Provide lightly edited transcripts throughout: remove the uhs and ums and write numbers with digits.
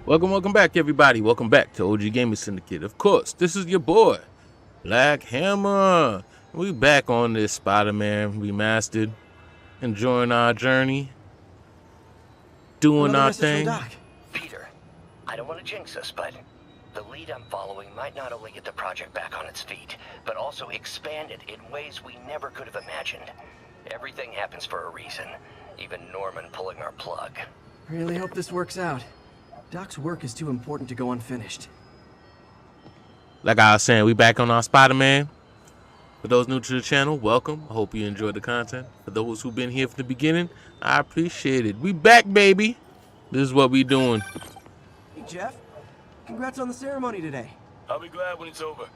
Welcome back, everybody. Welcome back to OG Gaming Syndicate. Of course, this is your boy, Black Hammer. We back on this Spider-Man Remastered, enjoying our journey, doing our thing. Peter, I don't want to jinx us, but the lead I'm following might not only get the project back on its feet, but also expand it in ways we never could have imagined. Everything happens for a reason, even Norman pulling our plug. Really hope this works out. Doc's work is too important to go unfinished. Like I was saying, we back on our Spider-Man. For those new to the channel, welcome. I hope you enjoyed the content. For those who've been here from the beginning, I appreciate it. We back, baby. This is what we doing. Hey, Jeff. Congrats on the ceremony today. I'll be glad when it's over.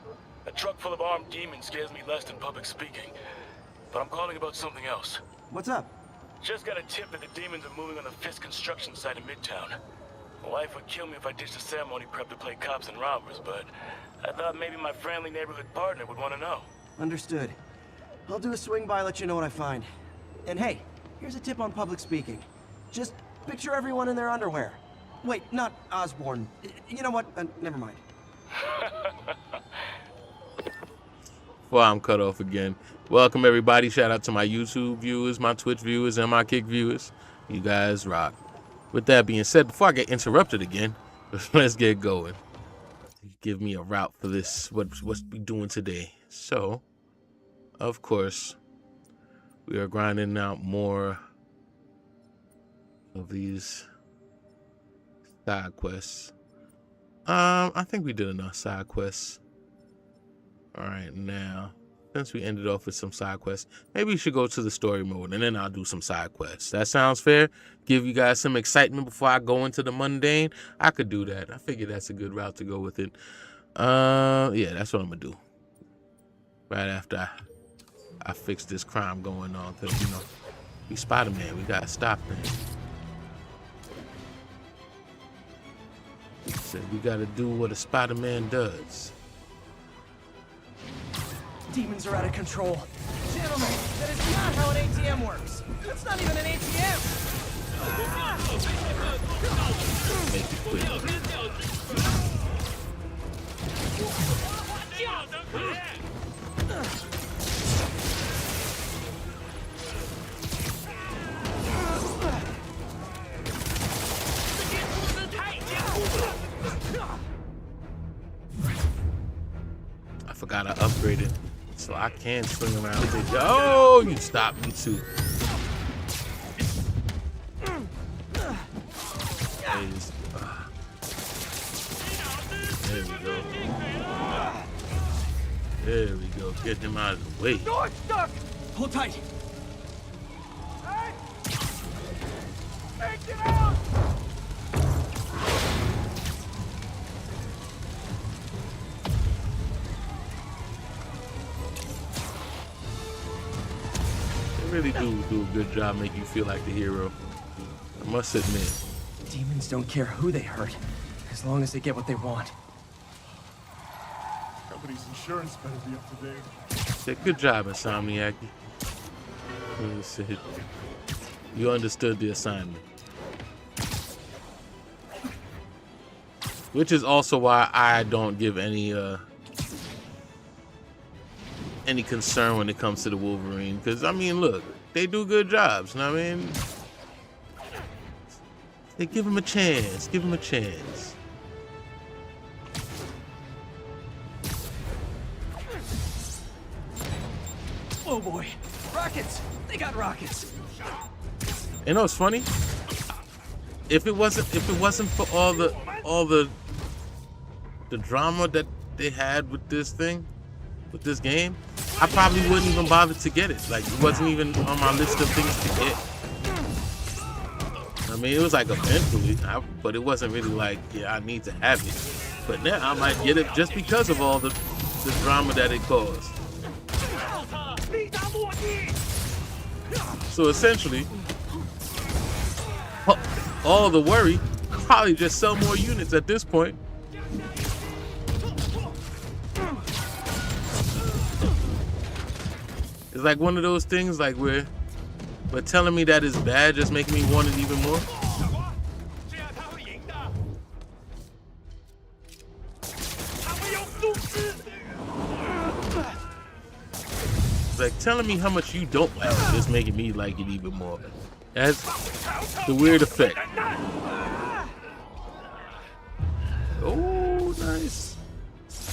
A truck full of armed demons scares me less than public speaking. But I'm calling about something else. What's up? Just got a tip that the demons are moving on the Fisk construction site in Midtown. My wife would kill me if I ditched the ceremony prep to play cops and robbers, but I thought maybe my friendly neighborhood partner would want to know. Understood. I'll do a swing by, let you know what I find. And hey, here's a tip on public speaking. Just picture everyone in their underwear. Wait, not Osborn. You know what? Never mind. Well, I'm cut off again. Welcome, everybody. Shout out to my YouTube viewers, my Twitch viewers, and my Kick viewers. You guys rock. With that being said, before I get interrupted again, let's get going. Give me a route for this, what's we doing today. So, of course, we are grinding out more of these side quests. I think we did enough side quests. All right, now, since we ended off with some side quests, maybe we should go to the story mode, and then I'll do some side quests. That sounds fair? Give you guys some excitement before I go into the mundane? I could do that. I figure that's a good route to go with it. Yeah, that's what I'm gonna do. Right after I fix this crime going on, because, you know, we Spider-Man, we gotta stop things. So we gotta do what a Spider-Man does. Demons are out of control. Gentlemen, that is not how an ATM works. That's not even an ATM. Make it quick. I forgot I upgraded, so I can swing around with it. Oh, you stopped me too. There we go. There we go. Get him out of the way. Door stuck. Hold tight. Hey! Take it out! They really do a good job making you feel like the hero. I must admit. Demons don't care who they hurt, as long as they get what they want. Company's insurance better be up to date. Yeah, good job, Insomniac. You understood the assignment. Which is also why I don't give any concern when it comes to the Wolverine. Because, I mean, look, they do good jobs, you know what I mean? Hey, give him a chance. Give him a chance. Oh boy, rockets! They got rockets. You know what's funny? If it wasn't for all the drama that they had with this thing, with this game, I probably wouldn't even bother to get it. Like, it wasn't even on my list of things to get. I mean, it was like eventually, but it wasn't really like, yeah, I need to have it. But now I might get it just because of all the drama that it caused. So essentially, all the worry, probably just sell more units at this point. It's like one of those things like where telling me that it's bad just making me want it even more. It's like telling me how much you don't like it just making me like it even more. That's the weird effect. Oh, nice.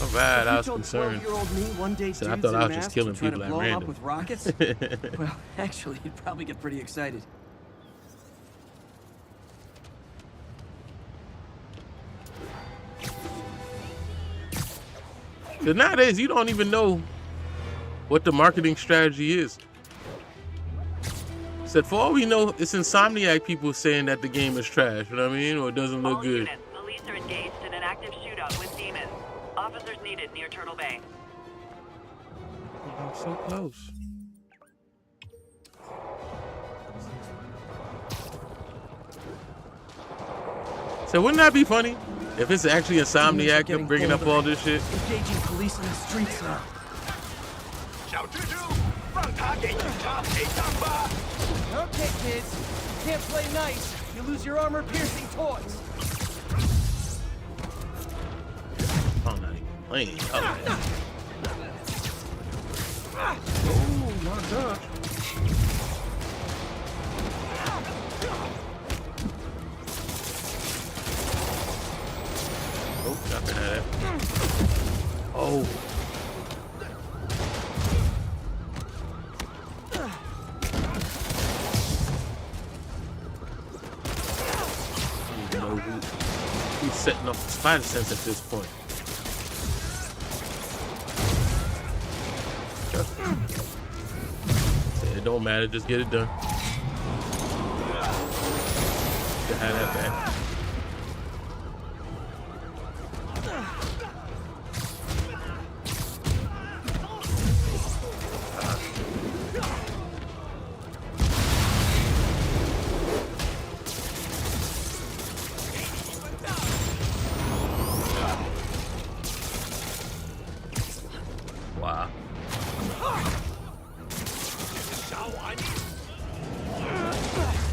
All right, I was concerned. So I thought I was just killing people at random. With rockets? Well, actually, you'd probably get pretty excited. Because nowadays, you don't even know what the marketing strategy is. Said for all we know, it's Insomniac people saying that the game is trash, you know what I mean? Or it doesn't look good. Units, police are engaged in an active shootout with demons. Officers needed near Turtle Bay. I'm so close. So wouldn't that be funny if it's actually Insomniac bringing up all this shit? Engaging police in the streets now. Okay, kids. You can't play nice. You lose your armor-piercing toys. I'm not even playing. Oh, my gosh. Oh, nothing at it. Oh. He's setting off the spider sense at this point. It don't matter, just get it done. You have that back.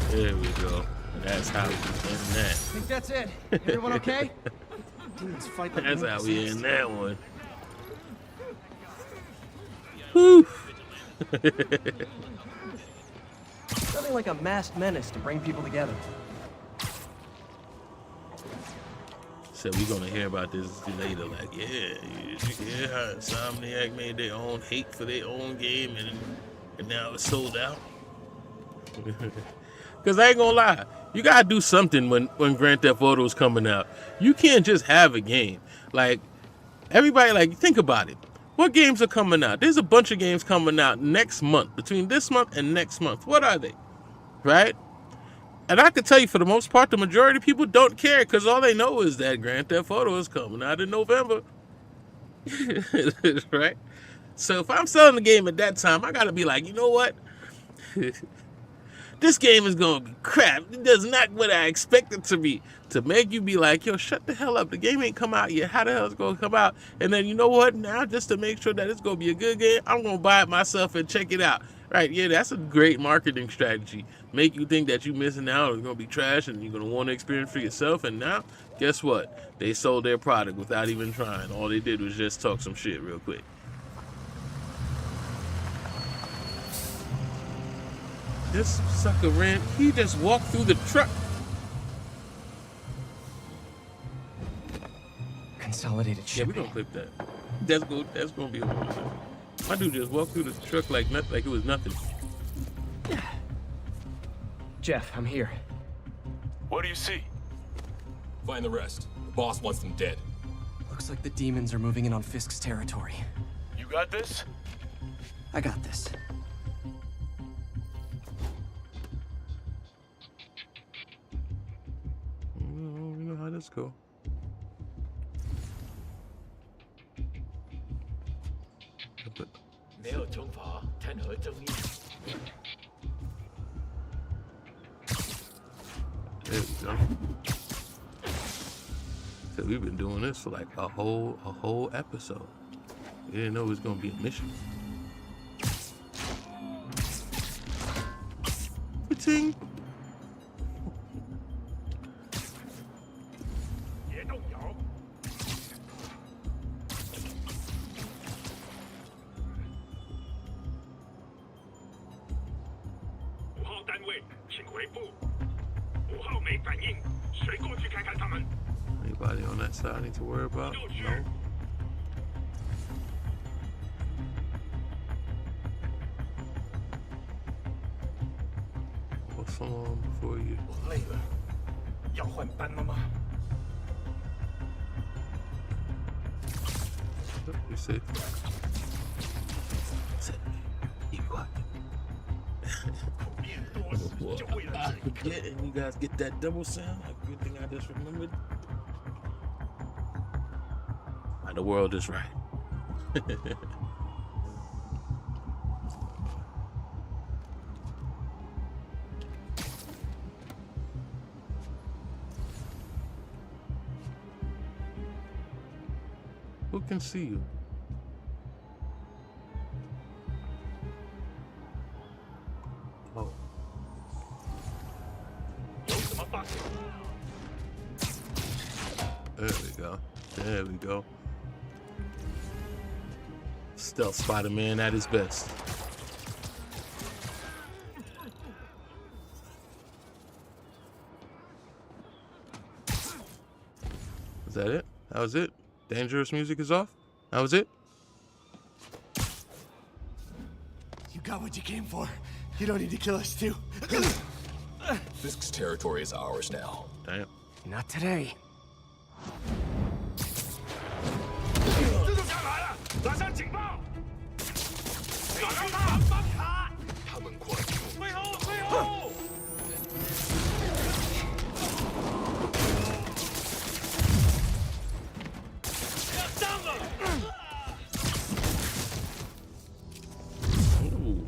There we go. That's how we end that. Think that's it? Everyone okay? Demons fight like That's how we end that one. Whew. Something like a masked menace to bring people together. So we're gonna hear about this later. Like, yeah, you hear how Insomniac made their own hate for their own game, and now it's sold out. Because I ain't gonna lie, you gotta do something when Grand Theft Auto is coming out. You can't just have a game. Like, everybody, like, think about it. What games are coming out? There's a bunch of games coming out next month, between this month and next month. What are they? Right? And I can tell you, for the most part, the majority of people don't care because all they know is that Grand Theft Auto is coming out in November. Right? So if I'm selling the game at that time, I gotta be like, you know what? This game is gonna be crap. It does not what I expect it to be. To make you be like, yo, shut the hell up. The game ain't come out yet. How the hell is it gonna come out? And then you know what? Now, just to make sure that it's gonna be a good game, I'm gonna buy it myself and check it out. Right? Yeah, that's a great marketing strategy. Make you think that you're missing out, it's gonna be trash, and you're gonna want to experience for yourself. And now, guess what? They sold their product without even trying. All they did was just talk some shit real quick. This sucker ran, he just walked through the truck. Consolidated Yeah, we're shipping. gonna clip that. That's good. That's gonna be a one. My dude just walked through the truck like nothing, like it was nothing. Jeff, I'm here. What do you see? Find the rest. The boss wants them dead. Looks like the demons are moving in on Fisk's territory. You got this? I got this. You know how this go. But 没有惩罚，谈何正义？ there we go. So we've been doing this for like a whole episode. We didn't know it was gonna be a mission. Ting. 别动摇！5号单位，请回复。5号没反应，谁过去看看他们？ Anybody on that side I need to worry about? No. What's someone before you? 我累了，要换班了吗？ You safe. Be quiet. 面多时就为了 I forget, and you guys get that double sound. A good thing I just remembered. The world is right. Who can see you? Oh. 有什么办法？ There we go. There we go. Stealth Spider-Man at his best. Is that it? That was it? Dangerous music is off? That was it? You got what you came for. You don't need to kill us too. Fisk's territory is ours now. Damn. Not today. 蜘蛛侠来了，打上警报！打到他！帮他！他们快出！退后！退后！要上了！ Ooh.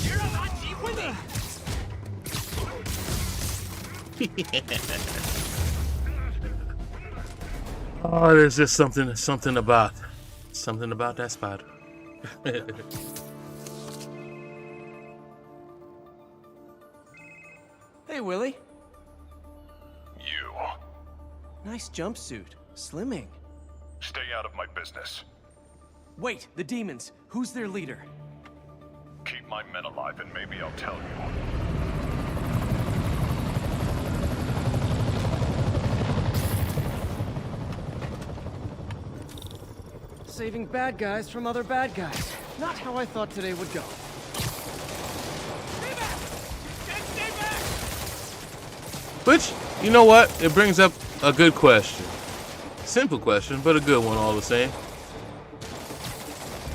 别让他击昏你！ Oh, there's just something about that spider. Hey, Willie. You. Nice jumpsuit. Slimming. Stay out of my business. Wait, the demons. Who's their leader? Keep my men alive and maybe I'll tell you. Saving bad guys from other bad guys. Not how I thought today would go. Which, you know what? It brings up a good question. Simple question, but a good one all the same.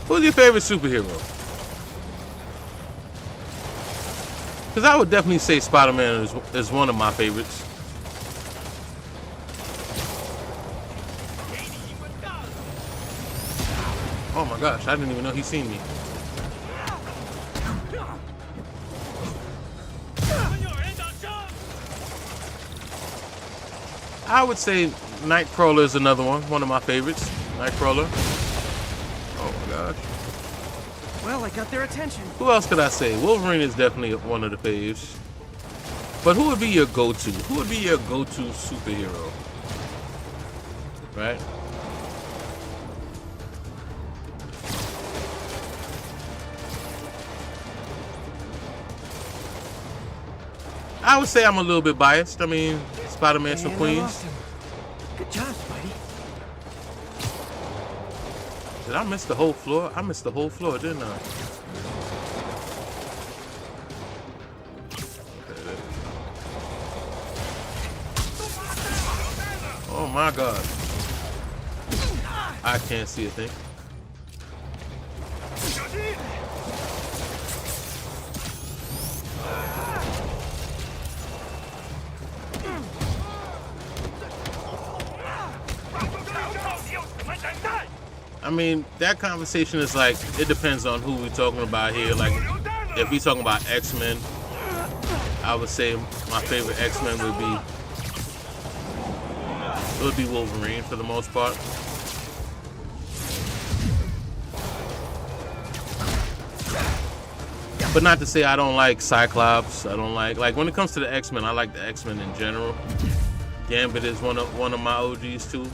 Who's your favorite superhero? Because I would definitely say Spider-Man is one of my favorites. Oh my gosh, I didn't even know he seen me. I would say Nightcrawler is another one of my favorites. Nightcrawler. Oh my gosh. Well, I got their attention. Who else could I say? Wolverine is definitely one of the faves. But who would be your go-to? Who would be your go-to superhero? Right? I would say I'm a little bit biased. I mean, Spider-Man's from And I Queens. lost him. Good job, Spidey. Did I miss the whole floor? I missed the whole floor, didn't I? Oh my god. I can't see a thing. I mean, that conversation is like, it depends on who we're talking about here. Like, if we're talking about X-Men, I would say my favorite X-Men would be Wolverine for the most part. But not to say I don't like Cyclops. I don't like when it comes to the X-Men, I like the X-Men in general. Gambit is one of my OGs too.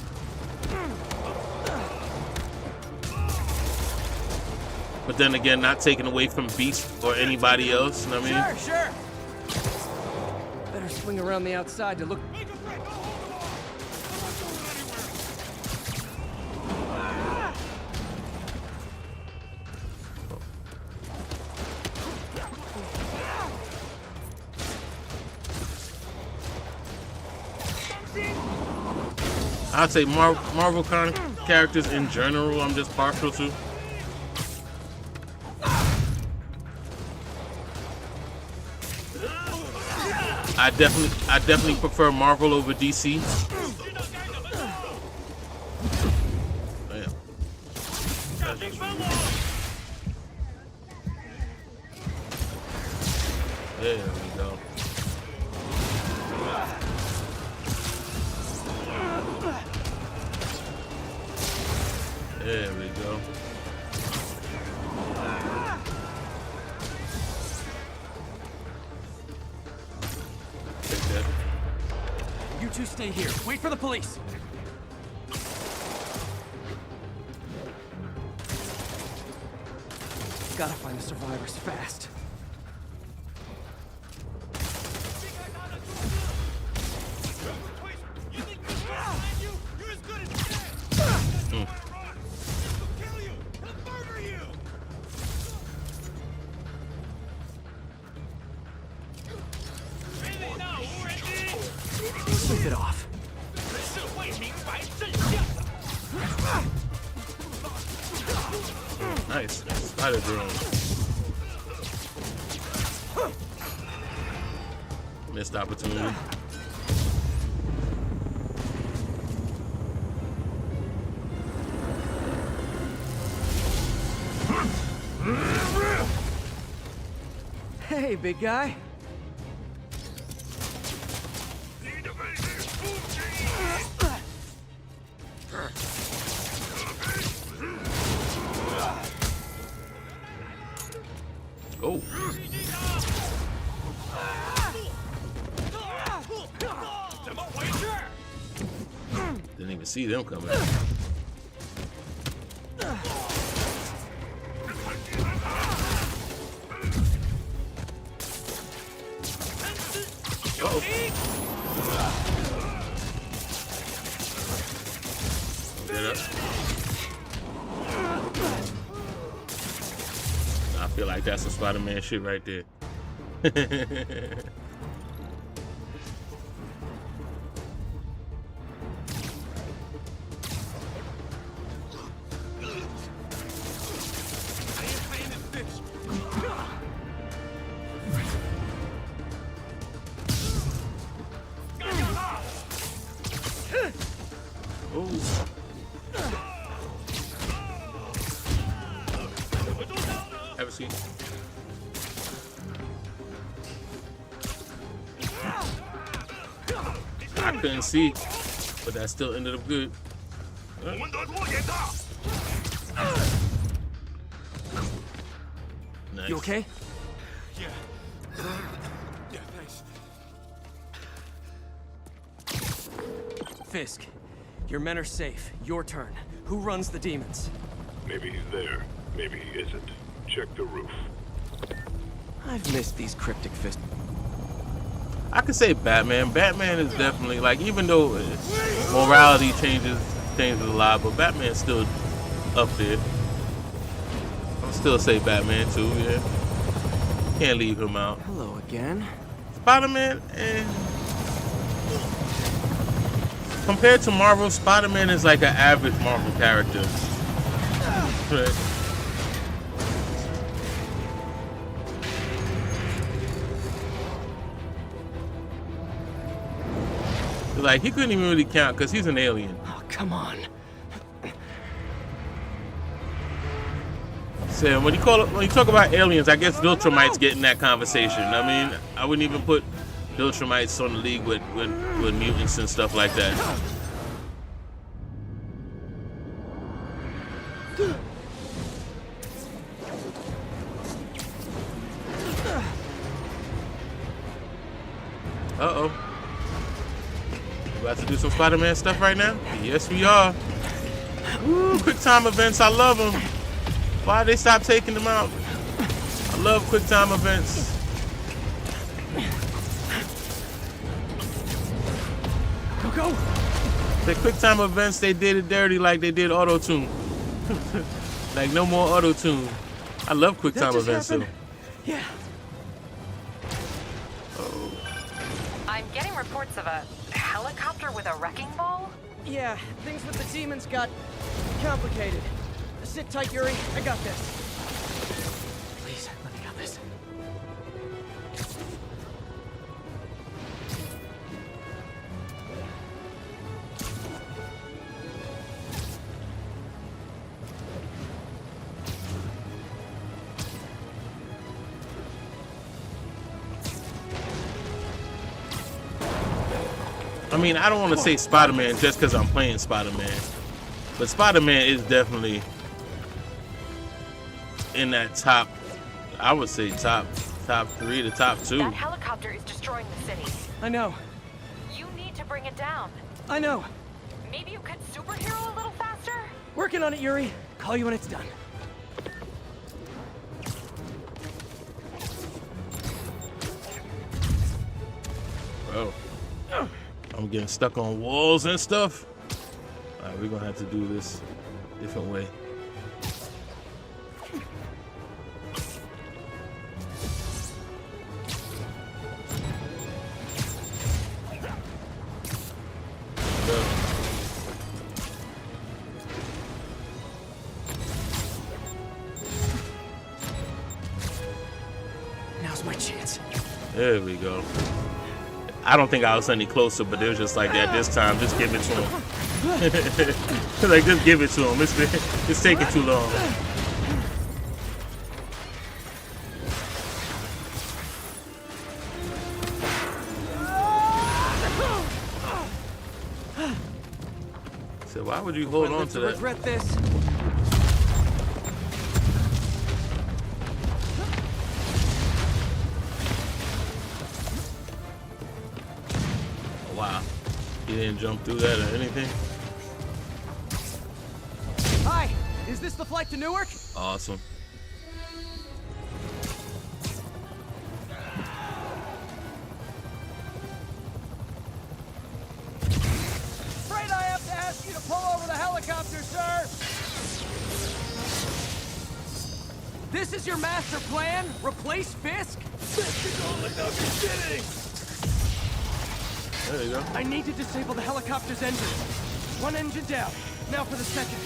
But then again, not taken away from Beast or anybody else, you know what I mean? Sure. Better swing around the outside to look. I'd say Marvel characters in general, I'm just partial to. I definitely prefer Marvel over DC. Damn. There we go. There we go. You two stay here. Wait for the police. Gotta find the survivors fast. Sleep it off. Nice. Spider drone. Missed opportunity. Hey, big guy. Oh. Didn't even see them coming. Uh-oh. Get up. I feel like that's some Spider-Man shit right there. Have a seat. I couldn't see, but that still ended up good. Nice. You okay? Yeah. Yeah, thanks. Fisk, your men are safe. Your turn. Who runs the demons? Maybe he's there. Maybe he isn't. Check the roof. I've missed these cryptic Fisk. I could say Batman. Batman is definitely like, even though morality changes a lot, but Batman's still up there. I'll still say Batman too, yeah. Can't leave him out. Hello again. Spider-Man, compared to Marvel, Spider-Man is like an average Marvel character. Right. Like, he couldn't even really count because he's an alien. Oh, come on. So when you talk about aliens, I guess Viltrumites get in that conversation. I mean, I wouldn't even put Viltrumites on the league with mutants and stuff like that. Uh-oh. About to do some Spider-Man stuff right now? Yes, we are. Woo, quick time events, I love them. Why they stop taking them out? I love quick time events. Go. The quick time events, they did it dirty like they did auto-tune. Like no more auto-tune. I love quick time events too. Yeah. Oh. I'm getting reports of a helicopter with a wrecking ball? Yeah, things with the demons got complicated. Sit tight, Yuri. I got this. Please, let me got this. I mean, I don't want to say Spider-Man just because I'm playing Spider-Man, but Spider-Man is definitely in that top, I would say top 3 to top 2. That helicopter is destroying the city. I know. You need to bring it down. I know. Maybe you could superhero a little faster? Working on it, Yuri. Call you when it's done. Oh. I'm getting stuck on walls and stuff. All right, we're gonna have to do this a different way. Now's my chance. There we go. I don't think I was any closer, but it was just like that this time. Just give it to him. Like, just give it to him. It's taking too long. So why would you hold on to that? Regret this. Wow. He didn't jump through that or anything? Hi, is this the flight to Newark? Awesome. Afraid I have to ask you to pull over the helicopter, sir. This is your master plan? Replace Fisk? Fisk is only no kidding! There you go. I need to disable the helicopter's engine. One engine down. Now for the second.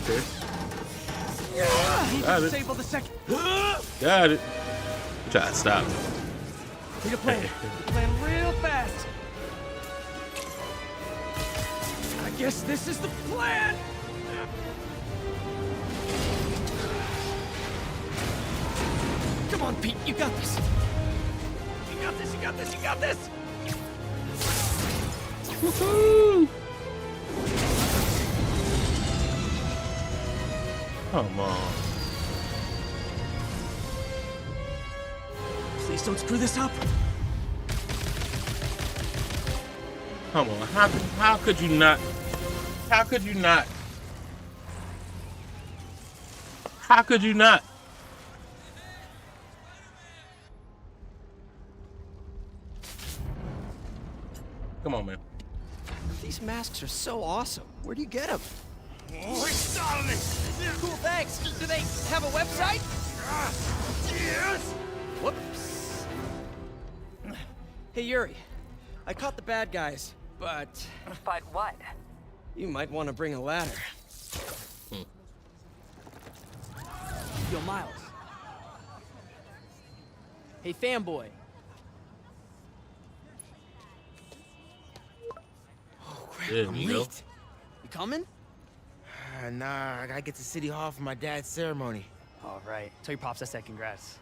Okay. I need Got to it. disable the second. Got it. Try to stop. Need a plan. Plan real fast. I guess this is the plan. Come on, Pete. You got this. You got this. You got this. You got this. Woohoo! Come on. Please don't screw this up. Come on. How could you not? How could you not? How could you not? Come on, man. These masks are so awesome. Where do you get them? Cool, thanks. Do they have a website? Yes! Whoops. Hey, Yuri. I caught the bad guys, but... But what? You might want to bring a ladder. Yo, Miles. Hey, fanboy. Oh, crap, There I'm you go. late. You coming? Nah, I gotta get to City Hall for my dad's ceremony. All right. Tell your pops I said congrats.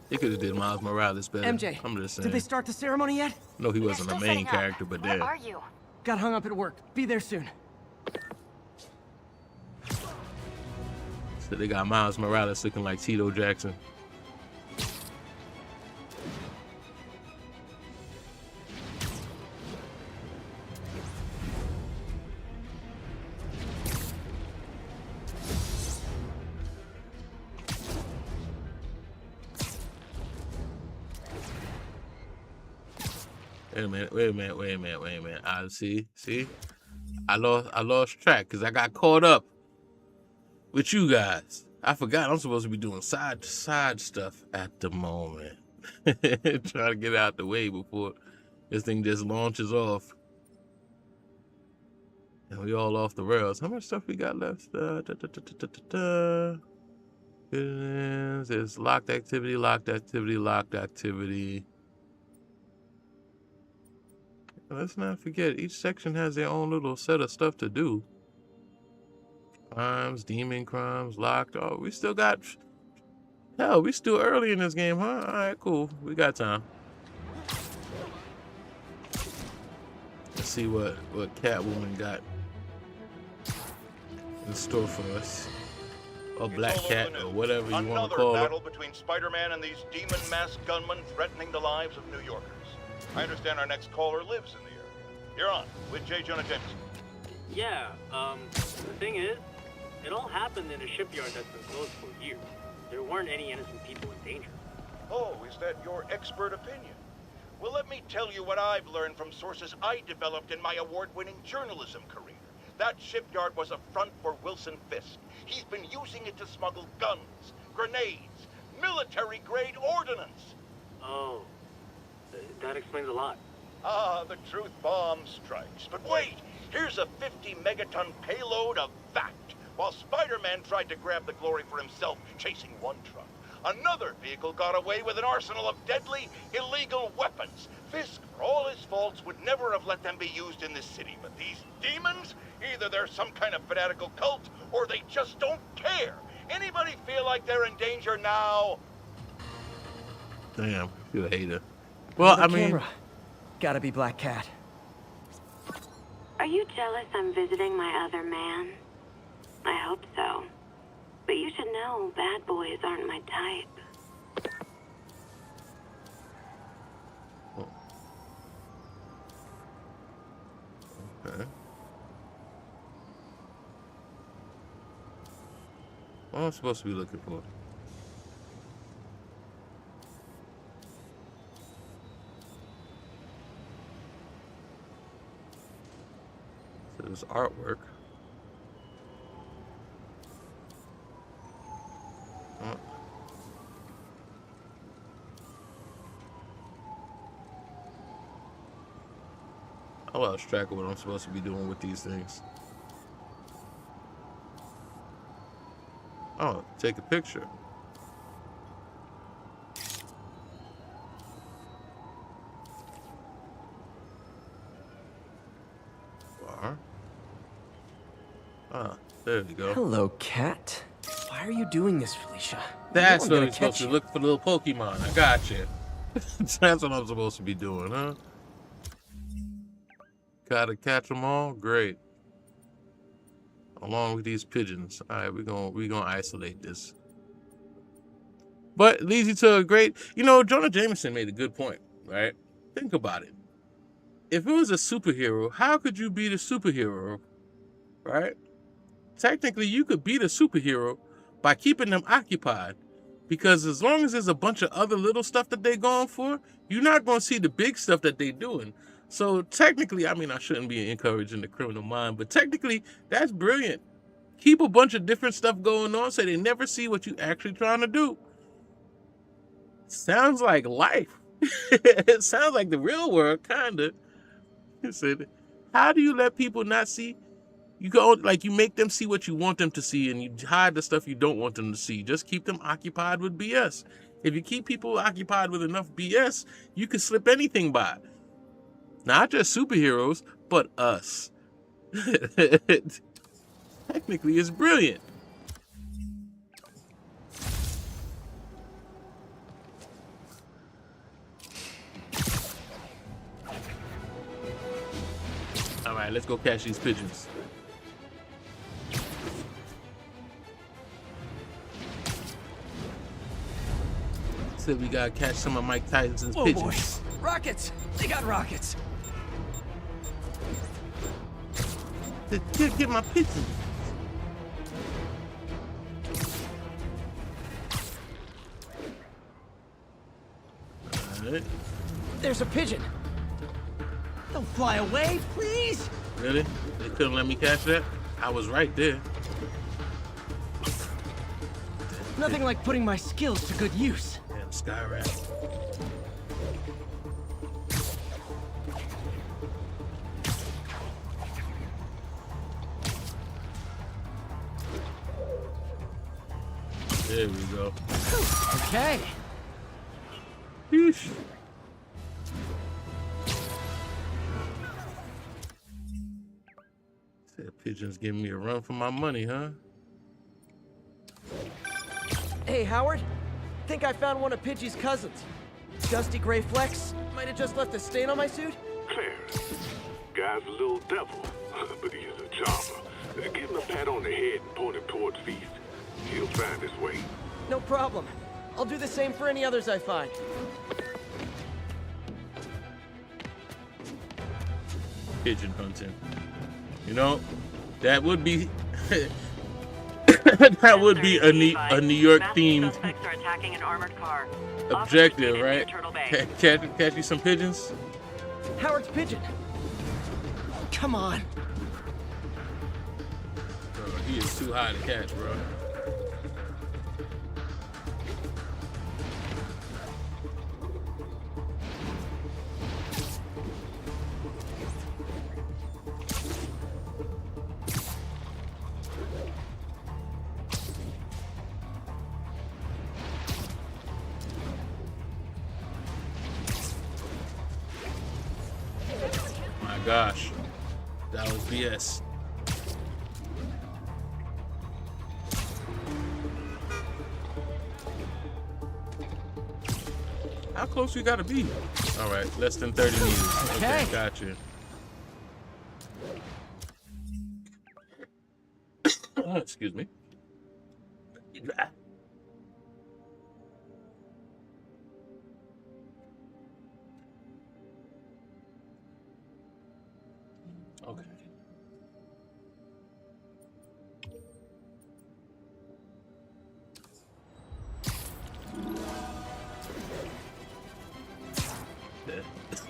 He could have did Miles Morales better. MJ, I'm just saying. did they start the ceremony yet? No, he wasn't a main character, but Where then. are you? Got hung up at work. Be there soon. So they got Miles Morales looking like Tito Jackson. Wait a minute. I see. I lost track because I got caught up with you guys. I forgot I'm supposed to be doing side stuff at the moment. Trying to get out the way before this thing just launches off. And we all off the rails. How much stuff we got left? There's locked activity. Let's not forget, each section has their own little set of stuff to do. Crimes, demon crimes, locked. Oh, we still got... Hell, we still early in this game, huh? All right, cool. We got time. Let's see what Catwoman got in store for us. Or Black Cat, or whatever you want to call it. Another battle between Spider-Man and these demon-masked gunmen threatening the lives of New Yorkers. I understand our next caller lives in the area. You're on with J. Jonah Jameson. Yeah, the thing is, it all happened in a shipyard that's been closed for years. There weren't any innocent people in danger. Oh, is that your expert opinion? Well, let me tell you what I've learned from sources I developed in my award-winning journalism career. That shipyard was a front for Wilson Fisk. He's been using it to smuggle guns, grenades, military-grade ordnance. Oh. That explains a lot. Ah, the truth bomb strikes. But wait, here's a 50-megaton payload of F.E.A.S.T. While Spider-Man tried to grab the glory for himself, chasing one truck, another vehicle got away with an arsenal of deadly, illegal weapons. Fisk, for all his faults, would never have let them be used in this city. But these demons, either they're some kind of fanatical cult, or they just don't care. Anybody feel like they're in danger now? Damn, you a hater. Well, I mean... Camera. Gotta be Black Cat. Are you jealous I'm visiting my other man? I hope so. But you should know bad boys aren't my type. Oh. Okay. What am I supposed to be looking for? So there's artwork. Oh. I lost track of what I'm supposed to be doing with these things. Oh, take a picture. Bar. Ah, there you go. Hello, Cat. Why are you doing this, Felicia? That's what I'm supposed to look for, little Pokemon. I got you. That's what I'm supposed to be doing, huh? Gotta catch them all? Great. Along with these pigeons. Alright, we're gonna isolate this. But it leads you to a great... You know, Jonah Jameson made a good point, right? Think about it. If it was a superhero, how could you be the superhero right? Technically, you could beat a superhero by keeping them occupied. Because as long as there's a bunch of other little stuff that they're going for, you're not going to see the big stuff that they're doing. So technically, I mean, I shouldn't be encouraging the criminal mind, but technically, that's brilliant. Keep a bunch of different stuff going on so they never see what you're actually trying to do. Sounds like life. It sounds like the real world, kind of. It said, how do you let people not see? You go, like, you make them see what you want them to see, and you hide the stuff you don't want them to see. Just keep them occupied with BS. If you keep people occupied with enough BS, you can slip anything by. Not just superheroes, but us. Technically, it's brilliant. All right, let's go catch these pigeons. Said we gotta catch some of Mike Tyson's pigeons. Boys. Rockets! They got rockets! Get my pigeons. Alright. There's a pigeon! Don't fly away, please! Really? They couldn't let me catch that? I was right there. Nothing like putting my skills to good use. Damn, sky rat. There we go. Okay. Yeesh. Said pigeons giving me a run for my money, huh? Hey, Howard. Think I found one of Pidgey's cousins. Dusty gray flecks. Might have just left a stain on my suit. Clarence. Guy's a little devil, but he's a charmer. Give him a pat on the head and point him towards F.E.A.S.T. He'll find his way. No problem. I'll do the same for any others I find. Pigeon hunting. You know, that would be that would be a New York themed objective, right? Catch you some pigeons. Howard's pigeon. Come on. Bro, he is too high to catch, bro. Gosh, that was BS. How close we gotta be? All right, less than 30 meters. Okay, gotcha. Excuse me. Okay.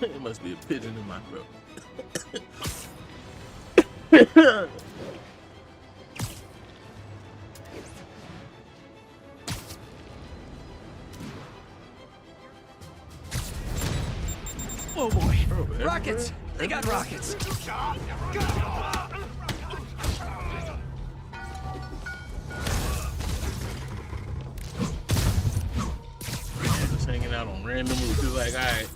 It must be a pigeon in my throat. Oh boy. Rockets! They got rockets. Just hanging out on random roofs. It's like, alright,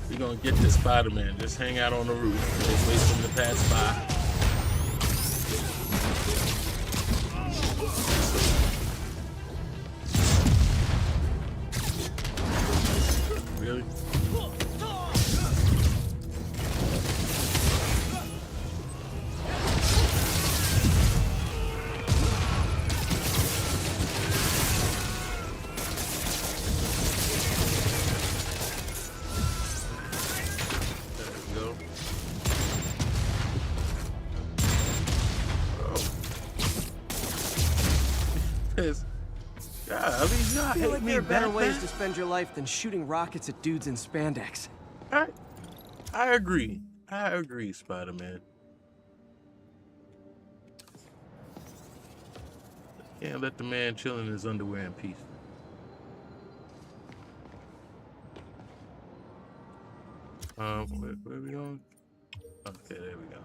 we're gonna get this Spider-Man. Just hang out on the roof. Just wait for him to pass by. Really? I feel like there are better ways to spend your life than shooting rockets at dudes in spandex. I agree. I agree, Spider-Man. Can't let the man chill in his underwear in peace. Where are we going? Okay, there we go.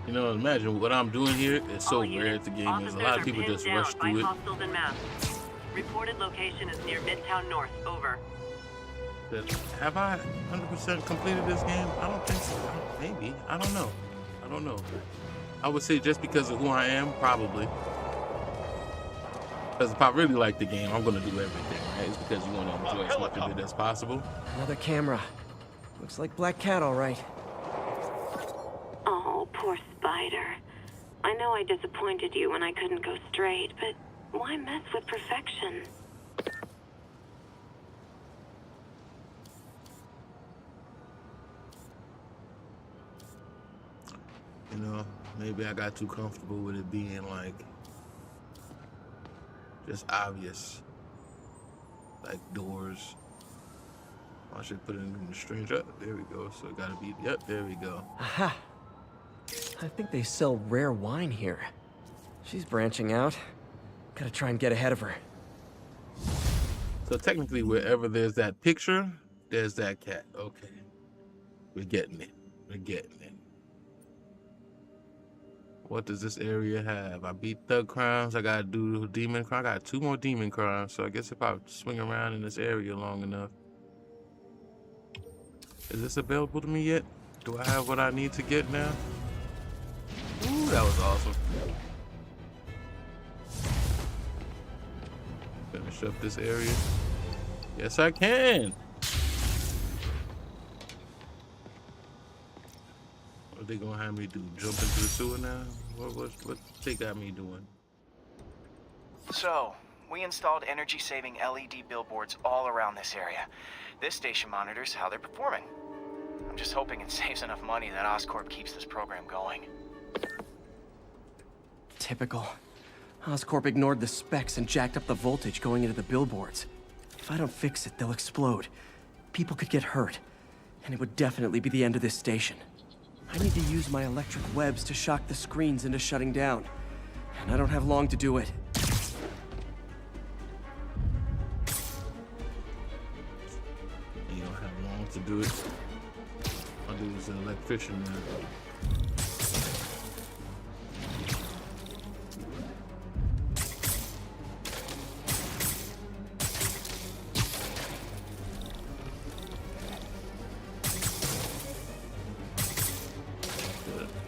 You know, imagine what I'm doing here is so rare at the game. There's a lot of people just rush through it. Hostiles en masse. Reported location is near Midtown North. Over. Have I 100% completed this game? I don't think so. Maybe. I don't know. I don't know. I would say just because of who I am, probably. Because if I really like the game, I'm going to do everything, right? It's because you want to enjoy as much of it as possible. Another camera. Looks like Black Cat, all right. Oh, poor Spider. I know I disappointed you when I couldn't go straight, but why mess with perfection? You know, maybe I got too comfortable with it being like just obvious, like doors. I should put it in the strange. Oh, there we go. So it gotta be. Yep, there we go. Aha! I think they sell rare wine here. She's branching out. Gotta try and get ahead of her. So technically, wherever there's that picture, there's that cat. Okay, we're getting it. We're getting it. What does this area have? I beat thug crimes. I gotta do demon crime. I got 2 more demon crimes. So I guess if I swing around in this area long enough. Is this available to me yet? Do I have what I need to get now? Ooh, that was awesome. Finish up this area. Yes, I can. What are they gonna have me do? Jump into the sewer now? What they got me doing? So, we installed energy-saving LED billboards all around this area. This station monitors how they're performing. I'm just hoping it saves enough money that Oscorp keeps this program going. Typical. Oscorp ignored the specs and jacked up the voltage going into the billboards. If I don't fix it, they'll explode. People could get hurt. And it would definitely be the end of this station. I need to use my electric webs to shock the screens into shutting down. And I don't have long to do it. You don't have long to do it. I'll do as an electrician now.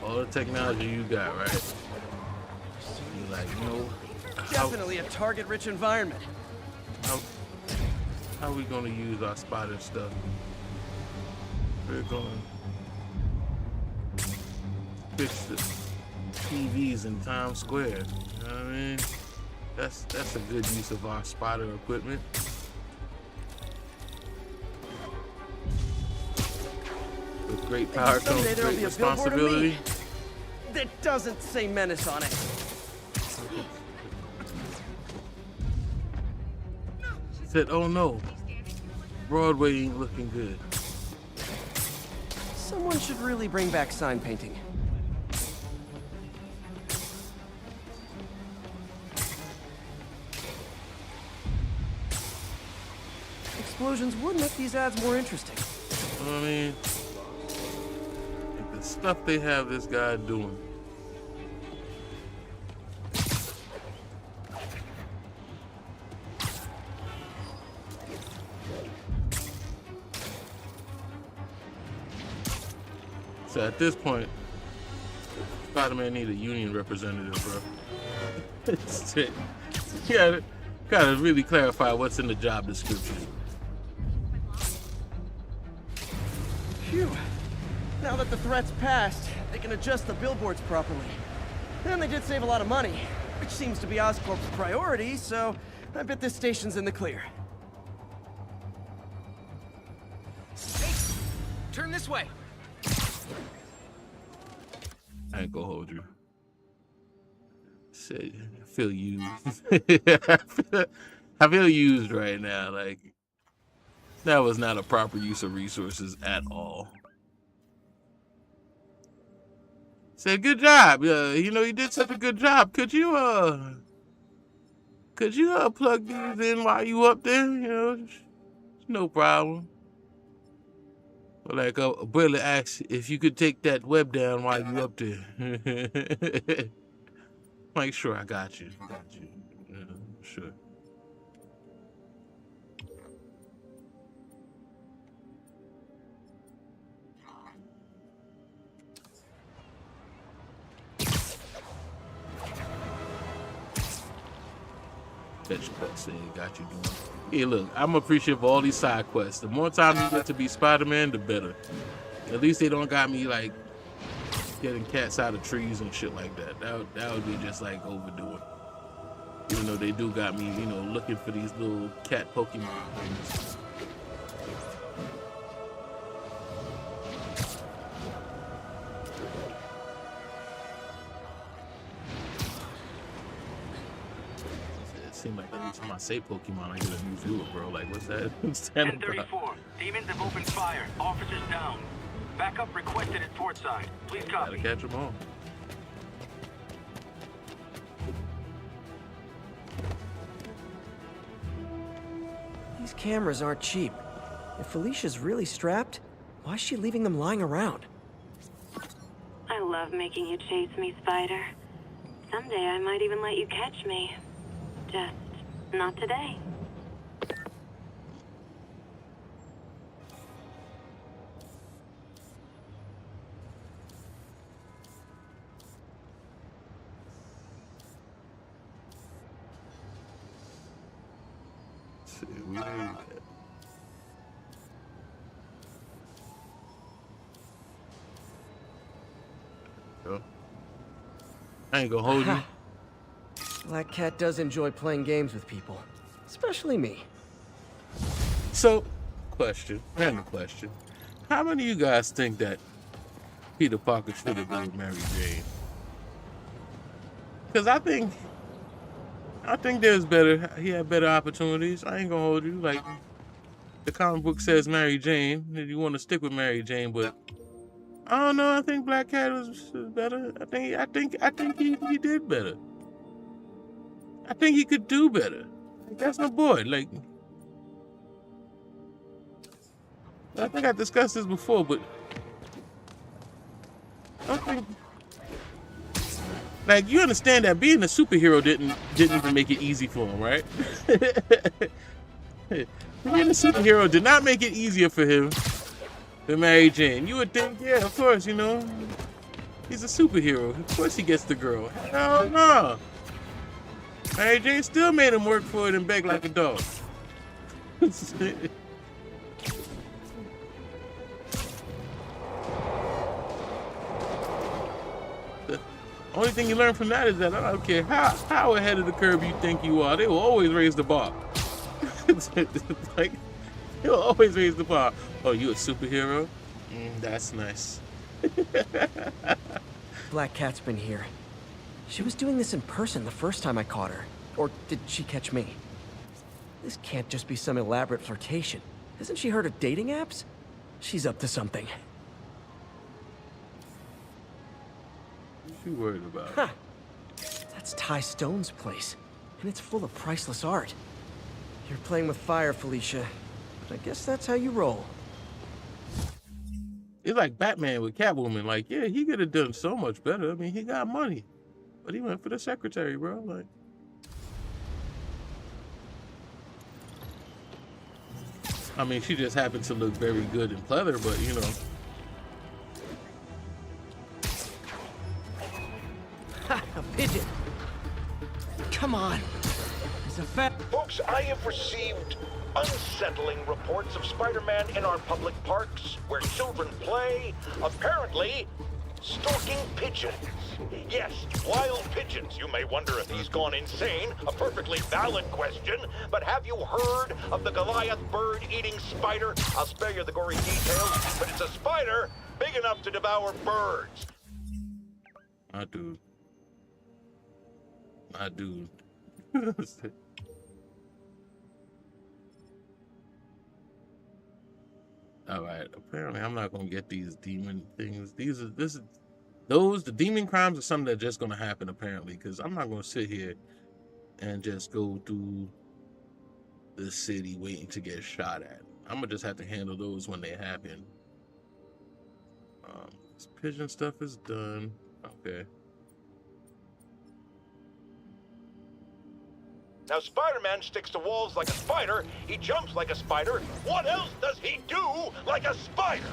All the technology you got, right? You're like, no. Definitely a target-rich environment. How are we gonna use our spider stuff? We're gonna fix the TVs in Times Square. You know what I mean? That's a good use of our spider equipment. With great power comes great responsibility. That doesn't say menace on it. Said, oh no, Broadway ain't looking good. Someone should really bring back sign painting. Explosions would make these ads more interesting. You know what I mean? Like the stuff they have this guy doing. So at this point, Spider-Man need a union representative, bro. You gotta really clarify what's in the job description. Phew. Now that the threat's passed, they can adjust the billboards properly. And they did save a lot of money, which seems to be Oscorp's priority, so I bet this station's in the clear. Hey, turn this way. I ain't gonna hold you. Shit, I feel used. I feel used right now. Like, that was not a proper use of resources at all. Said, good job. You know, you did such a good job. Could you plug these in while you up there? You know, no problem. Or like a brother asks if you could take that web down while you up there. Like, sure, I got you. Yeah, sure. Fetch quests, they got you doing. Hey, look, I'm appreciative of all these side quests. The more time you get to be Spider-Man, the better. At least they don't got me like getting cats out of trees and shit like that. That would be just like overdoing. Even though they do got me, you know, looking for these little cat Pokemon things. Seem like every time I say Pokemon, I get a new viewer, bro. Like, what's that? What's that about? 1034. Demons have opened fire. Officers down. Backup requested at Fort Side. Please copy. Gotta catch them all. These cameras aren't cheap. If Felicia's really strapped, why is she leaving them lying around? I love making you chase me, Spider. Someday I might even let you catch me. Just not today. See, we ain't I ain't gonna hold you. Black Cat does enjoy playing games with people, especially me. So, random question. How many of you guys think that Peter Parker should have been with Mary Jane? Because I think he had better opportunities. I ain't gonna hold you. Like, the comic book says Mary Jane, and you want to stick with Mary Jane, but I don't know. I think Black Cat was better. I think he did better. I think he could do better. Like, that's my boy. Like, I think I discussed this before, but I think, like, you understand that being a superhero didn't even make it easy for him, right? Being a superhero did not make it easier for him than Mary Jane. You would think, yeah, of course, you know, he's a superhero. Of course he gets the girl. Hell no. Mary Jane still made him work for it and beg like a dog. The only thing you learn from that is that I don't care how ahead of the curve you think you are, they will always raise the bar. Like, they will always raise the bar. Oh, you a superhero? That's nice. Black Cat's been here. She was doing this in person the first time I caught her. Or did she catch me? This can't just be some elaborate flirtation. Hasn't she heard of dating apps? She's up to something. What you worried about? Huh. That's Ty Stone's place, and it's full of priceless art. You're playing with fire, Felicia, but I guess that's how you roll. It's like Batman with Catwoman. Like, yeah, he could have done so much better. I mean, he got money. But he went for the secretary, bro. Like, I mean, she just happened to look very good in pleather, but you know. Ha! A pigeon! Come on! It's a fact. Folks, I have received unsettling reports of Spider-Man in our public parks, where children play, apparently stalking pigeons. Yes, wild pigeons. You may wonder if he's gone insane. A perfectly valid question. But have you heard of the Goliath bird-eating spider? I'll spare you the gory details, but it's a spider big enough to devour birds. My dude. My dude. Alright, apparently I'm not gonna get these demon things. The demon crimes are something that's just gonna happen apparently, because I'm not gonna sit here and just go through the city waiting to get shot at. I'm gonna just have to handle those when they happen. This pigeon stuff is done. Okay. Now, Spider-Man sticks to walls like a spider, he jumps like a spider. What else does he do like a spider?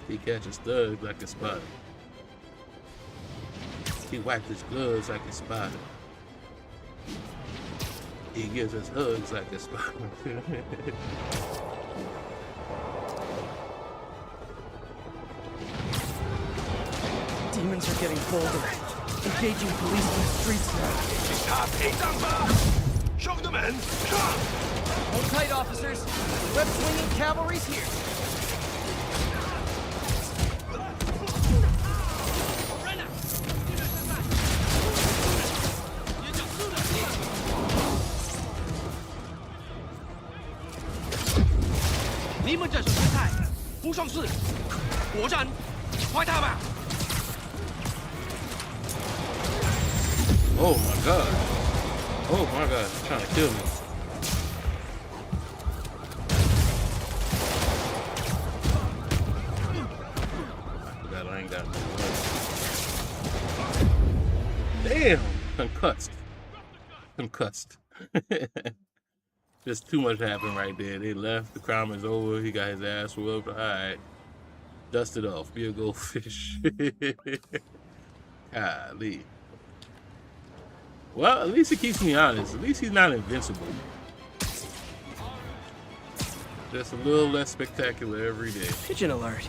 He catches thugs like a spider. He wipes his gloves like a spider. He gives us hugs like a spider. Demons are getting bolder. Engaging police in the streets now. Hold tight, officers. Web-swinging cavalry's here. Oh my god. Oh my god, he's trying to kill me. I forgot I ain't got no blood. Damn! Concussed. Just too much happened right there. They left, the crime is over, he got his ass whooped. Alright. Dust it off. Be a goldfish. Golly. Well, at least he keeps me honest. At least he's not invincible. Just a little less spectacular every day. Pigeon alert.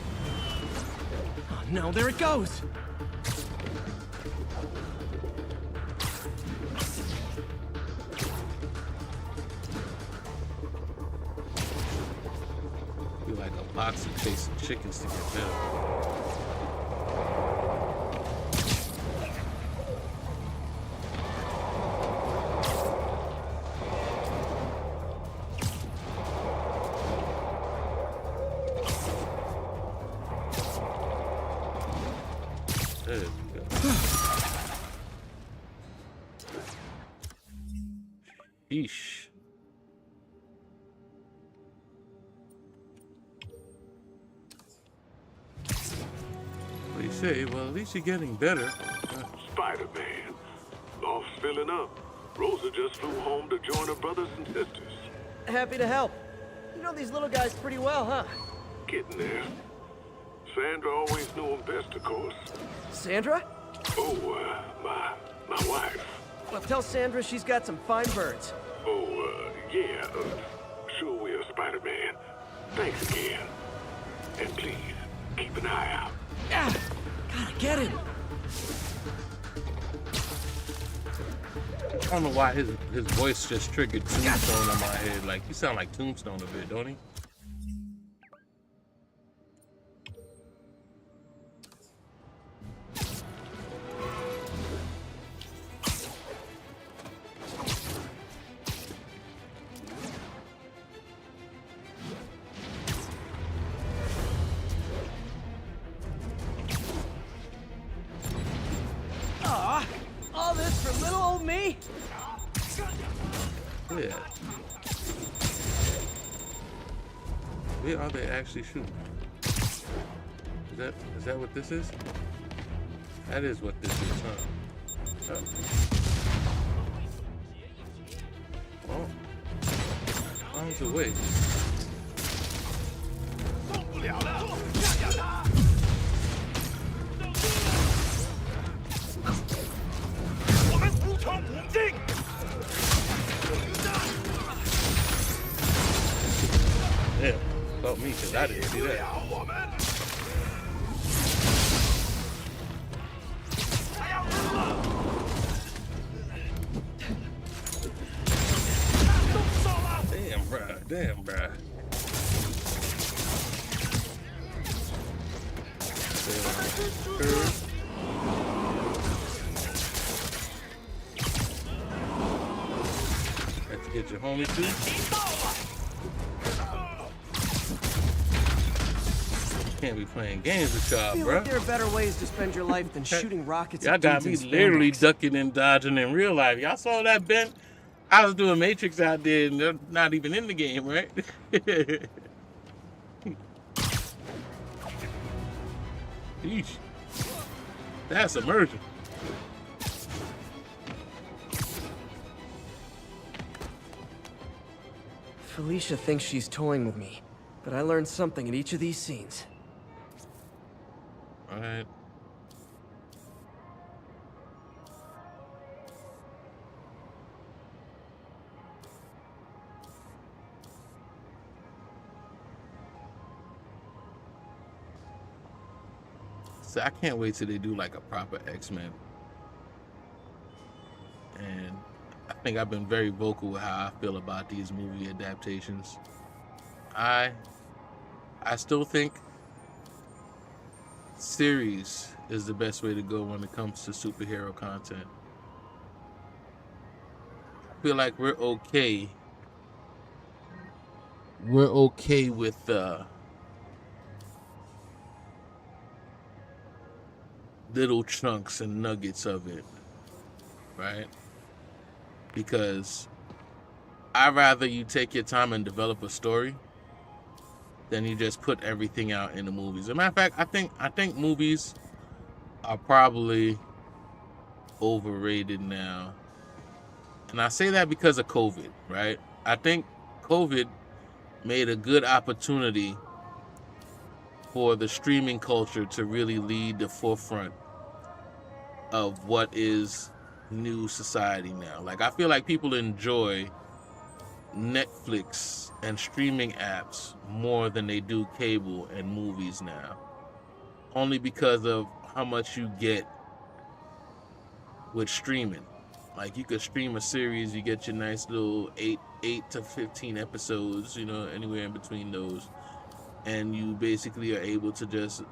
Oh no, there it goes. Feel like a box of chasing chickens to get better. Eesh. What do you say? Well, at least you're getting better. Spider-Man. Loft's filling up. Rosa just flew home to join her brothers and sisters. Happy to help. You know these little guys pretty well, huh? Getting there. Sandra always knew him best, of course. Sandra? Oh, my wife. Well, tell Sandra she's got some fine birds. Oh, yeah. Sure will, Spider-Man. Thanks again. And please, keep an eye out. Yeah, gotta get him. I don't know why his voice just triggered Tombstone in my head. Like, you sound like Tombstone a bit, don't he? All this for little old me? Yeah. Where are they actually shooting? Is that what this is? That is what this is, huh? Oh. Arms away. Yeah, about me, because I didn't see that. damn, bruh. Let's get your homie too. Can't be playing games with y'all, bro. Like there are better ways to spend your life than shooting rockets. Y'all got me literally ducking and dodging in real life. Y'all saw that, Ben? I was doing Matrix out there, and they're not even in the game, right? Yeesh. That's immersion. Felicia thinks she's toying with me, but I learned something in each of these scenes. All right. So I can't wait till they do like a proper X-Men. And I think I've been very vocal with how I feel about these movie adaptations. I still think series is the best way to go when it comes to superhero content. I feel like we're okay. We're okay with little chunks and nuggets of it, right? Because I'd rather you take your time and develop a story than you just put everything out in the movies. As a matter of fact, I think movies are probably overrated now. And I say that because of COVID, right? I think COVID made a good opportunity for the streaming culture to really lead the forefront of what is new society now. Like, I feel like people enjoy Netflix and streaming apps more than they do cable and movies now, only because of how much you get with streaming. Like, you could stream a series, you get your nice little 8 to 15 episodes, you know, anywhere in between those, and you basically are able to just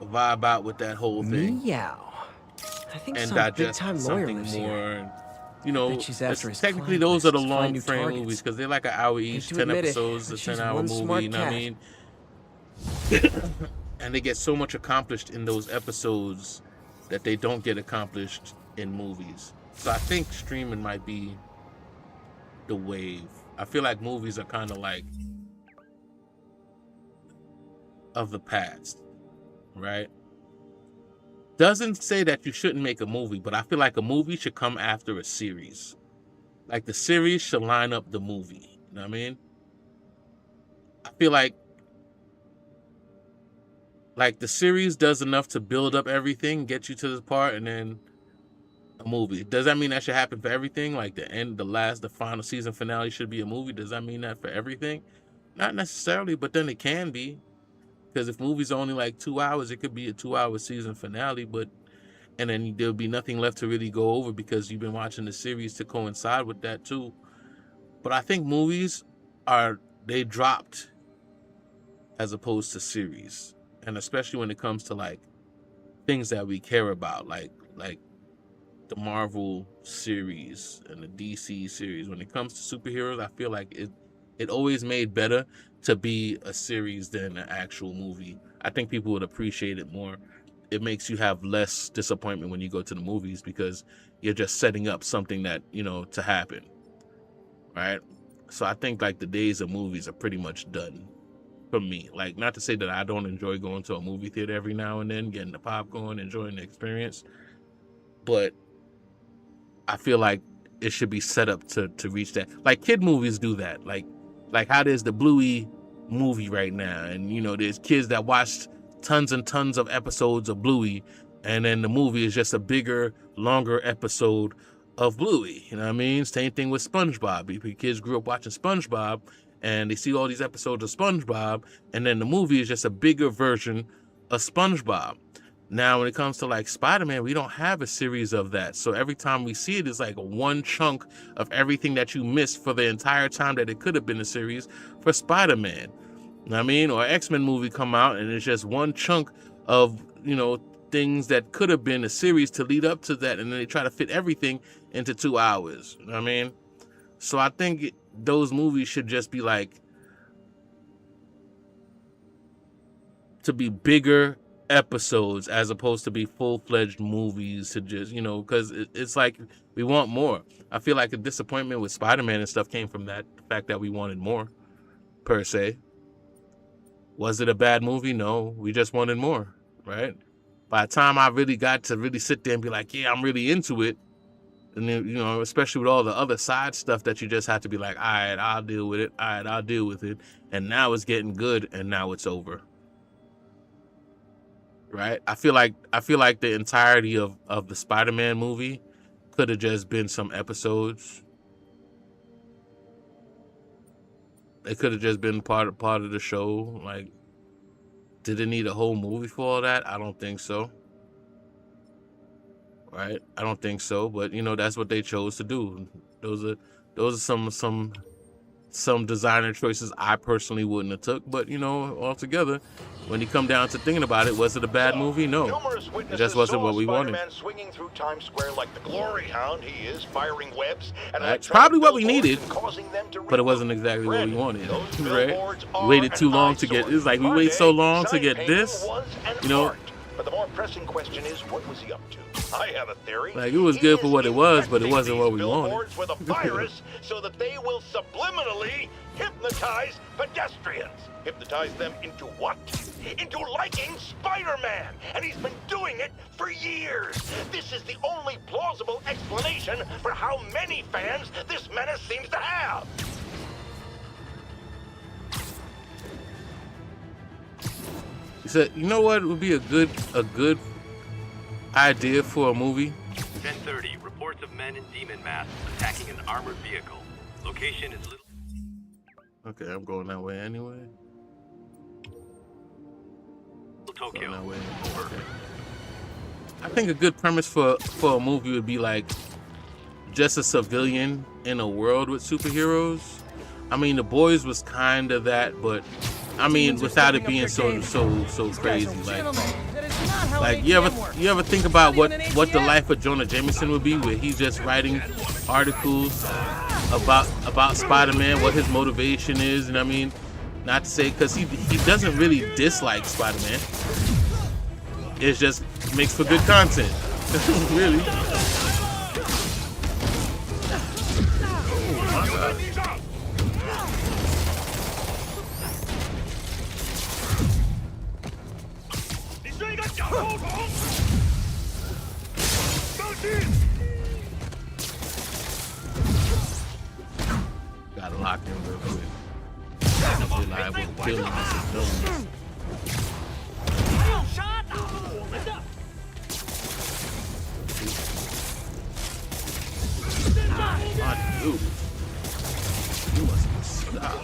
vibe out with that whole thing. Meow. I think and some digest big-time something lawyer lives more. here. You know, Bet she's after his technically client those are the lists to find long new frame targets. movies because they're like an hour each, to 10 admit it, episodes, but a she's 10-hour one movie, smart you know what I cat. mean? And they get so much accomplished in those episodes that they don't get accomplished in movies. So I think streaming might be the wave. I feel like movies are kind of like of the past, right? Doesn't say that you shouldn't make a movie, but I feel like a movie should come after a series. Like, the series should line up the movie. You know what I mean? I feel like the series does enough to build up everything, get you to this part, and then a movie. Does that mean that should happen for everything? Like the final season finale should be a movie? Does that mean that for everything? Not necessarily, but then it can be. Because if movies are only like 2 hours, it could be a 2-hour season finale, and then there'll be nothing left to really go over because you've been watching the series to coincide with that too. But I think movies they dropped as opposed to series. And especially when it comes to like things that we care about, like the Marvel series and the DC series. When it comes to superheroes, I feel like it always made better to be a series than an actual movie. I think people would appreciate it more. It makes you have less disappointment when you go to the movies because you're just setting up something that, you know, to happen, right? So I think like the days of movies are pretty much done for me. Like, not to say that I don't enjoy going to a movie theater every now and then, getting the popcorn, enjoying the experience, but I feel like it should be set up to reach that. Like, kid movies do that. Like how there's the Bluey movie right now, and you know, there's kids that watched tons and tons of episodes of Bluey, and then the movie is just a bigger, longer episode of Bluey. You know what I mean? Same thing with SpongeBob. Kids grew up watching SpongeBob, and they see all these episodes of SpongeBob, and then the movie is just a bigger version of SpongeBob. Now, when it comes to like Spider-Man, we don't have a series of that. So every time we see it, it's like one chunk of everything that you missed for the entire time that it could have been a series for Spider-Man. You know what I mean? Or X-Men movie come out and it's just one chunk of, you know, things that could have been a series to lead up to that. And then they try to fit everything into 2 hours. You know what I mean? So I think those movies should just be like, to be bigger episodes as opposed to be full-fledged movies to just, you know, because it's like we want more. I feel like a disappointment with Spider-Man and stuff came from that, the fact that we wanted more, per se. Was it a bad movie? No, we just wanted more, right? By the time I really got to really sit there and be like, yeah, I'm really into it, and then, you know, especially with all the other side stuff that you just have to be like, all right, I'll deal with it, all right, I'll deal with it, and now it's getting good, and now it's over. Right? I feel like the entirety of the Spider-Man movie could have just been some episodes. It could have just been part of the show. Like, did it need a whole movie for all that? I don't think so. Right? I don't think so. But you know, that's what they chose to do. Those are some designer choices I personally wouldn't have took. But you know, altogether, when you come down to thinking about it, was it a bad movie? No. It just wasn't what we wanted. Spider-Man swinging through Times Square like the glory hound he is, firing webs and that's probably what we needed, but it wasn't exactly what we wanted. Right? We waited too long to get. It's like we wait so long to get this. You know. But the more pressing question is, what was he up to? I have a theory. Like, it was good for what it was, but it wasn't what we wanted. Billboards with a virus so that they will subliminally hypnotize pedestrians. Hypnotize them into what? Into liking Spider-Man. And he's been doing it for years. This is the only plausible explanation for how many fans this menace seems to have. He said, you know what would be a good idea for a movie? 10:30. Reports of men in demon masks attacking an armored vehicle. Location is little. Okay, I'm going that way anyway. Tokyo. That way. Okay. I think a good premise for a movie would be like just a civilian in a world with superheroes. I mean, The Boys was kind of that, but I mean, without it being so crazy. Like you ever think about what the life of Jonah Jameson would be, where he's just writing articles about Spider-Man, what his motivation is, and I mean, not to say because he doesn't really dislike Spider-Man. It just makes for good content, really. Oh my God. Gotta lock him real quick. Reliable killing us. My dude. You must stop.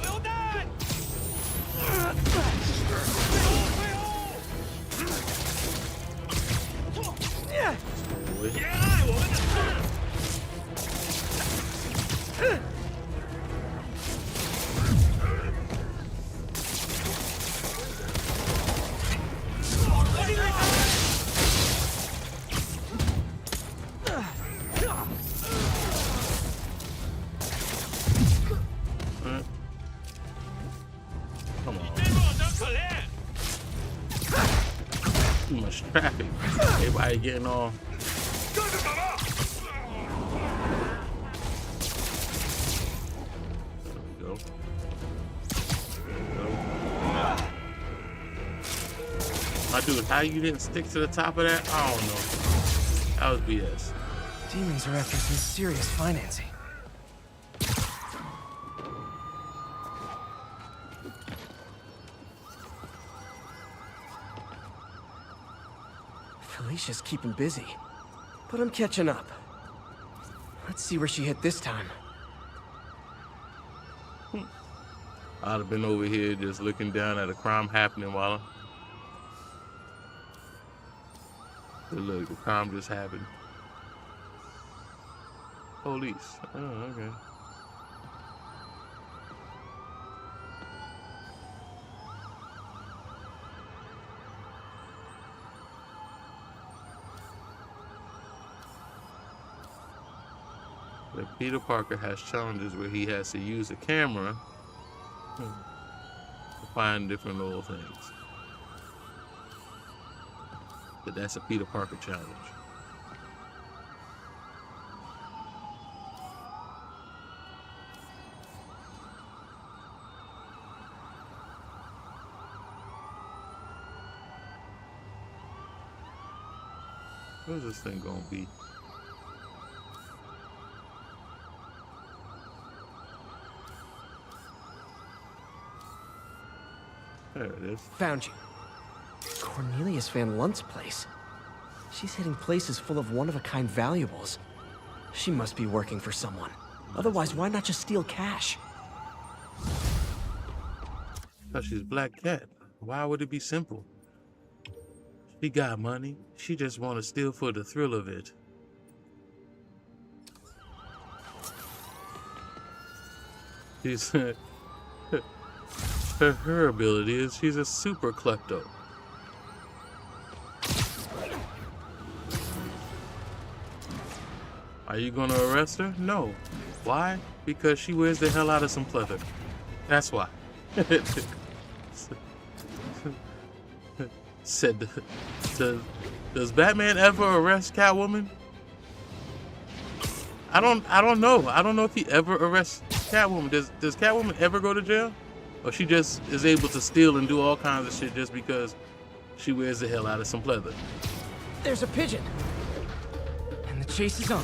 Too much traffic. Everybody getting on. There we go. My dude, how you didn't stick to the top of that? I don't know. That was BS. Demons are after some serious financing. Felicia's keeping busy, but I'm catching up. Let's see where she hit this time. I'd have been over here just looking down at a crime happening while Look, the calm just happened. Police. Oh, okay. But Peter Parker has challenges where he has to use a camera to find different little things. But that's a Peter Parker challenge. Where's this thing gonna be? There it is. Found you. Cornelius Van Lunt's place. She's hitting places full of one-of-a-kind valuables. She must be working for someone. Otherwise, why not just steal cash? Because she's Black Cat. Why would it be simple? She got money. She just want to steal for the thrill of it. She's her ability is she's a super klepto. Are you gonna arrest her? No. Why? Because she wears the hell out of some pleather. That's why. Said, does Batman ever arrest Catwoman? I don't know. I don't know if he ever arrests Catwoman. Does Catwoman ever go to jail? Or she just is able to steal and do all kinds of shit just because she wears the hell out of some pleather? There's a pigeon. And the chase is on.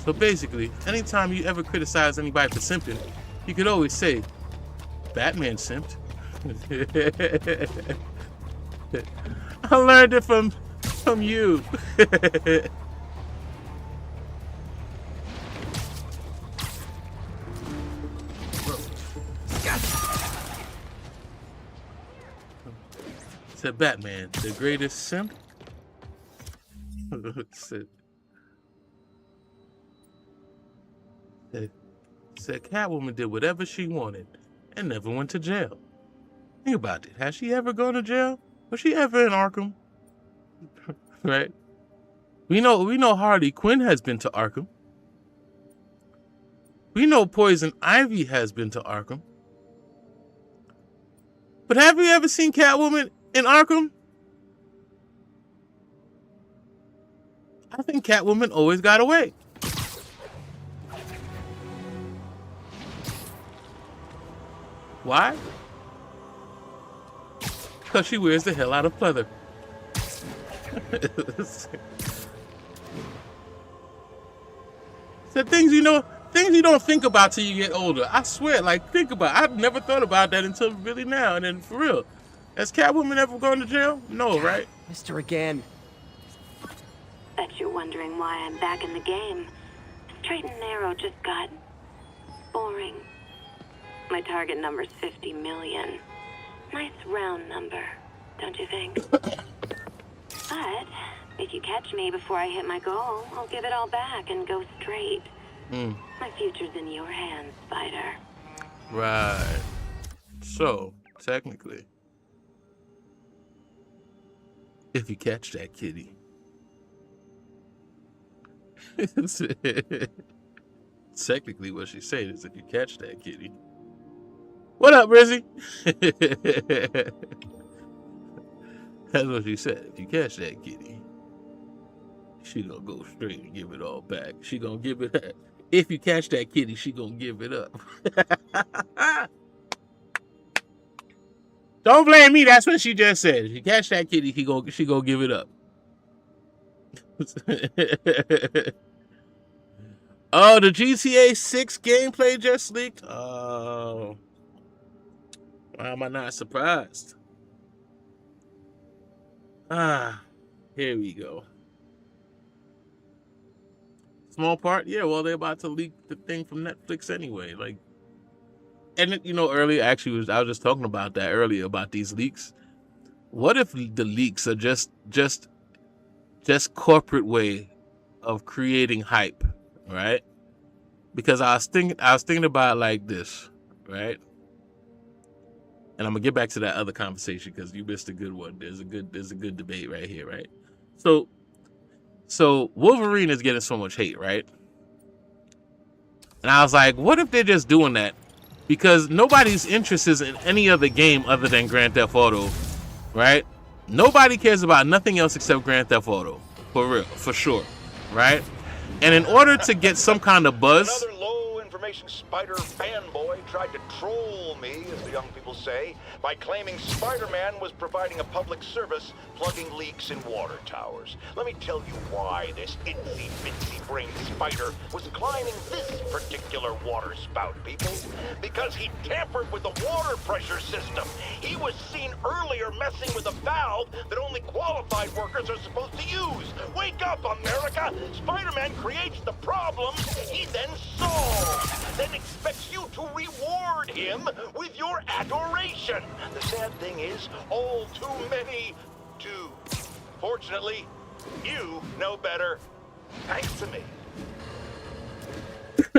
So basically, anytime you ever criticize anybody for simping, you could always say, Batman simped. I learned it from you. Said Batman, the greatest simp. Said Catwoman did whatever she wanted and never went to jail. Think about it. Has she ever gone to jail? Was she ever in Arkham? Right? We know Harley Quinn has been to Arkham. We know Poison Ivy has been to Arkham. But have you ever seen Catwoman in Arkham? I think Catwoman always got away. Why? Because she wears the hell out of pleather. So things you don't think about till you get older. I swear, like, think about it. I've never thought about that until really now. And then for real, has Catwoman ever gone to jail? No, right? Mr. Again. Bet you're wondering why I'm back in the game. Straight and narrow just got boring. My target number's 50 million. Nice round number, don't you think? But if you catch me before I hit my goal, I'll give it all back and go straight. My future's in your hands, Spider. Right. So, technically, if you catch that kitty, technically what she's saying is if you catch that kitty. What up, Rizzy? That's what she said. If you catch that kitty, she gonna go straight and give it all back. She gonna give it up. If you catch that kitty, she gonna give it up. Don't blame me. That's what she just said. If you catch that kitty, she gonna give it up. Oh, the GTA 6 gameplay just leaked? Oh. Why am I not surprised? Here we go. Small part, yeah. Well, they're about to leak the thing from Netflix anyway. Like, and you know, earlier actually, I was just talking about that earlier about these leaks. What if the leaks are just corporate way of creating hype, right? Because I was thinking about it like this, right? And I'm gonna get back to that other conversation because you missed a good one. There's a good debate right here, right? So Wolverine is getting so much hate, right? And I was like, what if they're just doing that? Because nobody's interest is in any other game other than Grand Theft Auto, right? Nobody cares about nothing else except Grand Theft Auto, for real, for sure, right? And in order to get some kind of buzz, Another low-information Spider fanboy tried to troll me, as the young people say, by claiming Spider-Man was providing a public service plugging leaks in water towers. Let me tell you why this itsy-bitsy-brained spider was climbing this particular water spout, people. Because he tampered with the water pressure system. He was seen earlier messing with a valve that only qualified workers are supposed to use. Wake up, America! Spider-Man creates the problems he then solves, then expects you to reward him with your adoration. The sad thing is, all too many do. Fortunately, you know better. Thanks to me.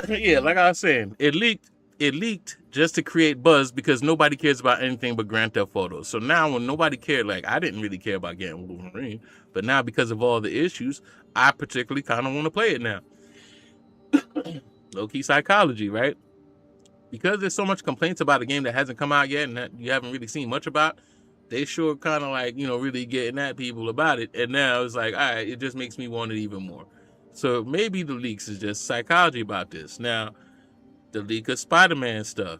yeah, like I was saying, it leaked just to create buzz because nobody cares about anything but Grand Theft Auto. So now when nobody cared, like I didn't really care about getting Wolverine, but now because of all the issues, I particularly kind of want to play it now. Low-key psychology, right? Because there's so much complaints about a game that hasn't come out yet and that you haven't really seen much about, they sure kind of like, you know, really getting at people about it. And now it's like, all right, it just makes me want it even more. So maybe the leaks is just psychology about this. Now, the leak of Spider-Man stuff.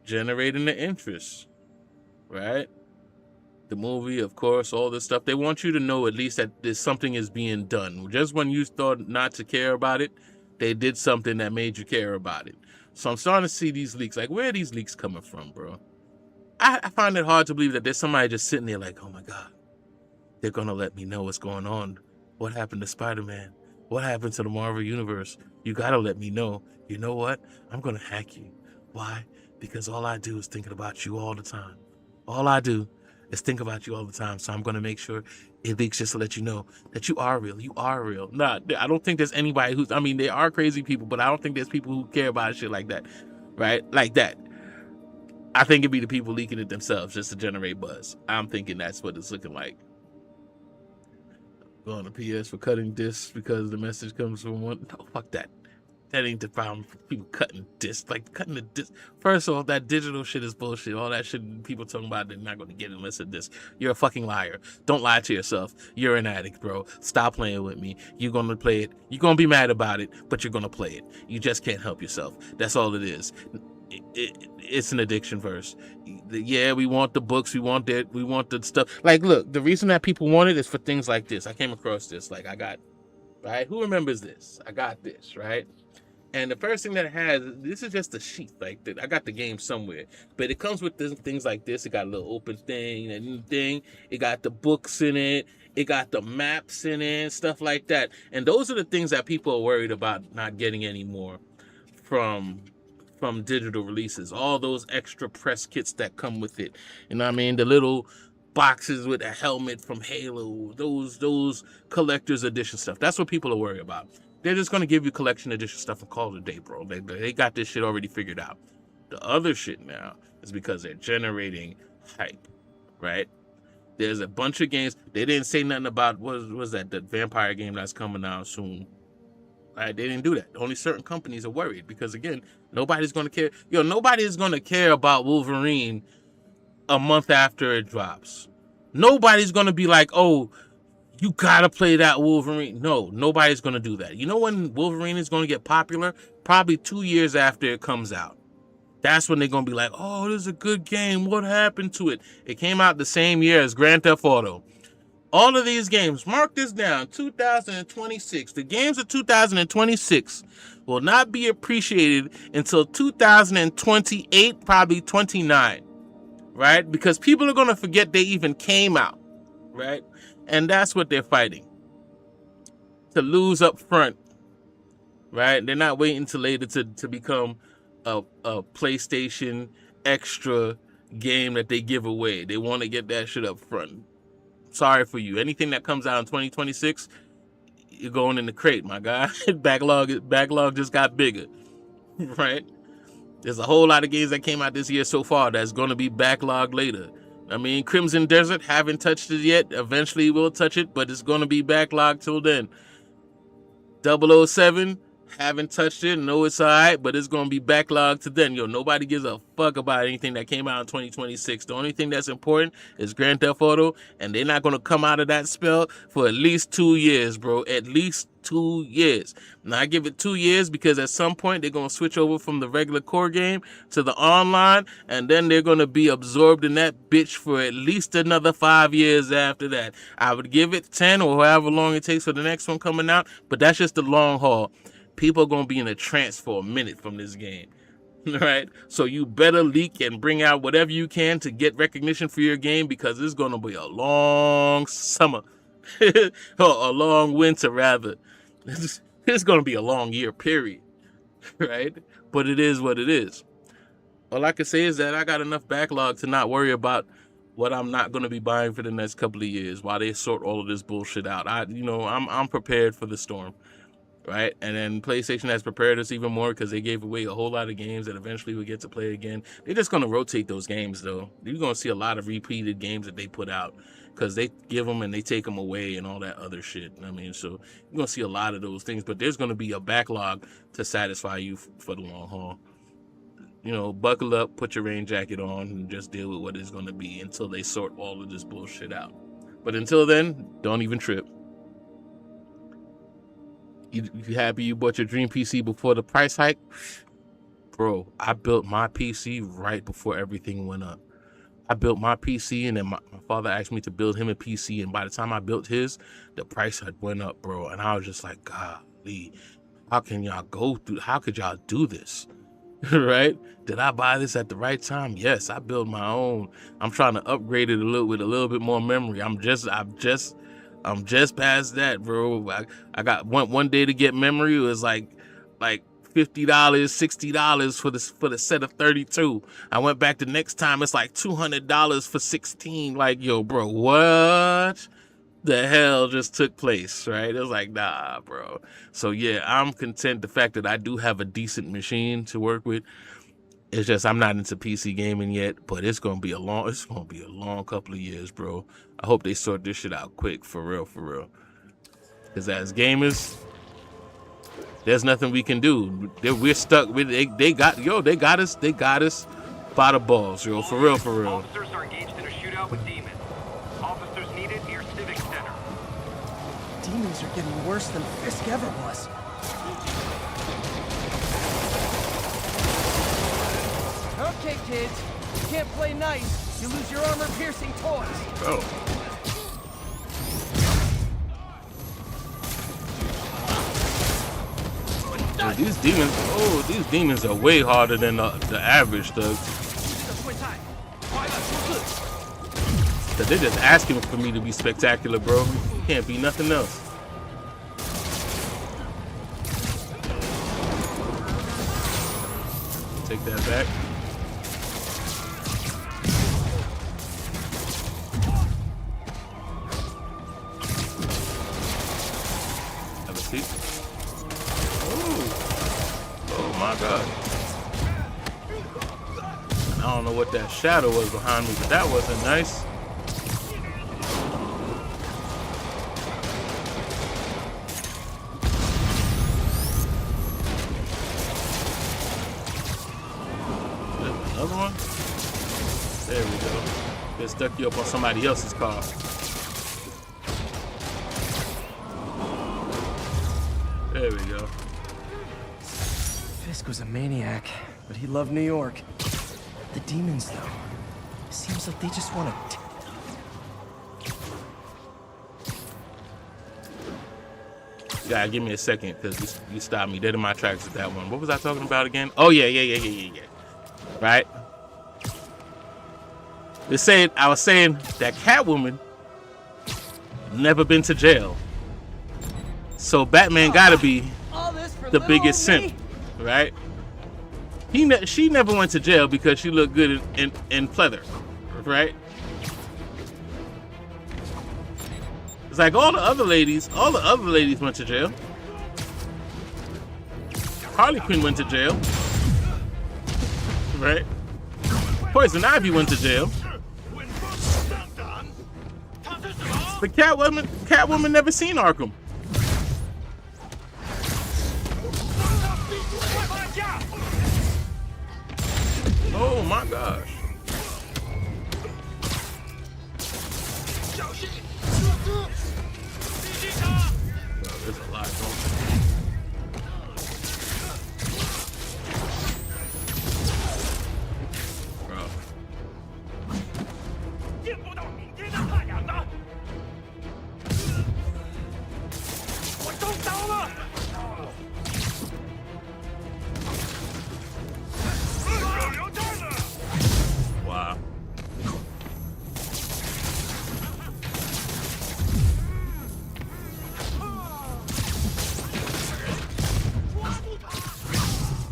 Generating the interest, right? The movie, of course, all this stuff. They want you to know at least that there's something is being done. Just when you thought not to care about it, they did something that made you care about it. So I'm starting to see these leaks. Like, where are these leaks coming from, bro? I find it hard to believe that there's somebody just sitting there like, oh my God, they're going to let me know what's going on. What happened to Spider-Man? What happened to the Marvel Universe? You got to let me know. You know what? I'm going to hack you. Why? Because all I do is thinking about you all the time. All I do is think about you all the time. So I'm going to make sure it leaks just to let you know that you are real. You are real. Nah, I don't think there's anybody who's, I mean, there are crazy people, but I don't think there's people who care about shit like that, right? Like that. I think it'd be the people leaking it themselves just to generate buzz. I'm thinking that's what it's looking like. Going to PS for cutting discs because the message comes from one. No, fuck that. That ain't the problem for people cutting discs. Like, cutting the disc. First of all, that digital shit is bullshit. All that shit people talking about, they're not going to get it unless it's disc. You're a fucking liar. Don't lie to yourself. You're an addict, bro. Stop playing with me. You're going to play it. You're going to be mad about it, but you're going to play it. You just can't help yourself. That's all it is. It's an addiction first. Yeah, we want the books. We want that. We want the stuff. Like, look, the reason that people want it is for things like this. I came across this. Like, I got, right? Who remembers this? I got this, right? And the first thing that it has, this is just a sheet. Like, I got the game somewhere, but it comes with things like this. It got a little open thing, a new thing. It got the books in it. It got the maps in it, stuff like that. And those are the things that people are worried about not getting anymore from digital releases. All those extra press kits that come with it. You know what I mean? The little boxes with a helmet from Halo. Those collector's edition stuff. That's what people are worried about. They're just going to give you collection edition stuff and call it a day, bro. They got this shit already figured out. The other shit now is because they're generating hype, right? There's a bunch of games. They didn't say nothing about, what was that, the vampire game that's coming out soon. Right? They didn't do that. Only certain companies are worried because, again, nobody's going to care. Nobody is going to care about Wolverine a month after it drops. Nobody's going to be like, oh, you gotta play that Wolverine. No, nobody's gonna do that. You know when Wolverine is gonna get popular? Probably 2 years after it comes out. That's when they're gonna be like, oh, this is a good game. What happened to it? It came out the same year as Grand Theft Auto. All of these games, mark this down, 2026. The games of 2026 will not be appreciated until 2028, probably 29. right? Because people are going to forget they even came out, right? And that's what they're fighting. To lose up front, right? They're not waiting till later to become a PlayStation extra game that they give away. They want to get that shit up front. Sorry for you. Anything that comes out in 2026, you're going in the crate, my guy. Backlog just got bigger, right? There's a whole lot of games that came out this year so far that's going to be backlogged later. I mean, Crimson Desert, haven't touched it yet. Eventually we'll touch it, but it's going to be backlogged till then. 007, haven't touched it. Know it's all right, but it's going to be backlogged to then. Yo, nobody gives a fuck about anything that came out in 2026. The only thing that's important is Grand Theft Auto, and they're not going to come out of that spell for at least 2 years, bro. At least 2 years. Now, I give it 2 years because at some point they're going to switch over from the regular core game to the online, and then they're going to be absorbed in that bitch for at least another 5 years after that. I would give it 10 or however long it takes for the next one coming out, but that's just the long haul. People are going to be in a trance for a minute from this game, right? So you better leak and bring out whatever you can to get recognition for your game, because it's going to be a long summer, or a long winter rather. It's going to be a long year, period, right? But it is what it is. All I can say is that I got enough backlog to not worry about what I'm not going to be buying for the next couple of years while they sort all of this bullshit out. I'm prepared for the storm. Right, and then PlayStation has prepared us even more because they gave away a whole lot of games that eventually we get to play again. They're just going to rotate those games, though. You're going to see a lot of repeated games that they put out because they give them and they take them away and all that other shit. I mean, so you're going to see a lot of those things, but there's going to be a backlog to satisfy you for the long haul. You know, buckle up, put your rain jacket on, and just deal with what it's going to be until they sort all of this bullshit out. But until then, don't even trip. You happy you bought your dream PC before the price hike? Bro, I built my PC right before everything went up. I built my PC, and then my father asked me to build him a PC, and by the time I built his, the price had went up, bro. And I was just like, golly, how could y'all do this? Right? Did I buy this at the right time? Yes, I built my own. I'm trying to upgrade it with a little bit more memory. I'm just past that, bro. I got one day to get memory. It was like $50, $60 for the set of 32. I went back the next time. It's like $200 for 16. Like, yo, bro, what the hell just took place, right? It was like, nah, bro. So yeah, I'm content the fact that I do have a decent machine to work with. It's just I'm not into PC gaming yet, but it's gonna be a long couple of years, bro. I hope they sort this shit out quick, for real. Because as gamers, there's nothing we can do. We're stuck with they got us by the balls, yo, for real. Officers are engaged in a shootout with demons. Officers needed near Civic Center. Demons are getting worse than Fisk ever was. Okay, kids. You can't play nice. You lose your armor-piercing toys. Bro. Yo, these demons are way harder than the average thugs. So they're just asking for me to be spectacular, bro. Can't be nothing else. Take that back. Have a seat. Oh my God. I don't know what that shadow was behind me, but that wasn't nice. Another one? There we go. They stuck you up on somebody else's car. There we go. Fisk was a maniac, but he loved New York. The demons, though, seems like they just want to... Yeah, give me a second, because you stopped me dead in my tracks with that one. What was I talking about again? Oh, yeah. Right? I was saying that Catwoman never been to jail. So Batman gotta be the biggest simp, right? She never went to jail because she looked good in pleather, right? It's like all the other ladies went to jail. Harley Quinn went to jail, right? Poison Ivy went to jail. But Catwoman never seen Arkham. Oh my gosh. Oh, there's a lot going on. Wow.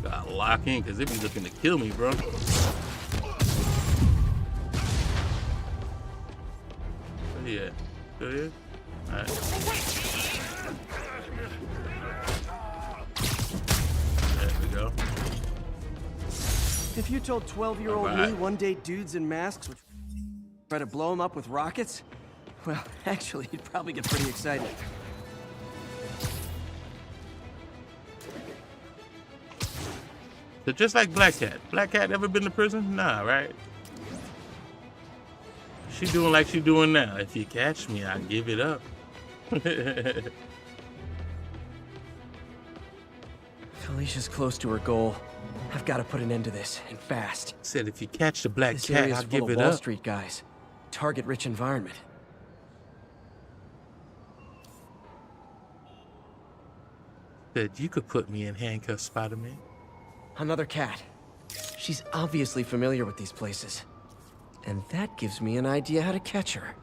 Gotta lock in because they be looking to kill me, bro. Yeah. Good. All right. There we go. If you told 12-year-old me one day dudes in masks would try to blow him up with rockets, well, actually, he'd probably get pretty excited. So just like Black Cat. Black Cat ever been to prison? Nah, right? She doing like she doing now. If you catch me, I give it up. Felicia's close to her goal. I've got to put an end to this, and fast. Said if you catch the Black This Cat, area's I'll full give of it Wall up. Street guys. Target-rich environment. Said you could put me in handcuffs, Spider-Man. Another cat. She's obviously familiar with these places. And that gives me an idea how to catch her.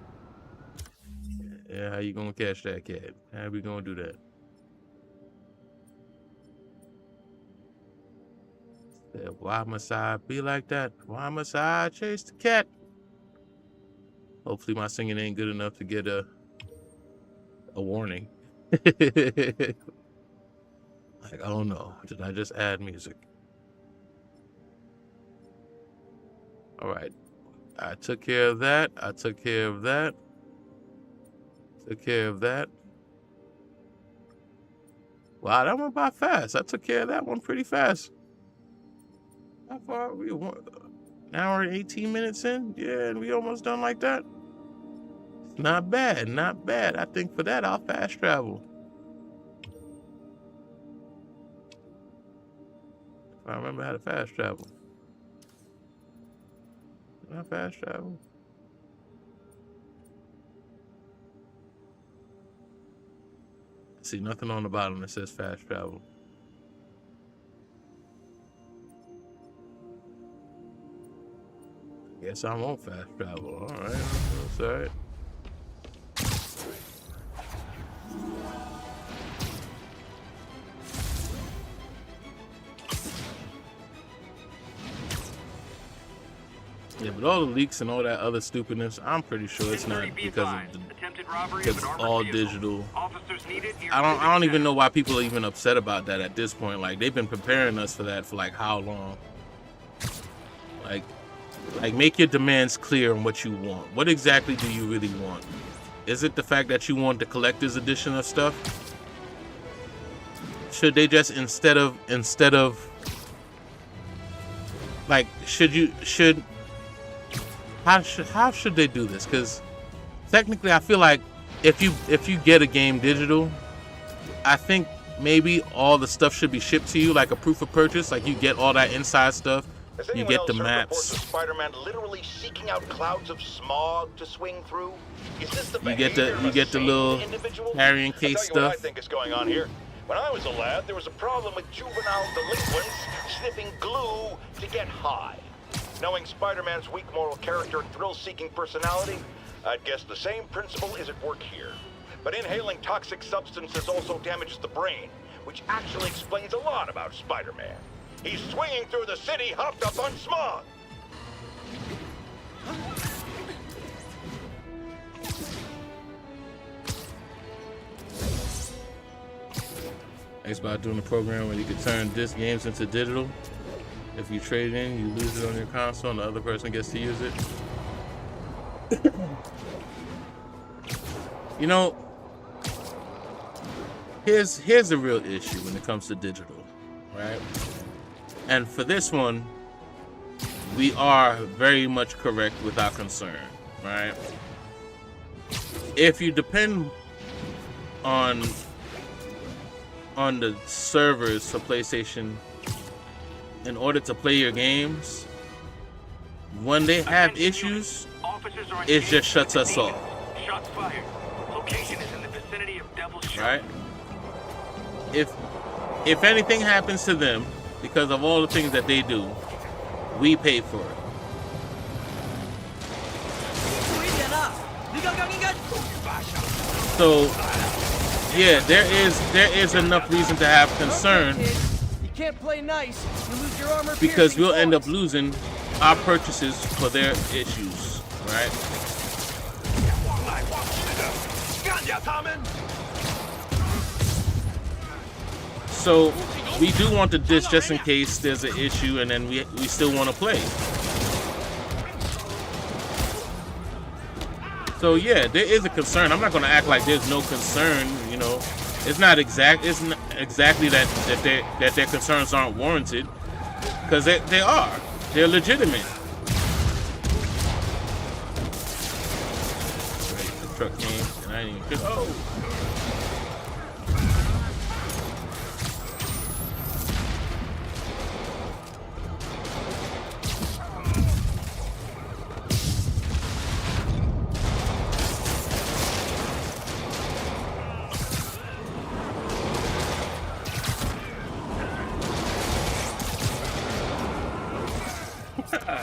Yeah, how you gonna catch that cat? How we gonna do that? Said, why must I be like that? Why must I chase the cat? Hopefully my singing ain't good enough to get a warning. Like, I don't know. Did I just add music? All right. I took care of that. I took care of that. Took care of that. Wow, that went by fast. I took care of that one pretty fast. How far are we? 1 hour and 18 minutes in? Yeah, and we almost done like that. Not bad, not bad. I think for that, I'll fast travel. If I remember how to fast travel. Can I fast travel? I see nothing on the bottom that says fast travel. Guess I won't fast travel. All right, that's all right. Yeah, but all the leaks and all that other stupidness, I'm pretty sure it's not because it's all digital. I don't even know why people are even upset about that at this point. Like, they've been preparing us for that for like how long? Like make your demands clear on what you want. What exactly do you really want? Is it the fact that you want the collector's edition of stuff? Should they just instead of like how should they do this? Because technically I feel like if you get a game digital, I think maybe all the stuff should be shipped to you like a proof of purchase. Like you get all that inside stuff. You get the maps. Spider-Man literally seeking out clouds of smog to swing through. Is this the you get the little carrying case stuff. What I think is going on here. When I was a lad, there was a problem with juvenile delinquents sniffing glue to get high. Knowing Spider-Man's weak moral character and thrill-seeking personality, I'd guess the same principle is at work here. But inhaling toxic substances also damages the brain, which actually explains a lot about Spider-Man. He's swinging through the city hopped up on smog. It's about doing a program where you can turn disc games into digital. If you trade in, you lose it on your console and the other person gets to use it. You know, here's the real issue when it comes to digital, right? And for this one, we are very much correct with our concern, right? If you depend on the servers for PlayStation in order to play your games, when they have issues, it just shuts us off. Shots fired. Location is in the vicinity of Devil's Shot. Right? If anything happens to them because of all the things that they do, we pay for it. So yeah, there is enough reason to have concern. You can't play nice. You lose your armor because we'll end up losing our purchases for their issues, right? So we do want the disc just in case there's an issue, and then we still want to play. So yeah, there is a concern. I'm not going to act like there's no concern. You know, it's not exactly that their concerns aren't warranted, because they are. They're legitimate. Right, the truck came and I didn't even. Oh.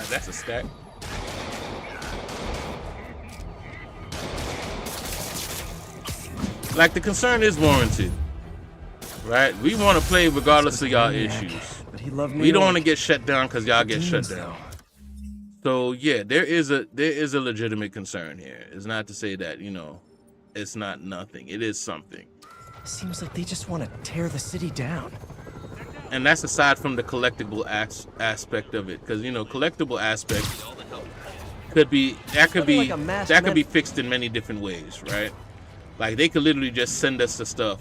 That's a stack. Like, the concern is warranted, right? We want to play regardless of y'all issues. We don't want to get shut down because y'all get shut down. So yeah, there is a legitimate concern here. It's not to say that, you know, it's not nothing. It is something. Seems like they just want to tear the city down. And that's aside from the collectible aspect of it, because, you know, collectible aspect could be fixed in many different ways, right? Like, they could literally just send us the stuff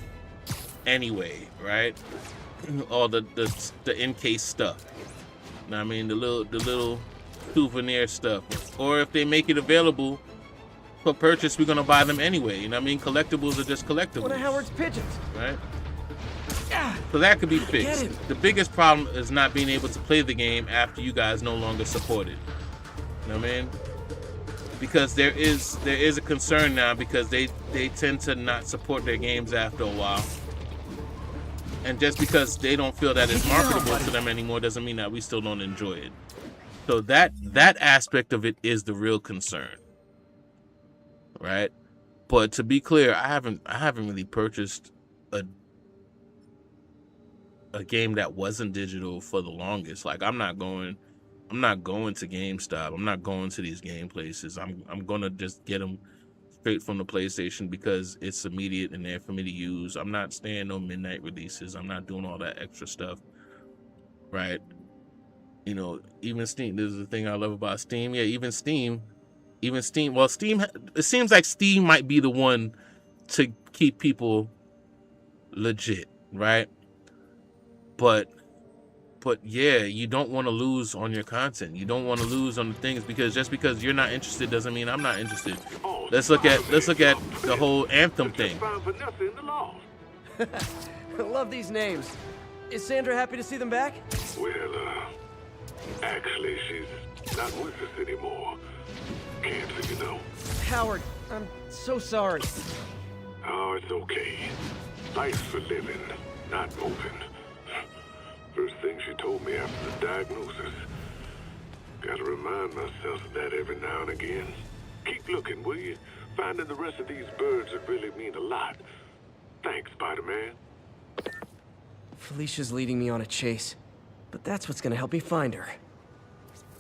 anyway, right? All the in-case stuff. You know what I mean? The little souvenir stuff. Or if they make it available for purchase, we're gonna buy them anyway. You know what I mean? Collectibles are just collectibles. One of Howard's pigeons. Right? So that could be fixed. The biggest problem is not being able to play the game after you guys no longer support it. You know what I mean? Because there is a concern now, because they tend to not support their games after a while. And just because they don't feel that it's marketable to them anymore doesn't mean that we still don't enjoy it. So that aspect of it is the real concern. Right? But to be clear, I haven't really purchased a game that wasn't digital for the longest. Like, I'm not going to GameStop. I'm not going to these game places. I'm gonna just get them straight from the PlayStation because it's immediate and there for me to use. I'm not staying on midnight releases. I'm not doing all that extra stuff. Right? You know, even Steam. This is the thing I love about Steam. Yeah, even Steam. Well, Steam. It seems like Steam might be the one to keep people legit, right? But yeah, you don't want to lose on your content. You don't want to lose on the things, because just because you're not interested doesn't mean I'm not interested. Let's look at the whole Anthem thing. I love these names. Is Sandra happy to see them back? Well, actually, she's not with us anymore. Cancer, you know. Howard, I'm so sorry. Oh, it's okay. Life's for living, not moving. First thing she told me after the diagnosis, Gotta remind myself of that every now and again. Keep looking, will you? Finding the rest of these birds would really mean a lot. Thanks, Spider-Man. Felicia's leading me on a chase, but that's what's gonna help me find her.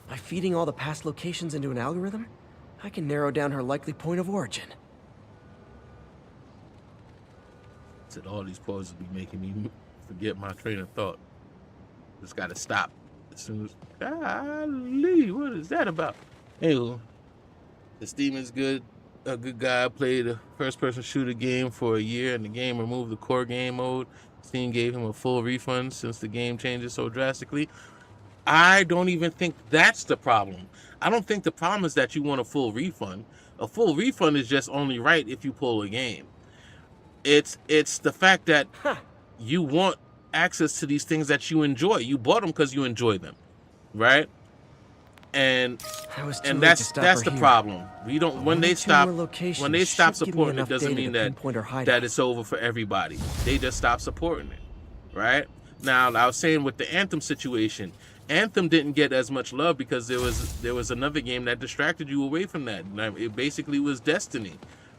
By feeding all the past locations into an algorithm, I can narrow down her likely point of origin. Said all these pauses be making me forget my train of thought. Just gotta stop as soon as. Golly, what is that about? Anyway, this demon's good. A good guy played a first-person shooter game for a year, and the game removed the core game mode. Steam gave him a full refund since the game changes so drastically. I don't even think that's the problem. I don't think the problem is that you want a full refund. A full refund is just only right if you pull a game. It's the fact that you want access to these things that you enjoy. You bought them because you enjoy them, right? And that's the problem. We don't when they stop supporting it doesn't mean that it's over for everybody. They just stop supporting it, right? Now I was saying with the Anthem situation, Anthem didn't get as much love because there was another game that distracted you away from that. It basically was Destiny,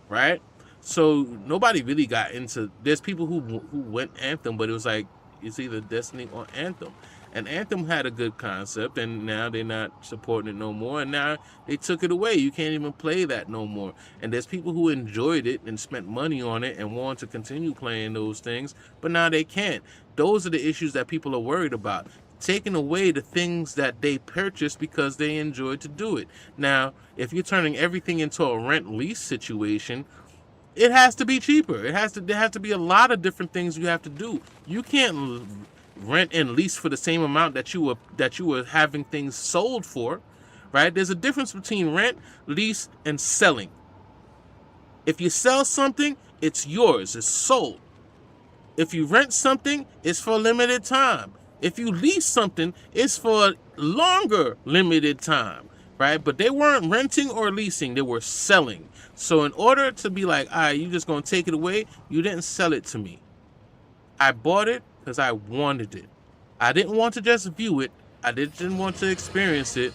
right? So nobody really got into. There's people who went Anthem, but it was like it's either Destiny or Anthem. And Anthem had a good concept, and now they're not supporting it no more. And now they took it away. You can't even play that no more. And there's people who enjoyed it and spent money on it and want to continue playing those things, but now they can't. Those are the issues that people are worried about. Taking away the things that they purchased because they enjoyed to do it. Now, if you're turning everything into a rent-lease situation, it has to be cheaper. There has to be a lot of different things you have to do. You can't rent and lease for the same amount that you were having things sold for, right? There's a difference between rent, lease, and selling. If you sell something, it's yours, it's sold. If you rent something, it's for a limited time. If you lease something, it's for a longer limited time, right? But they weren't renting or leasing, they were selling. So in order to be like, all right, you just gonna take it away, you didn't sell it to me. I bought it because I wanted it. I didn't want to just view it. I didn't want to experience it.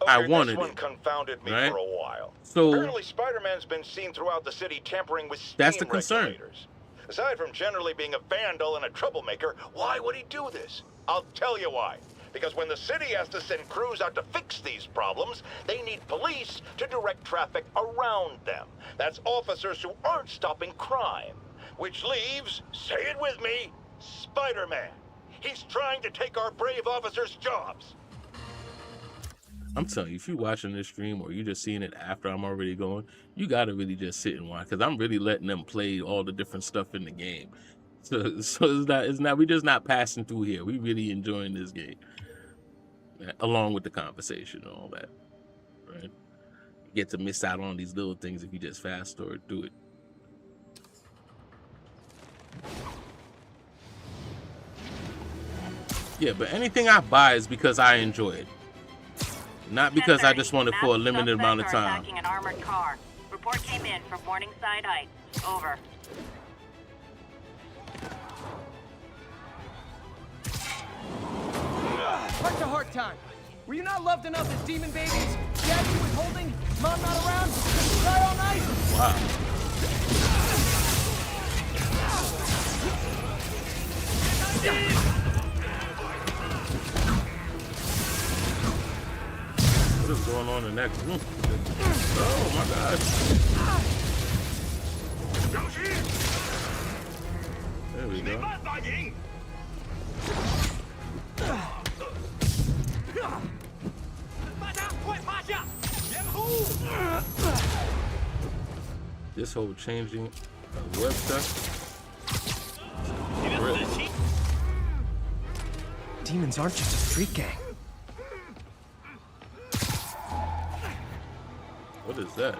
Okay, I wanted this one it. Confounded me right? for a while. So apparently Spider-Man's been seen throughout the city tampering with steam that's the concern. regulators. Aside from generally being a vandal and a troublemaker, why would he do this? I'll tell you why. Because when the city has to send crews out to fix these problems, they need police to direct traffic around them. That's officers who aren't stopping crime. Which leaves, say it with me, Spider-Man. He's trying to take our brave officers' jobs. I'm telling you, if you're watching this stream or you're just seeing it after I'm already going, you gotta really just sit and watch, because I'm really letting them play all the different stuff in the game. So it's not we're just not passing through here. We really enjoying this game, along with the conversation and all that, right? You get to miss out on these little things if you just fast forward through it. Yeah, but anything I buy is because I enjoy it. Not because I just want it for a limited amount of time. Attacking an armored car. Report came in from Morningside Heights. Over. Heart to heart time. Were you not loved enough as demon babies? Dad you withholding? Mom not around? Just cry all night? Wow. What is going on in that group? Oh my God. There we go. This whole changing of web stuff. Demons aren't just a street gang. What is that?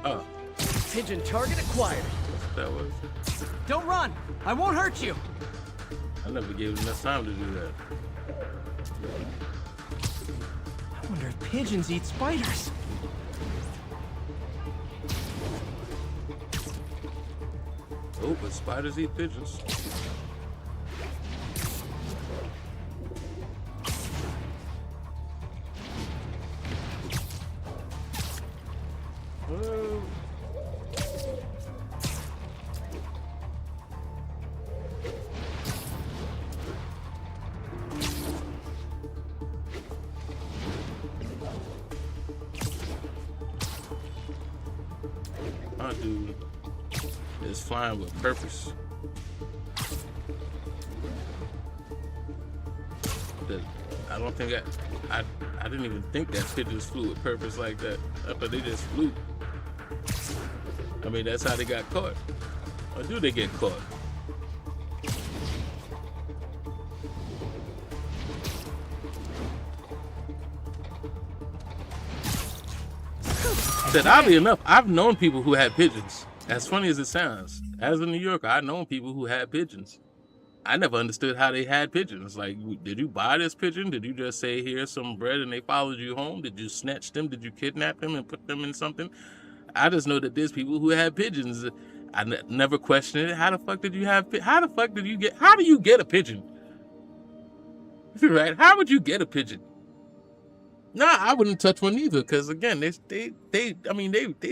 Oh. Pigeon target acquired. That was. Don't run. I won't hurt you. I never gave enough time to do that. I wonder if pigeons eat spiders. Oh, but spiders eat pigeons. is flying with purpose. I don't think I didn't even think that pigeons flew with purpose like that. I thought they just flew. I mean, that's how they got caught. Or do they get caught? Said, oddly enough, I've known people who had pigeons. As funny as it sounds, as a New Yorker, I've known people who had pigeons. I never understood how they had pigeons. Like, did you buy this pigeon? Did you just say, here's some bread and they followed you home? Did you snatch them? Did you kidnap them and put them in something? I just know that there's people who had pigeons. I never questioned it. How the fuck did you have, how do you get a pigeon? Right? How would you get a pigeon? Nah, I wouldn't touch one either, because again, they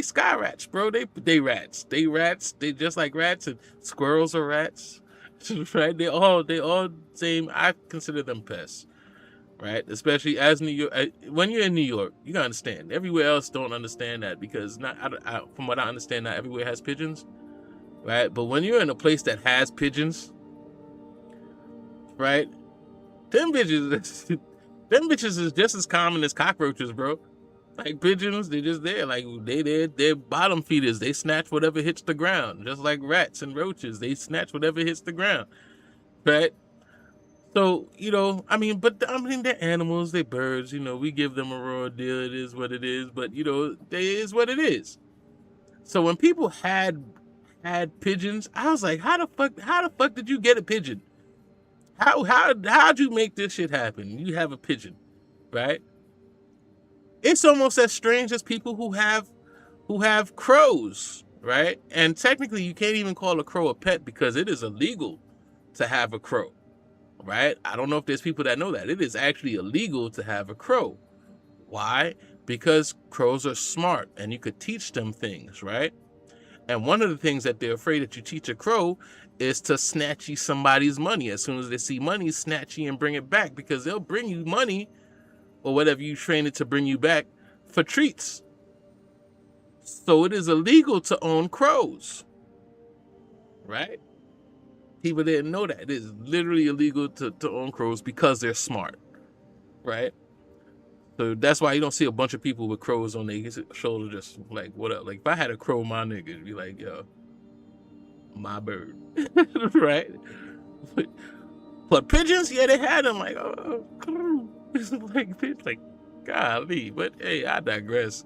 sky rats, bro. They rats. They just like rats, and squirrels are rats. Right? They all same. I consider them pests. Right? Especially as New York, when you're in New York, you gotta understand. Everywhere else don't understand that, because from what I understand, not everywhere has pigeons. Right? But when you're in a place that has pigeons, right? Them bitches is just as common as cockroaches, bro. Like pigeons, they're just there. Like they're bottom feeders. They snatch whatever hits the ground. Just like rats and roaches, they snatch whatever hits the ground. Right? So, they're animals, they're birds, we give them a raw deal, it is what it is, but it is what it is. So when people had pigeons, I was like, how the fuck did you get a pigeon? How'd you make this shit happen? You have a pigeon, right? It's almost as strange as people who have crows, right? And technically, you can't even call a crow a pet because it is illegal to have a crow, right? I don't know if there's people that know that. It is actually illegal to have a crow. Why? Because crows are smart and you could teach them things, right? And one of the things that they're afraid that you teach a crow is to snatch you somebody's money. As soon as they see money, snatch you and bring it back, because they'll bring you money or whatever you train it to bring you back for treats. So it is illegal to own crows, right? People didn't know that. It is literally illegal to own crows because they're smart, right? So that's why you don't see a bunch of people with crows on their shoulder just like, what up? Like, if I had a crow, my nigga, it'd be like, yo, my bird, right? But pigeons, yeah, they had them like, oh, like, golly. But hey, I digress.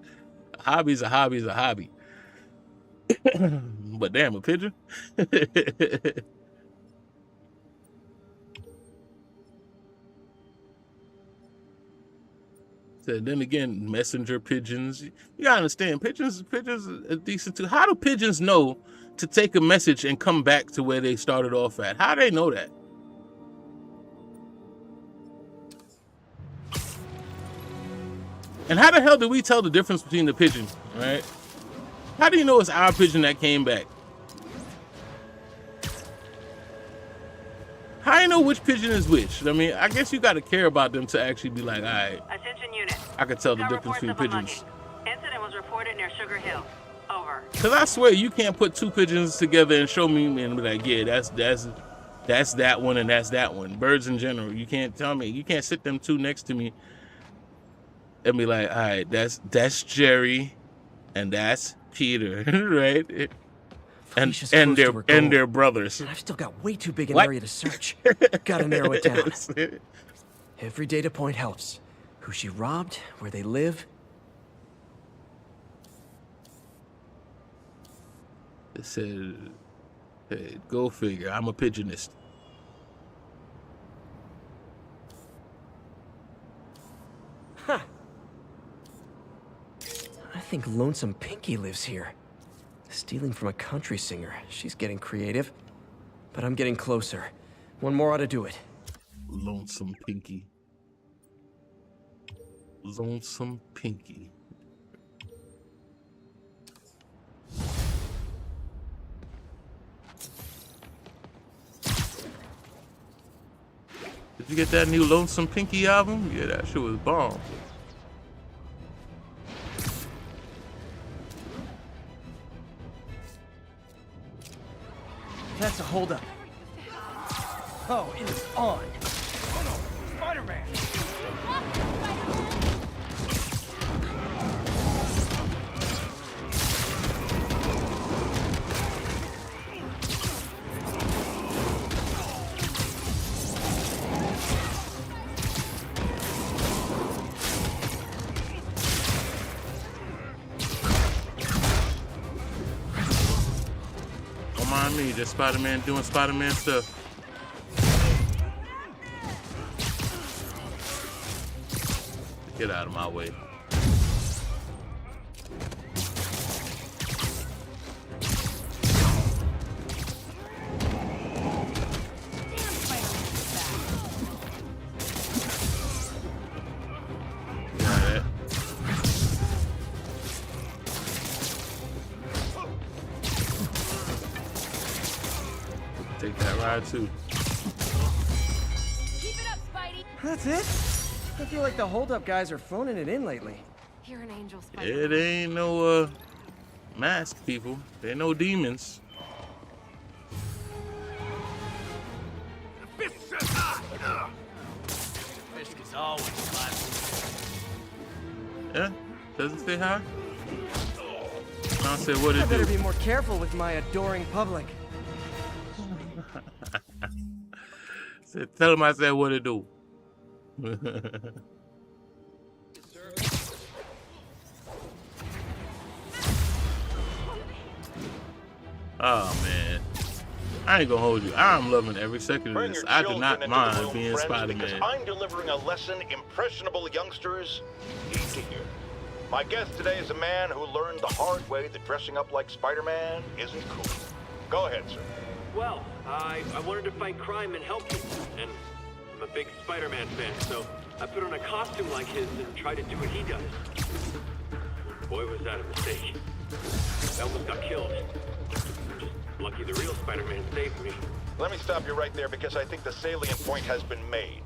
A hobby's a hobby. But damn, a pigeon. So then again, messenger pigeons. You gotta understand, pigeons are decent too. How do pigeons know to take a message and come back to where they started off at? How do they know that? And how the hell do we tell the difference between the pigeon, right? How do you know it's our pigeon that came back? How do you know which pigeon is which? I mean, I guess you got to care about them to actually be like, all right, Attention unit. I can tell the difference between pigeons. Incident was reported near Sugar Hill. Over. Because I swear you can't put two pigeons together and show me and be like, yeah, that's that one and that's that one. Birds in general, you can't tell me. You can't sit them two next to me and be like, all right, that's Jerry and that's Peter, right? And their brothers. I've still got way too big an area to search. Gotta narrow it down. Every data point helps. Who she robbed, where they live. It said, hey, go figure, I'm a pigeonist. Huh. I think Lonesome Pinky lives here. Stealing from a country singer. She's getting creative. But I'm getting closer. One more ought to do it. Lonesome Pinky. Lonesome Pinky. Did you get that new Lonesome Pinky album? Yeah, that shit was bomb. That's a holdup. Oh, it is on. Oh no, Spider-Man! Don't mind me, just Spider-Man doing Spider-Man stuff. Get out of my way. Got it. Take that ride too. Keep it up, Spidey. That's it? I feel like the holdup guys are phoning it in lately. You're an angel, Spider. It ain't no mask people. They're no demons. Fisk is always classic. Yeah? Does it say hi? I said what it I better do. be more careful with my adoring public. Tell him I said what it do. Oh man, I ain't gonna hold you. I'm loving every second of this. I do not mind being Spider-Man. I'm delivering a lesson impressionable youngsters need to hear. My guest today is a man who learned the hard way that dressing up like Spider-Man isn't cool. Go ahead, sir. Well, I wanted to fight crime and help you, and I'm a big Spider-Man fan, so I put on a costume like his and tried to do what he does. Boy, was that a mistake. I almost got killed. Just lucky the real Spider-Man saved me. Let me stop you right there because I think the salient point has been made.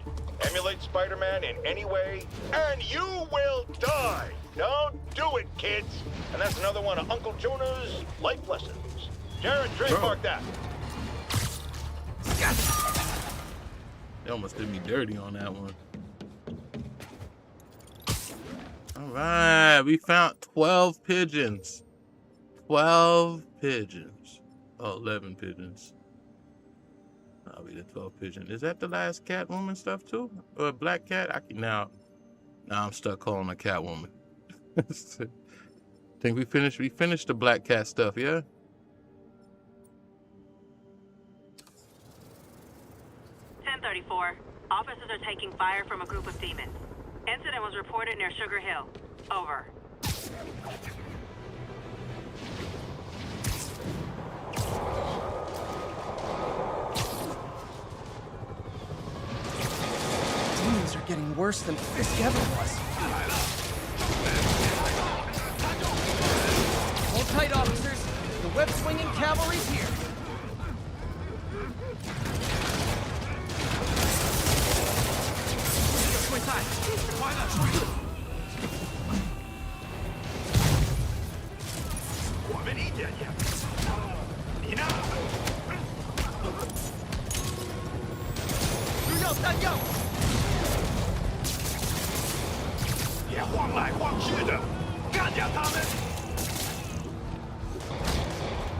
Emulate Spider-Man in any way, and you will die. Don't do it, kids. And that's another one of Uncle Jonah's life lessons. Jared, trademark that. They almost did me dirty on that one. All right, we found 12 pigeons. 12 pigeons. Oh, 11 pigeons. I'll be the 12 pigeon. Is that the last Catwoman stuff too? Or Black Cat? Now I'm stuck calling her Catwoman. Think we finished the Black Cat stuff, yeah? Officers are taking fire from a group of demons. Incident was reported near Sugar Hill. Over. Demons are getting worse than Fisk ever was. Hold tight, officers. The web-swinging cavalry's here.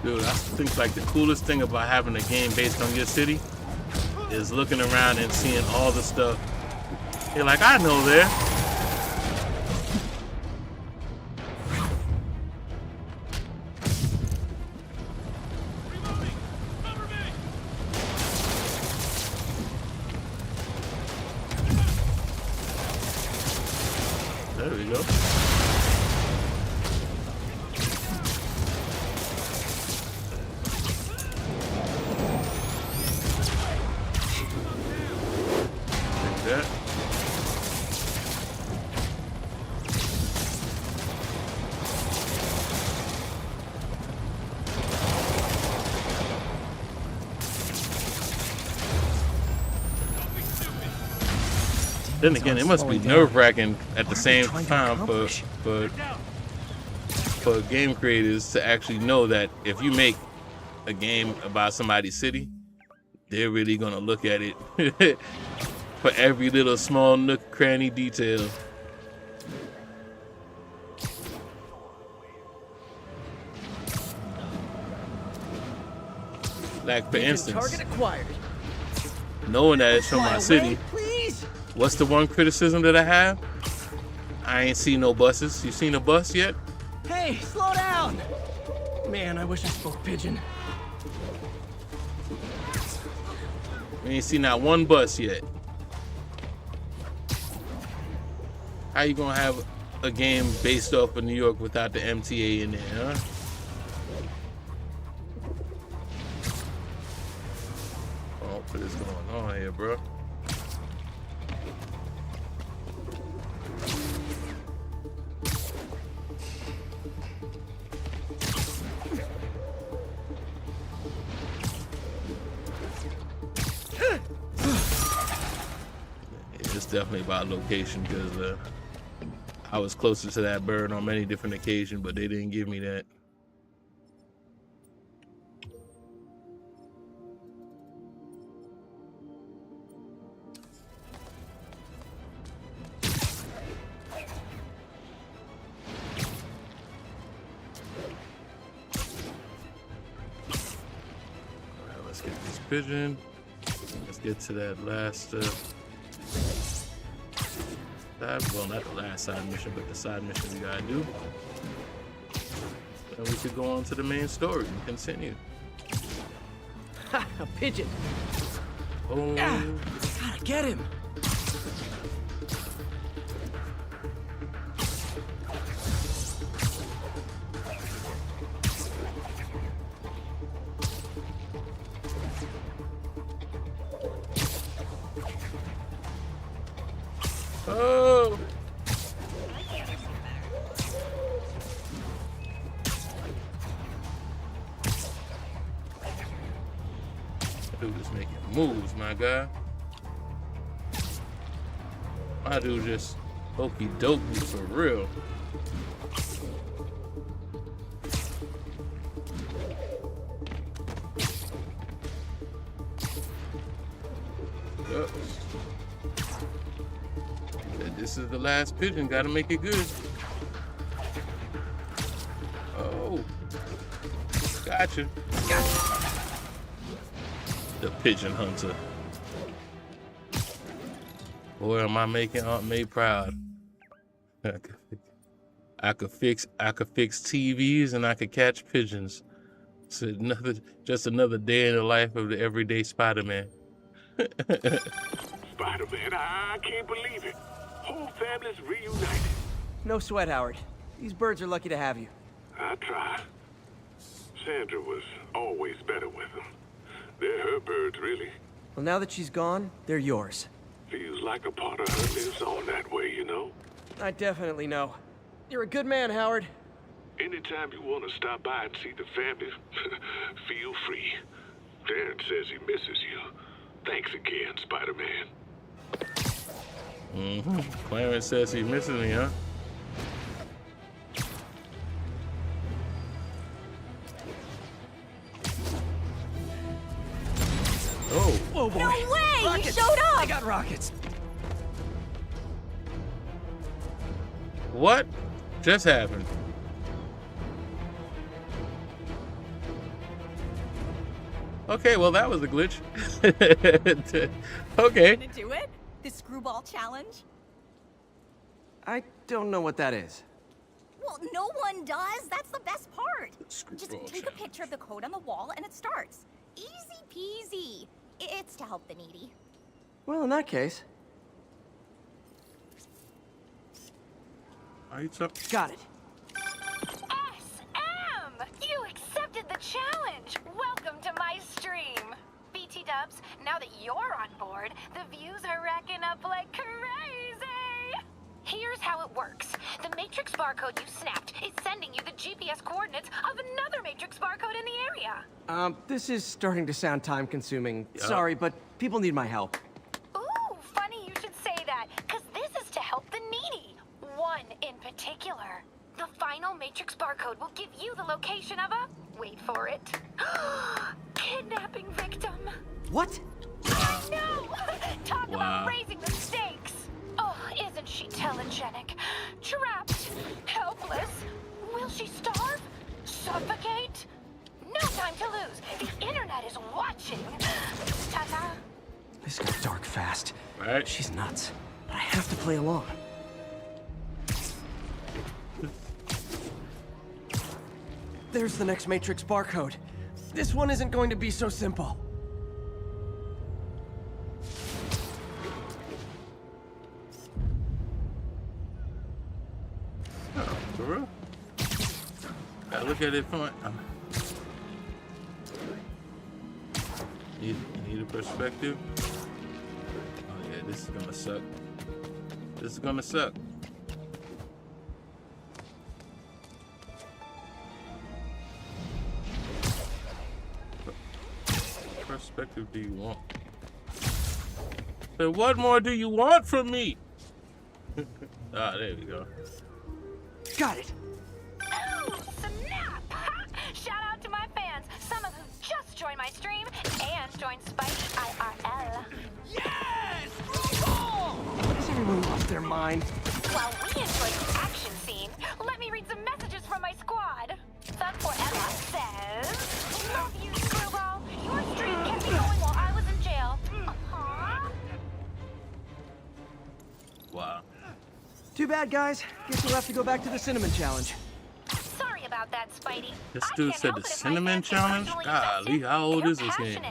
Dude, I think like the coolest thing about having a game based on your city is looking around and seeing all the stuff. You're like, I know there. There we go. Then again, it must be nerve-wracking at the same time for game creators to actually know that if you make a game about somebody's city, they're really gonna look at it for every little small nook, cranny detail. Like for instance, target acquired. Knowing that it's from my city, Please. what's the one criticism that I have? I ain't seen no buses. You seen a bus yet? Hey, slow down. Man, I wish I spoke Pigeon. We ain't seen not one bus yet. How you gonna have a game based off of New York without the MTA in there, huh? Oh, what is going on here, bro? It's definitely about location because I was closer to that bird on many different occasions, but they didn't give me that. All right, let's get this pigeon. Let's get to that last well, not the last side mission, but the side mission we gotta do. And we could go on to the main story and continue. Ha! A pigeon. Oh, Gotta get him. oh! Dude is making moves, my guy. My dude just okey dokey for real. Yup. This is the last pigeon, gotta make it good. Oh. Gotcha. The pigeon hunter. Boy, am I making Aunt May proud. I could fix TVs and I could catch pigeons. It's just another day in the life of the everyday Spider-Man. Spider-Man, I can't believe it. Whole family's reunited. No sweat, Howard. These birds are lucky to have you. I try. Sandra was always better with them. They're her birds, really. Well, now that she's gone, they're yours. Feels like a part of her lives on that way, you know? I definitely know. You're a good man, Howard. Anytime you want to stop by and see the family, feel free. Darren says he misses you. Thanks again, Spider-Man. Clarence says he misses me, huh? Oh. Whoa, boy. No way! Rockets. You showed up! I got rockets. What just happened? Okay, well that was a glitch. Okay. Gonna do it? The Screwball challenge? I don't know what that is. Well, no one does. That's the best part. Just Screwball take a picture of the code on the wall and it starts. Easy peasy. It's to help the needy. Well, in that case. Got it. SM! You accepted the challenge! Welcome to my stream! BT Dubs, now that you're on board, the views are racking up like crazy! Here's how it works. The Matrix barcode you snapped is sending you the GPS coordinates of another Matrix barcode in the area. This is starting to sound time-consuming. Sorry, but people need my help. Ooh, funny you should say that, because this is to help the needy. One in particular. The final Matrix barcode will give you the location of a... Wait for it. What? I know! Talk Wow. about raising the stakes! Oh, isn't she telegenic? Trapped, helpless. Will she starve? Suffocate? No time to lose. The internet is watching. Ta-ta. This got dark fast. Right. She's nuts. But I have to play along. There's the next Matrix barcode. This one isn't going to be so simple. Oh, for real? Gotta look at it from need a perspective. Oh yeah, this is gonna suck. This is gonna suck. What perspective do you want? So what more do you want from me? Ah, there we go. Got it. Oh, snap! Shout out to my fans, some of whom just joined my stream and joined Spidey IRL. Yes! Screwball! Has everyone lost their mind? While we enjoy the action scene, let me read some messages from my squad. Thug4Ella says, "Love you, Screwball. Your stream kept me going while I was in jail." Aww. Wow. Too bad, guys. Guess we'll have to go back to the cinnamon challenge. Sorry about that, Spidey. This dude said the cinnamon challenge? Golly, how old is this game?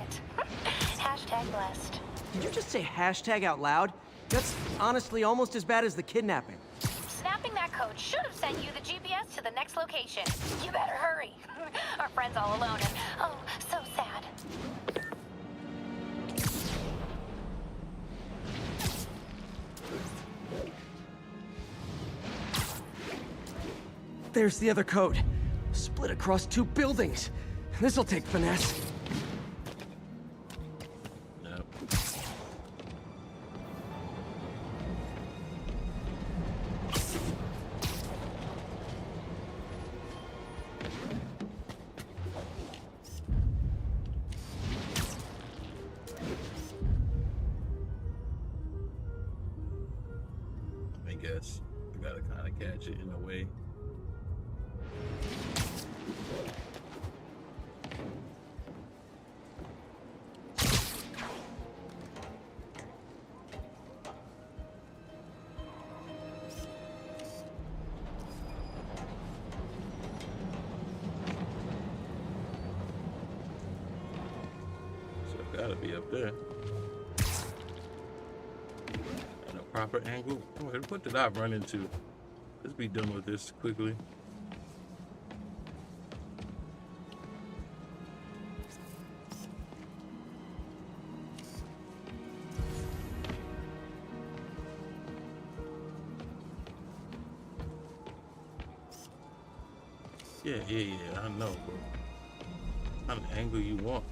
Hashtag blessed. Did you just say hashtag out loud? That's honestly almost as bad as the kidnapping. Snapping that code should have sent you the GPS to the next location. You better hurry. Our friend's all alone and, oh, so sad. There's the other code. Split across 2 buildings. This'll take finesse. Nope. I guess I gotta kind of catch it in a way. Gotta be up there. At a proper angle. Wait, what did I run into? Let's be done with this quickly. Yeah, I know, bro. What kind of angle you want?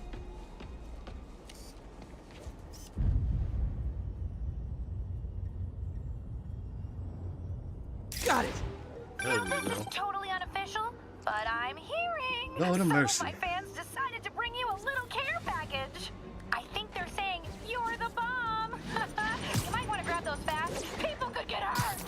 Got it. There we This go. is totally unofficial, but I'm hearing Lord of mercy. some of my fans decided to bring you a little care package. I think they're saying you're the bomb. You might want to grab those fast. People could get hurt.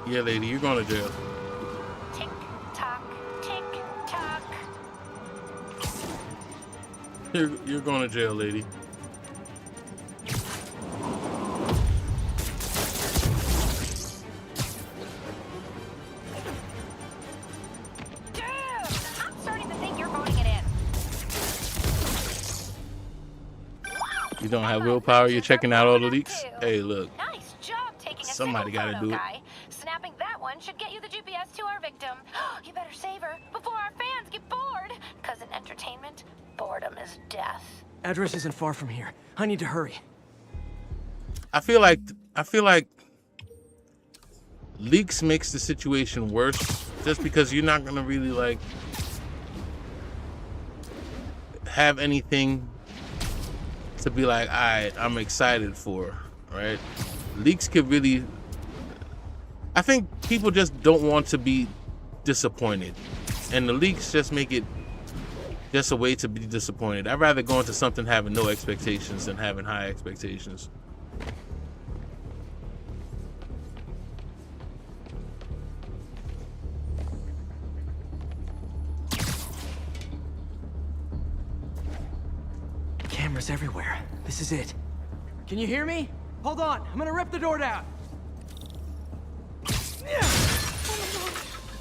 Yeah, lady, you're going to jail. Tick tock, tick tock. You're going to jail, lady. Dude, I'm starting to think you're voting it in. You don't have willpower. You're checking out all the leaks. Hey, look. Nice job taking a Somebody single gotta photo, do it. guy. Snapping that one should get you the GPS to our victim. You better save her before our fans get bored. Because in entertainment, boredom is death. Address isn't far from here. I need to hurry. I feel like leaks makes the situation worse, just because you're not gonna really like have anything to be like, I'm excited for, right? Leaks could really I think people just don't want to be disappointed, and the leaks just make it just a way to be disappointed. I'd rather go into something having no expectations than having high expectations. Cameras everywhere. This is it. Can you hear me? Hold on, I'm gonna rip the door down.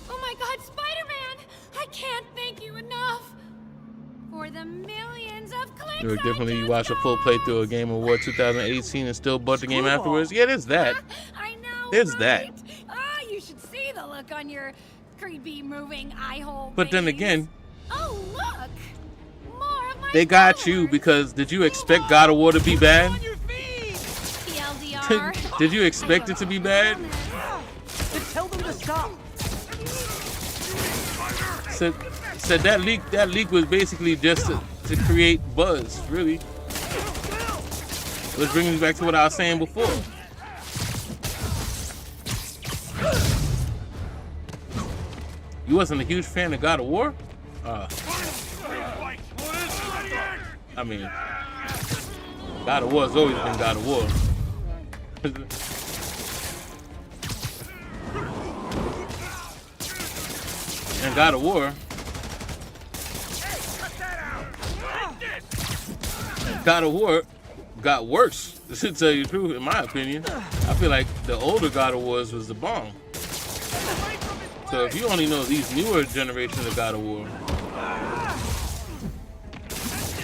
Oh my god, Spider-Man! I can't thank you enough for the millions of clicks. You would definitely watch a full playthrough of Game Award 2018 and still bought the game afterwards. Yeah, there's that. I know. There's right? that. Ah, you should see the look on your creepy moving eye hole. But then again, oh look, more of my they got you because did you expect God of War to be bad? TLDR. Did you expect it to be bad? Then tell them to stop. Said that leak was basically just to create buzz, really. Which brings me back to what I was saying before. You wasn't a huge fan of God of War? I mean, God of War has always been God of War. And God of War. God of War got worse, to tell you the truth, in my opinion. I feel like the older God of Wars was the bomb. So if you only know these newer generations of God of War,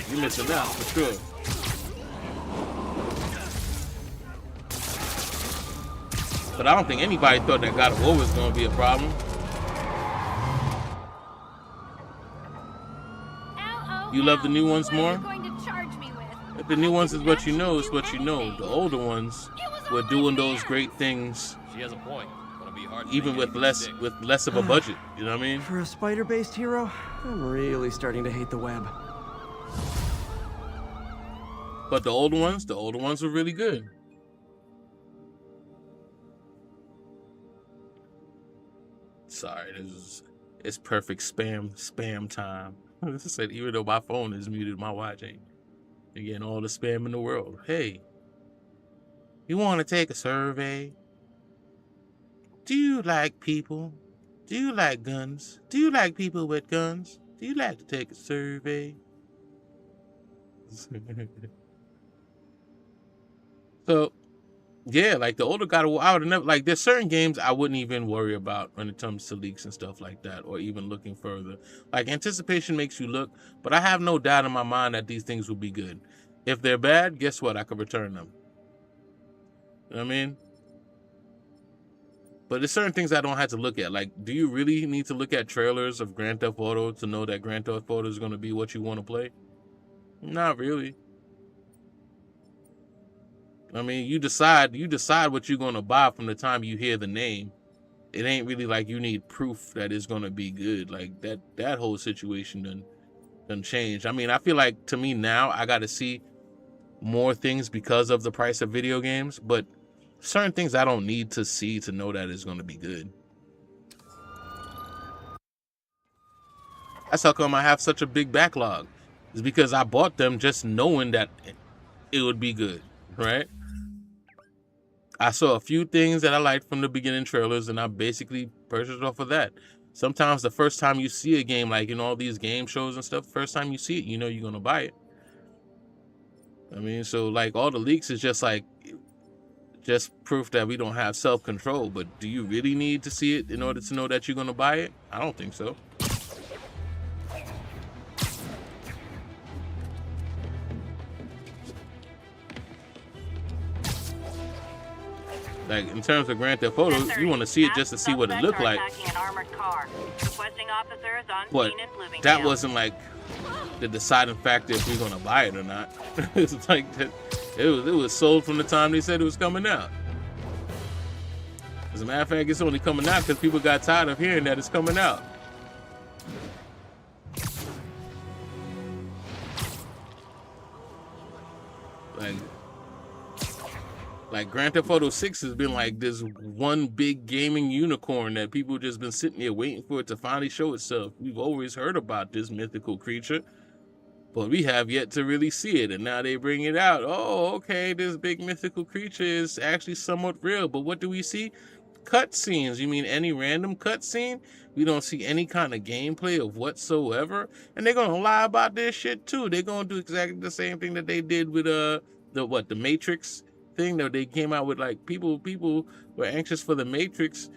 you're missing out for sure. But I don't think anybody thought that God of War was going to be a problem. You love the new ones more? If the new ones is what you know, it's what you know. The older ones were doing those great things. She has a point. It'll be hard even with less of a budget. You know what I mean? For a spider-based hero, I'm really starting to hate the web. But the older ones were really good. Sorry, it's perfect spam time. This said even though my phone is muted, my watch ain't. You're getting all the spam in the world. Hey, you want to take a survey? Do you like people? Do you like guns? Do you like people with guns? Do you like to take a survey? So, yeah, like the older God of War, I would never, like, there's certain games I wouldn't even worry about when it comes to leaks and stuff like that, or even looking further. Like, anticipation makes you look, but I have no doubt in my mind that these things will be good. If they're bad, guess what? I could return them. You know what I mean? But there's certain things I don't have to look at. Like, do you really need to look at trailers of Grand Theft Auto to know that Grand Theft Auto is going to be what you want to play? Not really. I mean, you decide what you're going to buy from the time you hear the name. It ain't really like you need proof that it's going to be good. Like that whole situation done changed. I mean, I feel like to me now I got to see more things because of the price of video games, but certain things I don't need to see to know that it's going to be good. That's how come I have such a big backlog. It's because I bought them just knowing that it would be good, right? I saw a few things that I liked from the beginning trailers, and I basically purchased off of that. Sometimes the first time you see a game, like in all these game shows and stuff, first time you see it, you know you're going to buy it. I mean, so like all the leaks is just like, just proof that we don't have self-control. But do you really need to see it in order to know that you're going to buy it? I don't think so. Like, in terms of Grand Theft Auto, you want to see it just to see what it looked like. But that wasn't like the deciding factor if we're going to buy it or not. It's like it was sold from the time they said it was coming out. As a matter of fact, it's only coming out because people got tired of hearing that it's coming out. Like, Like Grand Theft Auto 6 has been like this one big gaming unicorn that people just been sitting there waiting for it to finally show itself. We've always heard about this mythical creature, but we have yet to really see it. And now they bring it out. Oh, okay, this big mythical creature is actually somewhat real. But what do we see? Cutscenes. You mean any random cutscene? We don't see any kind of gameplay of whatsoever. And they're gonna lie about this shit too. They're gonna do exactly the same thing that they did with the Matrix thing that they came out with. Like people were anxious for the Matrix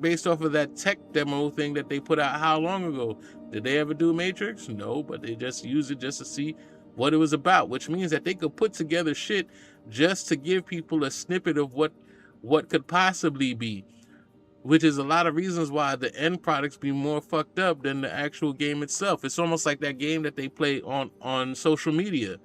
based off of that tech demo thing that they put out how long ago. Did they ever do Matrix? No, but they just used it just to see what it was about, which means that they could put together shit just to give people a snippet of what could possibly be, which is a lot of reasons why the end products be more fucked up than the actual game itself. It's almost like that game that they play on social media,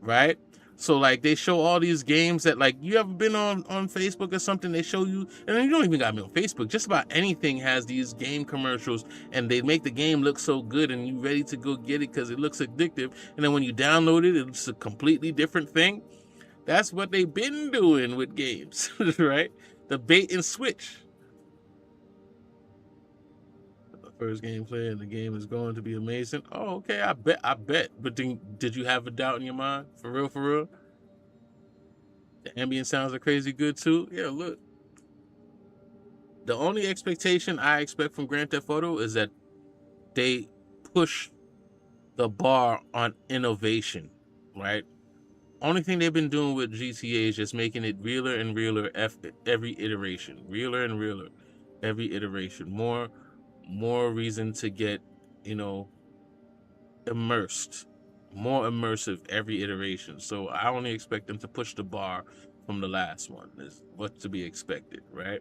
right? So like they show all these games that, like, you ever been on Facebook or something, they show you, and then you don't even gotta be on Facebook, just about anything has these game commercials, and they make the game look so good and you ready to go get it because it looks addictive, and then when you download it, it's a completely different thing. That's what they've been doing with games, right? The bait and switch. The first gameplay and the game is going to be amazing. Oh, okay, I bet. But then, did you have a doubt in your mind? For real, for real? The ambient sounds are crazy good too. Yeah, look. The only expectation I expect from Grand Theft Auto is that they push the bar on innovation, right? Only thing they've been doing with GTA is just making it realer and realer every iteration. Realer and realer every iteration. More reason to get, immersed. More immersive every iteration. So I only expect them to push the bar from the last one. Is what's to be expected, right?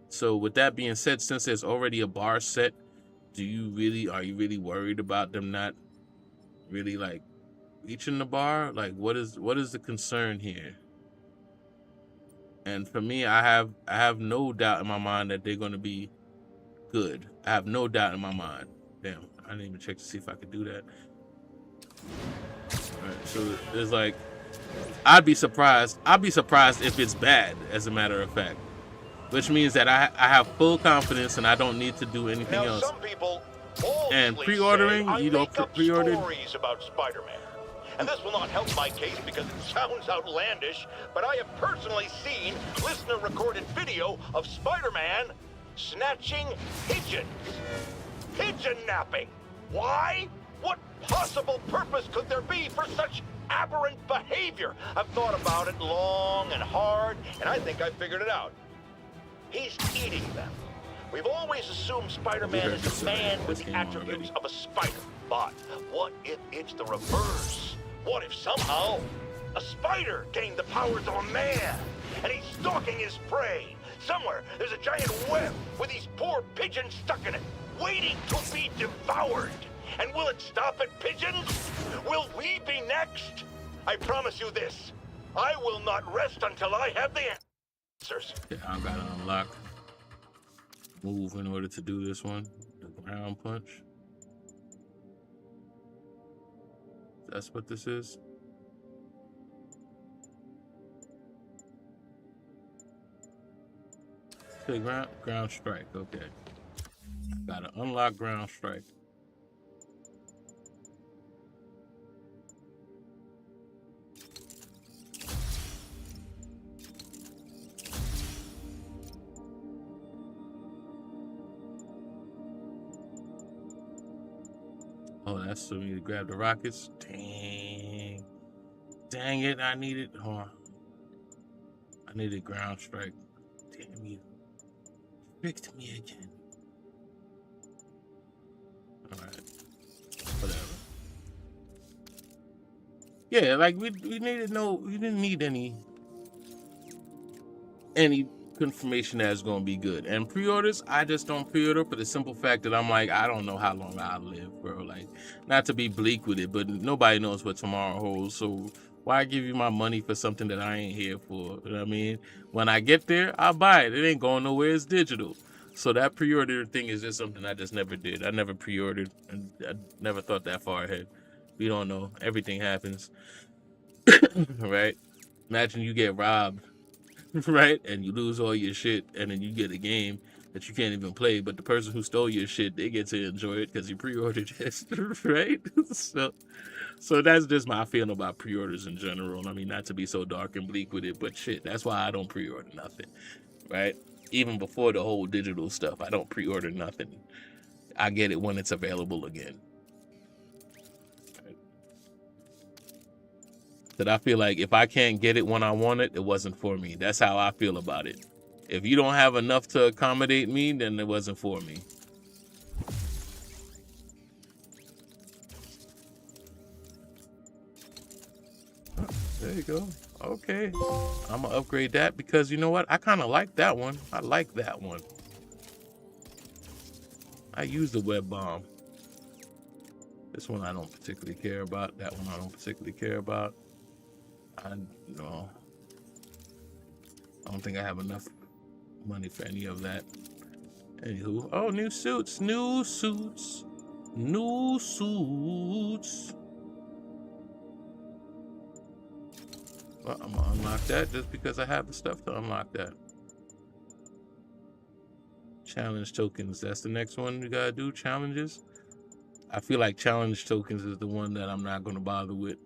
So with that being said, since there's already a bar set, are you really worried about them not really like reaching the bar? Like what is the concern here? And for me, I have no doubt in my mind that they're going to be good. I have no doubt in my mind. Damn, I didn't even check to see if I could do that. All right, so there's like, I'd be surprised if it's bad, as a matter of fact, which means that I have full confidence and I don't need to do anything else. Some people and pre-ordering, you don't pre-order stories about Spider-Man. And this will not help my case because it sounds outlandish, but I have personally seen listener-recorded video of Spider-Man snatching pigeons. Pigeon napping. Why? What possible purpose could there be for such aberrant behavior? I've thought about it long and hard, and I think I figured it out. He's eating them. We've always assumed Spider-Man is a man with the attributes of a spider. But what if it's the reverse? What if somehow a spider gained the powers of a man and he's stalking his prey? Somewhere there's a giant web with these poor pigeons stuck in it, waiting to be devoured. And will it stop at pigeons? Will we be next? I promise you this. I will not rest until I have the answers. Yeah, I gotta unlock move in order to do this one. The ground punch. That's what this is. Okay, ground strike. Okay. Gotta unlock ground strike. Oh, that's so me to grab the rockets. Dang it! I needed. Hold on. I needed ground strike. Damn you! Tricked me again. All right. Whatever. Yeah, like we needed we didn't need any confirmation that it's gonna be good. And pre-orders, I just don't pre-order for the simple fact that I'm like, I don't know how long I'll live, bro. Like, not to be bleak with it, but nobody knows what tomorrow holds. So why give you my money for something that I ain't here for? You know what I mean? When I get there, I'll buy it. It ain't going nowhere. It's digital. So that pre-order thing is just something I just never did. I never pre-ordered, and I never thought that far ahead. We don't know. Everything happens. Right? Imagine you get robbed right? And you lose all your shit, and then you get a game that you can't even play, but the person who stole your shit, they get to enjoy it because you pre-ordered it, right? So that's just my feeling about pre-orders in general. I mean, not to be so dark and bleak with it, but shit, that's why I don't pre-order nothing, right? Even before the whole digital stuff, I don't pre-order nothing. I get it when it's available again. Right? That I feel like if I can't get it when I want it, it wasn't for me. That's how I feel about it. If you don't have enough to accommodate me, then it wasn't for me. There you go. Okay. I'm gonna upgrade that because you know what? I kind of like that one. I like that one. I use the web bomb. This one I don't particularly care about. That one I don't particularly care about. I don't think I have enough money for any of that. Anywho, oh, new suits, new suits, new suits. Well, I'm gonna unlock that just because I have the stuff to unlock that. Challenge tokens, that's the next one you gotta do, challenges. I feel like challenge tokens is the one that I'm not gonna bother with.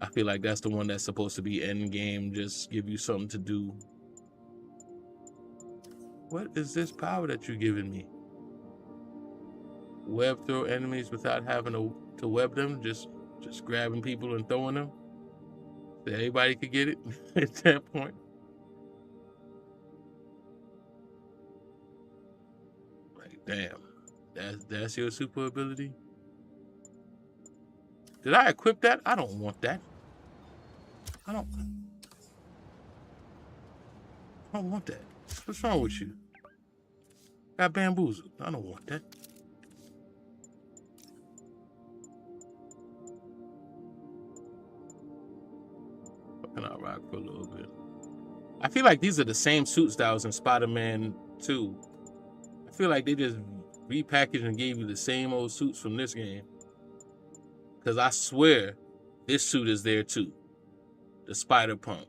I feel like that's the one that's supposed to be end game, just give you something to do. What is this power that you're giving me? Web throw enemies without having to web them, just grabbing people and throwing them. So anybody could get it at that point. Like, damn, that's your super ability. Did I equip that? I don't want that. I don't want that. What's wrong with you? Got bamboozled. I don't want that. Fucking I'll rock for a little bit. I feel like these are the same suits that was in Spider-Man 2. I feel like they just repackaged and gave you the same old suits from this game. Because I swear, this suit is there too. The Spider-Punk.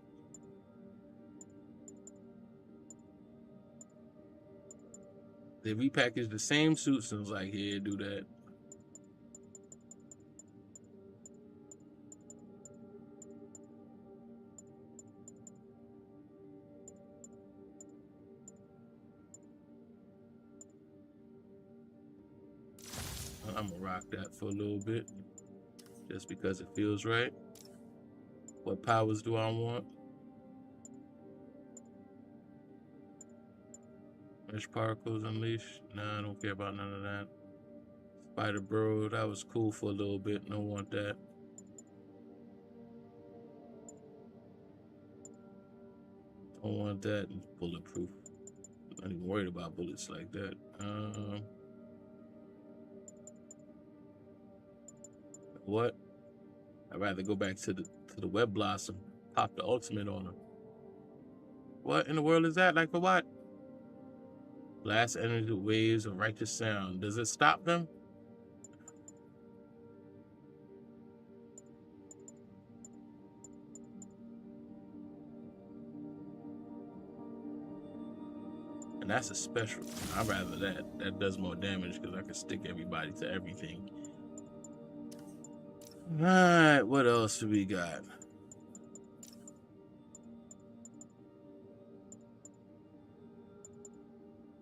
They repackaged the same suits and was like, here, do that. I'm gonna rock that for a little bit. Just because it feels right. What powers do I want? Mesh particles unleashed? Nah, I don't care about none of that. Spider Bro, that was cool for a little bit. Don't want that. Don't want that. Bulletproof. Not even worried about bullets like that. What? I'd rather go back to the Web Blossom. Pop the ultimate on him. What in the world is that? Like for what? Blast energy waves of righteous sound. Does it stop them? And that's a special. I'd rather that. That does more damage because I can stick everybody to everything. Alright, what else do we got?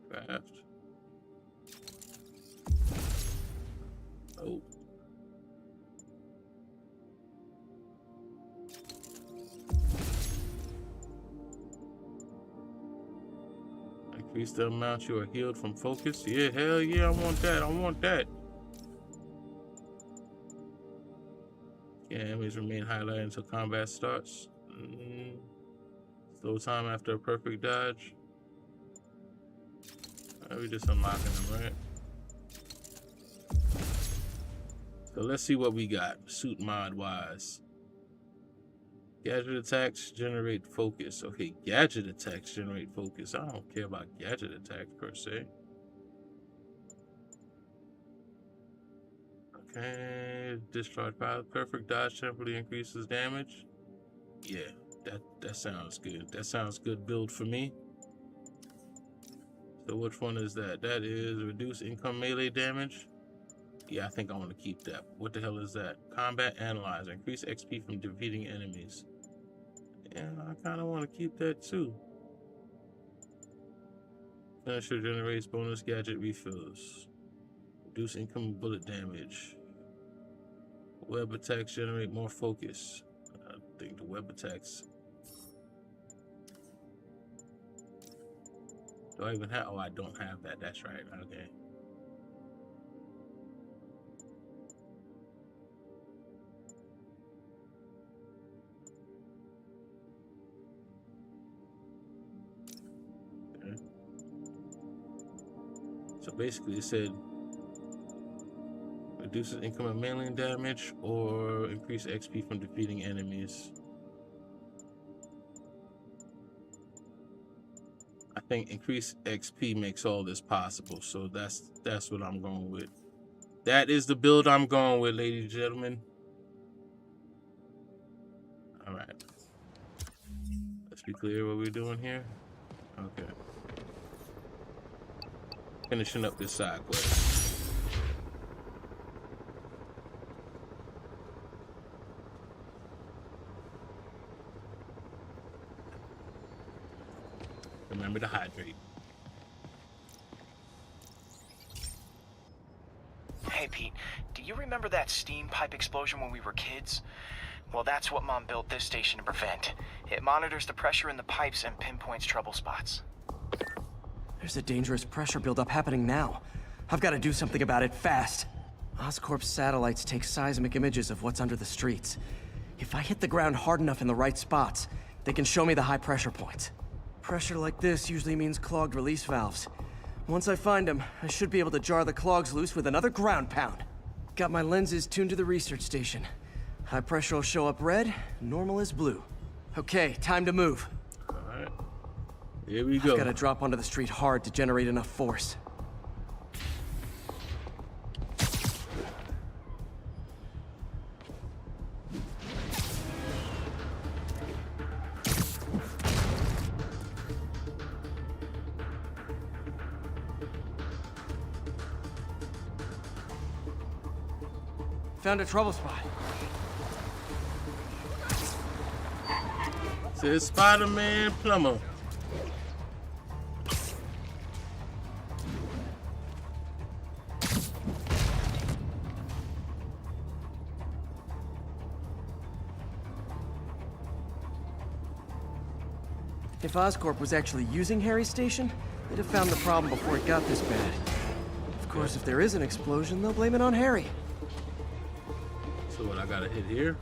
Craft. Oh. Increase the amount you are healed from focus. Yeah, hell yeah, I want that. I want that. Yeah, enemies remain highlighted until combat starts. Slow time after a perfect dodge. We just unlocking them, right? So let's see what we got, suit mod wise. Gadget attacks generate focus. Okay, gadget attacks generate focus. I don't care about gadget attacks per se. Okay, discharge power. Perfect dodge temporarily increases damage. Yeah, That sounds good. That sounds good build for me. So which one is that? That is reduce income melee damage. Yeah, I think I want to keep that. What the hell is that? Combat Analyzer. Increase XP from defeating enemies. Yeah, I kind of want to keep that too. Finisher generates bonus gadget refills. Reduce incoming bullet damage. Web attacks generate more focus. I think the web attacks. Do I even have? Oh, I don't have that. That's right. Okay. So basically, it said reduces incoming melee damage or increase XP from defeating enemies. I think increased XP makes all this possible, so that's what I'm going with. That is the build I'm going with, ladies and gentlemen. All right. Let's be clear what we're doing here. Okay. Finishing up this side quest. Remember to hydrate. Hey Pete, do you remember that steam pipe explosion when we were kids? Well, that's what Mom built this station to prevent. It monitors the pressure in the pipes and pinpoints trouble spots. There's a dangerous pressure buildup happening now. I've got to do something about it fast. Oscorp's satellites take seismic images of what's under the streets. If I hit the ground hard enough in the right spots, they can show me the high pressure points. Pressure like this usually means clogged release valves. Once I find them, I should be able to jar the clogs loose with another ground pound. Got my lenses tuned to the research station. High pressure will show up red, normal is blue. Okay, time to move. Alright. Here we go. I've got to drop onto the street hard to generate enough force. Found a trouble spot. Says Spider-Man Plumber. If Oscorp was actually using Harry's station, they'd have found the problem before it got this bad. Of course, if there is an explosion, they'll blame it on Harry. So what, I gotta hit here?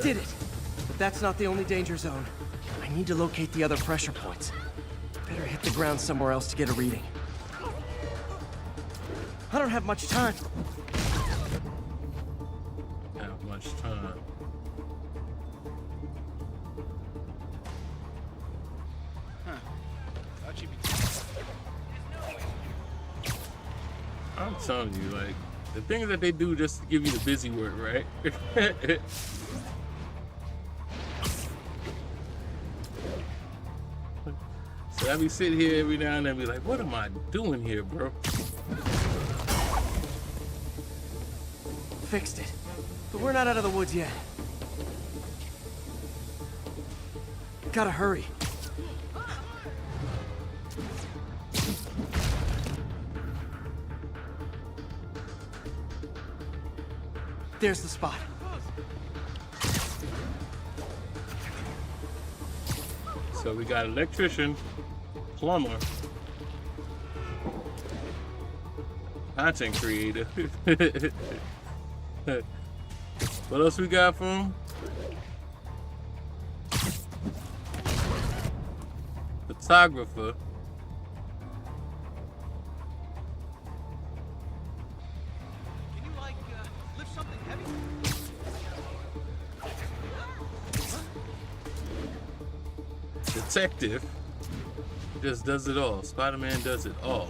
Did it! But that's not the only danger zone. I need to locate the other pressure points. Better hit the ground somewhere else to get a reading. I don't have much time. Have much time. I'm telling you, like, the things that they do just to give you the busy work, right? So I be sitting here every now and then be like, what am I doing here, bro? Fixed it. But we're not out of the woods yet. Gotta hurry. There's the spot. So we got electrician, plumber, content creator. What else we got from him? Photographer. Detective. Just does it all. Spider-Man does it all.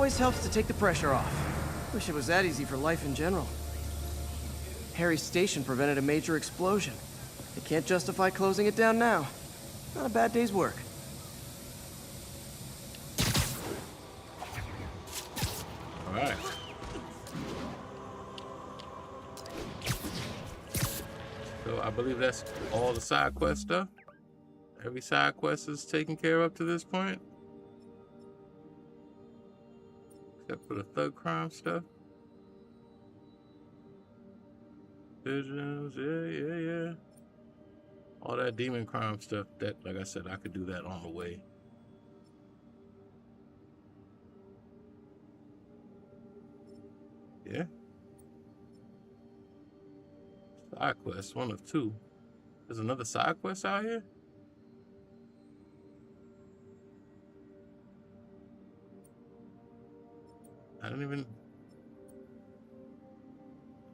always helps to take the pressure off. Wish it was that easy for life in general. Harry's station prevented a major explosion. They can't justify closing it down now. Not a bad day's work. All right. So I believe that's all the side quest stuff. Every side quest is taken care of up to this point. Except for the thug crime stuff. Pigeons, yeah. All that demon crime stuff, that, like I said, I could do that on the way. Yeah. Side quest, one of two. There's another side quest out here?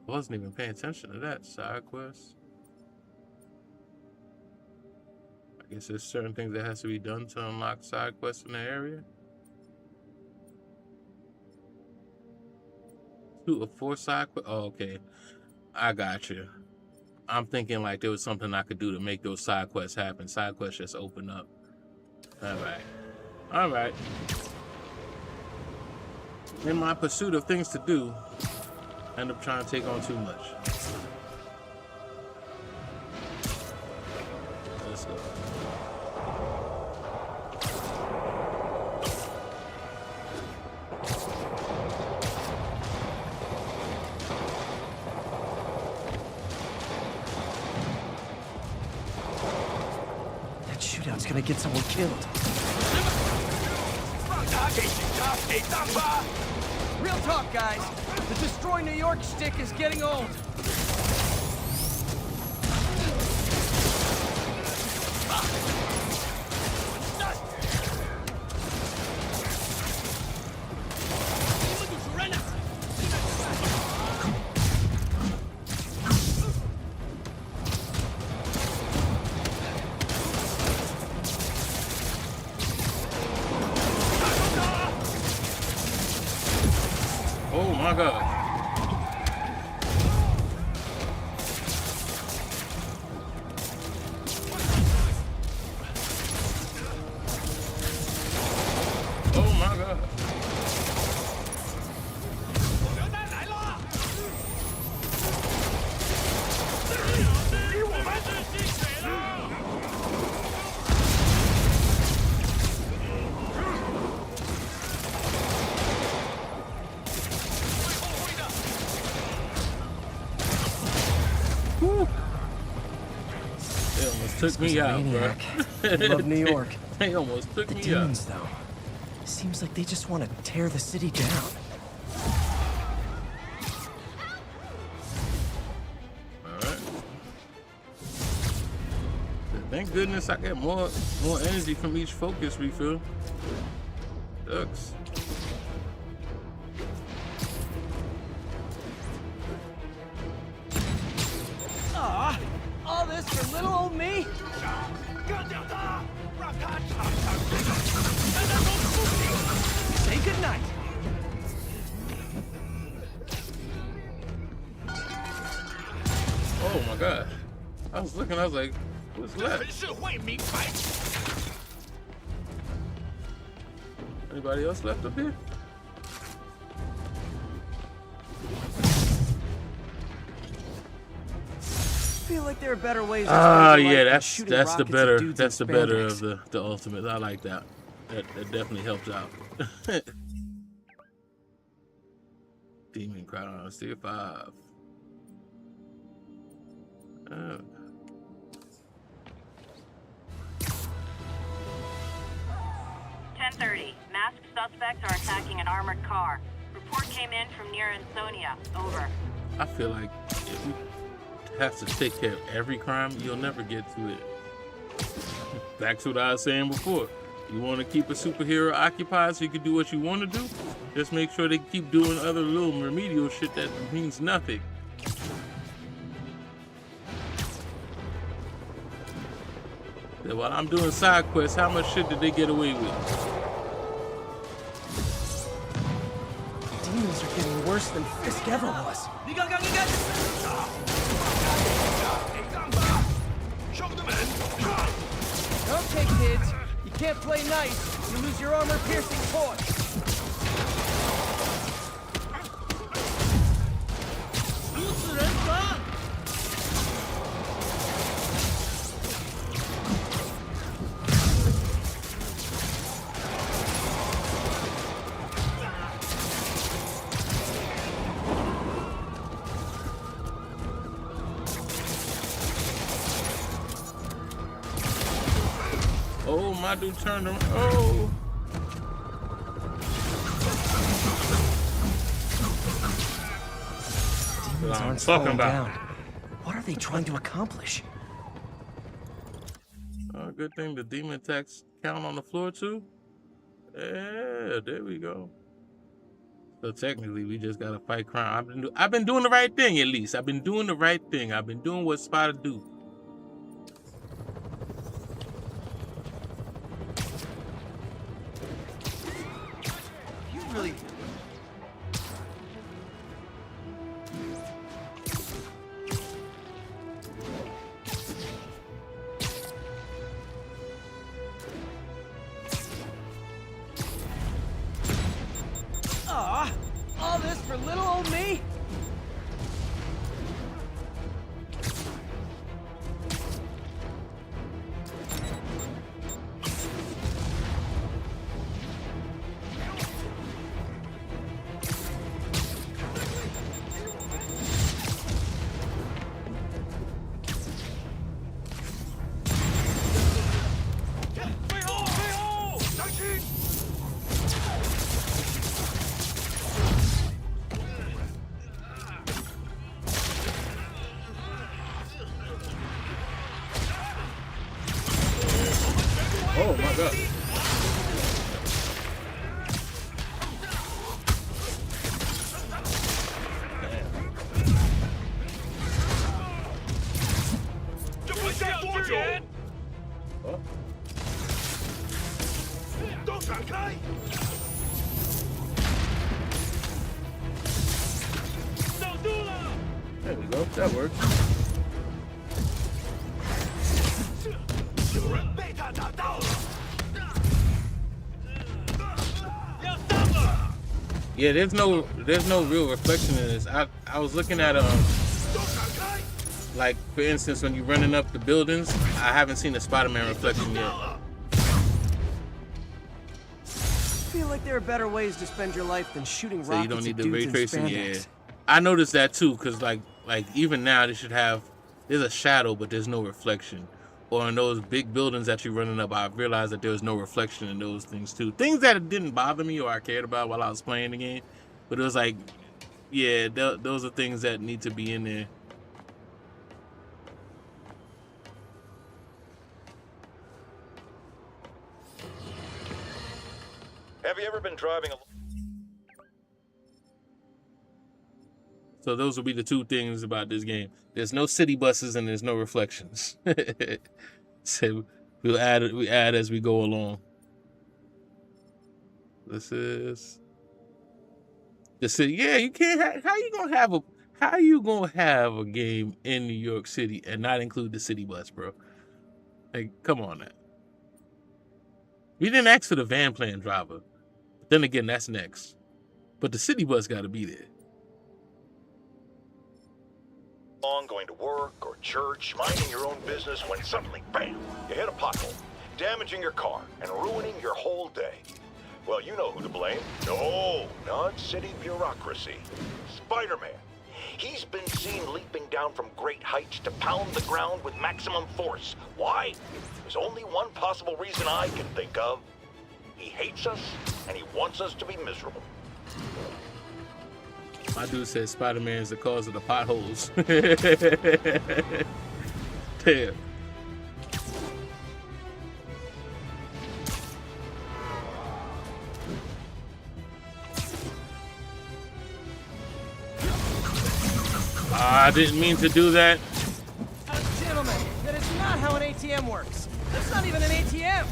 Wasn't even paying attention to that side quest. I guess there's certain things that has to be done to unlock side quests in the area. 2 or 4 side quests. Oh, okay. I got you. I'm thinking like there was something I could do to make those side quests happen. Side quests just open up. All right. In my pursuit of things to do, I end up trying to take on too much. Let's go. That shootout's gonna get someone killed. Real talk, guys. The Destroy New York shtick is getting old. Oh my God. Oh my God. They almost took me out, bro. I love New York. They almost took the me demons, out. though. Seems like they just want to tear the city down. Alright. Thank goodness I get more energy from each focus refill. Ducks. Aw, all this for little old me? Say goodnight. Oh my God. I was looking, I was like, what's left? Anybody else left up here? I feel like there are better ways to yeah, that's the better of the ultimate. I like that. That definitely helps out. Demon Crown, Tier 5. 10:30. Masked suspects are attacking an armored car. Report came in from near Ansonia. Over. I feel like if you have to take care of every crime, you'll never get to it. Back to what I was saying before. You want to keep a superhero occupied so you can do what you want to do? Just make sure they keep doing other little remedial shit that means nothing. Yeah, while I'm doing side quests, how much shit did they get away with? Things are getting worse than Fisk ever was. Okay, kids. You can't play nice. You lose your armor-piercing toy. Oh, my dude turned him. Oh. Demons aren't slowing down. What are they trying to accomplish? Oh, good thing the demon attacks count on the floor too. Yeah, there we go. So technically, we just gotta fight crime. I've been doing the right thing at least. I've been doing the right thing. I've been doing what Spider do. Really? Aw, all this for little old me? Oh my god. There we go. That works. Yeah, there's no real reflection in this. I was looking at like for instance when you're running up the buildings, I haven't seen the Spider-Man reflection yet. I feel like there are better ways to spend your life than shooting So rockets you don't need at the ray dudes in tracing. spandex. Yeah, I noticed that too, cause like even now they should have there's a shadow but there's no reflection. Or in those big buildings that you're running up, I realized that there was no reflection in those things too. Things that didn't bother me or I cared about while I was playing the game, but it was like, yeah, those are things that need to be in there. Have you ever been driving a... So those will be the two things about this game. There's no city buses and there's no reflections. So we add as we go along. This is the city. Yeah, you can't. How you gonna have a game in New York City and not include the city bus, bro? Like, come on now. We didn't ask for the van plan driver. But then again, that's next. But the city bus got to be there. Long going to work or church, minding your own business, when suddenly, bam, you hit a pothole, damaging your car and ruining your whole day. Well, you know who to blame. No, not city bureaucracy. Spider-Man. He's been seen leaping down from great heights to pound the ground with maximum force. Why? There's only one possible reason I can think of. He hates us, and he wants us to be miserable. My dude said Spider-Man is the cause of the potholes. Damn. I didn't mean to do that. Gentlemen, that is not how an ATM works. That's not even an ATM.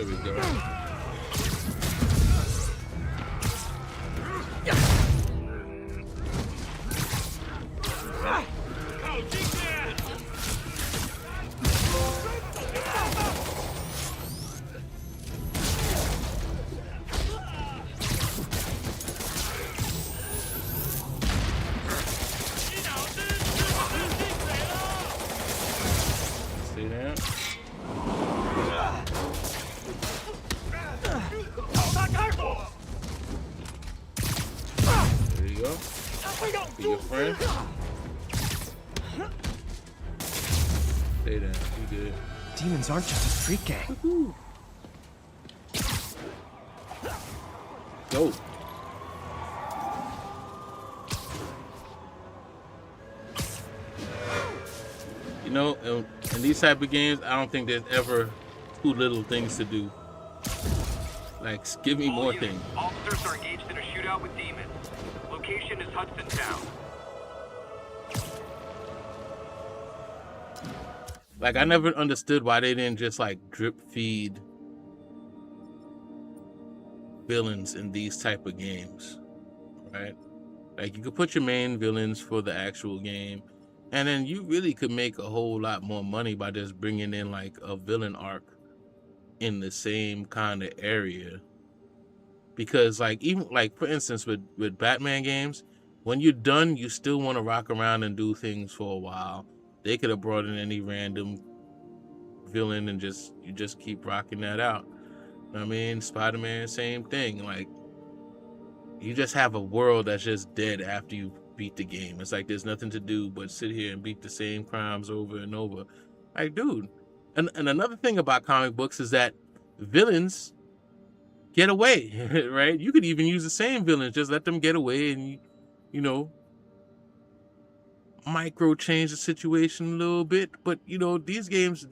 There we go. See that? There you go. Be your friend. Stay down. You good. Demons aren't just a street gang. Go. You know, in these type of games, I don't think there's ever too little things to do. Like, give me more things. Officers are engaged in a shootout with demons. Location is Hudson Town. Like, I never understood why they didn't just, like, drip feed villains in these type of games, right? Like, you could put your main villains for the actual game, and then you really could make a whole lot more money by just bringing in, like, a villain arc in the same kind of area. Because, like, even, like, for instance, with Batman games, when you're done, you still want to rock around and do things for a while. They could have brought in any random villain and you just keep rocking that out. I mean, Spider-Man, same thing. Like, you just have a world that's just dead after you beat the game. It's like there's nothing to do but sit here and beat the same crimes over and over. Like, dude. And another thing about comic books is that villains get away, right? You could even use the same villains, just let them get away and, you know, micro change the situation a little bit. But, you know, these games,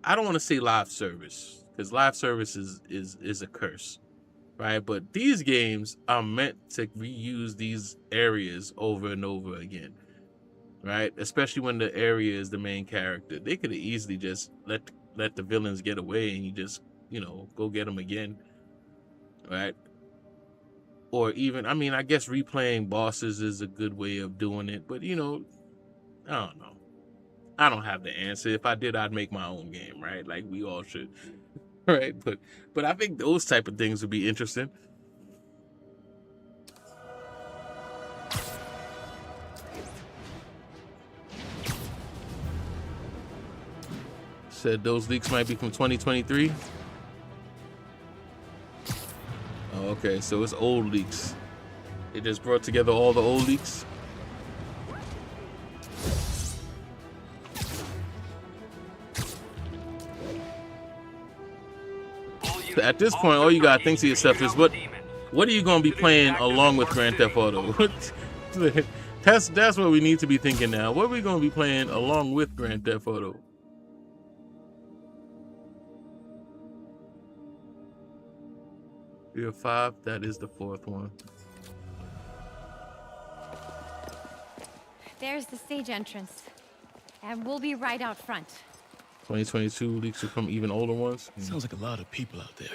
I don't want to say live service, because live service is a curse, right? But these games are meant to reuse these areas over and over again, right? Especially when the area is the main character. They could have easily just let the villains get away and you just, you know, go get them again, right? Or even, I mean, I guess replaying bosses is a good way of doing it, but, you know, I don't know. I don't have the answer. If I did, I'd make my own game, right? Like we all should, right? But I think those type of things would be interesting. Said those leaks might be from 2023. Oh, okay, so it's old leaks. They just brought together all the old leaks. At this point, all you gotta think to yourself is, what are you gonna be playing along with Grand Theft Auto? That's what we need to be thinking now. What are we gonna be playing along with Grand Theft Auto? Year 5, that is the 4th one. There's the stage entrance. And we'll be right out front. 2022 leaks are from even older ones. Sounds like a lot of people out there.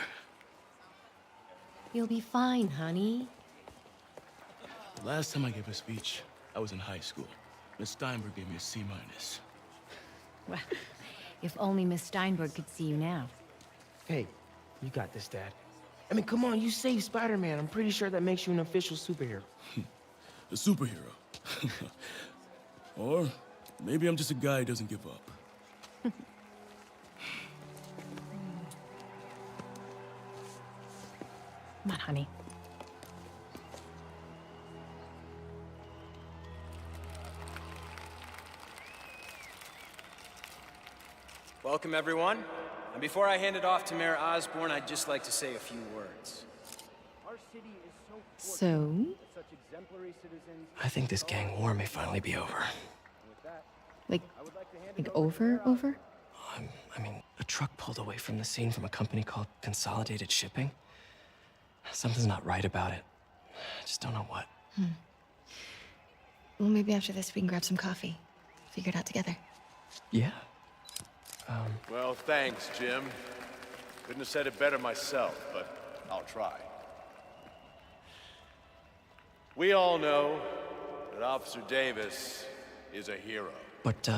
You'll be fine, honey. The last time I gave a speech, I was in high school. Miss Steinberg gave me a C-. Well, if only Miss Steinberg could see you now. Hey, you got this, Dad. I mean, come on, you saved Spider-Man. I'm pretty sure that makes you an official superhero. A superhero. Or maybe I'm just a guy who doesn't give up. Come on, honey. Welcome, everyone. And before I hand it off to Mayor Osborn, I'd just like to say a few words. So? I think this gang war may finally be over. Like over? I mean, a truck pulled away from the scene from a company called Consolidated Shipping. Something's not right about it. I just don't know what. Well, maybe after this we can grab some coffee. Figure it out together. Yeah. Well, thanks, Jim. Couldn't have said it better myself, but I'll try. We all know that Officer Davis is a hero. But,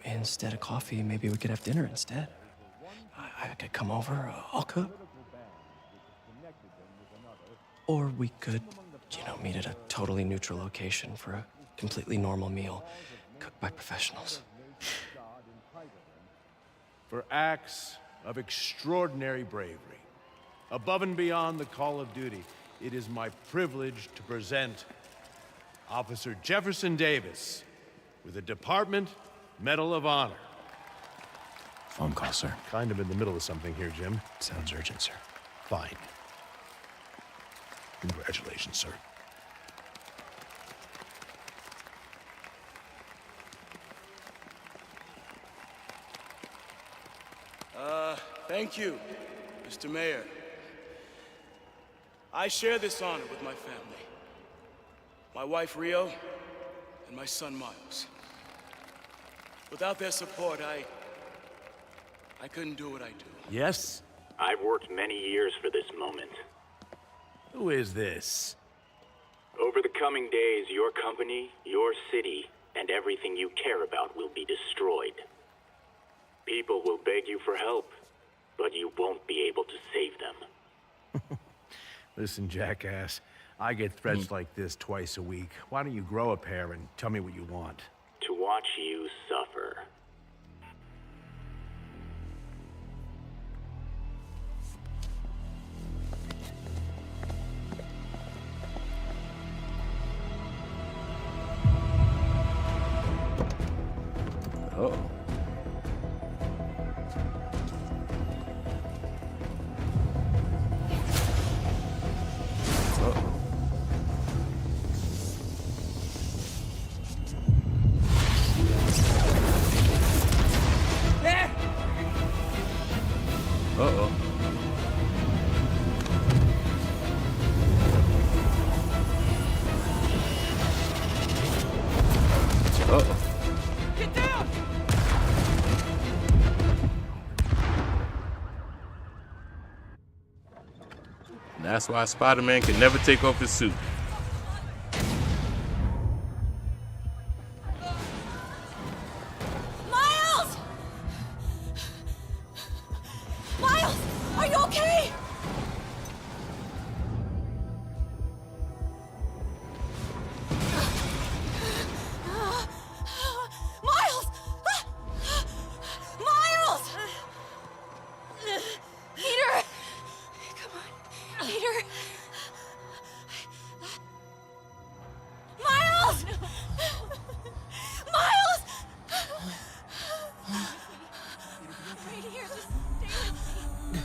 instead of coffee, maybe we could have dinner instead. I could come over, I'll cook. Or we could, meet at a totally neutral location for a completely normal meal, cooked by professionals. For acts of extraordinary bravery, above and beyond the call of duty, it is my privilege to present Officer Jefferson Davis with the Department Medal of Honor. Phone call, sir. Kind of in the middle of something here, Jim. Sounds urgent, sir. Fine. Congratulations, sir. Thank you, Mr. Mayor. I share this honor with my family. My wife, Rio, and my son, Miles. Without their support, I couldn't do what I do. Yes? I've worked many years for this moment. Who is this? Over the coming days, your company, your city, and everything you care about will be destroyed. People will beg you for help, but you won't be able to save them. Listen, jackass, I get threats like this twice a week. Why don't you grow a pair and tell me what you want? To watch you suffer. Uh-oh. Uh-oh. Uh-oh. Get down! That's why Spider-Man can never take off his suit. Miles! Miles, are you okay? Miles! Miles! Peter! Come on, Peter. Miles! Miles! I'm right here. Just stay with me.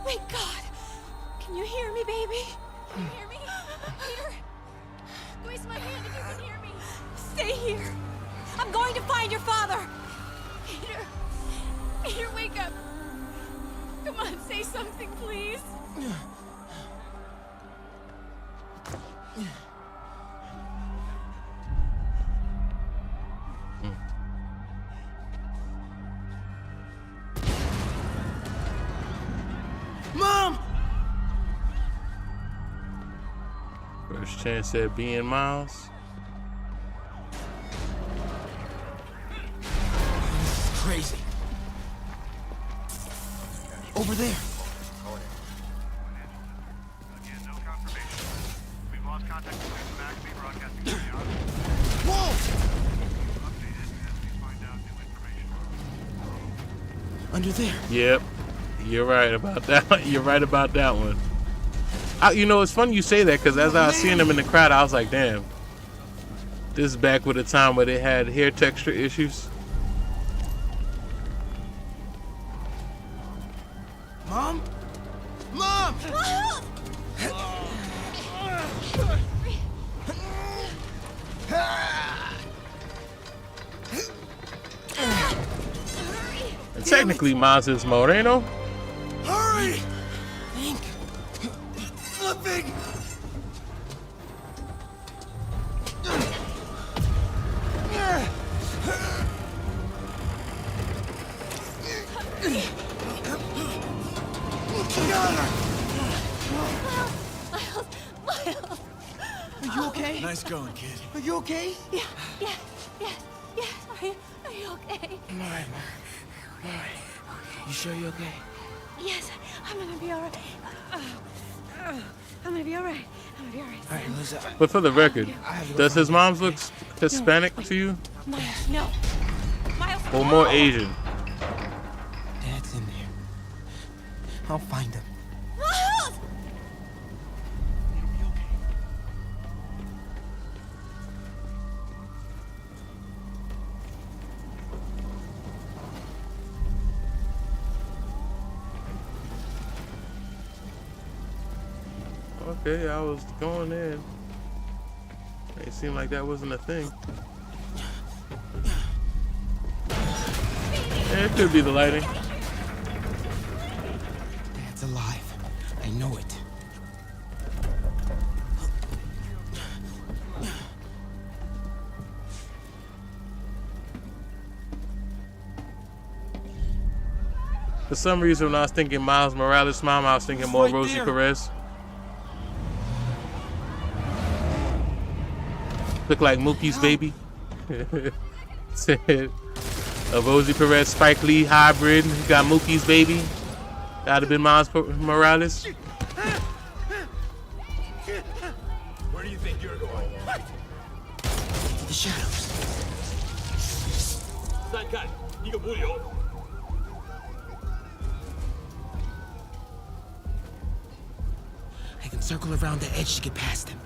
Thank God. Can you hear me, baby? Can you hear me? Peter? Squeeze my hand if you can hear me. Stay here. I'm going to find your father. Peter. Peter, wake up. Come on, say something, please. Mom! First chance at being Miles. This is crazy. Over there. Whoa! Under there. Yep. You're right about that. You're right about that one. You know, it's funny you say that because as I was seeing them in the crowd, I was like, damn. This is back with a time where they had hair texture issues. Mom? Mom! And technically, Miles is Moreno. Hurry! Think. Flipping! Miles! Are you okay? Nice going, kid. Are you okay? Yeah. Are you okay? I'm alright. You sure you're okay? Yes, I'm gonna be alright. I'm gonna be alright. Alright, Lisa. But for the record, does his mom look Hispanic to you? Miles, no. Miles, Or more Asian? Dad's in there. I'll find him. Miles! Okay, I was going in. It seemed like that wasn't a thing. Yeah, it could be the lighting. Dad's alive. I know it. For some reason, when I was thinking Miles Morales' mom, I was thinking more Right Rosie there. Perez. Look like Mookie's baby. Said a Rosie Perez Spike Lee hybrid. He got Mookie's baby. That'd have been Miles Morales. Where do you think you're going? The shadows. 三看一个不留。 I can circle around the edge to get past him.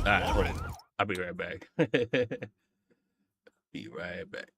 Alright, hold on. I'll be right back. Be right back.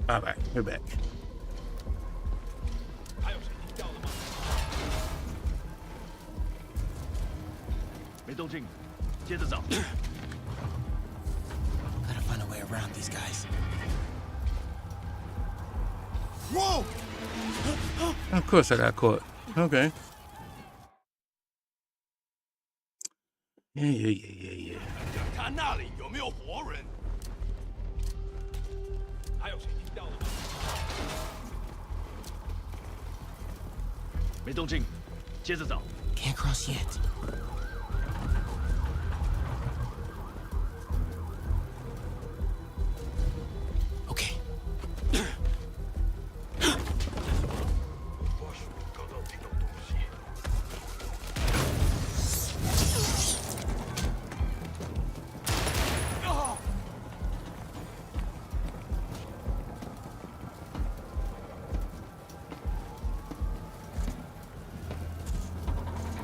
Alright, we're back. Gotta find a way around these guys. Whoa! Of course I got caught. Okay. Yeah. 看那里有没有活人？还有谁听到了吗？没动静，接着找。 Can't cross yet.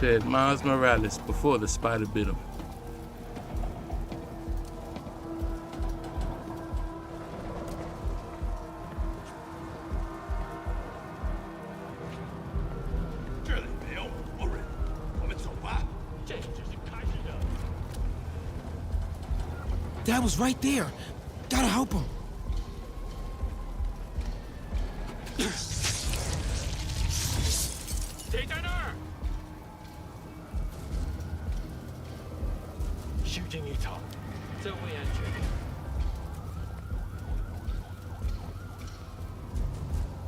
Said Miles Morales before the spider bit him. Dad was right there. Gotta help him.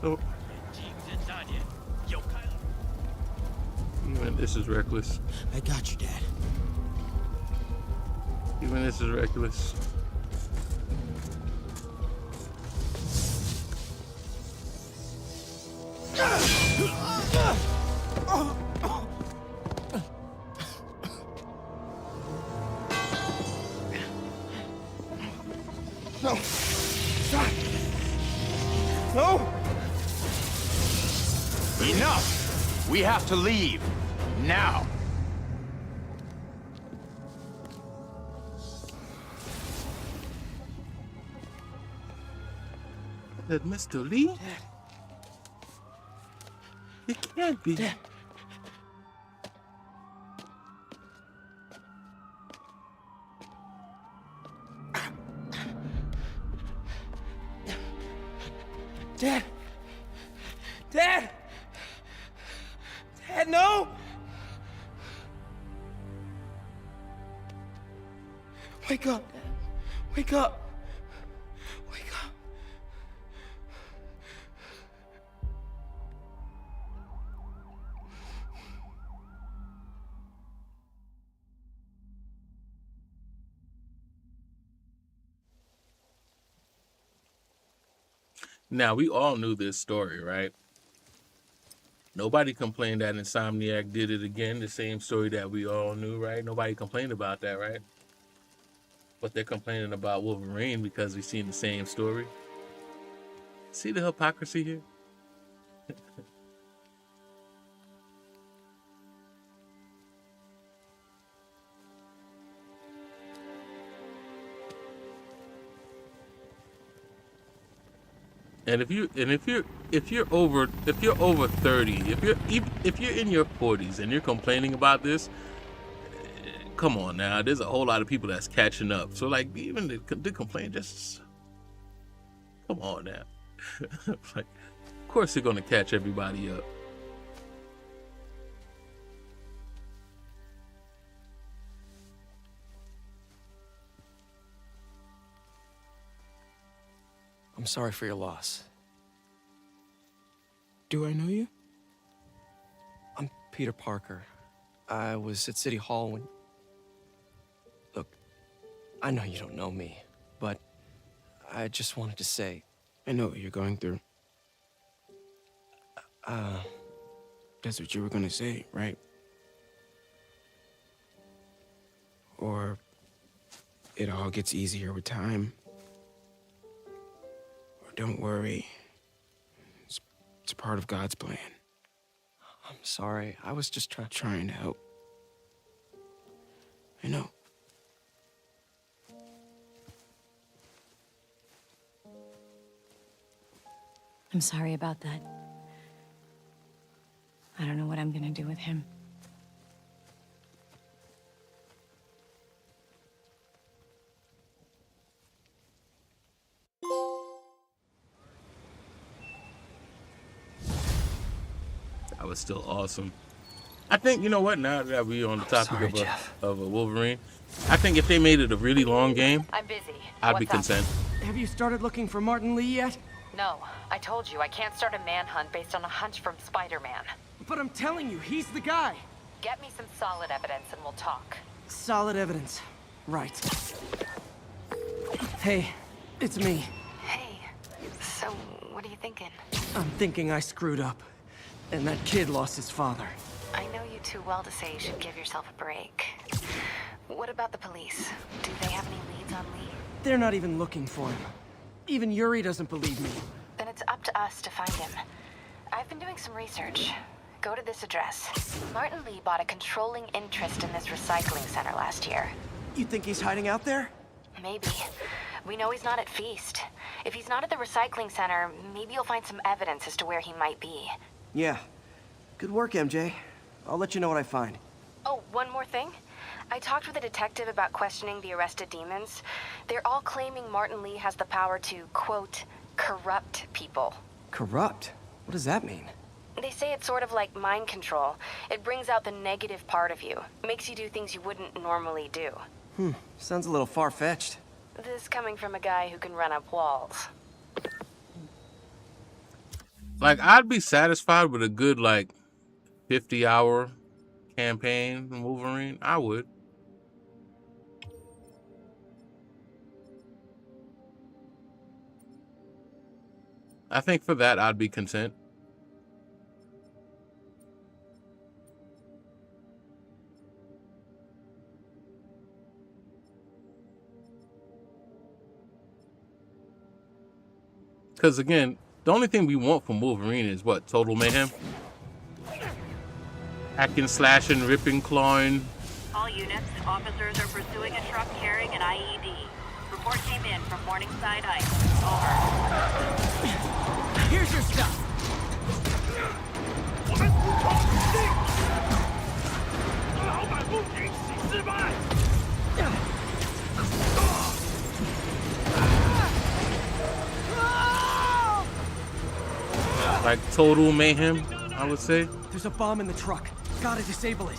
Oh. Even this is reckless. I got you, Dad. Even this is reckless. No. Stop. No. Enough! We have to leave. Now. That Mr. Lee? Dad. It can't be. Dad. Dad! Dad! Dad, no! Wake up, Dad. Wake up. Wake up. Now, we all knew this story, right? Nobody complained that Insomniac did it again, the same story that we all knew, right? Nobody complained about that, right? But they're complaining about Wolverine because we've seen the same story. See the hypocrisy here? And if you're over 30, if you're in your 40s and you're complaining about this, come on now. There's a whole lot of people that's catching up. So like, even the complaint, just come on now. Like, of course they're gonna catch everybody up. I'm sorry for your loss. Do I know you? I'm Peter Parker. I was at City Hall when... Look, I know you don't know me, but I just wanted to say... I know what you're going through. That's what you were gonna say, right? Or it all gets easier with time. Don't worry. It's part of God's plan. I'm sorry. I was just trying to help. I know. I'm sorry about that. I don't know what I'm gonna do with him. That was still awesome. I think, you know what, now that we're on the topic of a Wolverine, I think if they made it a really long game, I'm busy. I'd be content. Have you started looking for Martin Lee yet? No, I told you I can't start a manhunt based on a hunch from Spider-Man. But I'm telling you, he's the guy. Get me some solid evidence and we'll talk. Solid evidence. Right. Hey, it's me. Hey, so what are you thinking? I'm thinking I screwed up. And that kid lost his father. I know you too well to say you should give yourself a break. What about the police? Do they have any leads on Lee? They're not even looking for him. Even Yuri doesn't believe me. Then it's up to us to find him. I've been doing some research. Go to this address. Martin Lee bought a controlling interest in this recycling center last year. You think he's hiding out there? Maybe. We know he's not at F.E.A.S.T. If he's not at the recycling center, maybe you'll find some evidence as to where he might be. Yeah. Good work, MJ. I'll let you know what I find. Oh, one more thing. I talked with a detective about questioning the arrested demons. They're all claiming Martin Lee has the power to, quote, corrupt people. Corrupt? What does that mean? They say it's sort of like mind control. It brings out the negative part of you. Makes you do things you wouldn't normally do. Sounds a little far-fetched. This coming from a guy who can run up walls. Like, I'd be satisfied with a good, like, 50-hour campaign from Wolverine. I would. I think for that, I'd be content. Because, again, the only thing we want from Wolverine is what? Total mayhem? Hacking, slashing, ripping, clawing. All units, officers are pursuing a truck carrying an IED. Report came in from Morningside Heights. Over. Here's your stuff. Like total mayhem, I would say. There's a bomb in the truck. Gotta disable it.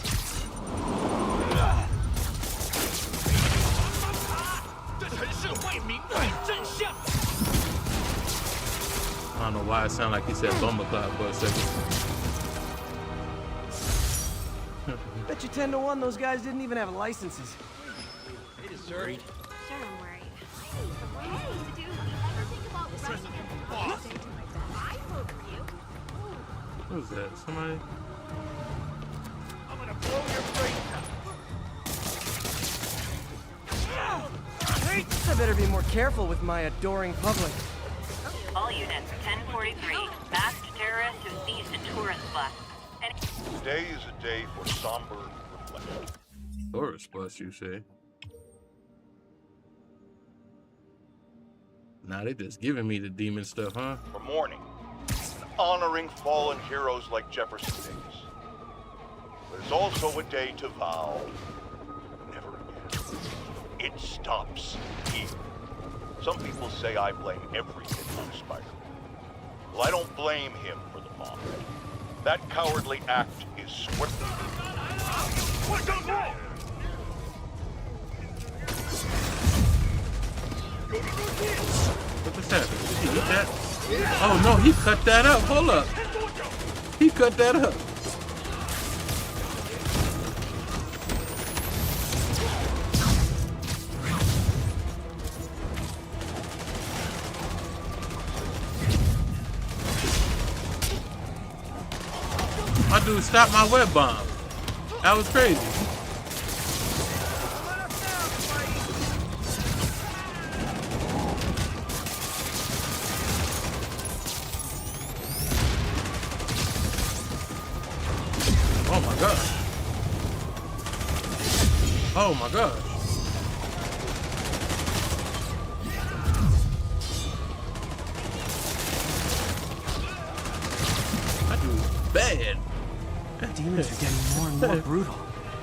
I don't know why it sounded like he said bomber cloud for a second. Bet you 10 to 1 those guys didn't even have licenses. It is, sir. Sure, I'm worried. Hey, dude, you ever think about running I vote for you. What was that? Somebody? I'm gonna blow your brains out. I better be more careful with my adoring public. All units, 1043. Masked terrorists who seized a tourist bus. Today is a day for somber reflection. Tourist bus, you say? Nah, they just giving me the demon stuff, huh? For mourning, and honoring fallen heroes like Jefferson Davis. But it's also a day to vow never again. It stops here. Some people say I blame everything on Spider-Man. Well, I don't blame him for the bomb. That cowardly act is swiftly. What goes on? What just happened? Did he eat that? Oh no, he cut that up. Hold up. He cut that up. My dude stopped my web bomb. That was crazy. Oh my god. Oh my god. That dude's bad. Demons are getting more and more brutal.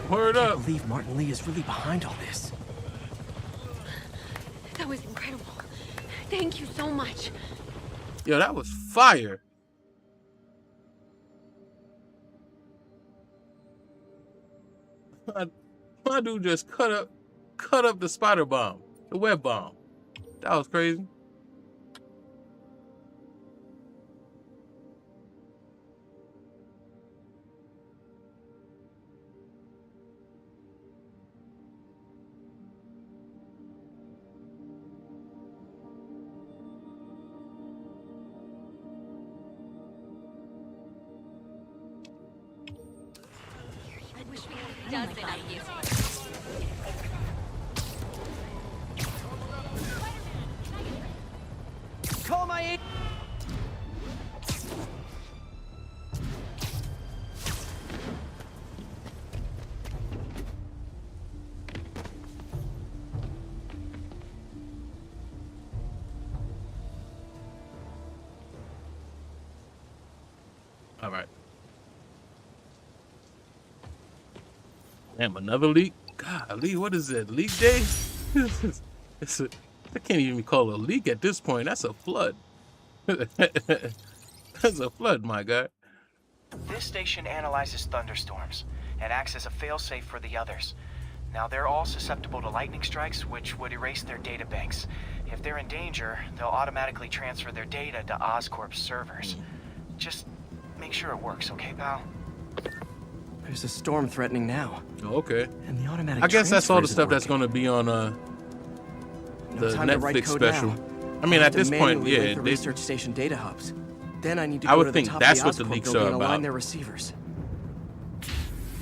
Word up. I can't believe Martin Lee is really behind all this. That was incredible. Thank you so much. Yo, that was fire. My dude just cut up the spider bomb, the web bomb. That was crazy. I wish we had a dozen of you. Call my aid. Damn, another leak? Golly, what is it? Leak day? I can't even call it a leak at this point. That's a flood. That's a flood, my guy. This station analyzes thunderstorms and acts as a failsafe for the others. Now, they're all susceptible to lightning strikes, which would erase their data banks. If they're in danger, they'll automatically transfer their data to Oscorp's servers. Just make sure it works, okay, pal? There's a storm threatening now. Oh, okay. And the automatic I guess that's all the transfer stuff isn't that's going to be on the time to write Netflix code special. now. I mean, I'll at have this to point, manually yeah, link the research station data hubs. Then I need to I go would to the think top that's of what the the Oscorp leaks building are and align about. their receivers.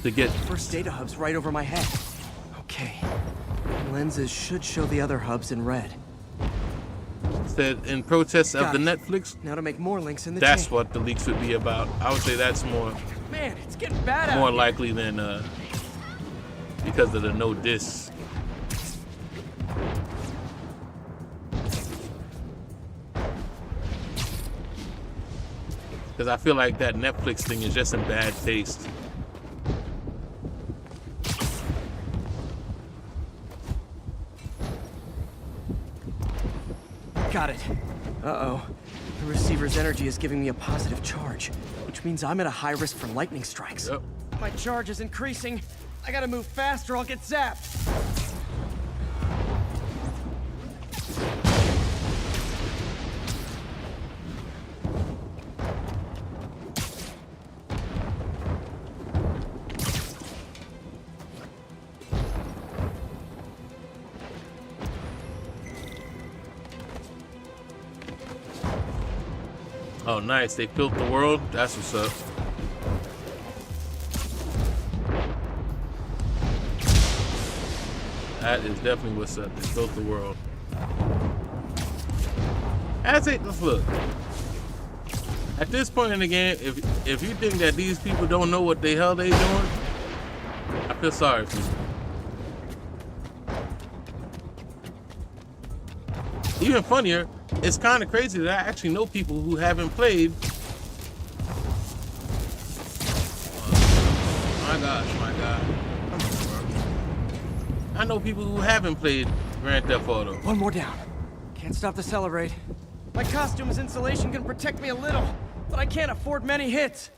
To get First data hub's right over my head. Okay. Lenses should show the other hubs in red. said in protest of Got the it. Netflix. Now to make more links in the That's chain. what the leaks would be about. I would say that's more Man, it's getting bad out more here. likely than because of the no diss. Because I feel like that Netflix thing is just in bad taste. Got it. Uh-oh. The receiver's energy is giving me a positive charge, which means I'm at a high risk for lightning strikes. Yep. My charge is increasing. I gotta move fast or I'll get zapped. Oh, nice. They built the world. That's what's up. That is definitely what's up. They built the world. As it look. At this point in the game, if you think that these people don't know what the hell they doing, I feel sorry for you. Even funnier, it's kind of crazy that I actually know people who haven't played. My gosh, my God. Come on, bro. I know people who haven't played Grand Theft Auto. One more down. Can't stop to celebrate. My costume's insulation can protect me a little, but I can't afford many hits.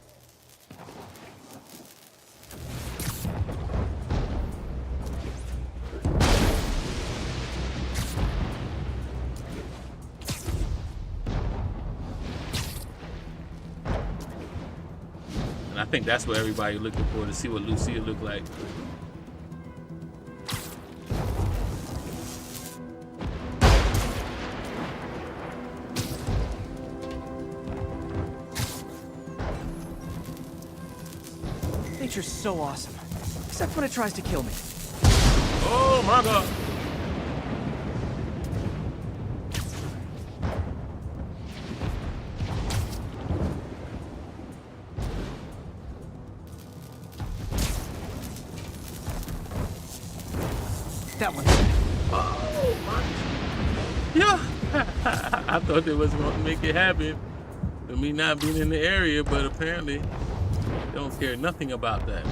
And I think that's what everybody looking for, to see what Lucia looked like. Nature's so awesome, except when it tries to kill me. Oh my God. That one. Oh my. Yeah. I thought they was going to make it happen with me not being in the area, but apparently they don't care nothing about that.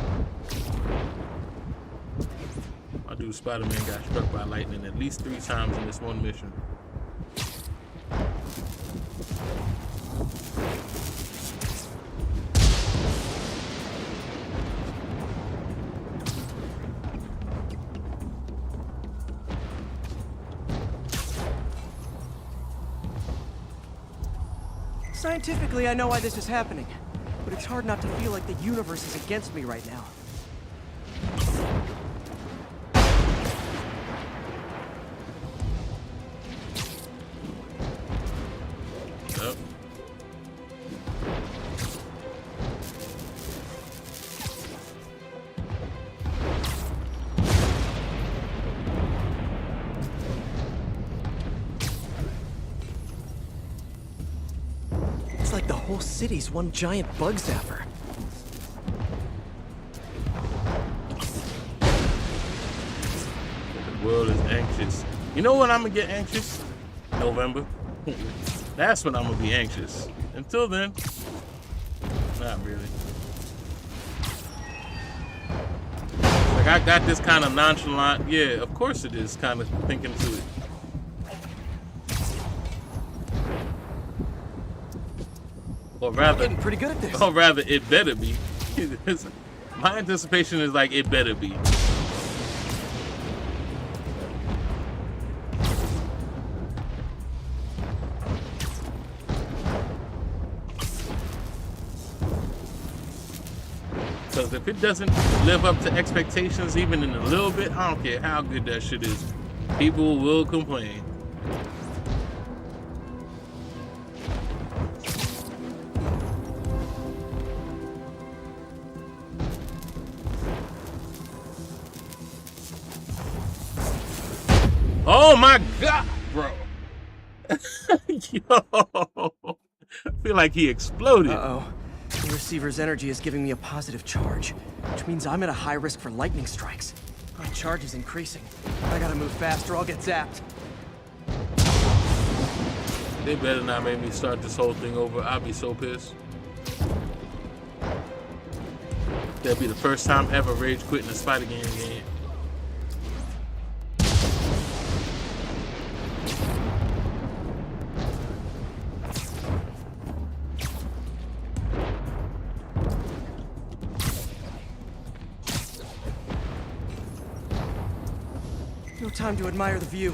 My dude Spider-Man got struck by lightning at least 3 times in this one mission. Scientifically, I know why this is happening, but it's hard not to feel like the universe is against me right now. Yep. It's like the whole city's one giant bug zapper. The world is anxious. You know when I'm gonna get anxious? November. That's when I'm gonna be anxious. Until then, not really. Like I got this kind of nonchalant. Yeah, of course it is. Kind of thinking to it. Or rather, getting pretty good at this. Or rather, it better be. My anticipation is like it better be. Because if it doesn't live up to expectations even in a little bit, I don't care how good that shit is. People will complain. Oh my God, bro. Yo. I feel like he exploded. Uh-oh. The receiver's energy is giving me a positive charge, which means I'm at a high risk for lightning strikes. My charge is increasing. I gotta move fast or I'll get zapped. They better not make me start this whole thing over. I'll be so pissed. That'll be the first time ever rage quitting a Spider-Man game. No time to admire the view.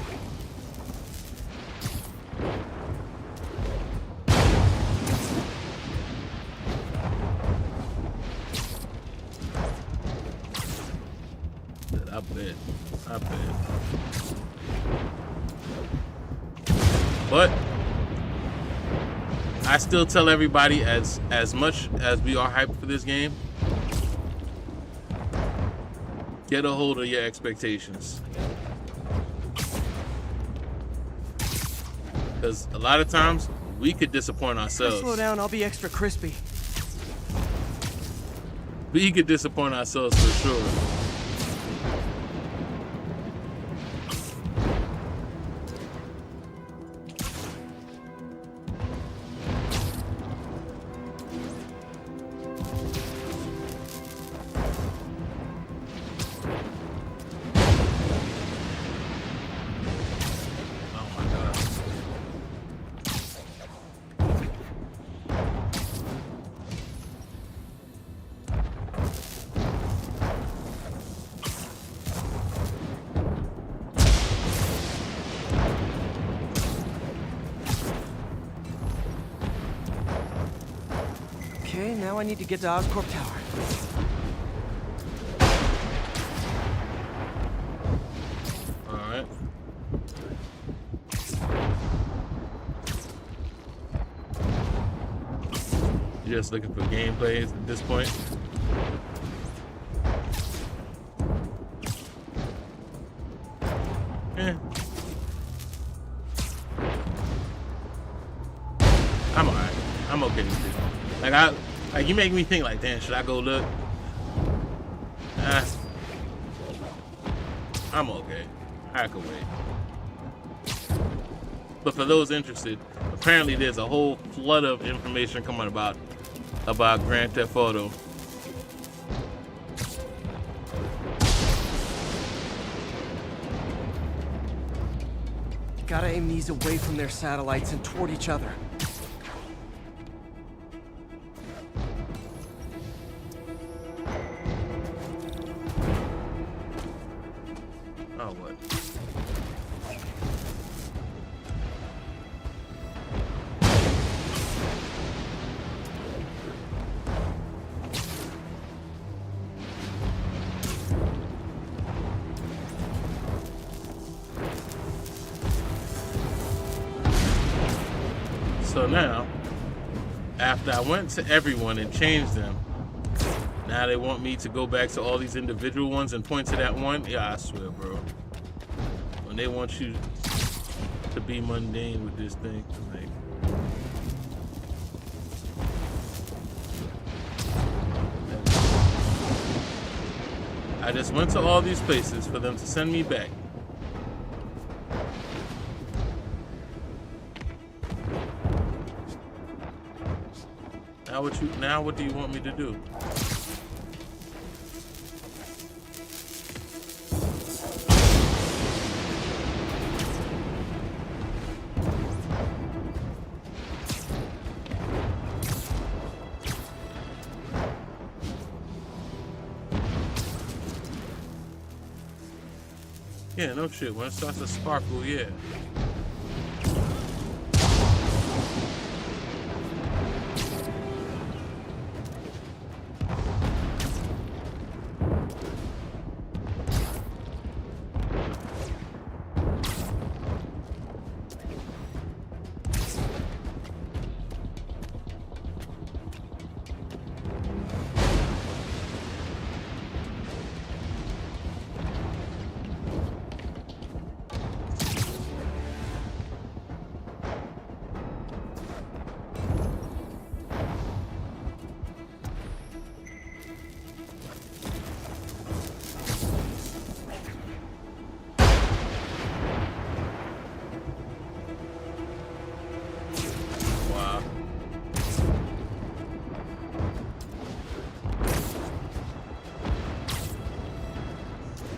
I bet. But I still tell everybody, as much as we are hyped for this game, get a hold of your expectations. Because a lot of times we could disappoint ourselves. Slow down, I'll be extra crispy. We could disappoint ourselves for sure. Okay, now I need to get to Oscorp Tower. Alright. You're just looking for gameplays at this point. I'm alright. I'm okay with it. Like you make me think like, damn, should I go look? I'm okay. I can wait. But for those interested, apparently there's a whole flood of information coming about Grand Theft Auto. Gotta aim these away from their satellites and toward each other. So now, after I went to everyone and changed them, now they want me to go back to all these individual ones and point to that one? Yeah, I swear, bro. When they want you to be mundane with this thing, like... I just went to all these places for them to send me back. Now what do you want me to do? Yeah, no shit. When it starts to sparkle, yeah.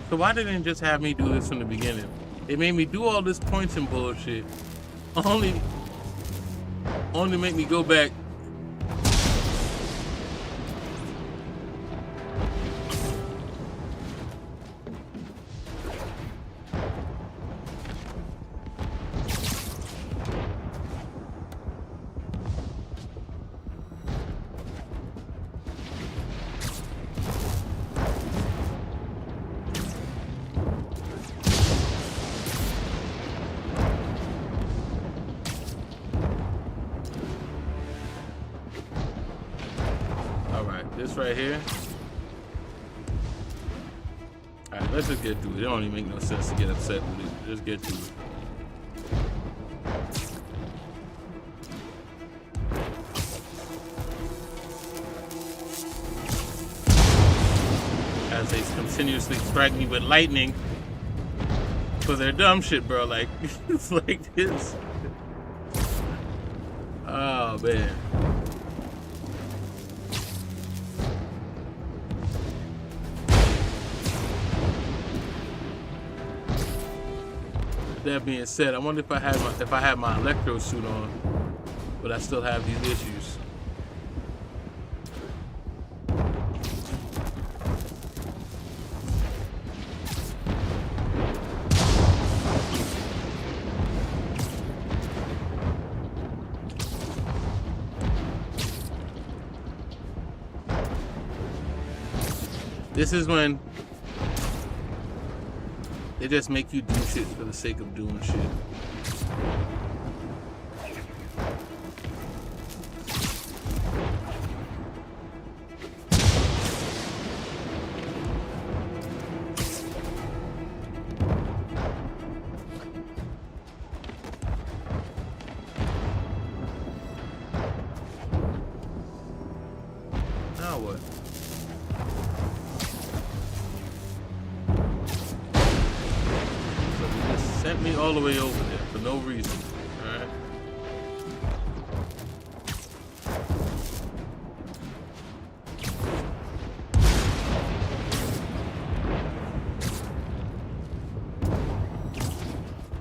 So why didn't they just have me do this from the beginning? They made me do all this points and bullshit. Only make me go back. Right here. Alright, let's just get through it. It don't even make no sense to get upset with it. Just get through it. As they continuously strike me with lightning for their dumb shit, bro. Like, it's like this. Oh, man. That being said, I wonder if I had my electro suit on, but I still have these issues. This is when they just make you do shit for the sake of doing shit. Now what? Sent me all the way over there for no reason. Alright.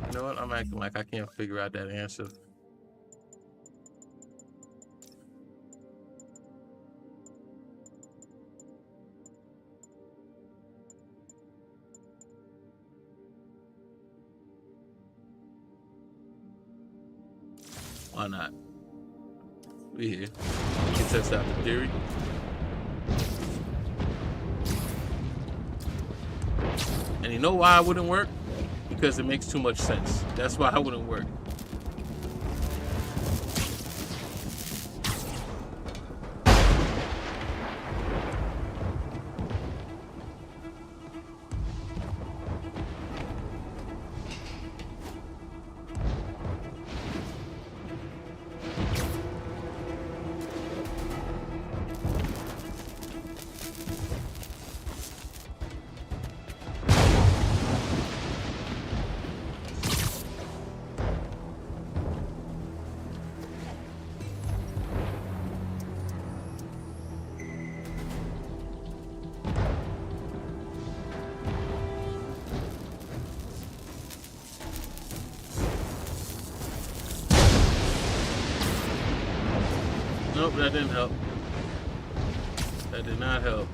You know what? I'm acting like I can't figure out that answer. Why not? We here. We can test out the theory. And you know why it wouldn't work? Because it makes too much sense. That's why it wouldn't work. Nope, that didn't help. That did not help.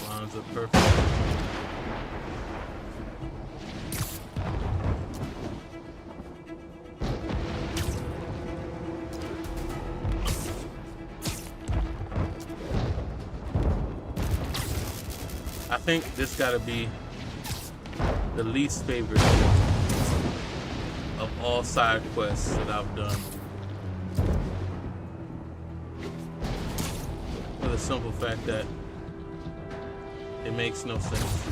Lines up perfect. I think this gotta be the least favorite of all side quests that I've done. For the simple fact that it makes no sense.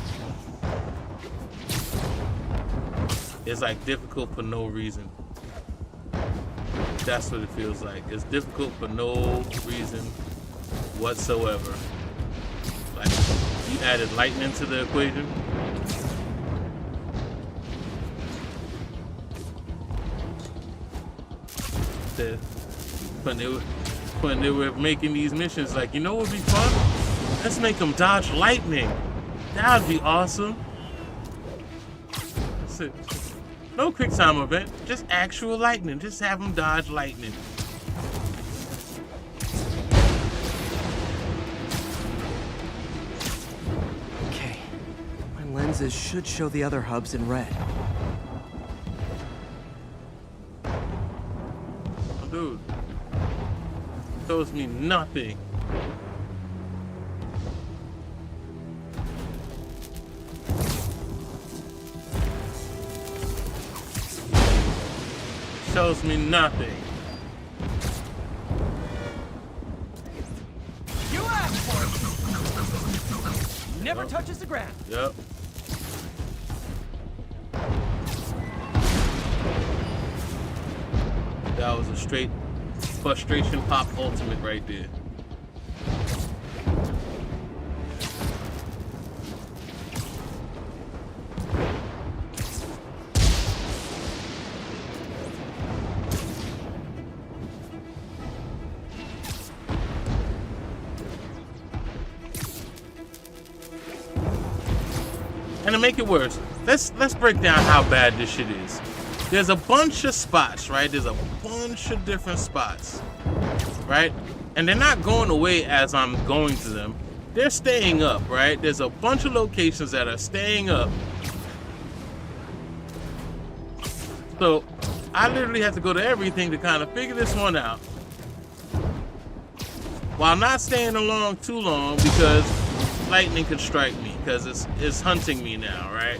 It's like difficult for no reason. That's what it feels like. It's difficult for no reason whatsoever. Like, you added lightning to the equation. When they were making these missions, like, you know what would be fun? Let's make them dodge lightning. That would be awesome. No quick time event, just actual lightning. Just have them dodge lightning. Okay, my lenses should show the other hubs in red. Oh, dude, shows me nothing. Shows me nothing. You asked for it. Never touches the ground. Yep. That was a straight frustration pop ultimate right there. And to make it worse, let's break down how bad this shit is. There's a bunch of spots, right? There's a bunch of different spots, right? And they're not going away as I'm going to them. They're staying up, right? There's a bunch of locations that are staying up. So I literally have to go to everything to kind of figure this one out, while not staying along too long because lightning could strike me because it's hunting me now, right?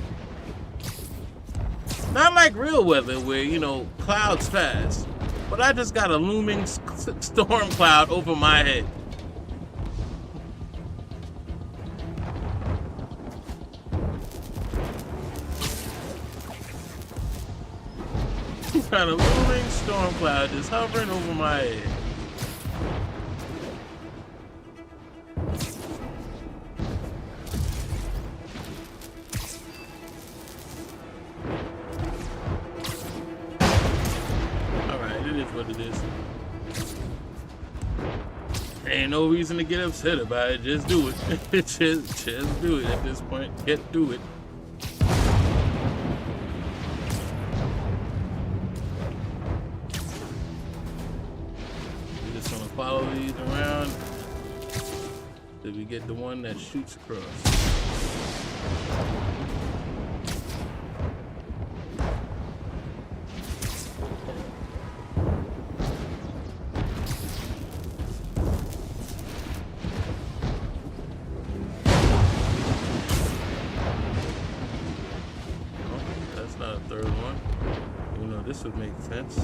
Not like real weather where, you know, clouds pass, but I just got a looming storm cloud over my head. Got a looming storm cloud just hovering over my head. What it is. Ain't no reason to get upset about it. Just do it. just do it at this point. Get through it. We're just gonna follow these around till we get the one that shoots across. This would make sense.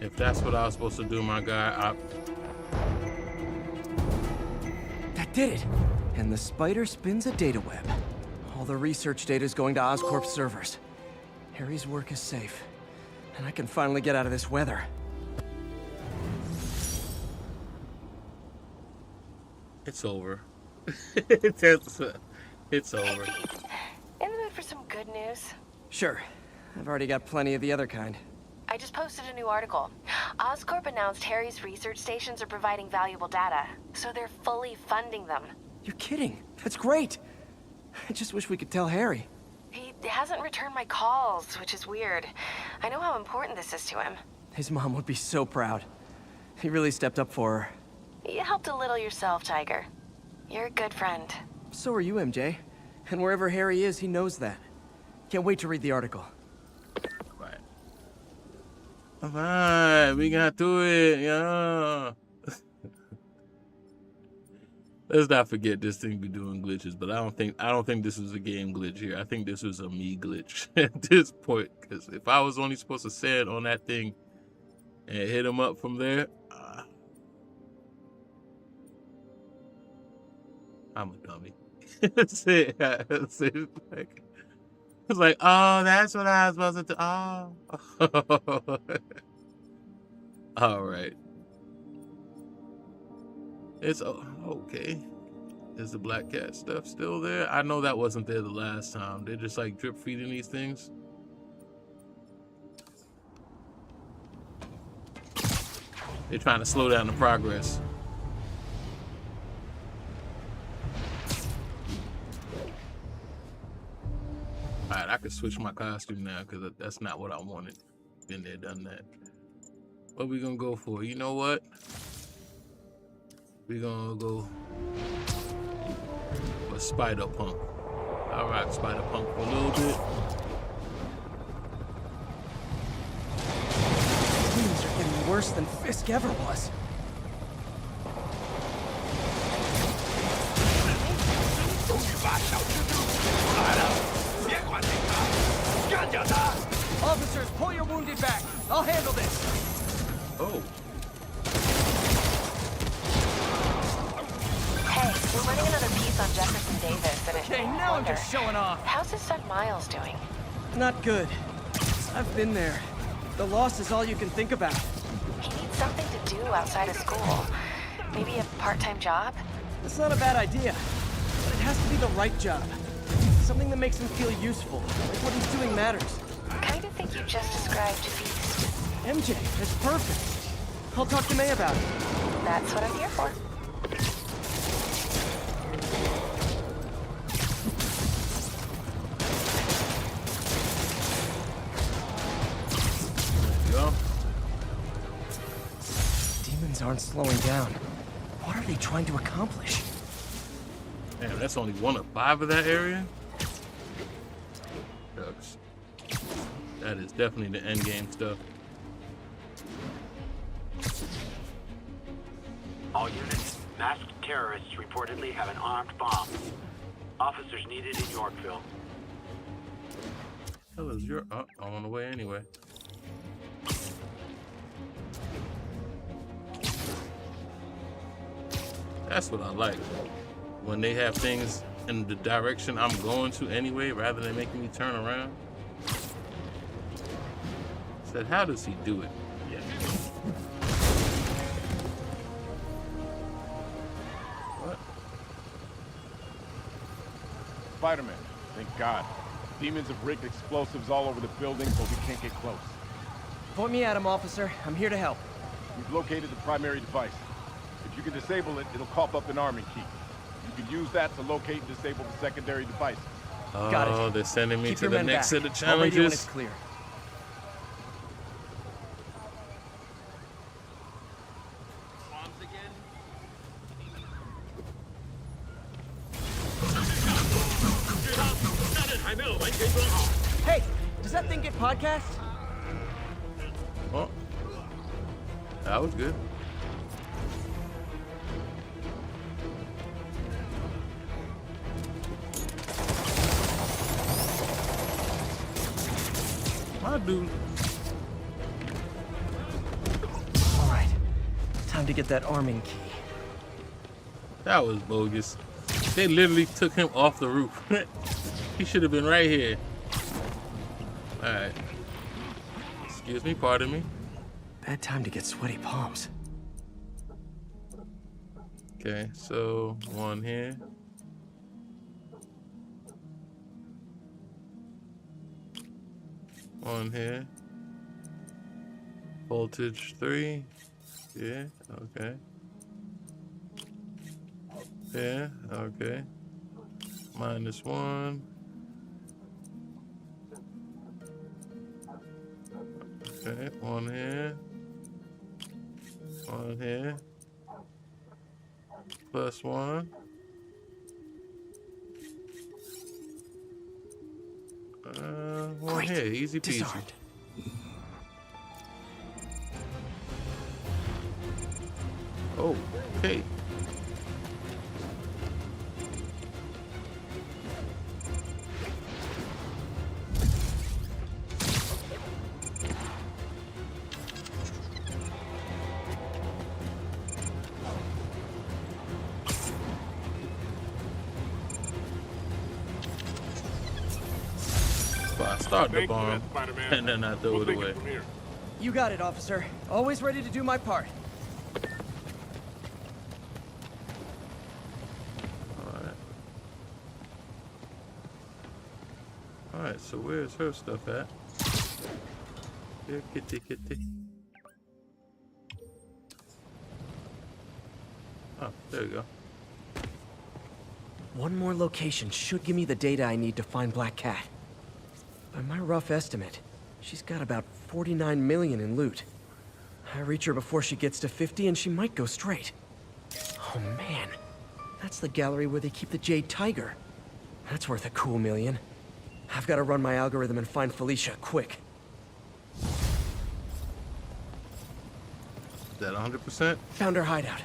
If that's what I was supposed to do, my guy, That did it! And the spider spins a data web. All the research data is going to Oscorp's servers. Harry's work is safe. And I can finally get out of this weather. It's over. It's over. In the mood for some good news? Sure. I've already got plenty of the other kind. I just posted a new article. Oscorp announced Harry's research stations are providing valuable data, so they're fully funding them. You're kidding. That's great. I just wish we could tell Harry. He hasn't returned my calls, which is weird. I know how important this is to him. His mom would be so proud. He really stepped up for her. You helped a little yourself, Tiger. You're a good friend. So are you, MJ. And wherever Harry is, he knows that. Can't wait to read the article. Alright, we got through it, yeah. Let's not forget this thing be doing glitches, but I don't think this was a game glitch here. I think this was a me glitch at this point. Because if I was only supposed to say it on that thing and hit him up from there, I'm a dummy. That's it. That's it. It's like, oh, that's what I was supposed to do. Oh. All right. It's okay. Is the black cat stuff still there? I know that wasn't there the last time. They're just like drip feeding these things. They're trying to slow down the progress. Alright, I could switch my costume now because that's not what I wanted. Been there, done that. What we gonna go for? You know what? We gonna go for Spider-Punk. I'll rock Spider-Punk for a little bit. Things are getting worse than Fisk ever was. Officers, pull your wounded back. I'll handle this. Oh. Hey, we're running another piece on Jefferson Davis, and Okay, now I'm just showing off. How's his son Miles doing? Not good. I've been there. The loss is all you can think about. He needs something to do outside of school. Maybe a part-time job? That's not a bad idea. But it has to be the right job. Something that makes him feel useful. Like what he's doing matters. I kind of think you just described F.E.A.S.T. MJ, that's perfect. I'll talk to May about it. That's what I'm here for. Go. Demons aren't slowing down. What are they trying to accomplish? Damn, that's only 1 of 5 of that area? Shucks. That is definitely the end game stuff. All units, masked terrorists reportedly have an armed bomb. Officers needed in Yorkville. Hell is your I'm on the way anyway. That's what I like. When they have things in the direction I'm going to anyway, rather than making me turn around. Said, how does he do it? What? Spider-Man, thank God. Demons have rigged explosives all over the building, but we can't get close. Point me at him, officer. I'm here to help. We've located the primary device. If you can disable it, it'll cough up an Armory key. You can use that to locate and disable the secondary devices. Got it. Oh, they're sending me Keep to your the men next back. set of I'll radio when challenges. it's clear. Hey, does that thing get podcast? Oh, that was good. My dude. Time to get that arming key. That was bogus. They literally took him off the roof. He should have been right here. Alright. Excuse me, pardon me. Bad time to get sweaty palms. Okay, so one here. One here. Voltage 3. Yeah, okay. Yeah, okay. -1. Okay, one here. One here. +1. One here, easy peasy. Disarmed. Oh, okay. Start the bomb, and then I throw it away. You got it, officer. Always ready to do my part. Alright, so where's her stuff at? Here, kitty, kitty. Oh, there you go. One more location should give me the data I need to find Black Cat. By my rough estimate, she's got about 49 million in loot. I reach her before she gets to 50 and she might go straight. Oh man, that's the gallery where they keep the Jade Tiger. That's worth a cool million. I've got to run my algorithm and find Felicia, quick. Is that 100%? Found her hideout.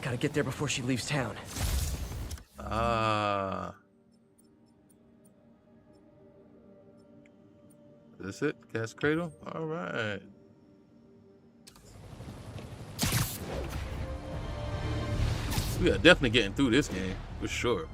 Gotta get there before she leaves town. Ah. Is this it? Gas Cradle? Alright. We are definitely getting through this game, for sure.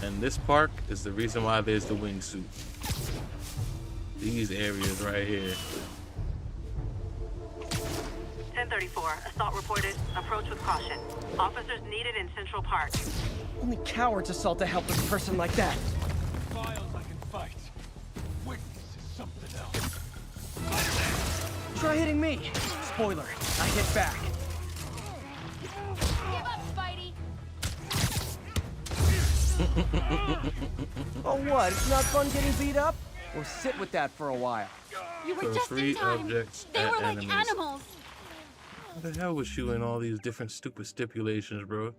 And this park is the reason why there's the wingsuit. These areas right here. 1034, assault reported. Approach with caution. Officers needed in Central Park. Only cowards assault a helpless person like that. Files I can fight. Witness is something else. Try hitting me. Spoiler, I hit back. Give up, Spidey. Oh what, it's not fun getting beat up? Or sit with that for a while. You were So just in 3 time. objects They and were like enemies. animals. What the hell was you in all these different stupid stipulations, bro?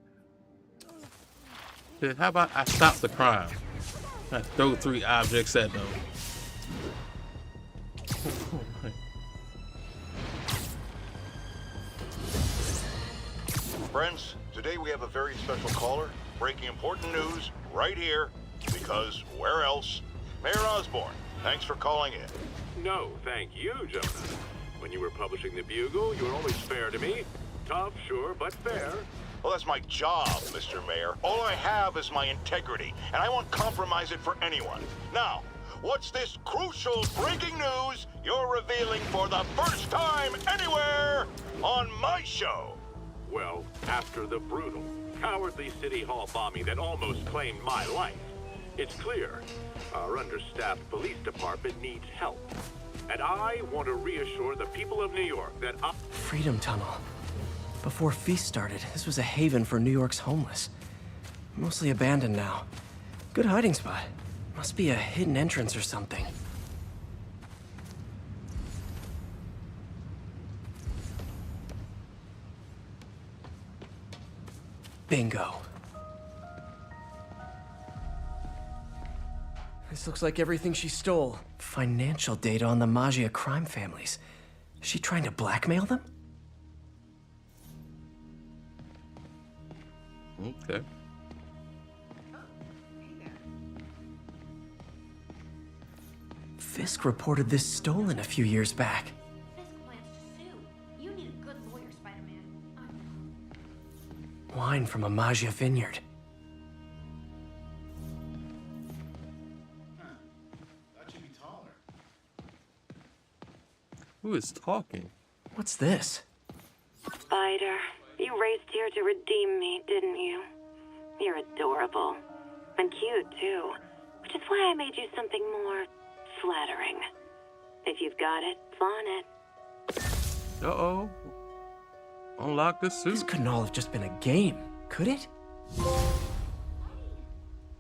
Dude, how about I stop the crime? I throw 3 objects at them. Friends, today we have a very special caller, breaking important news right here, because where else? Mayor Osborn, thanks for calling in. No, thank you, Jonah. When you were publishing the Bugle, you were always fair to me. Tough, sure, but fair. Well, that's my job, Mr. Mayor. All I have is my integrity, and I won't compromise it for anyone. Now, what's this crucial breaking news you're revealing for the first time anywhere on my show? Well, after the brutal, cowardly City Hall bombing that almost claimed my life, it's clear our understaffed police department needs help. And I want to reassure the people of New York that Freedom Tunnel. Before F.E.A.S.T started, this was a haven for New York's homeless. Mostly abandoned now. Good hiding spot. Must be a hidden entrance or something. Bingo. This looks like everything she stole. Financial data on the Maggia crime families. Is she trying to blackmail them? Okay. Fisk reported this stolen a few years back. Fisk plans to sue. You need a good lawyer, Spider-Man. Wine from a Magia vineyard. That should be taller. Who is talking? What's this? Spider, you raced here to redeem me, didn't you? You're adorable. And cute, too. Which is why I made you something more flattering. If you've got it, flaunt it. Uh-oh. Unlock the suit. This couldn't all have just been a game, could it?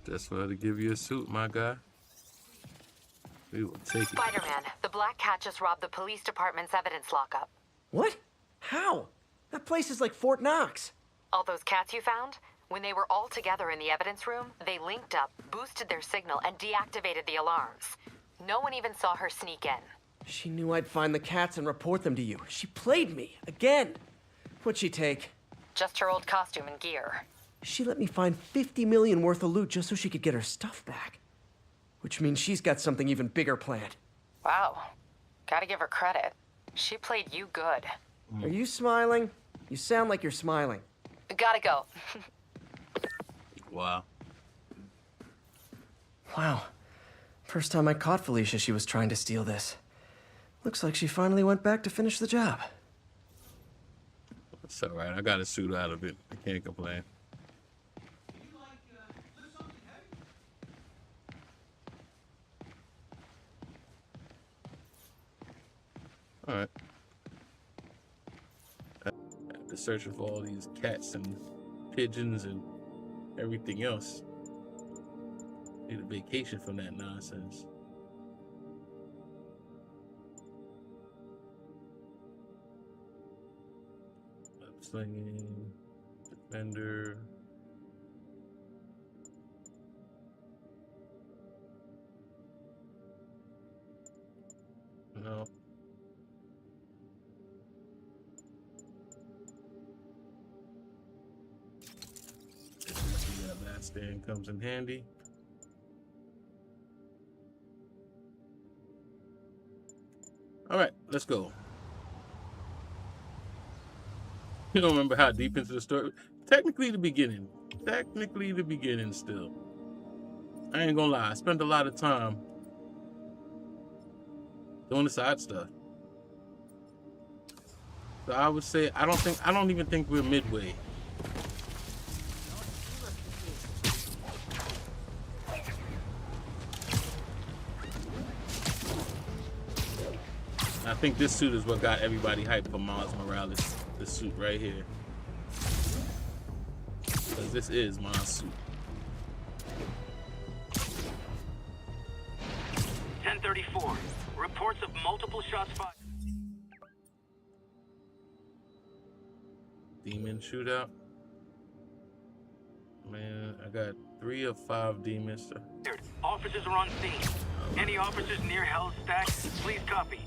Just for her to give you a suit, my guy. We will take it. Spider-Man, the Black Cat just robbed the police department's evidence lockup. What? How? That place is like Fort Knox. All those cats you found? When they were all together in the evidence room, they linked up, boosted their signal, and deactivated the alarms. No one even saw her sneak in. She knew I'd find the cats and report them to you. She played me, again. What'd she take? Just her old costume and gear. She let me find 50 million worth of loot just so she could get her stuff back. Which means she's got something even bigger planned. Wow. Gotta give her credit. She played you good. Are you smiling? You sound like you're smiling. Gotta go. Wow. Wow. First time I caught Felicia, she was trying to steal this. Looks like she finally went back to finish the job. It's alright. I got a suit out of it. I can't complain. Alright. After searching for all these cats and pigeons and everything else, need a vacation from that nonsense. Slinging, defender. No. That last stand comes in handy. All right, let's go. You don't remember how deep into the story? Technically the beginning. Technically the beginning still. I ain't gonna lie. I spent a lot of time doing the side stuff. So I would say I don't even think we're midway. I think this suit is what got everybody hyped for Miles Morales. This suit right here. Because this is my suit. 1034. Reports of multiple shots fired. Demon shootout. Man, I got 3 of 5 demons. Officers are on scene. Any officers near Hell's Stack, please copy.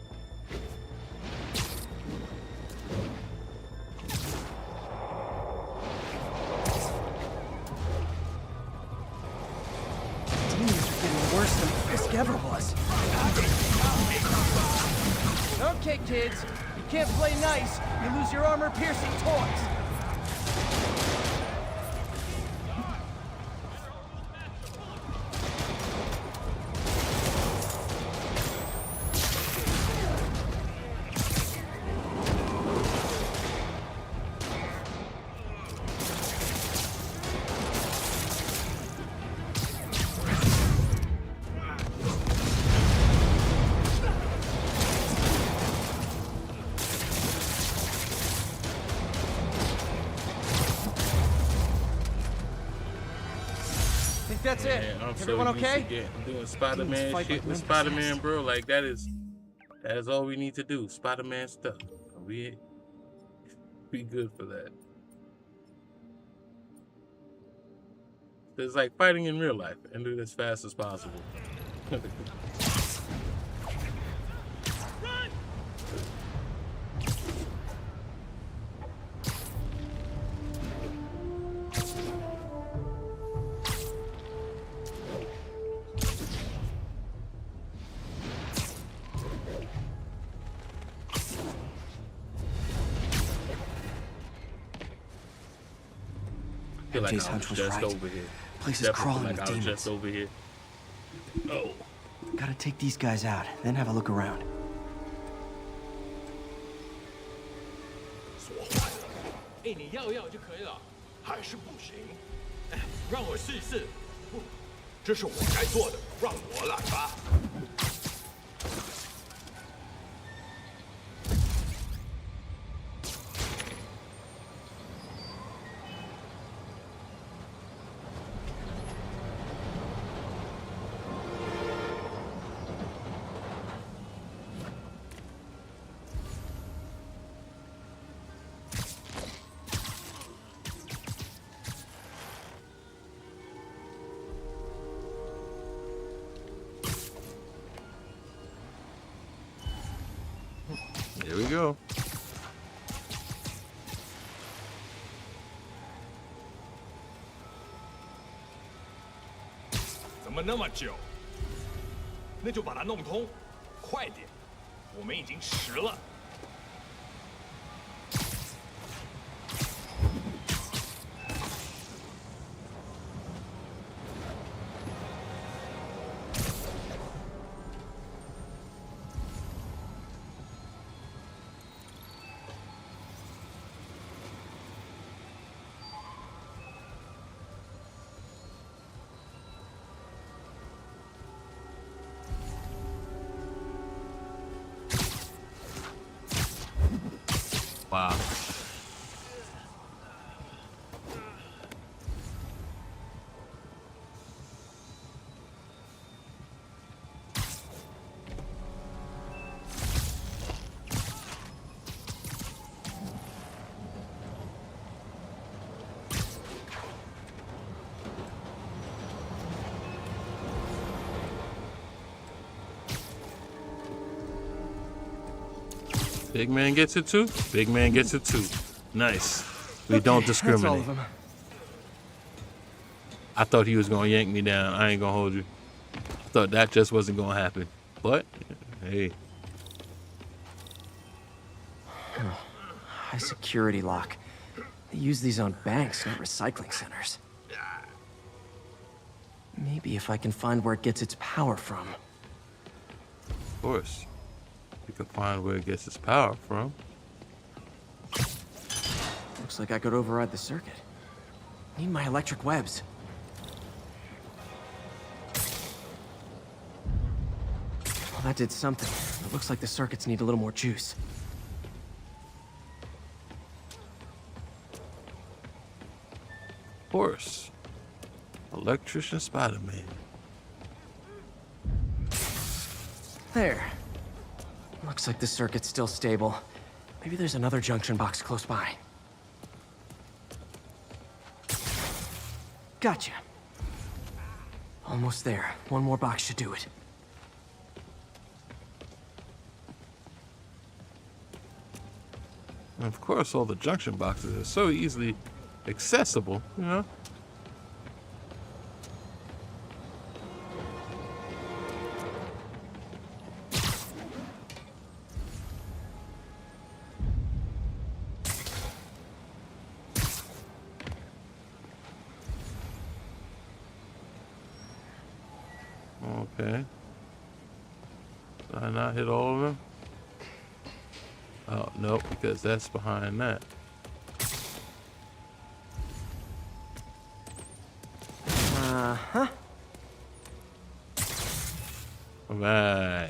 Worse than Fisk ever was. Okay, kids. You can't play nice. You lose your armor-piercing toys. That's it. Man, I'm Everyone so okay? I'm doing Spider-Man shit with Spider-Man, bro. Like that is all we need to do. Spider-Man stuff. We good for that. It's like fighting in real life and do it as fast as possible. feel like MJ's I was hunch was just right. over here. Place is Definitely crawling feel with like I was demons. just over here. Oh. Gotta take these guys out, then have a look around. 锁坏了，哎，你要就可以了。还是不行，哎，让我试一试。不，这是我该做的，让我来吧。 Here we go. 怎么那么久？那就把它弄通，快点！我们已经迟了。Wow. Big man gets it too. Big man gets it too. Nice. We don't discriminate. That's all of them. I thought he was gonna yank me down. I ain't gonna hold you. I thought that just wasn't gonna happen. But hey. High security lock. They use these on banks, not recycling centers. Maybe if I can find where it gets its power from. Of course. You can find where it gets its power from. Looks like I could override the circuit. Need my electric webs. Well, that did something. It looks like the circuits need a little more juice. Of course. Electrician Spider-Man. There. Looks like the circuit's still stable. Maybe there's another junction box close by. Gotcha. Almost there. One more box should do it. And of course, all the junction boxes are so easily accessible, you know? Okay. Did I not hit all of them? Oh, no, because that's behind that. Uh-huh. All right.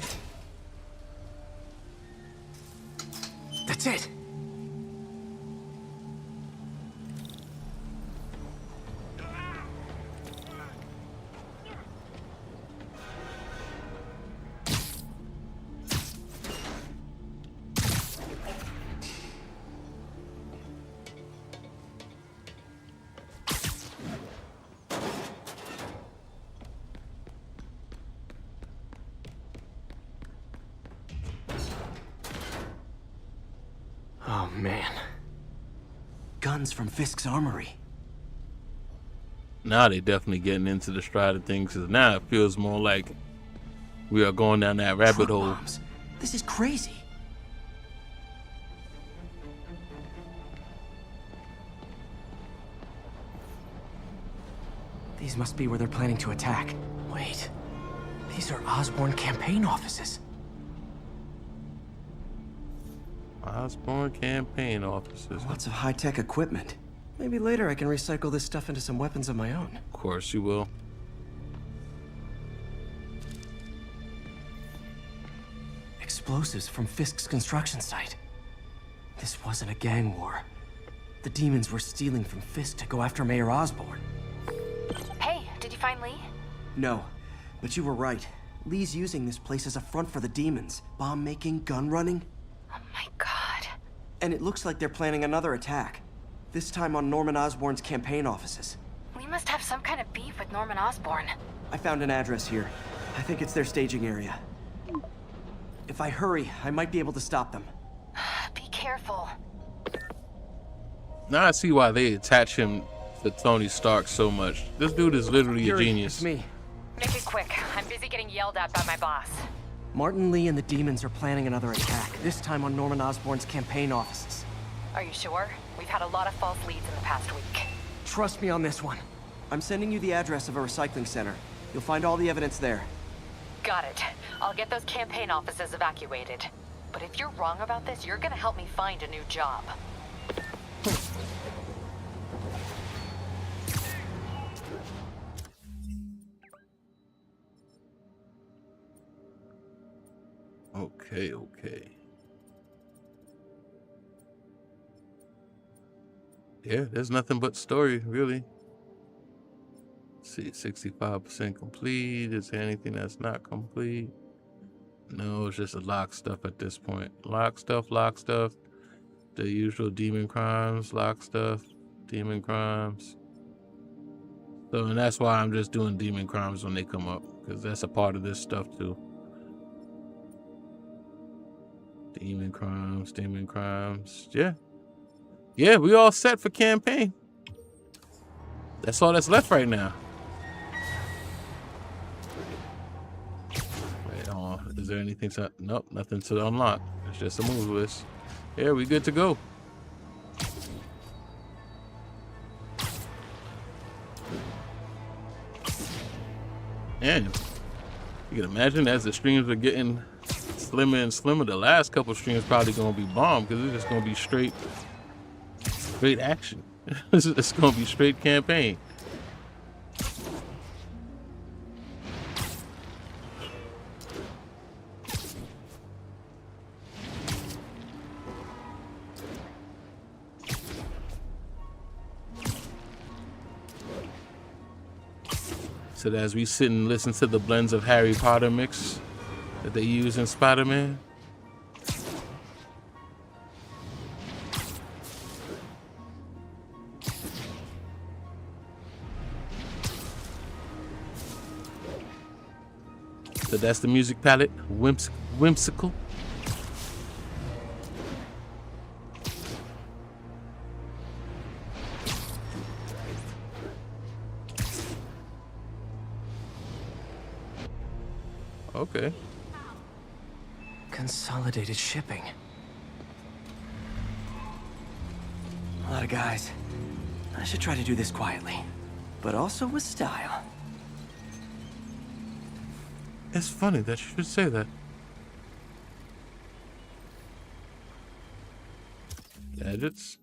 That's it. Oh, man. Guns from Fisk's Armory. Now they definitely getting into the stride of things, because now it feels more like we are going down that rabbit hole. Bombs. This is crazy. These must be where they're planning to attack. Wait, these are Osborn campaign offices. Osborn campaign offices. Lots of high-tech equipment. Maybe later I can recycle this stuff into some weapons of my own. Of course you will. Explosives from Fisk's construction site. This wasn't a gang war. The demons were stealing from Fisk to go after Mayor Osborn. Hey, did you find Lee? No, but you were right. Lee's using this place as a front for the demons. Bomb-making, gun-running. Oh my god. And it looks like they're planning another attack. This time on Norman Osborn's campaign offices. Lee must have some kind of beef with Norman Osborn. I found an address here. I think it's their staging area. If I hurry, I might be able to stop them. Be careful. Now I see why they attach him to Tony Stark so much. This dude is literally a genius. It's me. Make it quick. I'm busy getting yelled at by my boss. Martin Lee and the demons are planning another attack, this time on Norman Osborn's campaign offices. Are you sure? We've had a lot of false leads in the past week. Trust me on this one. I'm sending you the address of a recycling center. You'll find all the evidence there. Got it. I'll get those campaign offices evacuated. But if you're wrong about this, you're gonna help me find a new job. Okay. Yeah, there's nothing but story, really. Let's see, 65% complete. Is there anything that's not complete? No, it's just a lock stuff at this point. Lock stuff. The usual demon crimes, lock stuff, demon crimes. So, and that's why I'm just doing demon crimes when they come up, because that's a part of this stuff too. Demon crimes. Yeah, we all set for campaign. That's all that's left right now. Wait, hold on. Is there anything to... Nope, nothing to unlock. It's just a move list. Yeah, we good to go. And you can imagine as the streams are getting slimmer and slimmer, the last couple streams probably gonna be bomb because it's just gonna be straight action. It's gonna be straight campaign. So as we sit and listen to the blends of Harry Potter mix that they use in Spider-Man. So that's the music palette, whimsical. Okay. Consolidated shipping. A lot of guys. I should try to do this quietly, but also with style. It's funny that you should say that. Gadgets.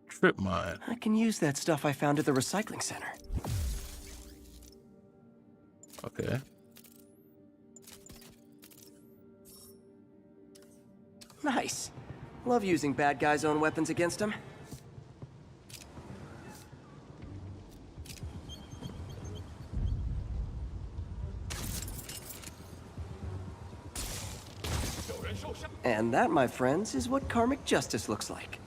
Trip mine. I can use that stuff I found at the recycling center. Okay. Nice. Love using bad guys' own weapons against them. And that, my friends, is what karmic justice looks like.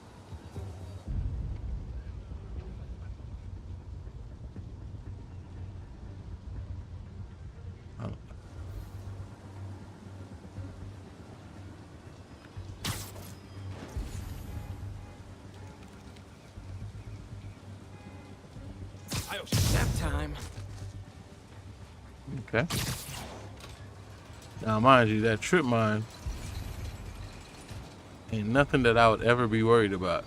Nap time. Okay. Now, mind you, that trip mine ain't nothing that I would ever be worried about.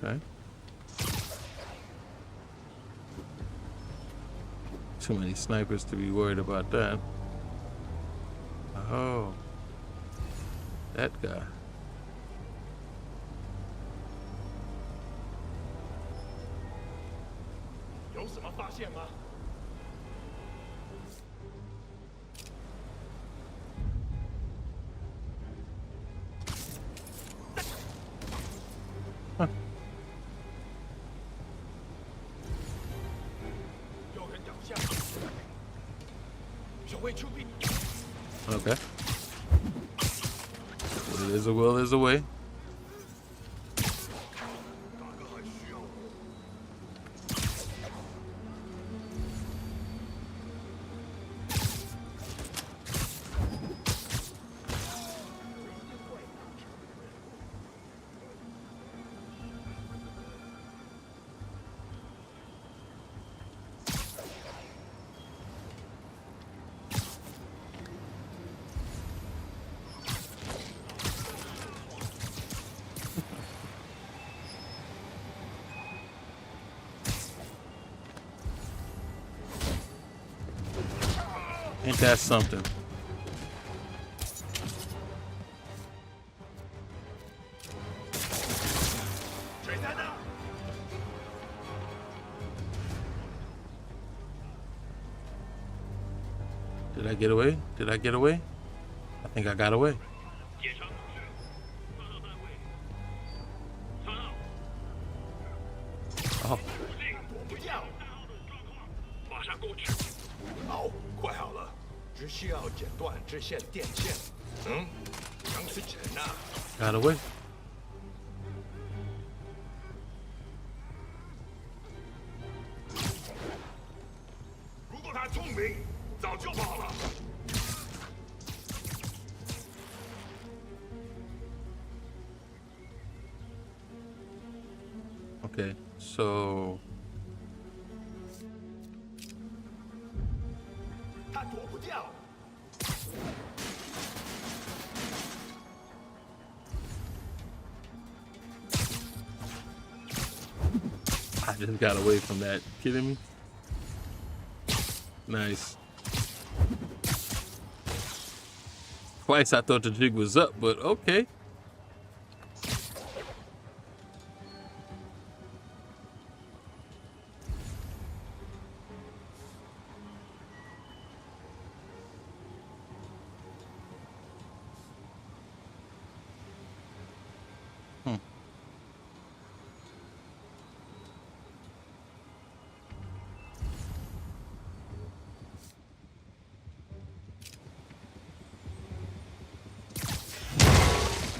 Okay. Too many snipers to be worried about that. Oh. That guy. Huh. Okay. Well, there's a will, there's a way. Ain't that something? Did I get away? Did I get away? I think I got away. Oh. Got away. Okay, so I just got away from that. Kidding me? Nice. Twice I thought the jig was up, but okay.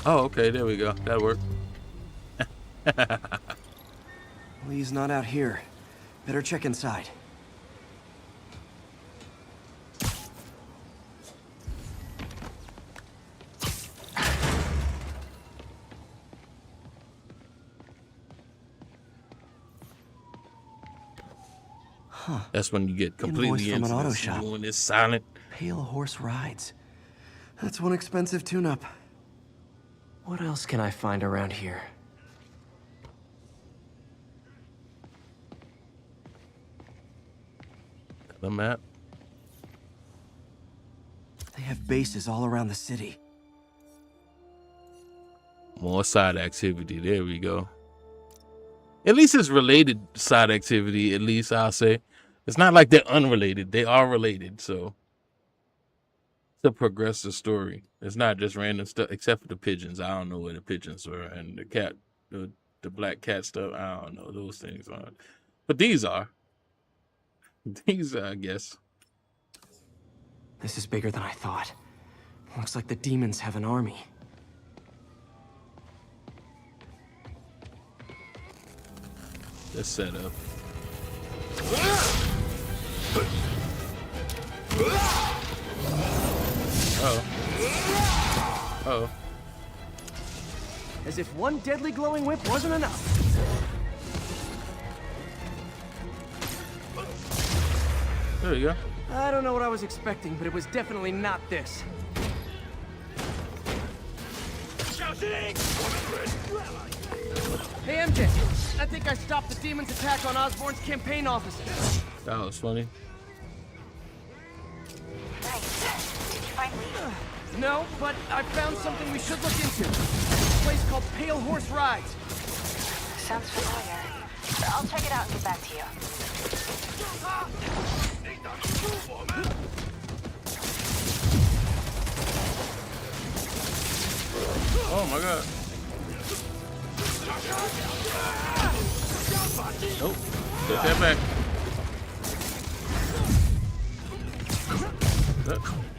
Oh, okay, there we go. That worked. Lee's not out here. Better check inside. Huh. That's when you get completely Invoice from into an auto this, shop. doing this silent. Pale Horse Rides. That's one expensive tune-up. What else can I find around here? The map. They have bases all around the city. More side activity. There we go. At least it's related side activity, at least I'll say. It's not like they're unrelated. They are related, so to progress the story. It's not just random stuff, except for the pigeons. I don't know where the pigeons were, and the cat, the black cat stuff. I don't know. Those things aren't. But these are. These are, I guess. This is bigger than I thought. Looks like the demons have an army. Let's set up. Oh. Oh. As if one deadly glowing whip wasn't enough. There you go. I don't know what I was expecting, but it was definitely not this. Hey, MJ. I think I stopped the demon's attack on Osborn's campaign offices. That was funny. Nice. Did you find Lee? No, but I found something we should look into. A place called Pale Horse Rides. Sounds familiar. I'll check it out and get back to you. Oh my god. Nope. Get that back.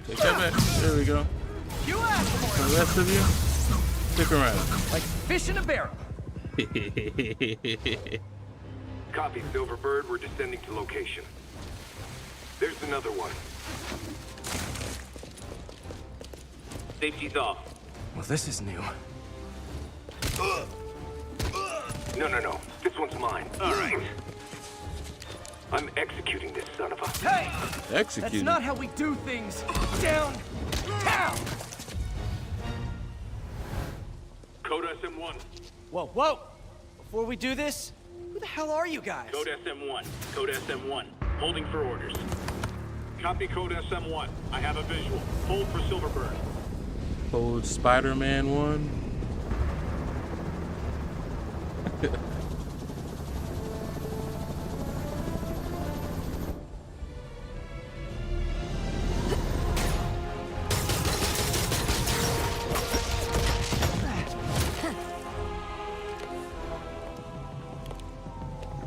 Take that back. There we go. You asked for the rest of you, stick around. Like fish in a barrel. Copy, Silverbird. We're descending to location. There's another one. Safety's off. Well, this is new. No. This one's mine. All right. I'm executing this son of a... Hey! Executing? That's not how we do things. Down! Down! Code SM1. Whoa. Before we do this, who the hell are you guys? Code SM1. Code SM1. Holding for orders. Copy Code SM1. I have a visual. Hold for Silverbird. Code Spider-Man 1.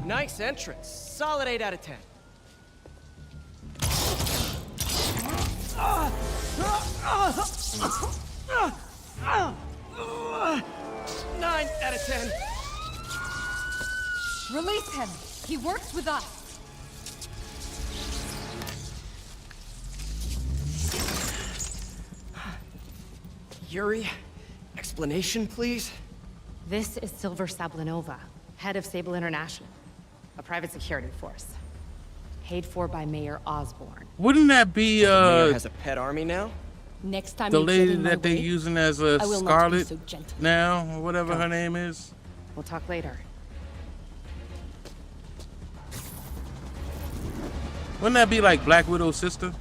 Nice entrance. Solid 8 out of 10. 9 out of 10. Release him. He works with us. Yuri, explanation, please? This is Silver Sablinova, head of Sable International, a private security force. Paid for by Mayor Osborn. Wouldn't that be Mayor has a pet army now? Next time the you lady get in my that they're way, using as I a will not be Scarlet so gentle. now, or whatever her name is? We'll talk later. Wouldn't that be like Black Widow's sister?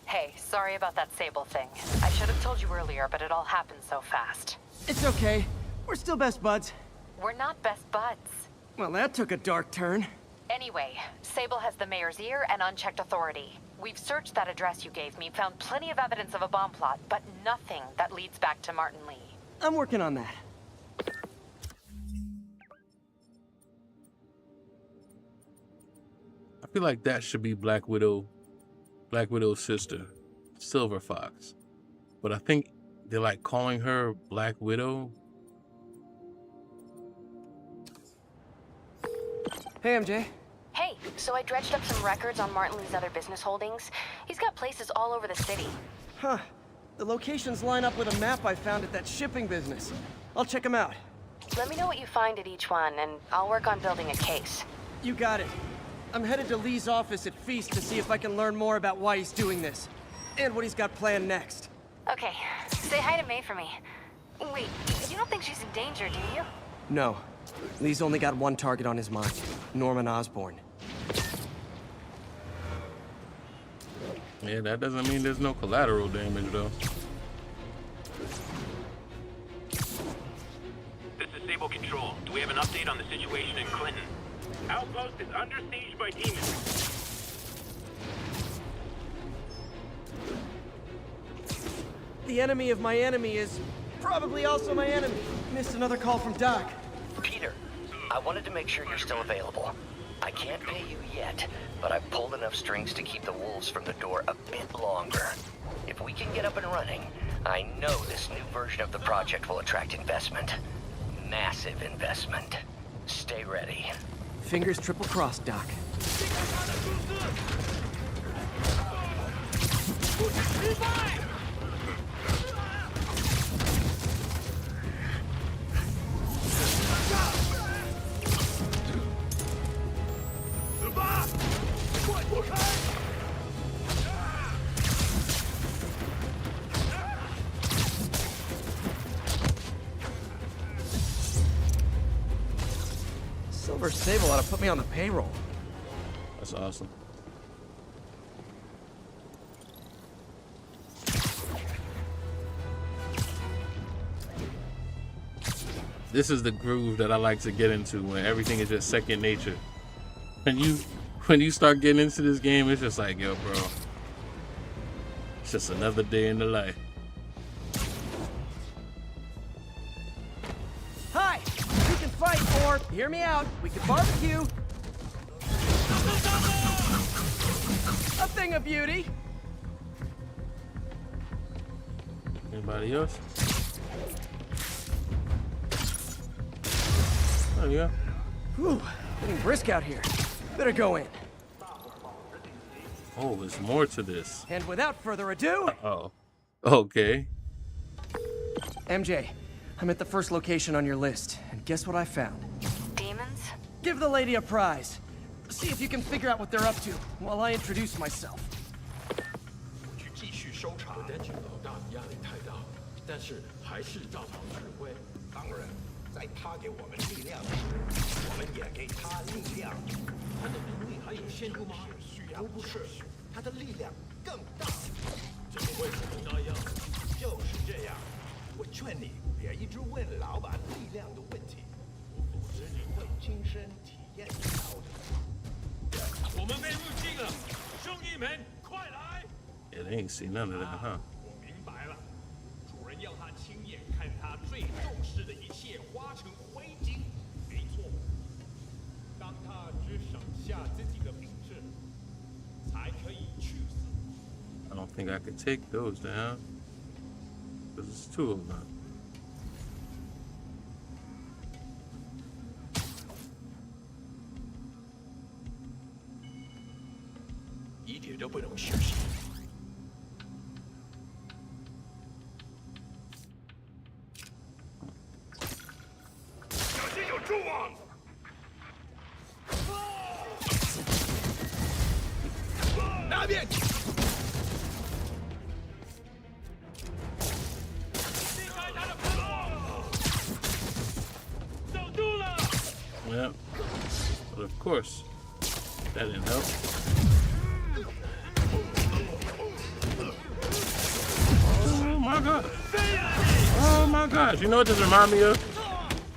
Hey, sorry about that Sable thing. I should have told you earlier, but it all happened so fast. It's okay. We're still best buds. We're not best buds. Well, that took a dark turn. Anyway, Sable has the mayor's ear and unchecked authority. We've searched that address you gave me, found plenty of evidence of a bomb plot, but nothing that leads back to Martin Lee. I'm working on that. I feel like that should be Black Widow's sister, Silver Fox. But I think they're like calling her Black Widow. Hey, MJ. Hey, so I dredged up some records on Martin Lee's other business holdings. He's got places all over the city. Huh. The locations line up with a map I found at that shipping business. I'll check them out. Let me know what you find at each one, and I'll work on building a case. You got it. I'm headed to Lee's office at F.E.A.S.T to see if I can learn more about why he's doing this. And what he's got planned next. Okay, say hi to May for me. Wait, you don't think she's in danger, do you? No. Lee's only got one target on his mind. Norman Osborn. Yeah, that doesn't mean there's no collateral damage, though. This is Sable Control. Do we have an update on the situation in Clinton? Outpost is under siege by demons. The enemy of my enemy is probably also my enemy. Missed another call from Doc. Peter, I wanted to make sure you're still available. I can't pay you yet, but I've pulled enough strings to keep the wolves from the door a bit longer. If we can get up and running, I know this new version of the project will attract investment. Massive investment. Stay ready. Fingers triple crossed, Doc. Silver Sable ought to put me on the payroll. That's awesome. This is the groove that I like to get into when everything is just second nature. When you start getting into this game, it's just like, yo, bro, it's just another day in the life. Hi! We can fight, or hear me out, we can barbecue. A thing of beauty. Anybody else? Oh yeah. Whew, getting brisk out here. Better go in. Oh, there's more to this. And without further ado... Oh. Okay. MJ, I'm at the first location on your list, and guess what I found? Demons? Give the lady a prize. See if you can figure out what theur up to, while I introduce myself. 继续搜查。我担心老大压力太大，但是还是照常指挥。当然，在他给我们力量时，我们也给他力量。他的能力还有限度吗？都不是，他的力量更大。这个为什么那样？就是这样。我劝你别一直问老板力量的问题，否则你会亲身体验到的。我们被入侵了，兄弟们，快来！ Yeah, they ain't seen none of that, huh? 我明白了，主人要他亲眼看他最重视的一切化成灰烬。没错，当他只剩下自己的品质，才可以去死。 I don't think I could take those down. Because it's two of them. 一点都不能休息。 那边。避开他的炮火！守住了。 Yeah. But of course, that didn't help. Oh my god. Oh my gosh. You know what this reminds me of?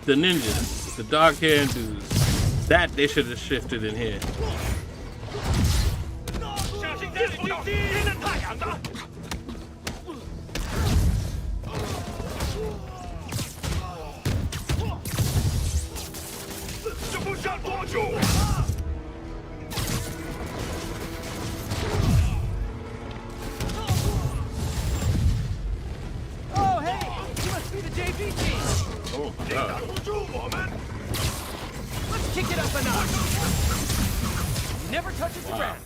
The ninjas. The dark haired dudes. That they should have shifted in here. 小心这里不要盯着太阳的。这不下多久？ Oh, hey! You must be the JV team! Oh my god. 挡不住我们。 Let's kick it up a notch! Never touches the ground.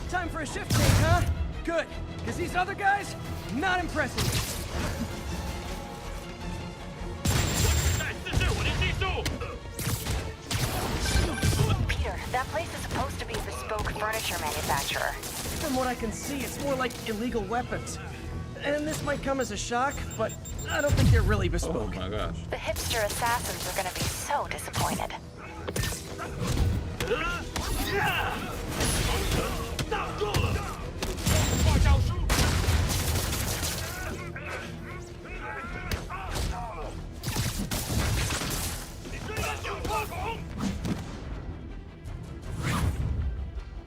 Time for a shift change, huh? Good, because these other guys, not impressing me. Peter, that place is supposed to be a bespoke furniture manufacturer. From what I can see, it's more like illegal weapons. And this might come as a shock, but I don't think they're really bespoke. Oh my gosh. The hipster assassins are gonna be so disappointed.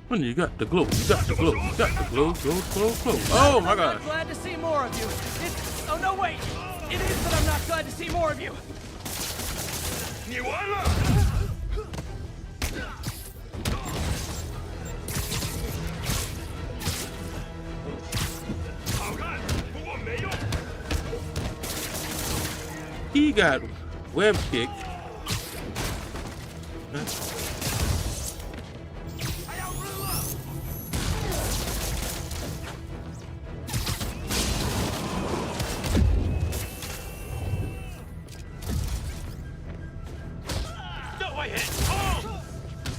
When you got the glow, you got the glow, you got the glow, glow, glow, glow. Oh my gosh. I'm glad to see more of you. It's... Oh, no, wait. It is that I'm not glad to see more of you. 你完了！ He got web kicked.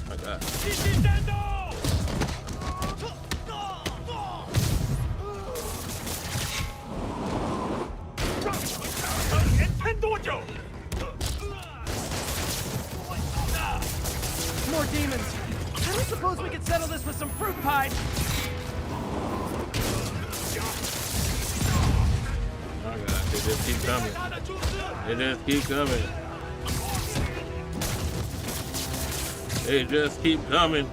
My God. keep coming. They just keep coming. They just keep coming.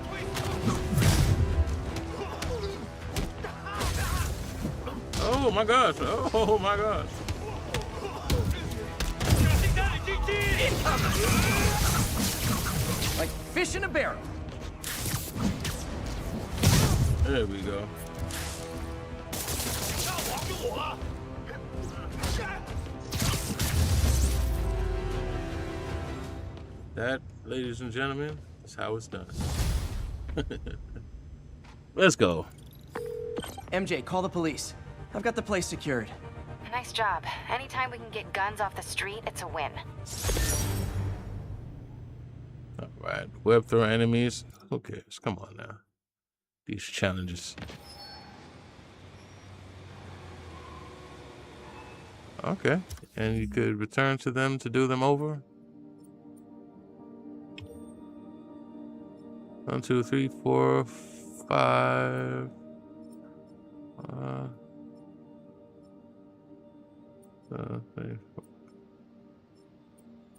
Oh my gosh. Oh my gosh. Like fish in a barrel. There we go. That, ladies and gentlemen, is how it's done. Let's go. MJ, call the police. I've got the place secured. Nice job. Anytime we can get guns off the street, it's a win. All right, web throw enemies. Who cares? Come on now. These challenges. Okay, and you could return to them to do them over. 1, 2, 3, 4, 5.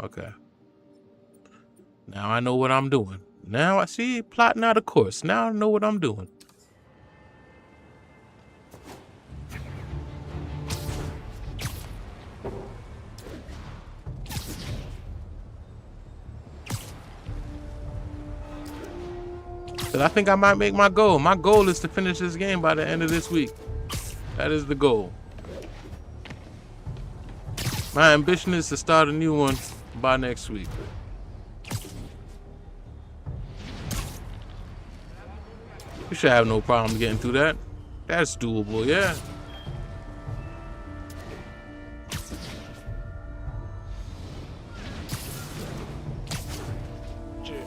Okay. Now I know what I'm doing. Now I see plotting out a course. Now I know what I'm doing. But I think I might make my goal. My goal is to finish this game by the end of this week. That is the goal. My ambition is to start a new one by next week. We should have no problem getting through that. That's doable, yeah.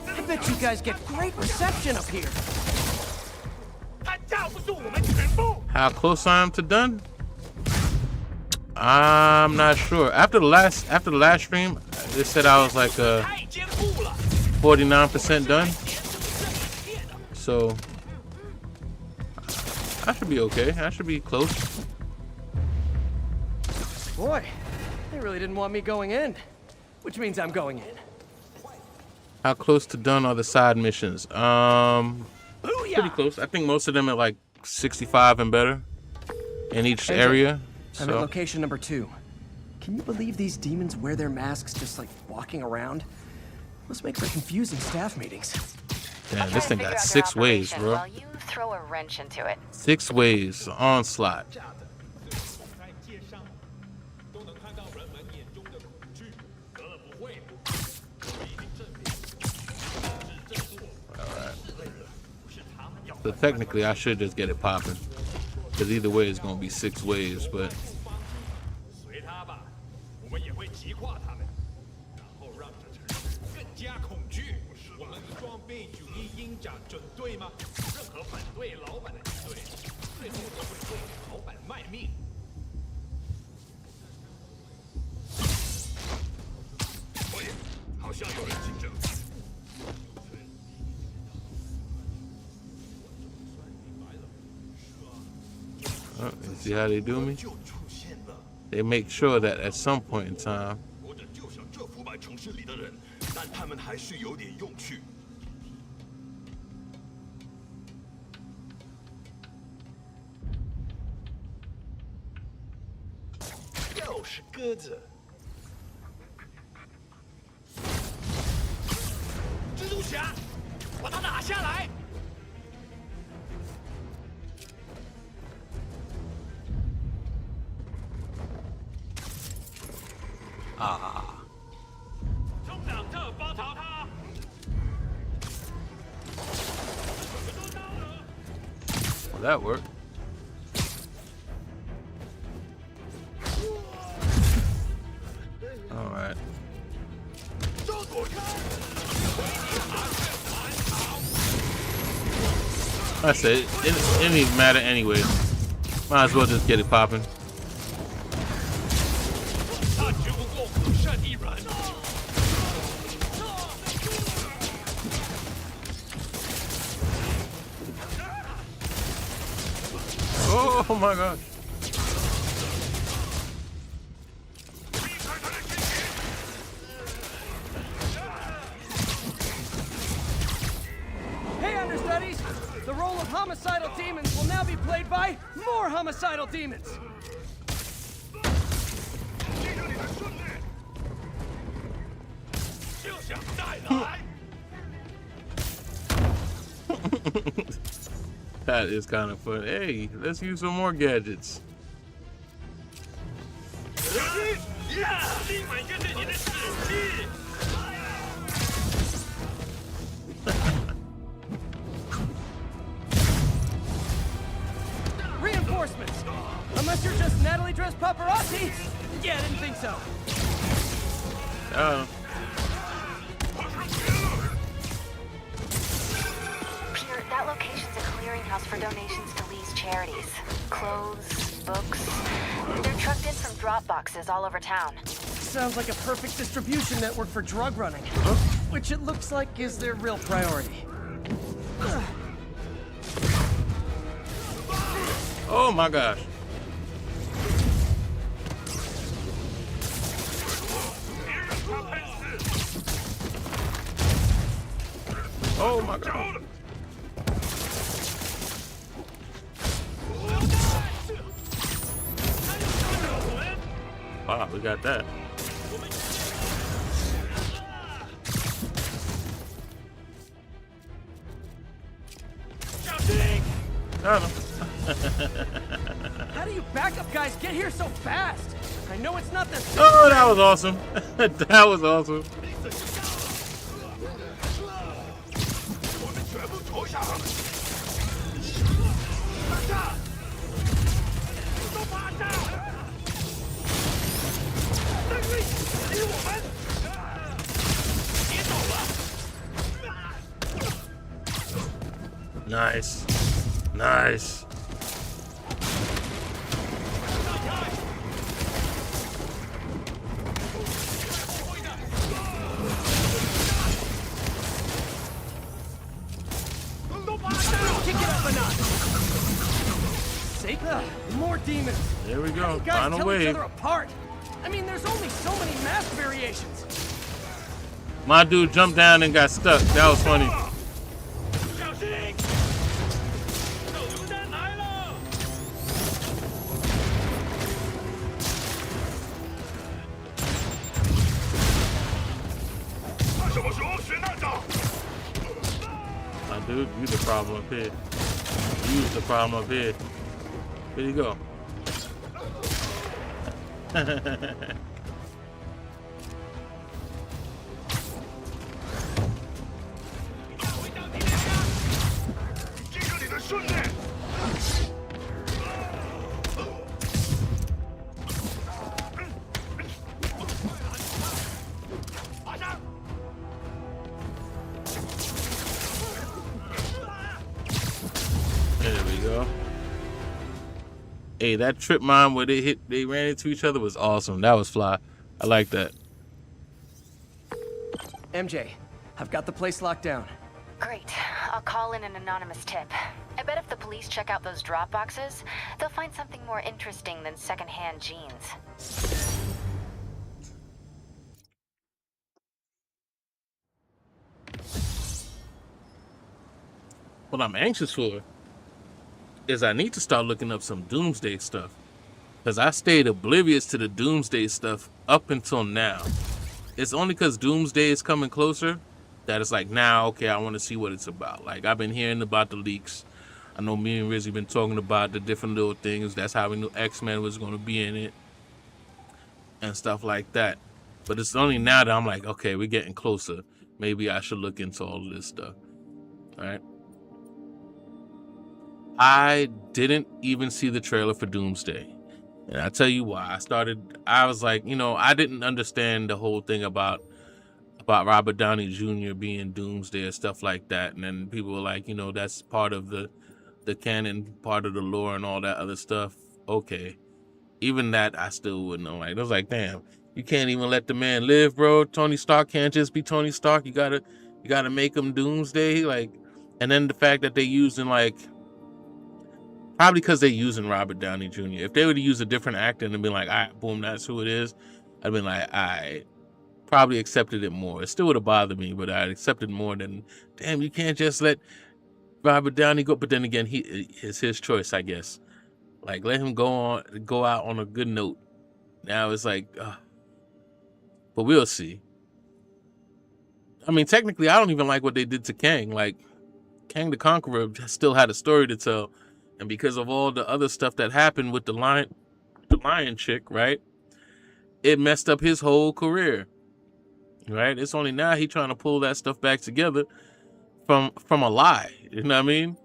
I bet you guys get great reception up here. How close I am to done? I'm not sure. After the last stream, they said I was like 49% done. So I should be okay. I should be close. Boy, they really didn't want me going in, which means I'm going in. How close to done are the side missions? Pretty close. I think most of them are like 65 and better in each area. I'm at location number 2. Can you believe these demons wear their masks just like walking around? Must make for confusing staff meetings. Damn, this thing got 6 ways, bro. While you throw a wrench into it. 6 ways, onslaught. Alright. So technically I should just get it popping. Because either way it's going to be 6 ways, but... Oh, you see how they do me? They make sure that at some point in time Well, that worked. All right. That's it. It didn't even matter anyway. Might as well just get it popping. Oh my gosh. homicidal demons will now be played by more homicidal demons. That is kind of fun. Hey, let's use some more gadgets. Reinforcements! Unless you're just Natalie dressed paparazzi? Yeah, I didn't think so. Peter, that location's a clearinghouse for donations to Lee's charities. Clothes, books. They're trucked in from drop boxes all over town. Sounds like a perfect distribution network for drug running. Which it looks like is their real priority. Oh my gosh. Oh my god. Wow, we got that. How do you backup guys get here so fast? I know it's not that. Oh, that was awesome. That was awesome. Nice. Nice. Kick it up a notch. Sable, more demons. There we go. How do you guys Final tell wave. each other apart? I mean, there's only so many mask variations. My dude jumped down and got stuck. That was funny. My dude, you the problem up here. You the problem up here. Where'd he go? There we go. Hey, that trip mine where they ran into each other was awesome. That was fly. I like that. MJ, I've got the place locked down. Great. I'll call in an anonymous tip. I bet if the police check out those drop boxes, they'll find something more interesting than secondhand jeans. What I'm anxious for is I need to start looking up some Doomsday stuff. Because I stayed oblivious to the Doomsday stuff up until now. It's only because Doomsday is coming closer that it's like, now, okay, I want to see what it's about. Like, I've been hearing about the leaks. I know me and Rizzy been talking about the different little things. That's how we knew X-Men was going to be in it. And stuff like that. But it's only now that I'm like, okay, we're getting closer. Maybe I should look into all of this stuff. All right. I didn't even see the trailer for Doomsday. And I'll tell you why. I was like, you know, I didn't understand the whole thing about Robert Downey Jr. being Doomsday or stuff like that. And then people were like, you know, that's part of the canon, part of the lore and all that other stuff. Okay. Even that, I still wouldn't know. Like, I was like, damn, you can't even let the man live, bro. Tony Stark can't just be Tony Stark. You gotta make him Doomsday. Like, and then the fact that they using like, probably because they're using Robert Downey Jr. If they were to use a different actor and be like, all right, boom, that's who it is, I'd been like, I probably accepted it more. It still would have bothered me, but I'd accepted more than, damn, you can't just let Robert Downey go, but then again, it's his choice, I guess. Like, let him go out on a good note. Now it's like, but we'll see. I mean, technically, I don't even like what they did to Kang. Like, Kang the Conqueror still had a story to tell, and because of all the other stuff that happened with the lion chick, right? It messed up his whole career, right? It's only now he trying to pull that stuff back together from a lie. You know what I mean?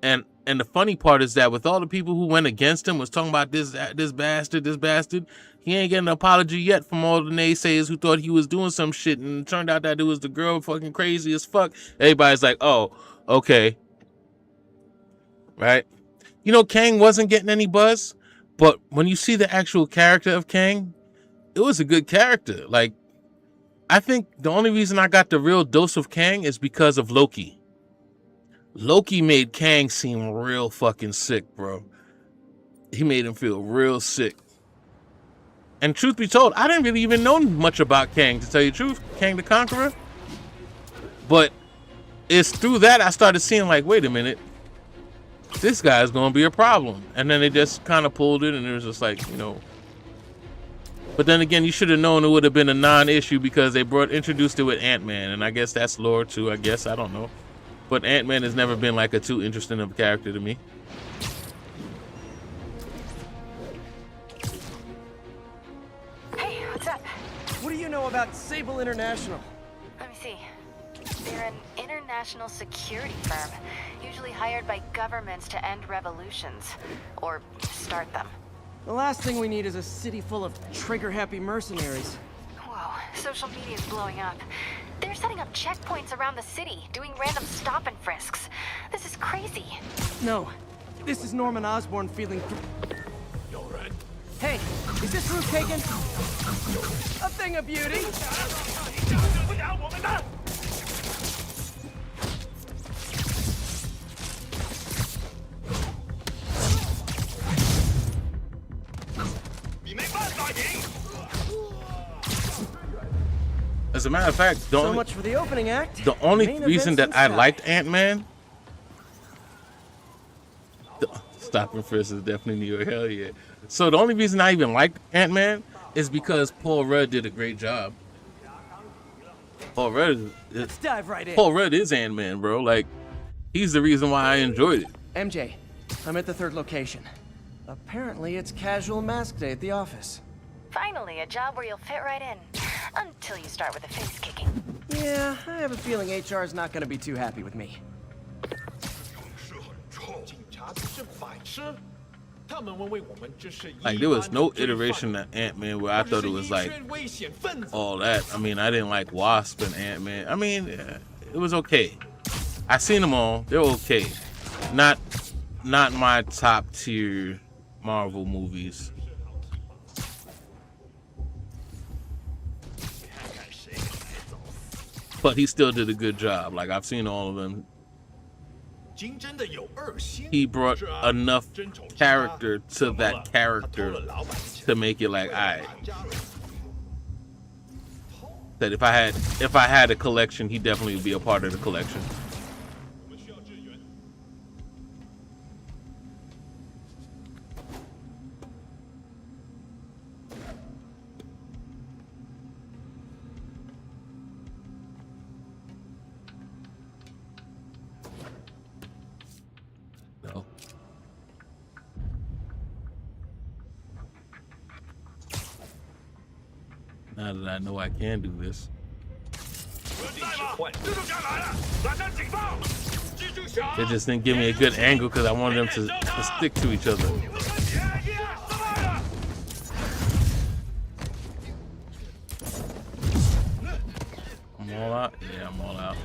And the funny part is that with all the people who went against him was talking about this bastard, he ain't getting an apology yet from all the naysayers who thought he was doing some shit, and it turned out that it was the girl fucking crazy as fuck. Everybody's like, oh, okay. Right? You know, Kang wasn't getting any buzz, but when you see the actual character of Kang, it was a good character. Like, I think the only reason I got the real dose of Kang is because of Loki. Loki made Kang seem real fucking sick, bro. He made him feel real sick. And truth be told, I didn't really even know much about Kang, to tell you the truth. Kang the Conqueror. But it's through that I started seeing, like, wait a minute. This guy's going to be a problem. And then they just kind of pulled it, and it was just like, you know. But then again, you should have known it would have been a non-issue because they introduced it with Ant-Man. And I guess that's lore too, I guess. I don't know. But Ant-Man has never been like a too interesting of a character to me. Hey, what's up? What do you know about Sable International? Let me see. They're an international security firm, usually hired by governments to end revolutions. Or start them. The last thing we need is a city full of trigger-happy mercenaries. Whoa, social media's blowing up. They're setting up checkpoints around the city, doing random stop and frisks. This is crazy. No, this is Norman Osborn feeling Hey, is this roof taken? A thing of beauty. As a matter of fact, so much for the opening act. The only reason that I liked Ant-Man, Stop and Frisk is definitely New York, hell yeah. So the only reason I even liked Ant-Man is because Paul Rudd did a great job. Paul Rudd Let's dive right in. Paul Rudd is Ant-Man, bro. Like, he's the reason why I enjoyed it. MJ, I'm at the third location. Apparently it's casual mask day at the office. Finally, a job where you'll fit right in. Until you start with the face kicking. Yeah, I have a feeling HR's not gonna be too happy with me. Like, there was no iteration of Ant-Man where I thought it was like all that. I mean, I didn't like Wasp and Ant-Man. I mean, it was okay. I seen them all. They're okay. Not my top tier Marvel movies. But he still did a good job. Like, I've seen all of them. He brought enough character to that character to make it like, alright. That if I had a collection, he definitely would be a part of the collection. Now that I know I can do this. They just didn't give me a good angle because I wanted them to stick to each other. I'm all out? Yeah, I'm all out.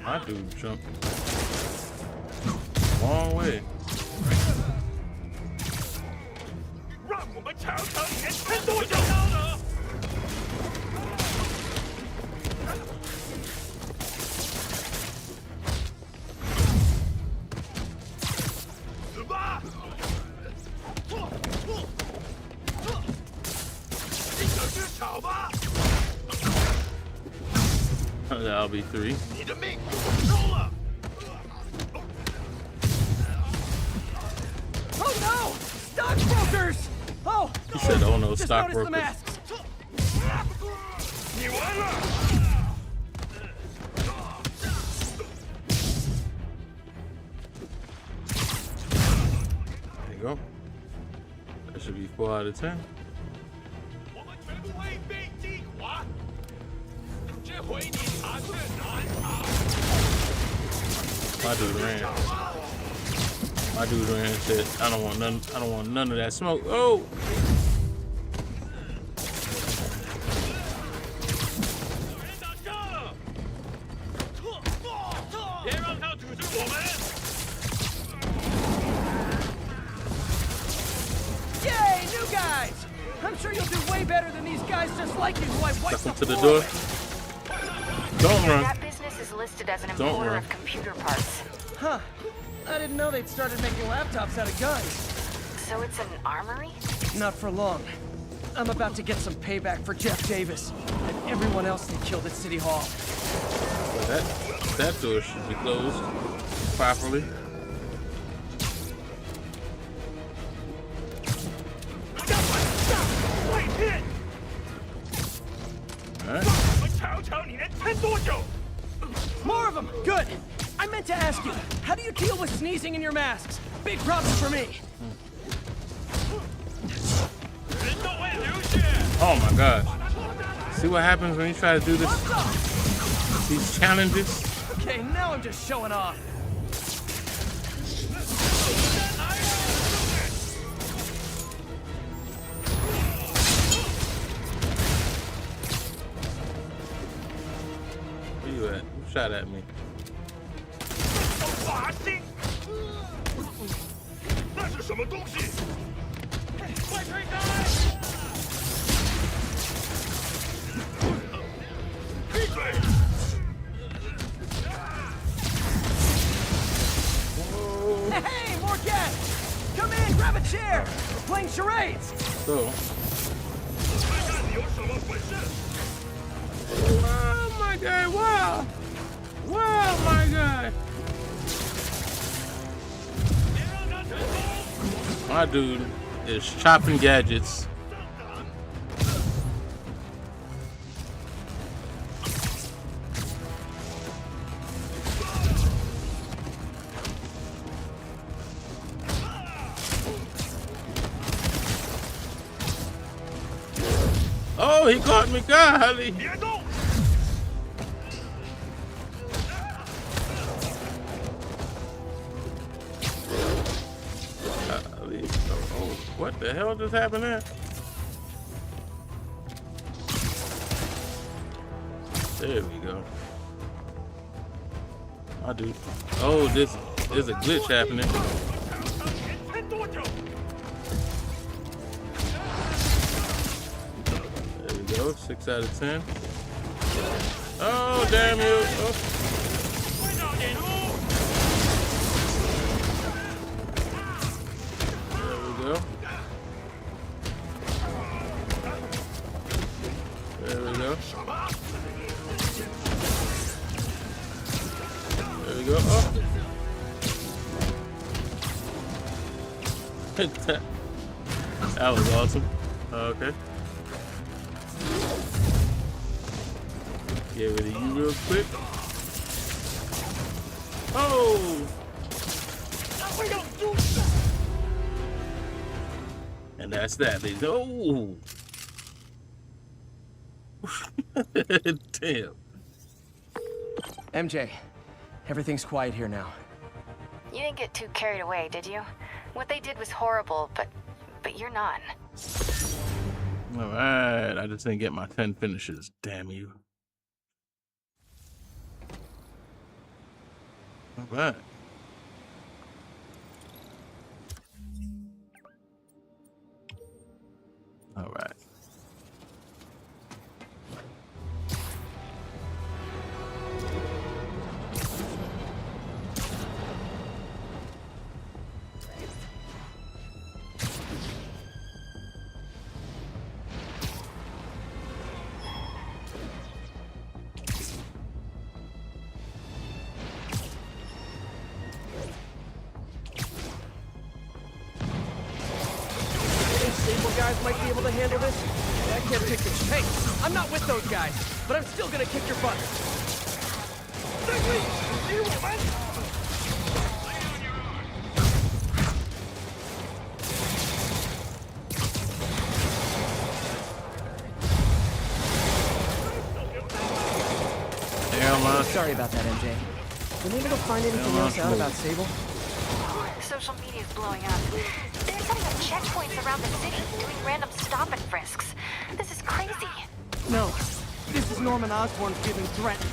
My dude jumped long way. That'll be 3. Oh no! Stockbrokers! Oh! He said, "Oh no, just stockbrokers." noticed the masks. There you go. That should be 4 out of 10. My dude ran. My dude ran and said, I don't want none of that smoke. Oh! Yay, new guys! I'm sure you'll do way better than these guys just like you who I wiped Step the to the floor door. Don't run. That business is listed as an Don't importer run. of computer parts. Huh. I didn't know they'd started making laptops out of guns. So it's an armory? Not for long. I'm about to get some payback for Jeff Davis and everyone else they killed at City Hall. Well, that door should be closed properly. Alright. More of them! Good! I meant to ask you, how do you deal with sneezing in your masks? Big problem for me! Oh my gosh. See what happens when you try to do this? These challenges? Okay, now I'm just showing off. Where you at? Who shot at me? Hey, more guests! Come in, grab a chair! We're playing charades! So. Oh my god, wow! Wow, my god! My dude is chopping gadgets. Oh, he caught me, golly! Oh, what the hell just happened there? There we go. My dude. Oh, there's a glitch happening. There we go. 6 out of 10. Oh, damn you. Oh. There we go. There we go. There we go. Oh. That was awesome. Okay. Get rid of you real quick. Oh! And that's that. Oh! Damn. MJ, everything's quiet here now. You didn't get too carried away, did you? What they did was horrible, but you're not. All right, I just didn't get my 10 finishes. Damn you. All right. All right. guys might be able to handle this. I can't take the... Hey, I'm not with those guys, but I'm still gonna kick your butt. Sorry about that, MJ. Been able to find anything else out about Sable? Social media's blowing up. They're setting up checkpoints around the city, doing random stop and frisks. This is crazy. No, this is Norman Osborn feeling threatened.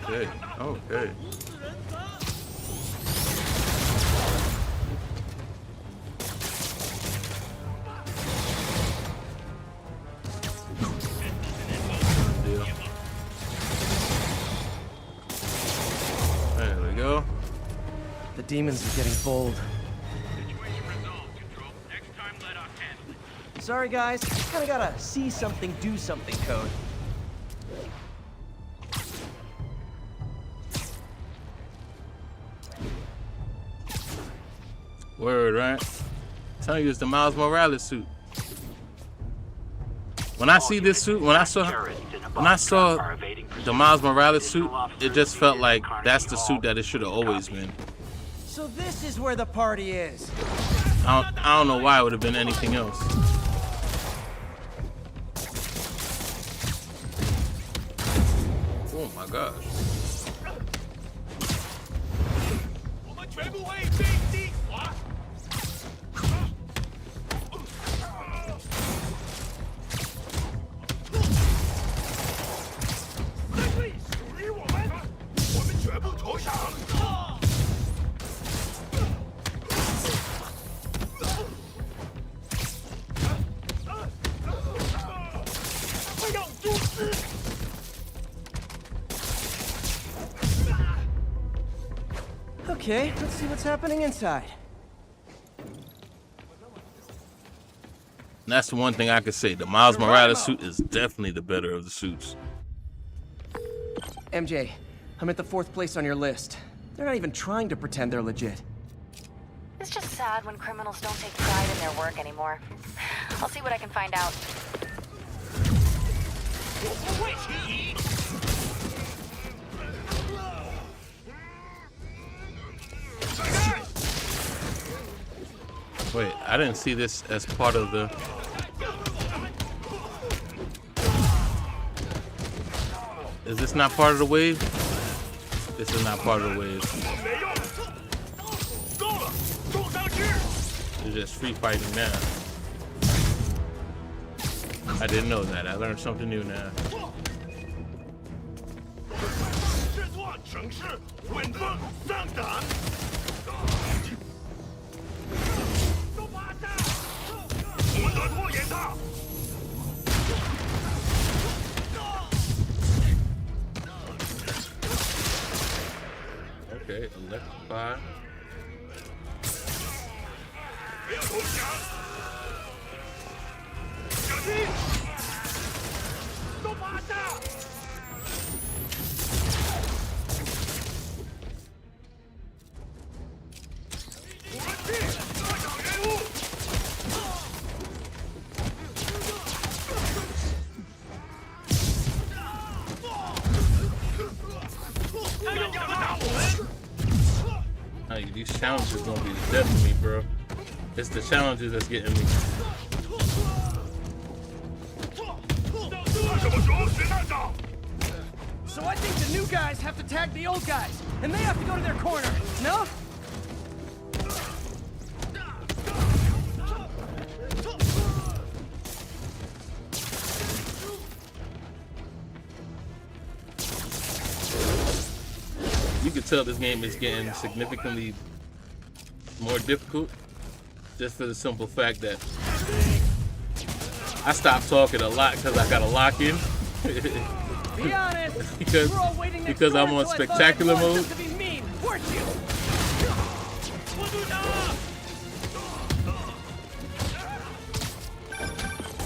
Okay, okay. There we go. The demons are getting bold. Sorry guys, kinda gotta see something, do something code. Word, right? Telling you it's the Miles Morales suit. When I see this suit, when I saw the Miles Morales suit, it just felt like that's the suit that it should have always been. So this is where the party is. I don't know why it would have been anything else. Oh my gosh. Okay, let's see what's happening inside. And that's the one thing I could say. The Miles Morales suit is definitely the better of the suits. MJ, I'm at the 4th place on your list. They're not even trying to pretend they're legit. It's just sad when criminals don't take pride in their work anymore. I'll see what I can find out. Wait, I didn't see this as part of the... Is this not part of the wave? This is not part of the wave. It's just free fighting now. I didn't know that. I learned something new now. Okay, electrify. These challenges gonna be the death of me, bro. It's the challenges that's getting me. So I think the new guys have to tag the old guys, and they have to go to their corner, no? You can tell this game is getting significantly more difficult just for the simple fact that I stopped talking a lot because I got to lock in. Be honest, because I'm on spectacular mode. To be mean, weren't you?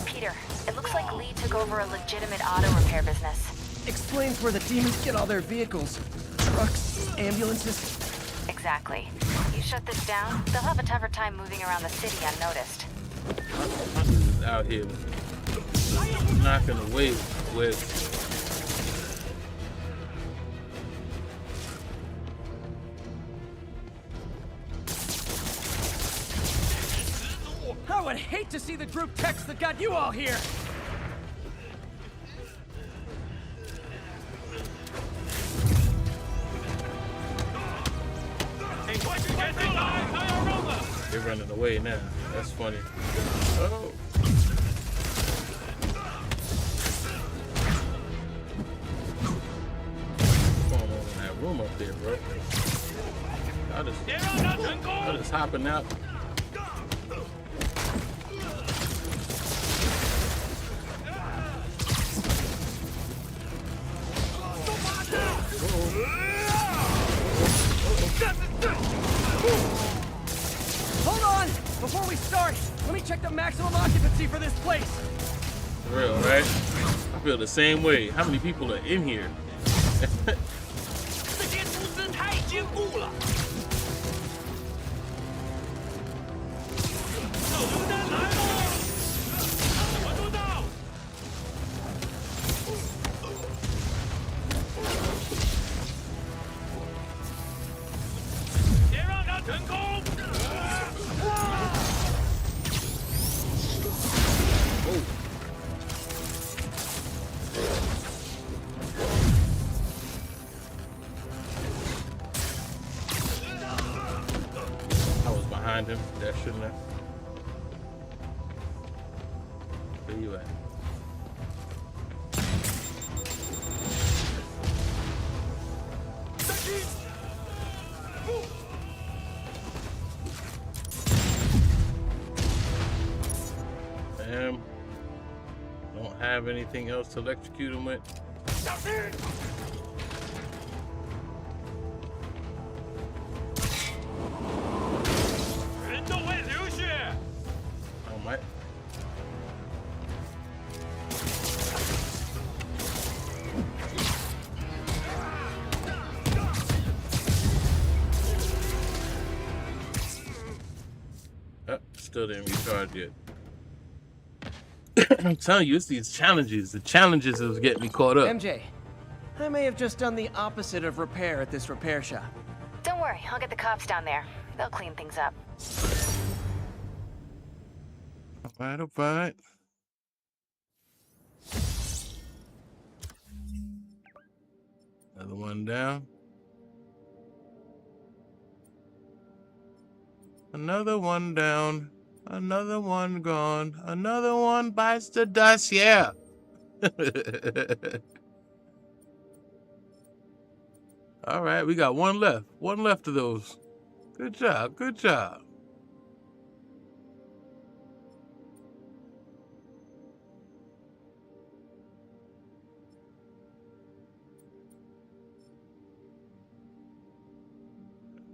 Peter, it looks like Lee took over a legitimate auto repair business. Explains where the demons get all their vehicles. Trucks, ambulances. Exactly. You shut this down, they'll have a tougher time moving around the city unnoticed. I'm out here knocking away with. I would hate to see the group text that got you all here. They're running away now. That's funny. Oh. What's going on in that room up there, bro? I'm just hopping out. Hold on! Before we start, let me check the maximum occupancy for this place. For real, right? I feel the same way. How many people are in here? Him. That shouldn't have. Where you at? Damn. Don't have anything else to electrocute him with. Still didn't recharge yet. I'm telling you, it's these challenges. The challenges that was getting me caught up. MJ, I may have just done the opposite of repair at this repair shop. Don't worry, I'll get the cops down there. They'll clean things up. Alright, alright. Another one down. Another one down. Another one gone. Another one bites the dust. Yeah. All right, we got one left. One left of those. Good job. Good job.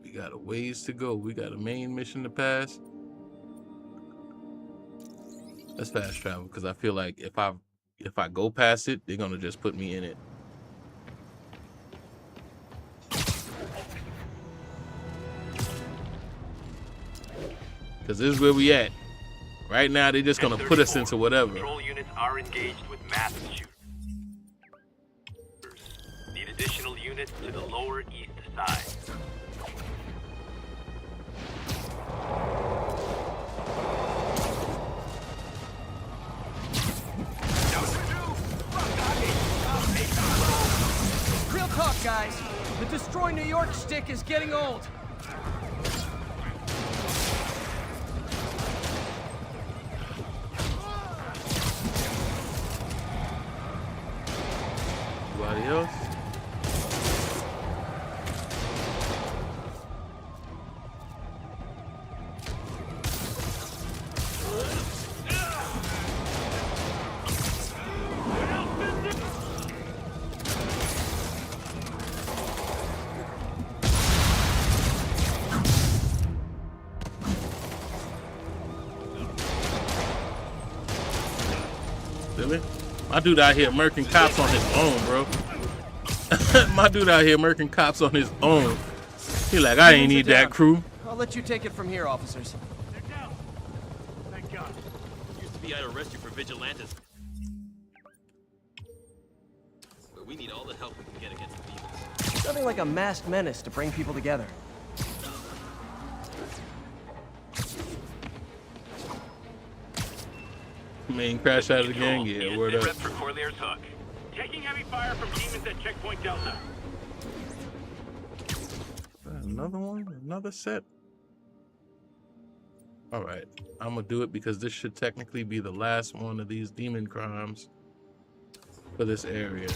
We got a ways to go. We got a main mission to pass. Let's fast travel because I feel like if I go past it, they're gonna just put me in it. Because this is where we at. Right now, they're just gonna put us into whatever. Patrol units are engaged with massive shooters. Need additional units to the lower east side. Real talk, guys. The Destroy New York stick is getting old. Anybody else? Really? My dude out here murking cops on his own, bro. My dude out here murking cops on his own. He like, I ain't need that crew. I'll let you take it from here, officers. They're down. Thank God. Used to be I'd arrest you for vigilantes. But we need all the help we can get against the demons. Nothing like a masked menace to bring people together. Main crash out of the gang, yeah, word up. Rep for Corlear's Hook. Taking heavy fire from demons at Checkpoint Delta. Another one? Another set? Alright, I'm gonna do it because this should technically be the last one of these demon crimes for this area.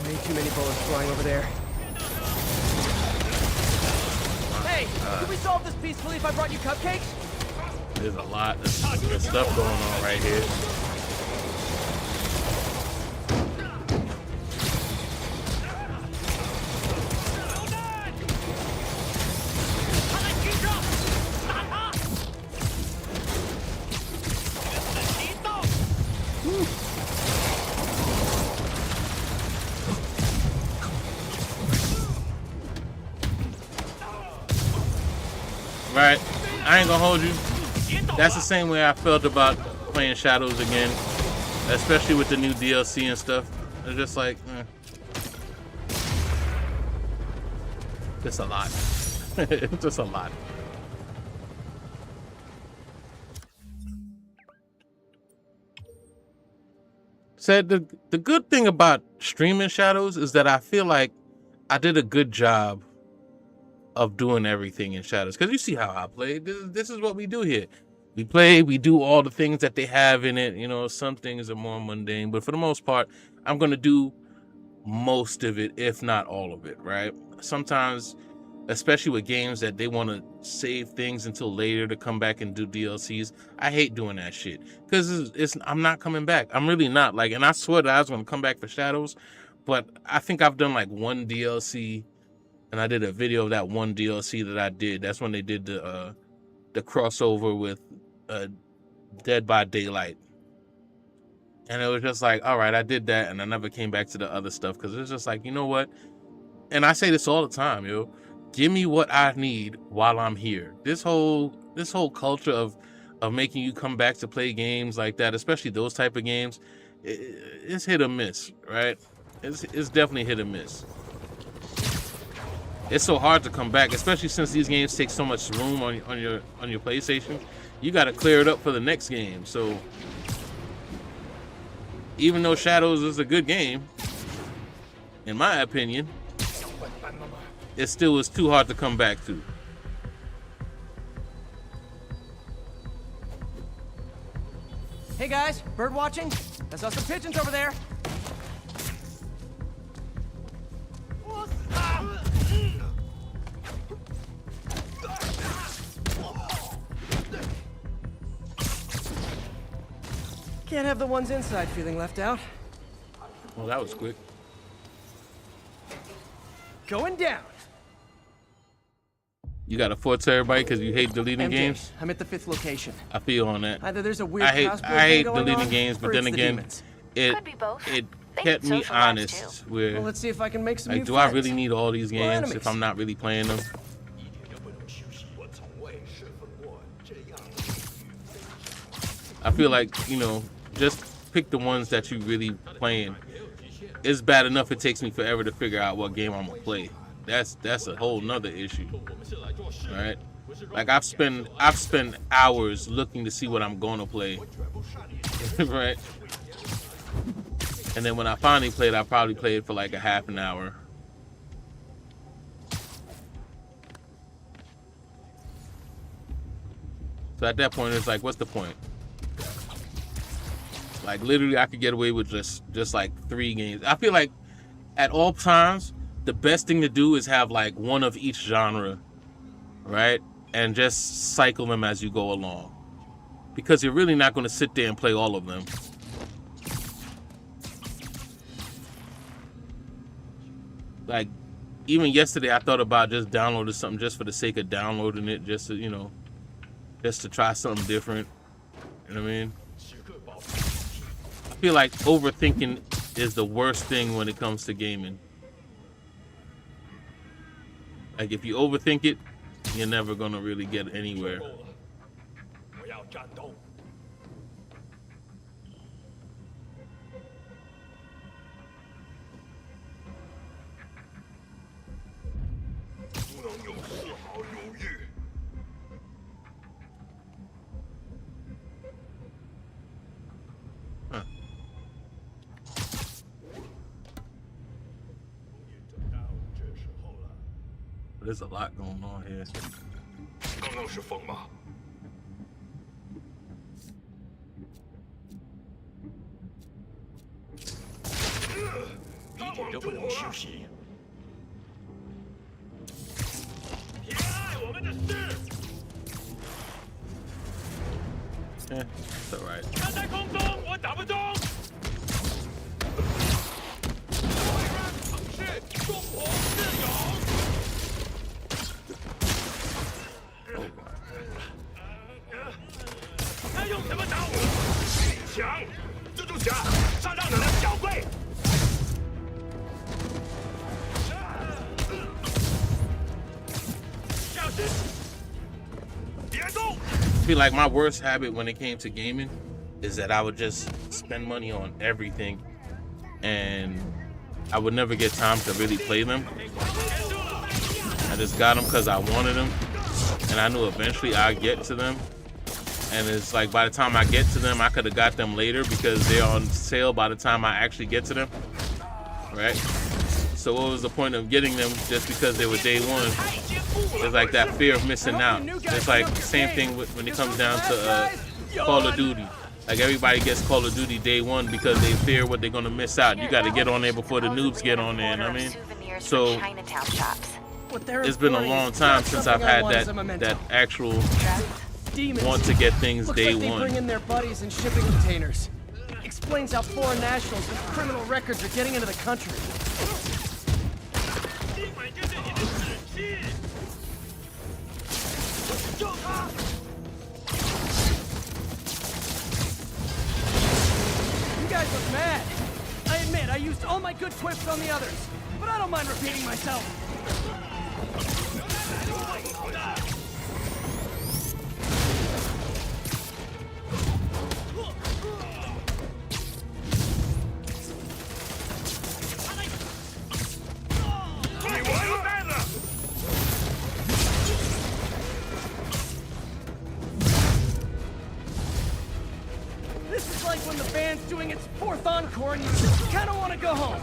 Way too many bullets flying over there. Hey, can we solve this peacefully if I brought you cupcakes? There's a lot of stuff going on right here. Right, I ain't gonna hold you. That's the same way I felt about playing Shadows again, especially with the new DLC and stuff. It's just like, just a lot. It's just a lot. Said the good thing about streaming Shadows is that I feel like I did a good job of doing everything in Shadows, because you see how I play. This is what we do here. We play, we do all the things that they have in it. You know, some things are more mundane, but for the most part, I'm gonna do most of it, if not all of it, right? Sometimes, especially with games that they want to save things until later to come back and do DLCs, I hate doing that shit, because I'm not coming back. I'm really not. Like, and I swear that I was gonna come back for Shadows, but I think I've done like one DLC. And I did a video of that one DLC that I did. That's when they did the crossover with Dead by Daylight. And it was just like, all right, I did that, and I never came back to the other stuff because it's just like, you know what? And I say this all the time, yo. Give me what I need while I'm here. This whole culture of making you come back to play games like that, especially those type of games, it's hit or miss, right? It's definitely hit or miss. It's so hard to come back, especially since these games take so much room on your PlayStation. You got to clear it up for the next game. So even though Shadows is a good game, in my opinion, it still is too hard to come back to. Hey guys, bird watching? I saw some pigeons over there. Can't have the ones inside feeling left out. Well, that was quick. Going down. You got a 4 terabyte because you hate deleting games? I'm at the 5th location. I feel on that. Either there's a weird I hate deleting games, but then again, it kept me honest. Where, well, let's see if I can make some like, new do friends. I really need all these games if I'm not really playing them? I feel like, you know, just pick the ones that you really playing. It's bad enough it takes me forever to figure out what game I'm gonna play. That's a whole nother issue, right? Like I've spent hours looking to see what I'm gonna play, right? And then when I finally played, I probably played for like a half an hour. So at that point, it's like, what's the point? Like literally, I could get away with just like 3 games. I feel like at all times, the best thing to do is have like one of each genre, right? And just cycle them as you go along, because you're really not going to sit there and play all of them. Like even yesterday, I thought about just downloading something just for the sake of downloading it, just to, you know, just to try something different. You know what I mean? I feel like overthinking is the worst thing when it comes to gaming. Like if you overthink it, you're never gonna really get anywhere. There's a lot going on here. Yeah, it's alright. I feel like my worst habit when it came to gaming is that I would just spend money on everything and I would never get time to really play them. I just got them because I wanted them and I knew eventually I'd get to them. And it's like by the time I get to them, I could have got them later because they're on sale by the time I actually get to them, right? So what was the point of getting them just because they were day one? It's like that fear of missing out. It's like the same thing when it comes down to Call of Duty. Like everybody gets Call of Duty day one because they fear what they're gonna miss out. You got to get on there before the noobs get on there. You know what I mean? So it's been a long time since I've had that actual want to get things day Looks like one. they bring in their buddies in shipping containers. Explains how foreign nationals with criminal records are getting into the country. You guys look mad. I admit, I used all my good quips on the others, but I don't mind repeating myself. This is like when the band's doing its 4th encore and you just kind of want to go home.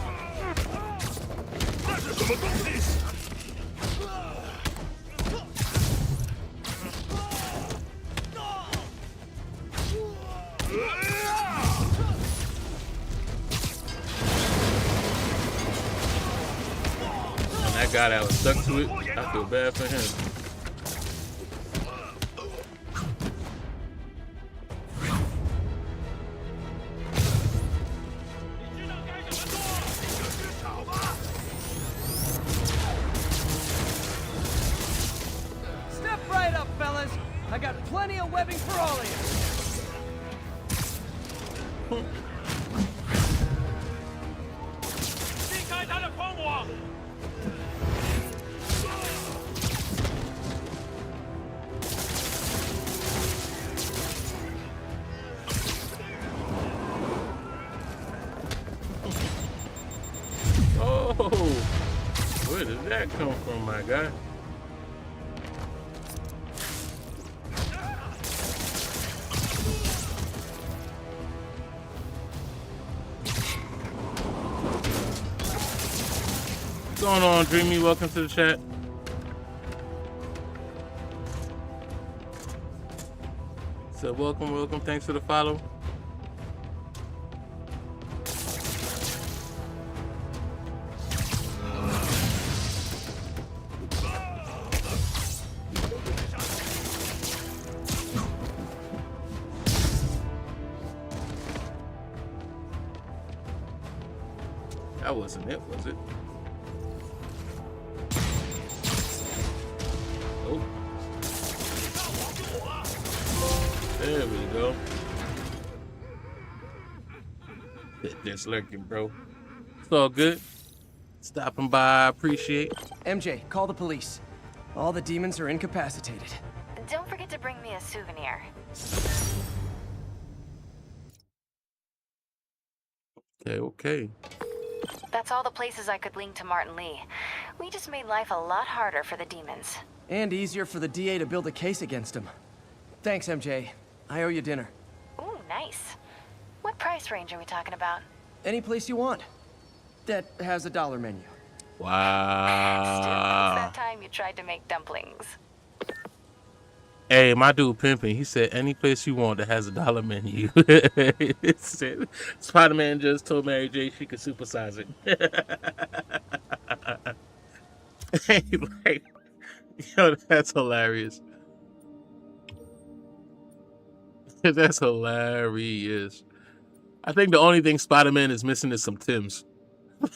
And that guy that was stuck to it, I feel bad for him. Step right up, fellas. I got plenty of webbing for all of you. Oh, where did that come from, my guy? What's going on, Dreamy? Welcome to the chat. So welcome. Thanks for the follow. That wasn't it, was it? Oh. There we go. Just lurking, bro. It's all good. Stopping by, appreciate. MJ, call the police. All the demons are incapacitated. Don't forget to bring me a souvenir. Okay. That's all the places I could link to Martin Lee. We just made life a lot harder for the demons. And easier for the DA to build a case against him. Thanks, MJ. I owe you dinner. Ooh, nice. What price range are we talking about? Any place you want. That has a $1 menu. Wow. Still, it's that time you tried to make dumplings. Hey, my dude pimping. He said any place you want that has a $1 menu. Spider-Man just told Mary J she could supersize it. Hey, like, yo, that's hilarious. That's hilarious. I think the only thing Spider-Man is missing is some Tims.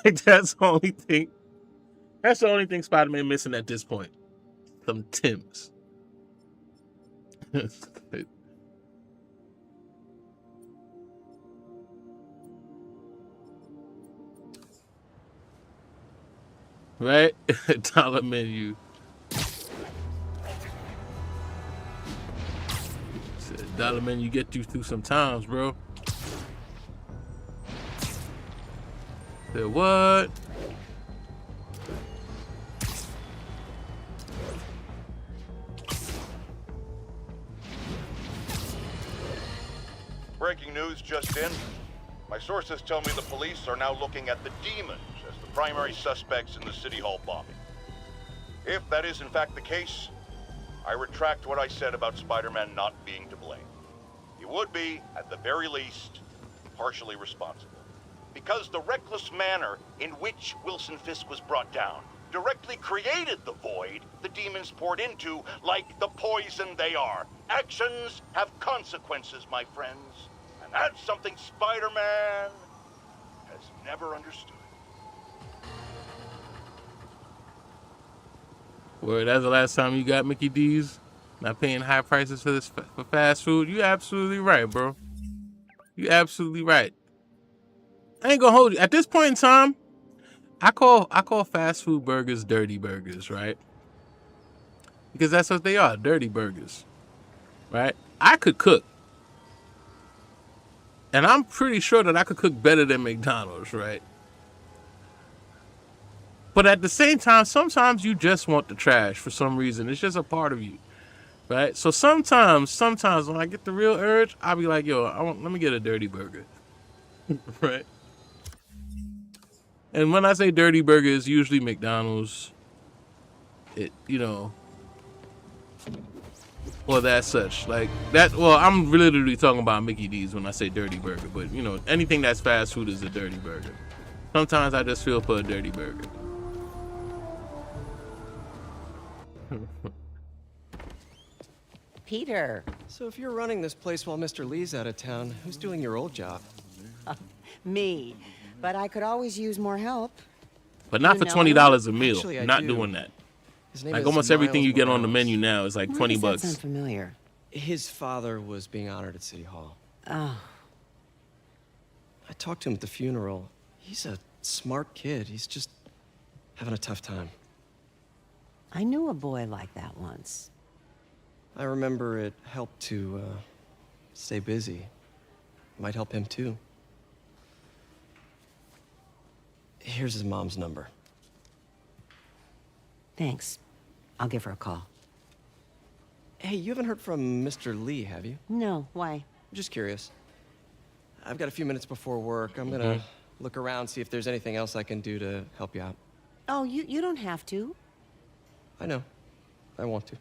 Like, that's the only thing. That's the only thing Spider-Man missing at this point. Some Tims. Right? $1 menu. $1 menu get you through some times, bro. Said what? Breaking news just in. My sources tell me the police are now looking at the demons as the primary suspects in the City Hall bombing. If that is in fact the case, I retract what I said about Spider-Man not being to blame. He would be, at the very least, partially responsible. Because the reckless manner in which Wilson Fisk was brought down directly created the void the demons poured into, like the poison they are. Actions have consequences, my friends. And that's something Spider-Man has never understood. Word, that's the last time you got Mickey D's? Not paying high prices for this for fast food? You absolutely right, bro. You absolutely right. I ain't gonna hold you. At this point in time, I call fast food burgers dirty burgers, right? Because that's what they are, dirty burgers. Right? I could cook. And I'm pretty sure that I could cook better than McDonald's, right? But at the same time, sometimes you just want the trash for some reason. It's just a part of you, right? So sometimes when I get the real urge, I'll be like, yo, let me get a dirty burger, right? And when I say dirty burger, it's usually McDonald's, or that such. Like that, well, I'm literally talking about Mickey D's when I say dirty burger, but anything that's fast food is a dirty burger. Sometimes I just feel for a dirty burger. Peter. So if you're running this place while Mr. Lee's out of town, who's doing your old job? Me. But I could always use more help. But not for $20 a meal. Actually, Not doing that. His name Like is almost everything you get Miles on the menu now is like Why does that $20. sound familiar? His father was being honored at City Hall. Oh. I talked to him at the funeral. He's a smart kid. He's just having a tough time. I knew a boy like that once. I remember it helped to stay busy. Might help him too. Here's his mom's number. Thanks. I'll give her a call. Hey, you haven't heard from Mr. Lee, have you? No, why? I'm just curious. I've got a few minutes before work. I'm gonna look around, see if there's anything else I can do to help you out. Oh, you don't have to. I know. I want to.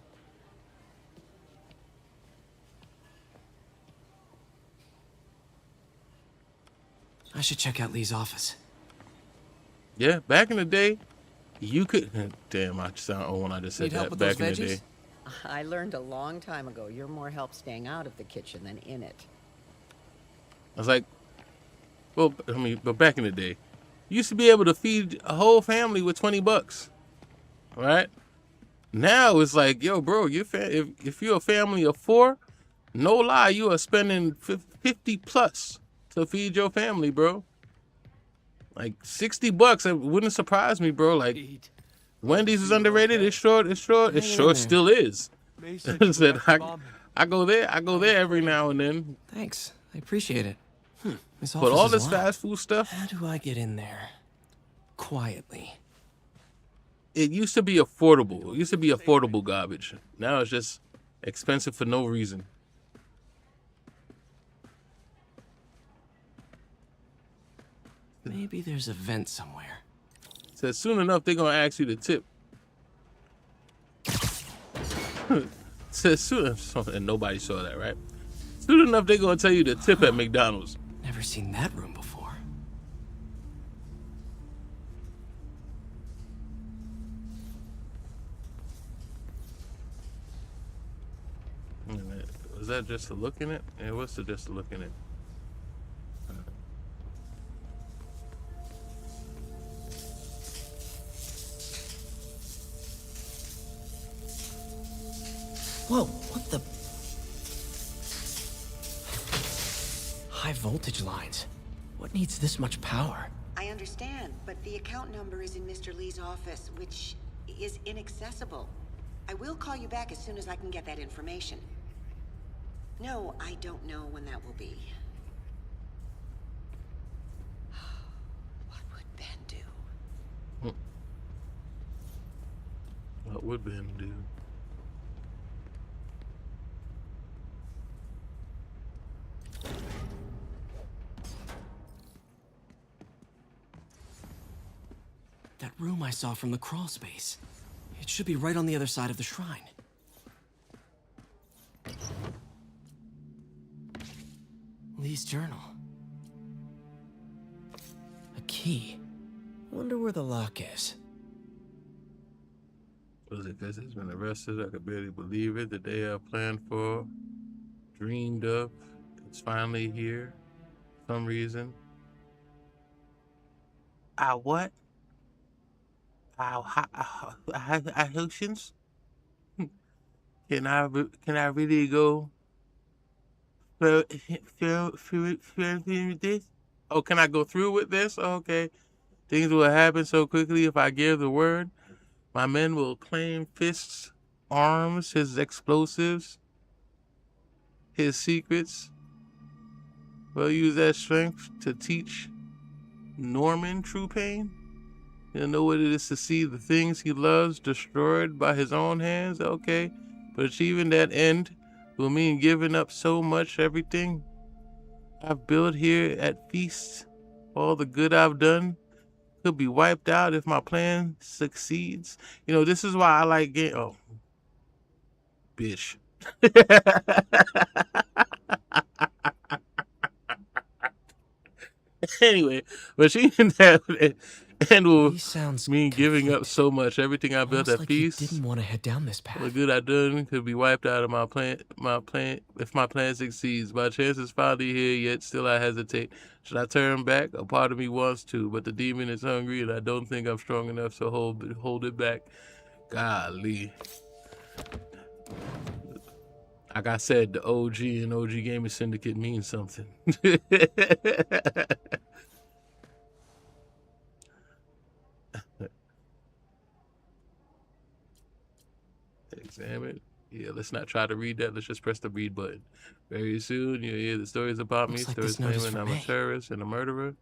I should check out Lee's office. Yeah, back in the day, you could. Damn, I sound old when I just said Need help that. with Back those in the veggies? day. I learned a long time ago you're more help staying out of the kitchen than in it. I was like, well, but back in the day, you used to be able to feed a whole family with $20, right? Now it's like, yo, bro, if you're a family of 4, no lie, you are spending 50 plus to feed your family, bro. Like $60, it wouldn't surprise me, bro. Like Wendy's is underrated. It sure still is. Said I go there every now and then. Thanks, I appreciate it. This But all office is this loud. fast food stuff. How do I get in there? Quietly. It used to be affordable. It used to be affordable garbage. Now it's just expensive for no reason. Maybe there's a vent somewhere. Said soon enough they're gonna ask you to tip. Said soon, and nobody saw that, right? Soon enough they're gonna tell you to tip at McDonald's. Never seen that room before. Was that just a look in it? Yeah, what's it just a look in it? Whoa, what the? High voltage lines. What needs this much power? I understand, but the account number is in Mr. Lee's office, which is inaccessible. I will call you back as soon as I can get that information. No, I don't know when that will be. What would Ben do? What would Ben do? That room I saw from the crawl space. It should be right on the other side of the shrine. Lee's journal. A key. Wonder where the lock is. Was it because he's been arrested? I could barely believe it. The day I planned for, dreamed of, it's finally here. For some reason. What? Hallucinations? Can I really go through with this? Oh, can I go through with this? Okay. Things will happen so quickly if I give the word. My men will claim Fisk's arms, his explosives, his secrets. We'll use that strength to teach Norman true pain. He'll know what it is to see the things he loves destroyed by his own hands. Okay, but achieving that end will mean giving up so much, everything I've built here at F.E.A.S.T. All the good I've done could be wiped out if my plan succeeds. You know, this is why I like game. Oh, bitch. Anyway, but she and will mean giving up so much. Everything I built at F.E.A.S.T. Didn't want to head down this path. The good I done could be wiped out of my plan. If my plan succeeds, my chance is finally here. Yet still I hesitate. Should I turn back? A part of me wants to, but the demon is hungry, and I don't think I'm strong enough to hold it back. Golly. Like I said, the OG and OG Gaming Syndicate means something. Examine. Yeah, let's not try to read that. Let's just press the read button. Very soon, you'll hear the stories about me. Stories claiming I'm a terrorist and a murderer.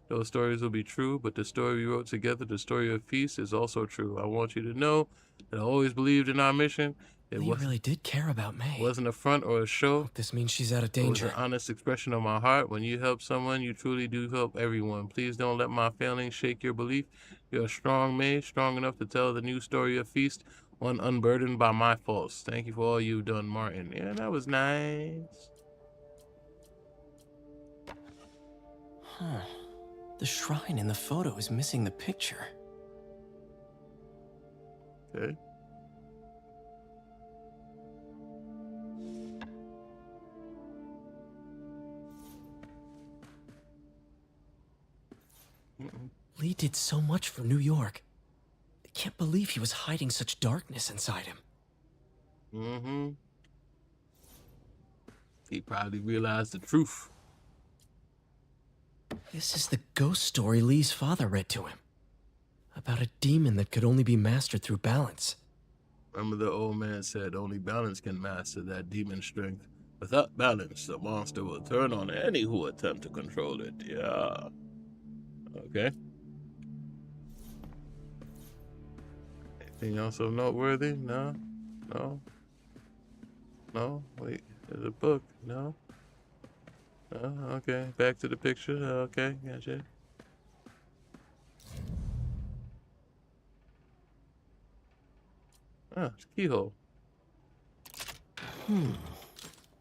Those stories will be true, but the story we wrote together, the story of F.E.A.S.T., is also true. I want you to know that I always believed in our mission. Lee really did care about May. It wasn't a front or a show. This means she's out of danger. It was an honest expression of my heart. When you help someone, you truly do help everyone. Please don't let my failings shake your belief. You're a strong May, strong enough to tell the new story of F.E.A.S.T., one unburdened by my faults. Thank you for all you've done, Martin. Yeah, that was nice. Huh. The shrine in the photo is missing the picture. Okay. Lee did so much for New York. I can't believe he was hiding such darkness inside him. Mm-hmm. He probably realized the truth. This is the ghost story Lee's father read to him. About a demon that could only be mastered through balance. Remember the old man said only balance can master that demon strength. Without balance, the monster will turn on any who attempt to control it. Yeah. Okay. Anything else of noteworthy? No? No? No? Wait, there's a book. No? No? Okay, back to the picture. Okay, gotcha. Ah, it's a keyhole.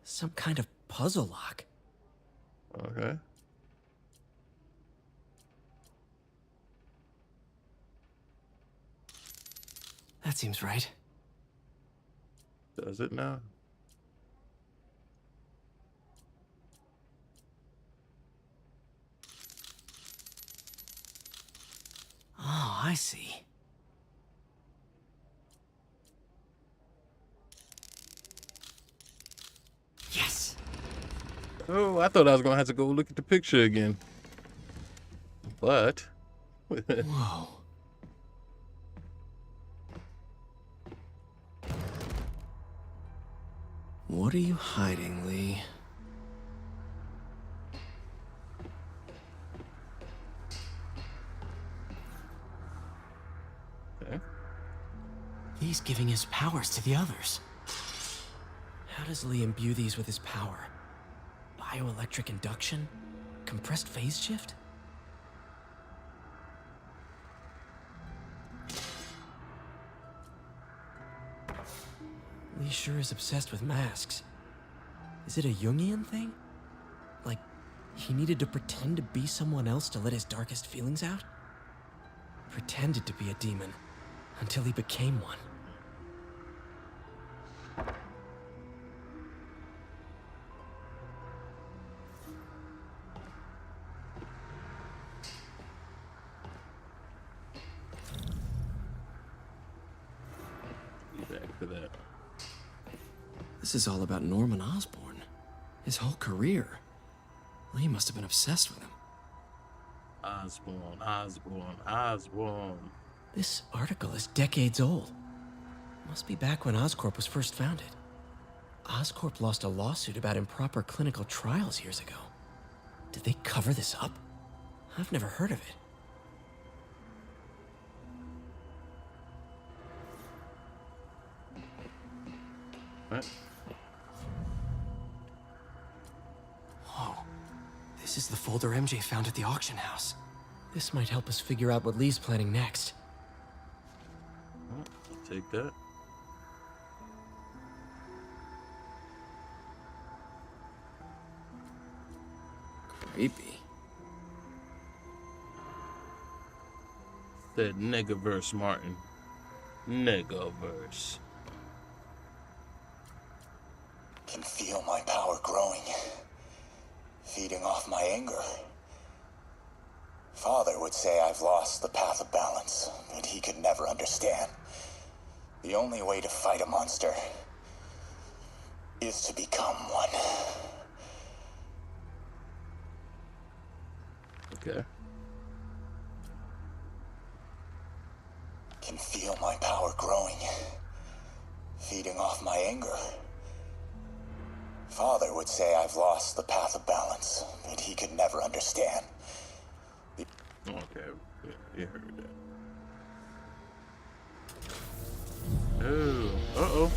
Some kind of puzzle lock. Okay. That seems right. Does it now? Oh, I see. Yes. Oh, I thought I was gonna have to go look at the picture again. But Whoa. What are you hiding, Lee? Okay. He's giving his powers to the others. How does Lee imbue these with his power? Bioelectric induction? Compressed phase shift? Lee sure is obsessed with masks. Is it a Jungian thing? Like, he needed to pretend to be someone else to let his darkest feelings out? Pretended to be a demon, until he became one. back to that. This is all about Norman Osborn. His whole career. Lee must have been obsessed with him. Osborn. This article is decades old. Must be back when Oscorp was first founded. Oscorp lost a lawsuit about improper clinical trials years ago. Did they cover this up? I've never heard of it. What? Whoa. This is the folder MJ found at the auction house. This might help us figure out what Lee's planning next. Well, I'll take that. Creepy. Said Negaverse, Martin. Negaverse. Can feel my power growing, feeding off my anger. Father would say I've lost the path of balance, but he could never understand. The only way to fight a monster is to become one. Okay. Can feel my power growing, feeding off my anger. Father would say I've lost the path of balance, but he could never understand. Okay, you heard that. Oh, uh-oh.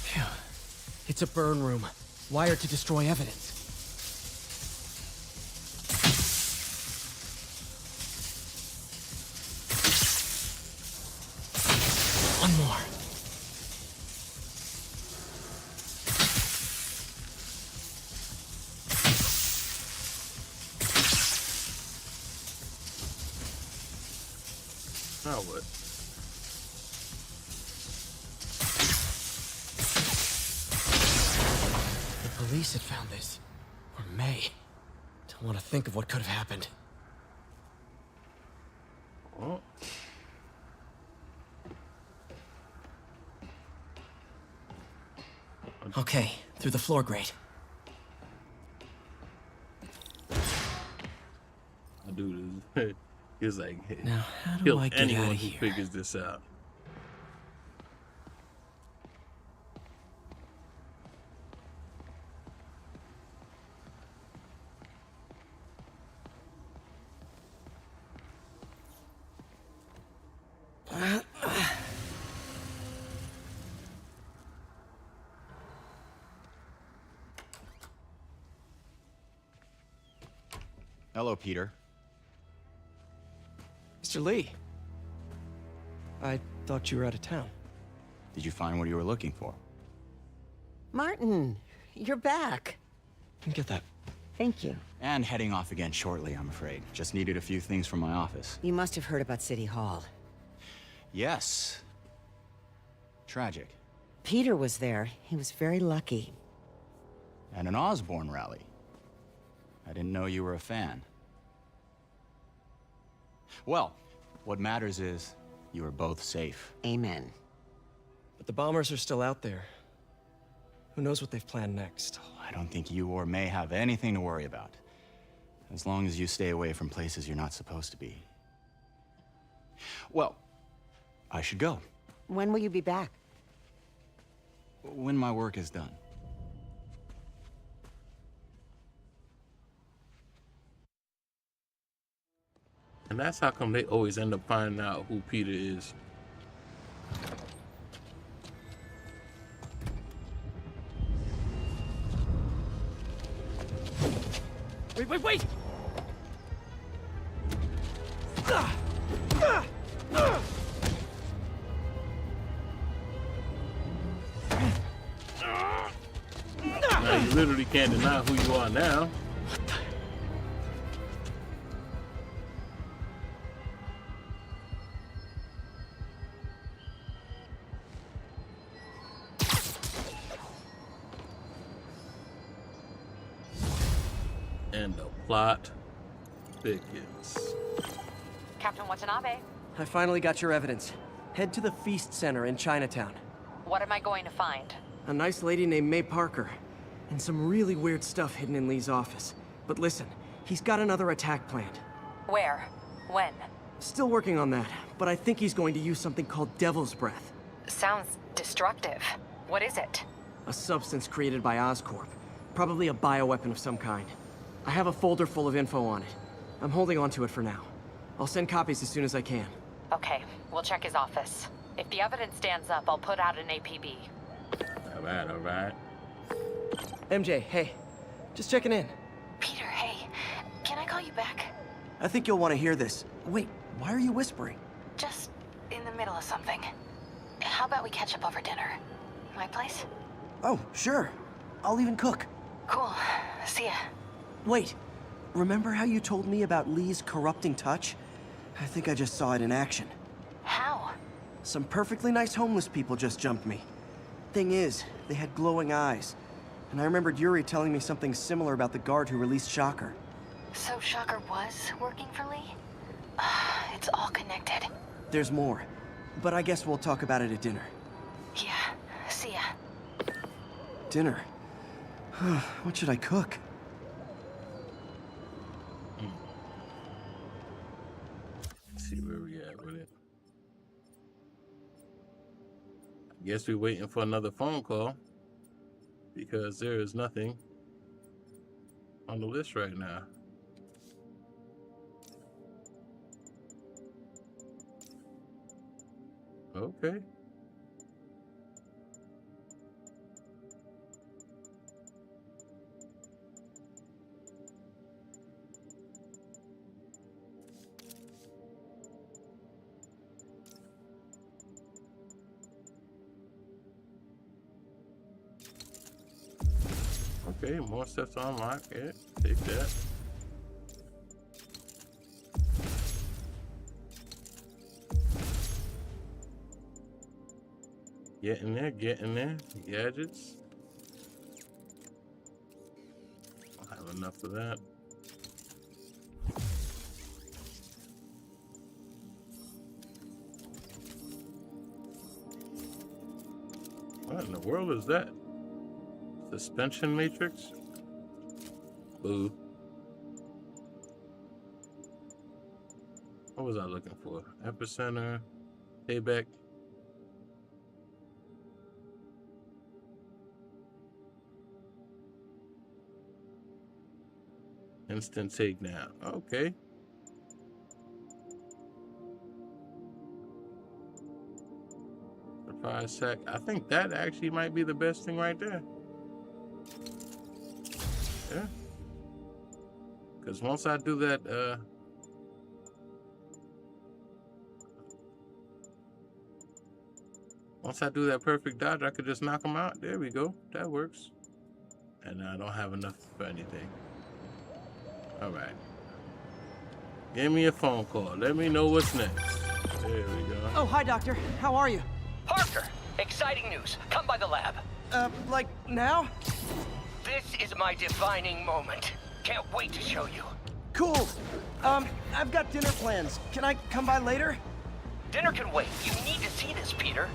Phew. It's a burn room, wired to destroy evidence. One more. Now what? The police had found this. Or may. Don't want to think of what could have happened. Oh. Okay, through the floor grate. Dude, he's like, hey, Now, how do kill I get anyone out of who here? figures this out. Hello, Peter. Mr. Lee. I thought you were out of town. Did you find what you were looking for? Martin, you're back. Get that. Thank you. And heading off again shortly, I'm afraid. Just needed a few things from my office. You must have heard about City Hall. Yes. Tragic. Peter was there. He was very lucky. And an Osborn rally. I didn't know you were a fan. Well, what matters is you are both safe. Amen. But the bombers are still out there. Who knows what they've planned next? I don't think you or May have anything to worry about. As long as you stay away from places you're not supposed to be. Well, I should go. When will you be back? When my work is done. And that's how come they always end up finding out who Peter is. Wait! Now you literally can't deny who you are now. And the plot thickens. Captain Watanabe, I finally got your evidence. Head to the F.E.A.S.T Center in Chinatown. what am I going to find? A nice lady named May Parker. And some really weird stuff hidden in Lee's office. But listen, he's got another attack planned. Where? When? Still working on that, but I think he's going to use something called Devil's Breath. Sounds destructive. What is it? A substance created by Oscorp. Probably a bioweapon of some kind. I have a folder full of info on it. I'm holding on to it for now. I'll send copies as soon as I can. Okay, we'll check his office. If the evidence stands up, I'll put out an APB. All right. MJ, hey. Just checking in. Peter, hey. Can I call you back? I think you'll want to hear this. Wait, why are you whispering? Just in the middle of something. How about we catch up over dinner? My place? Oh, sure. I'll even cook. Cool. See ya. Wait, remember how you told me about Lee's corrupting touch? I think I just saw it in action. How? Some perfectly nice homeless people just jumped me. Thing is, they had glowing eyes. And I remembered Yuri telling me something similar about the guard who released Shocker. So Shocker was working for Lee? It's all connected. There's more, but I guess we'll talk about it at dinner. Yeah. See ya. Dinner? What should I cook? Let's see where we at with it. I guess we're waiting for another phone call because there is nothing on the list right now. Okay. Okay, more stuff to unlock. Yeah, take that. Get in there, get in there. Gadgets. I'll have enough of that. What in the world is that? Suspension matrix? Boo. What was I looking for? Epicenter, payback. Instant takedown. Okay. Surprise sack. I think that actually might be the best thing right there. Yeah. Because once I do that, once I do that perfect dodge, I could just knock him out. There we go. That works. And I don't have enough for anything. All right. Give me a phone call. Let me know what's next. There we go. Oh, hi, Doctor. How are you? Parker, exciting news. Come by the lab. Like now? This is my defining moment. Can't wait to show you. Cool. I've got dinner plans. Can I come by later? Dinner can wait. You need to see this, Peter.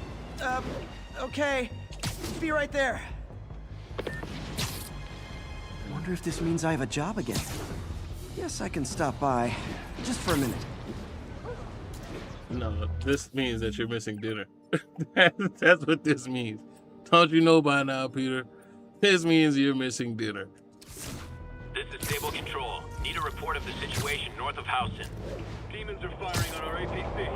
Okay. Be right there. Wonder if this means I have a job again. Guess I can stop by. Just for a minute. No, this means that you're missing dinner. That's what this means. Don't you know by now, Peter? This means you're missing dinner. This is Sable Control. Need a report of the situation north of Housen. Demons are firing on our APC.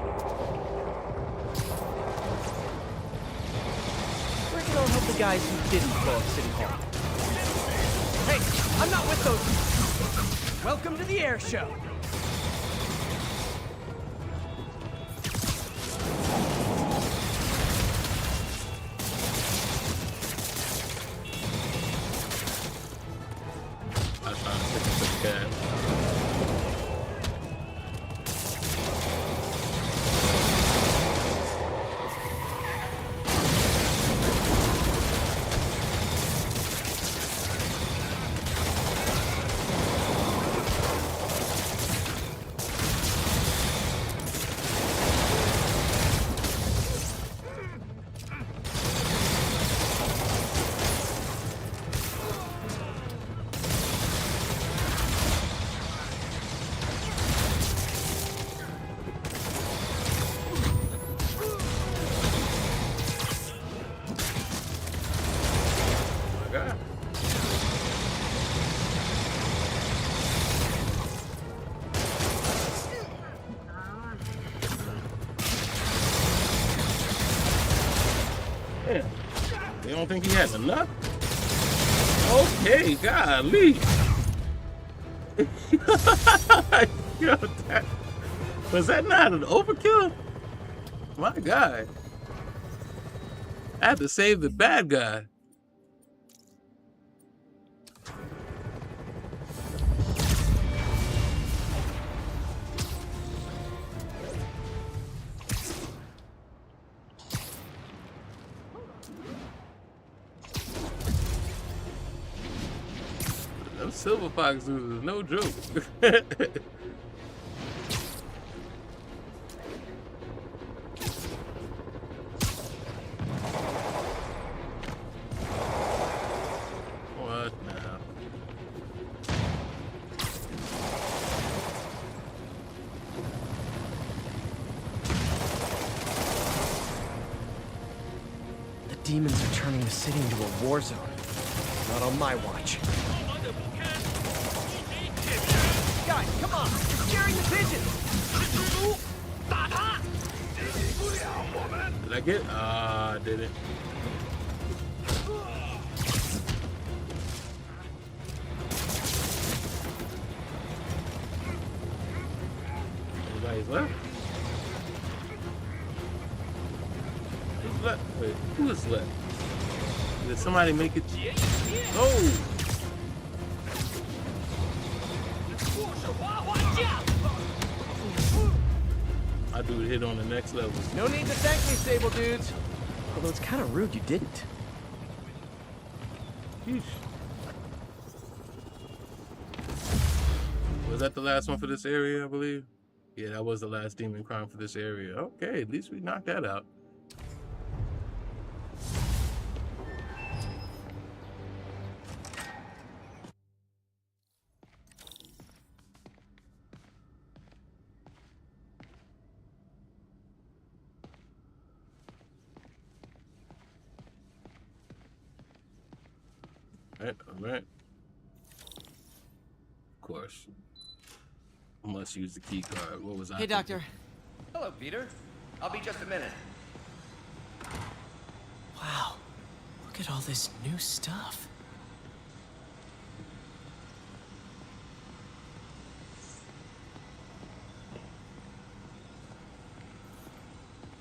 We're gonna help the guys who didn't blow up City Hall. Hey, I'm not with those. Welcome to the air show. You don't think he has enough? Okay, golly. Yo, was that not an overkill? My God. I had to save the bad guy. Those silver fox dudes is no joke. What now? The demons are turning the city into a war zone. Not on my watch. Guys, come on! It's scaring the pigeons! Did I get? I didn't. Anybody's left? Who's left? Wait, who is left? Did somebody make it? Oh! I do hit on the next level. No need to thank me, Sable dudes. Although it's kind of rude you didn't. Sheesh. Was that the last one for this area, I believe? Yeah, that was the last demon crime for this area. Okay, at least we knocked that out. Alright. Of course. I must use the key card. What was I Hey, thinking? Doctor. Hello, Peter. I'll be just a minute. Wow. Look at all this new stuff.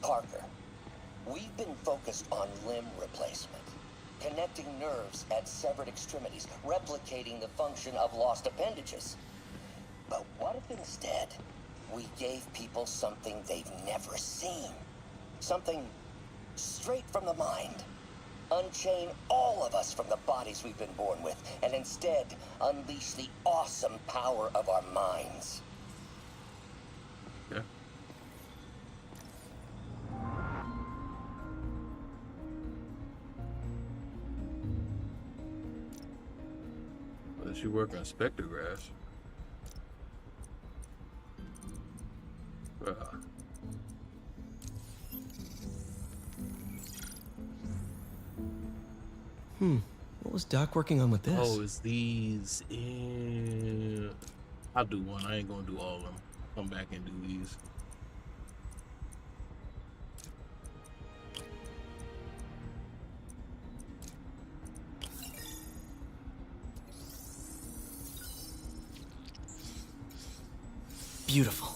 Parker, we've been focused on limb replacement, connecting nerves at severed extremities, replicating the function of lost appendages. But what if instead we gave people something they've never seen? Something straight from the mind. Unchain all of us from the bodies we've been born with, and instead unleash the awesome power of our minds. Yeah. Unless you work on spectrographs. What was Doc working on with this? Oh, is these in... I'll do one. I ain't gonna do all of them. Come back and do these. Beautiful.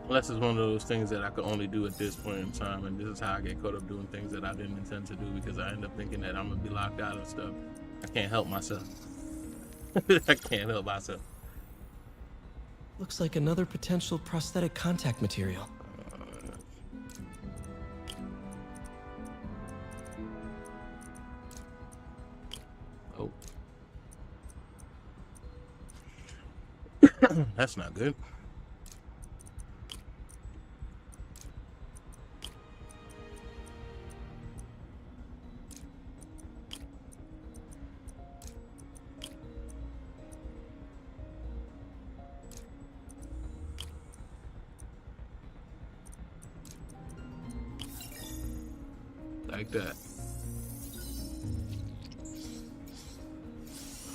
Unless it's one of those things that I could only do at this point in time, and this is how I get caught up doing things that I didn't intend to do because I end up thinking that I'm gonna be locked out of stuff. I can't help myself. I can't help myself. Looks like another potential prosthetic contact material. Oh. That's not good. Like that.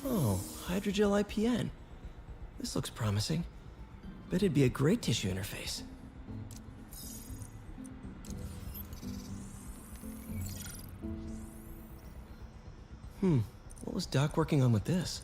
Oh, hydrogel IPN. This looks promising. Bet it'd be a great tissue interface. What was Doc working on with this?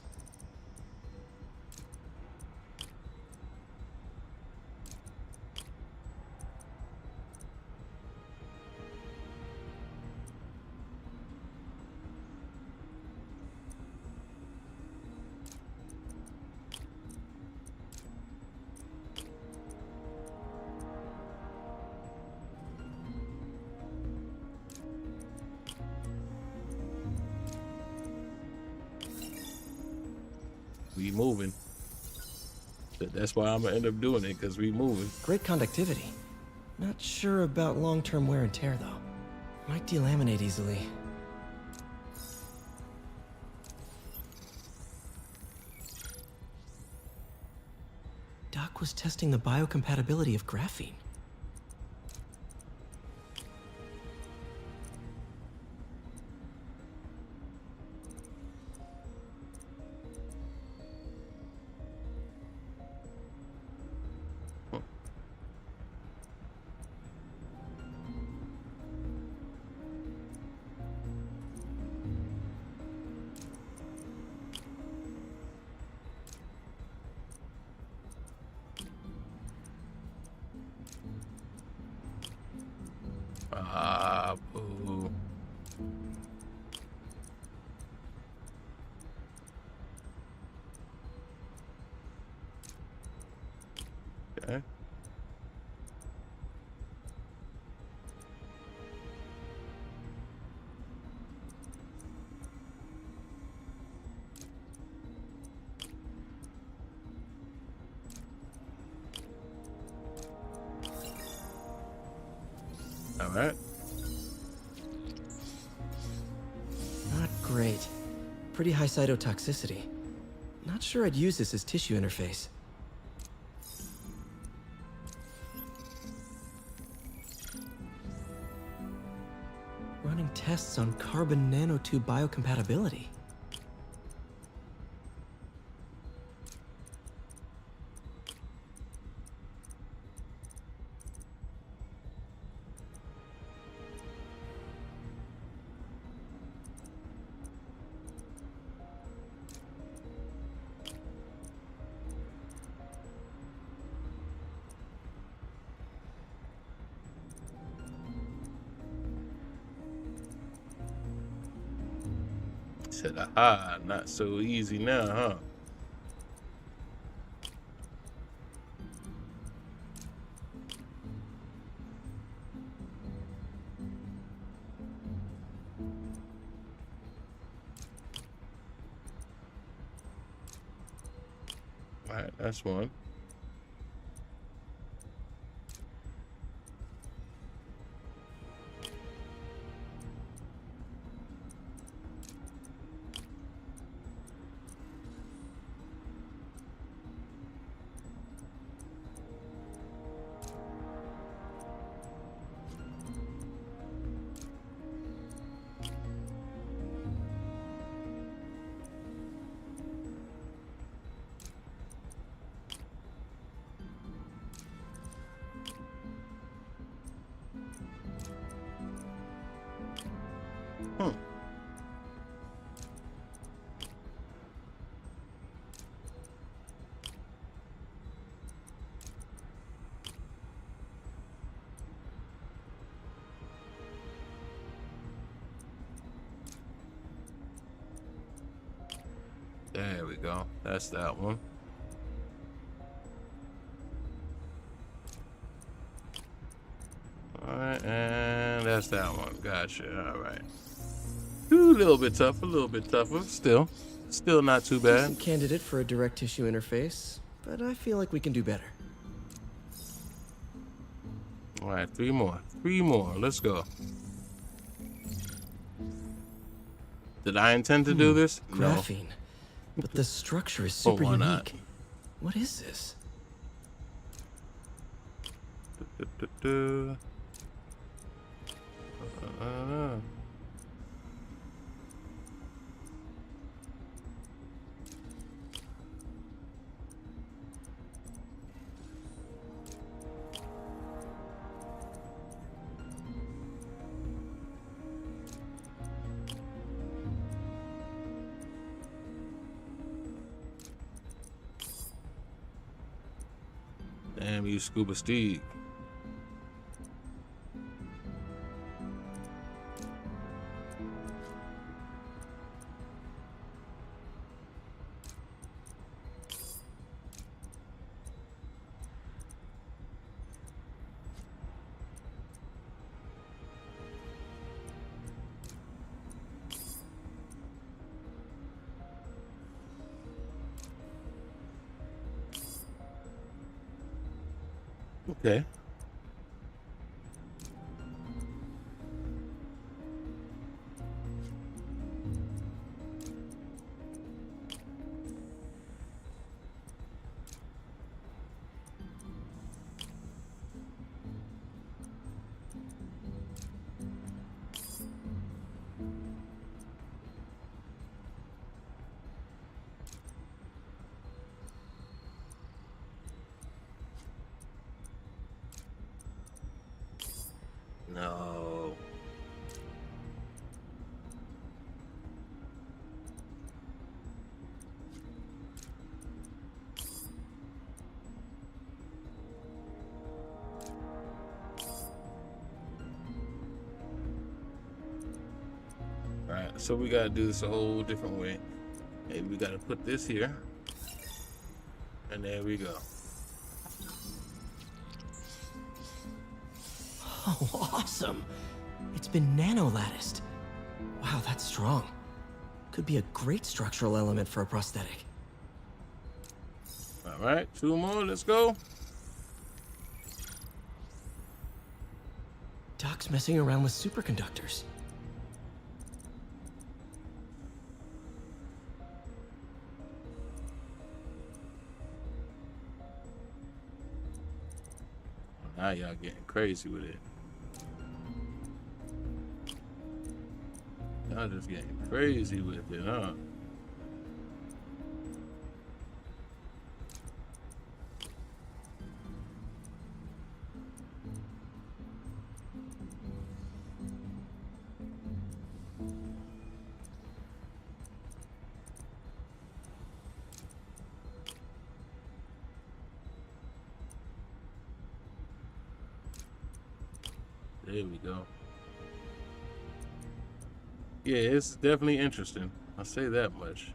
We moving. That's why I'm gonna end up doing it, because we moving. Great conductivity. Not sure about long-term wear and tear, though. Might delaminate easily. Doc was testing the biocompatibility of graphene. Boo. Okay. All right. Not great. Pretty high cytotoxicity. Not sure I'd use this as tissue interface. Running tests on carbon nanotube biocompatibility. said, aha, not so easy now, huh? All right, that's one. There we go. That's that one. All right, and that's that one. Gotcha. All right. Ooh, a little bit tougher. Still not too bad. Decent candidate for a direct tissue interface, but I feel like we can do better. All right, three more. Let's go. Did I intend to do this? Graphene. But the structure is super why unique. not? What is this? Damn you, Scuba Steve. Okay. No. All right, so we gotta do this a whole different way. Maybe we gotta put this here. And there we go. Oh, awesome! It's been nano-latticed. Wow, that's strong. Could be a great structural element for a prosthetic. All right, two more, let's go. Doc's messing around with superconductors. Now y'all getting crazy with it. Y'all just getting crazy with it, huh? There we go. Yeah, it's definitely interesting. I'll say that much.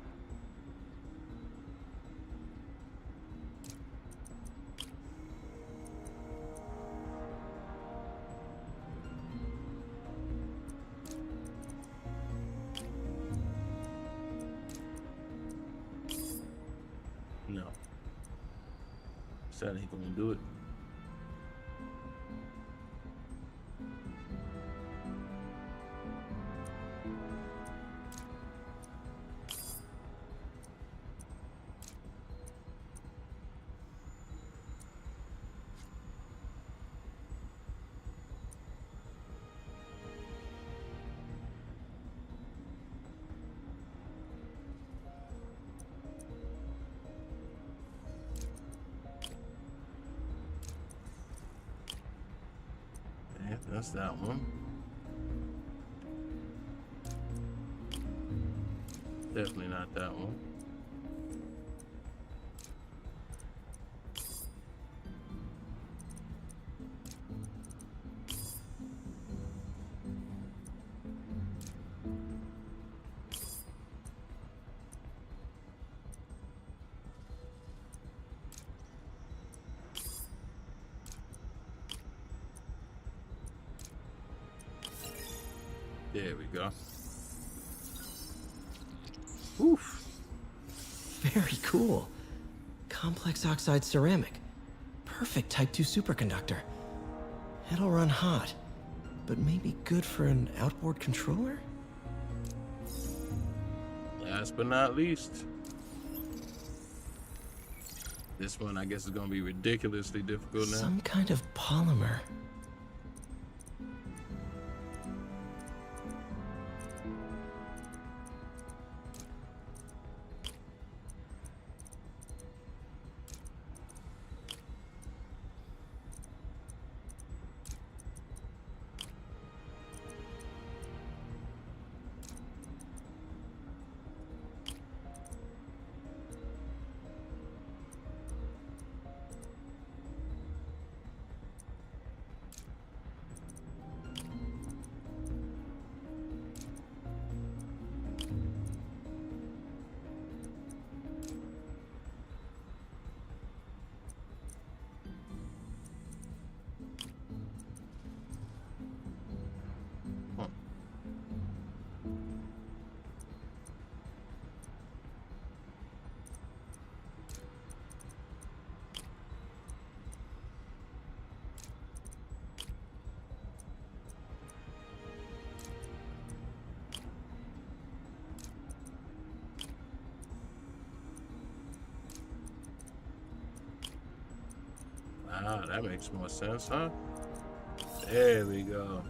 No. That ain't gonna do it. That's that one. Definitely not that one. There we go. Oof. Very cool. Complex oxide ceramic. Perfect Type 2 superconductor. It'll run hot, but maybe good for an outboard controller? Last but not least. This one, I guess, is going to be ridiculously difficult now. Some kind of polymer. Ah, that makes more sense, huh? There we go.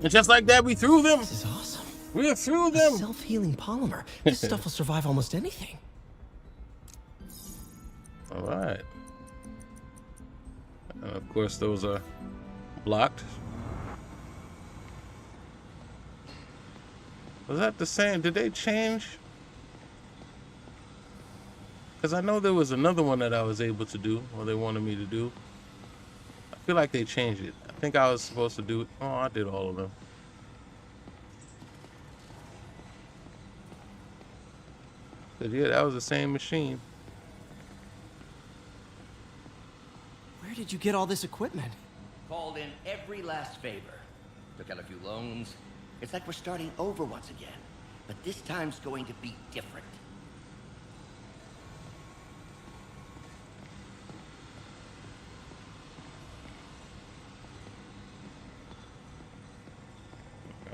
And just like that, we threw them. This is awesome. We threw them. A self-healing polymer. This stuff will survive almost anything. All right. And of course, those are blocked. Was that the same? Did they change? Because I know there was another one that I was able to do, or they wanted me to do. I feel like they changed it. I think I was supposed to do it. Oh, I did all of them. But yeah, that was the same machine. Where did you get all this equipment? Called in every last favor. Took out a few loans. It's like we're starting over once again. But this time's going to be different.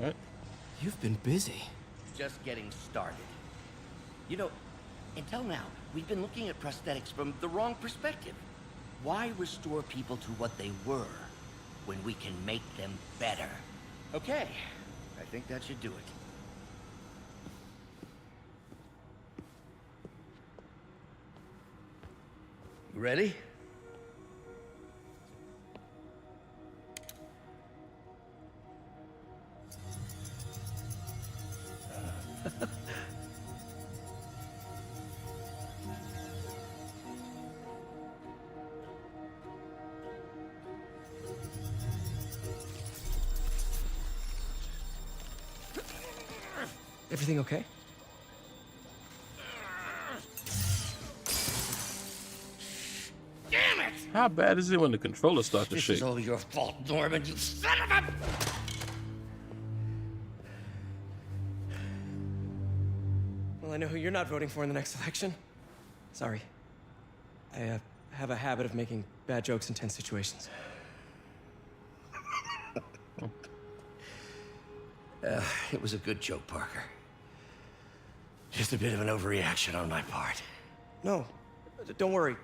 Right. You've been busy. Just getting started. You know, until now, we've been looking at prosthetics from the wrong perspective. Why restore people to what they were when we can make them better? Okay, I think that should do it. You ready? Everything okay? Damn it! How bad is it when the controller starts to This shake? is all your fault, Norman, you son of a... Well, I know who you're not voting for in the next election. Sorry. I have a habit of making bad jokes in tense situations. It was a good joke, Parker. Just a bit of an overreaction on my part. No, don't worry.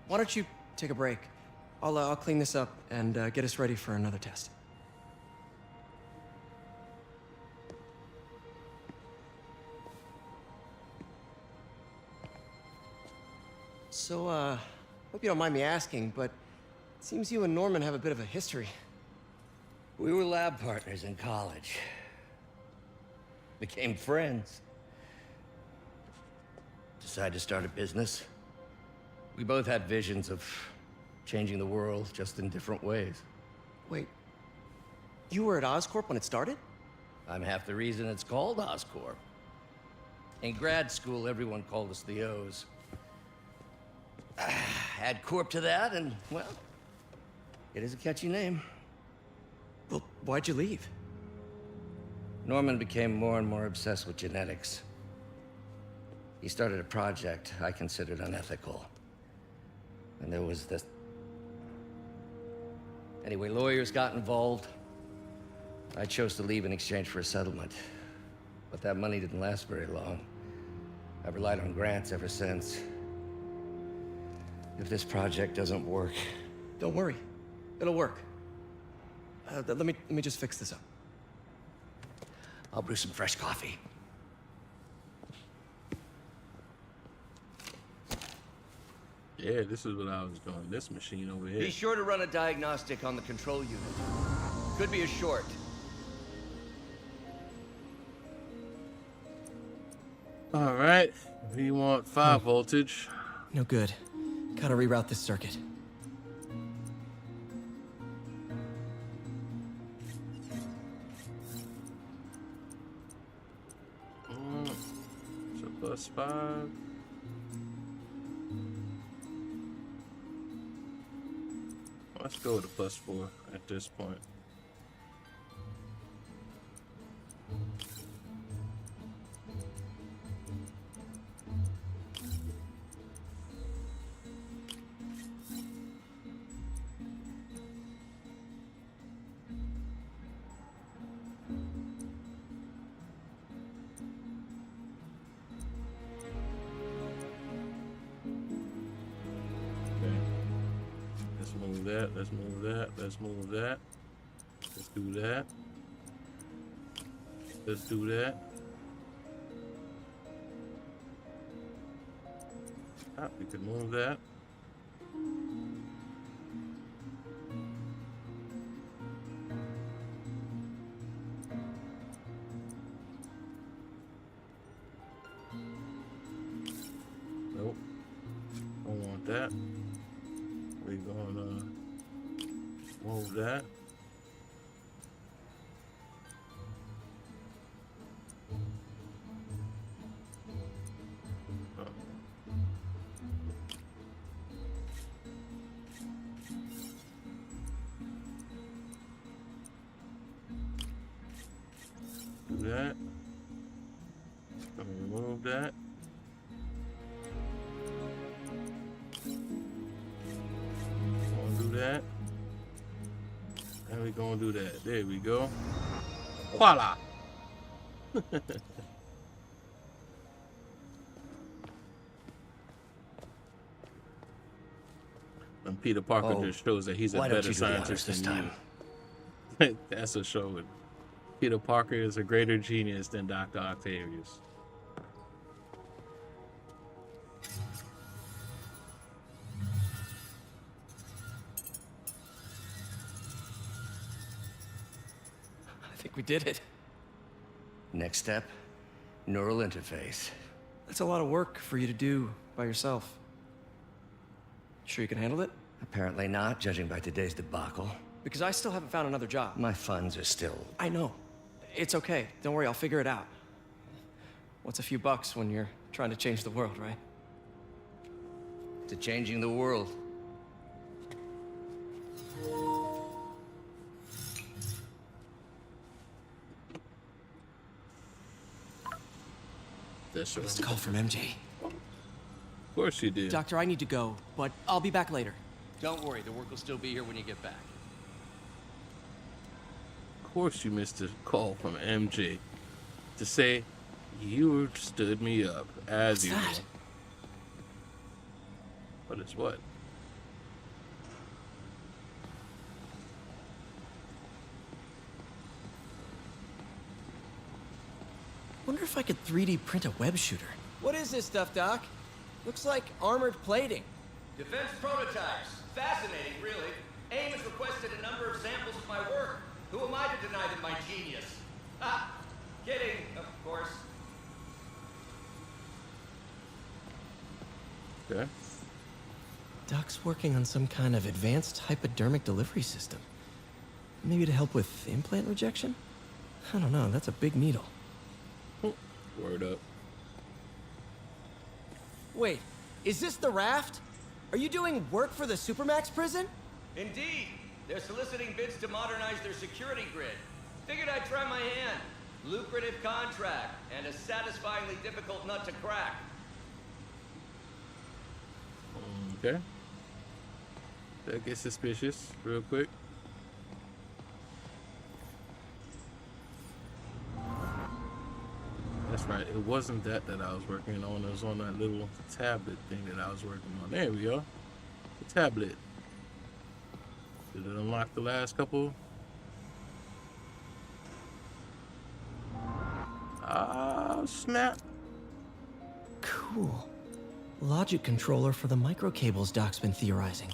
Why don't you take a break? I'll clean this up and get us ready for another test. So, hope you don't mind me asking, but it seems you and Norman have a bit of a history. We were lab partners in college. Became friends. Decided to start a business. We both had visions of changing the world, just in different ways. Wait, you were at Oscorp when it started? I'm half the reason it's called Oscorp. In grad school, everyone called us the O's. Add Corp to that, and, well, it is a catchy name. Well, why'd you leave? Norman became more and more obsessed with genetics. He started a project I considered unethical. And there was this... Anyway, lawyers got involved. I chose to leave in exchange for a settlement. But that money didn't last very long. I've relied on grants ever since. If this project doesn't work... Don't worry. It'll work. Let me just fix this up. I'll brew some fresh coffee. Yeah, this is what I was doing. This machine over here. Be sure to run a diagnostic on the control unit. Could be a short. All right. We want 5 voltage. No good. Gotta reroute this circuit. So +5. Let's go with a +4 at this point. Let's move that. Let's move that. Let's do that. Let's do that. Ah, we can move that. Nope. Don't want that. We're gonna move that. Do that. Remove that. That, and we're gonna do that. There we go. Voila. And Peter Parker just shows that he's a better scientist than you. That's a show. Peter Parker is a greater genius than Dr. Octavius. We did it. Next step, neural interface. That's a lot of work for you to do by yourself. Sure you can handle it? Apparently not, judging by today's debacle. Because I still haven't found another job. My funds are still... I know. It's okay. Don't worry, I'll figure it out. What's a few bucks when you're trying to change the world, right? To changing the world. Missed a call from MJ. Of course you did. Doctor, I need to go, but I'll be back later. Don't worry, the work will still be here when you get back. Of course you missed a call from MJ to say you stood me up as usual. What's that? What is what? Wonder if I could 3D print a web shooter. What is this stuff, Doc? Looks like armored plating. Defense prototypes. Fascinating, really. AIM has requested a number of samples of my work. Who am I to deny them my genius? Ha! Kidding, of course. Okay. Doc's working on some kind of advanced hypodermic delivery system. Maybe to help with implant rejection? I don't know, that's a big needle. Word up. Wait, is this the raft? Are you doing work for the Supermax prison? Indeed. They're soliciting bids to modernize their security grid. Figured I'd try my hand. Lucrative contract, and a satisfyingly difficult nut to crack. Okay. That gets suspicious real quick. That's right. It wasn't that I was working on. It was on that little tablet thing that I was working on. There we go. The tablet. Did it unlock the last couple? Ah, snap. Cool. Logic controller for the microcables Doc's been theorizing.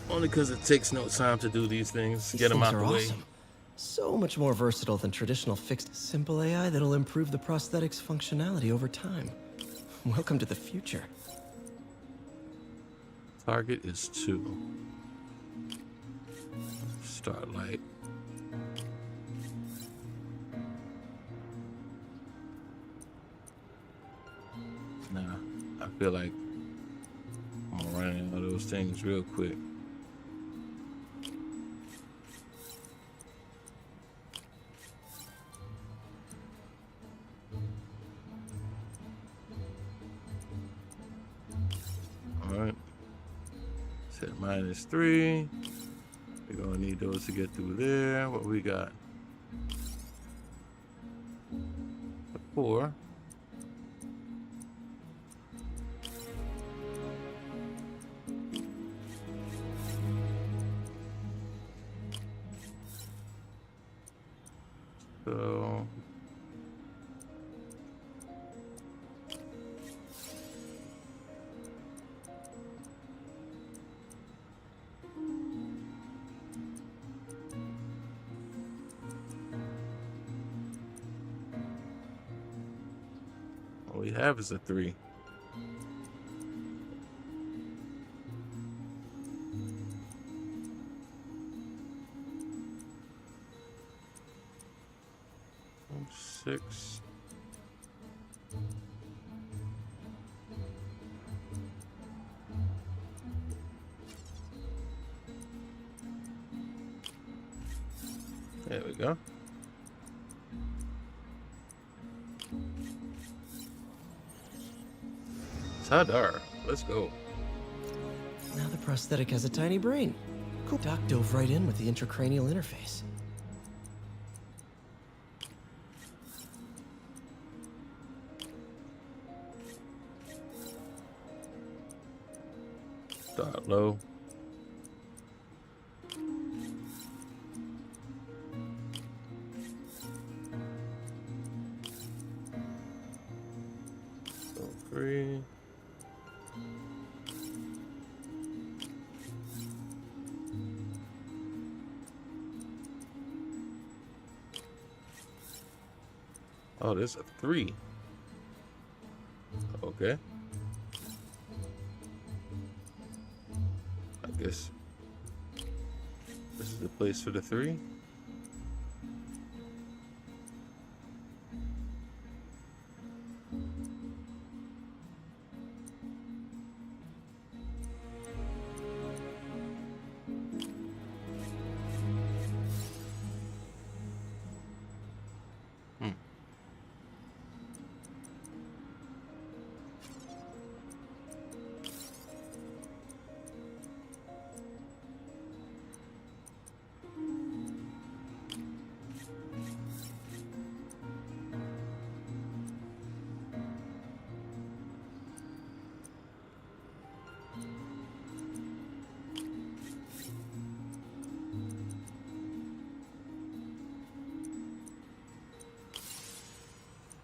Only because it takes no time to do these things. These Get them things out the are way. awesome. So much more versatile than traditional fixed. Simple AI that'll improve the prosthetics functionality over time. Welcome to the future. Target is 2. Starlight. Nah, I feel like I'm gonna run out of those things real quick. Alright. Set -3. We're gonna need those to get through there. What we got? 4. So all we have is a 3. Six. There we go. Sadar, let's go. Now the prosthetic has a tiny brain. Cool. Doc dove right in with the intracranial interface. Start low. So 3. Oh, there's a 3. Okay. I guess this is the place for the 3.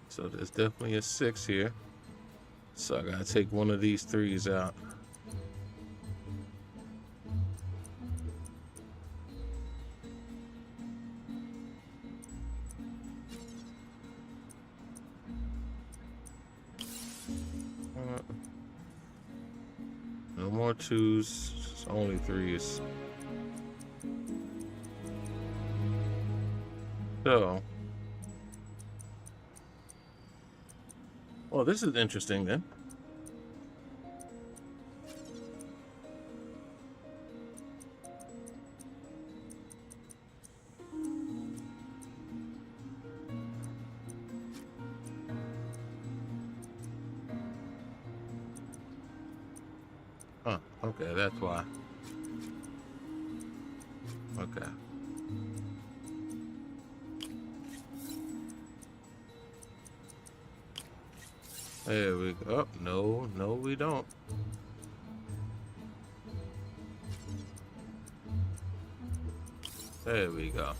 So there's definitely a 6 here. So I gotta take one of these 3s out. No more 2s, only 3s. So, well, this is interesting then. Huh, okay, that's why. Okay. There we go. Oh, no, we don't. There we go.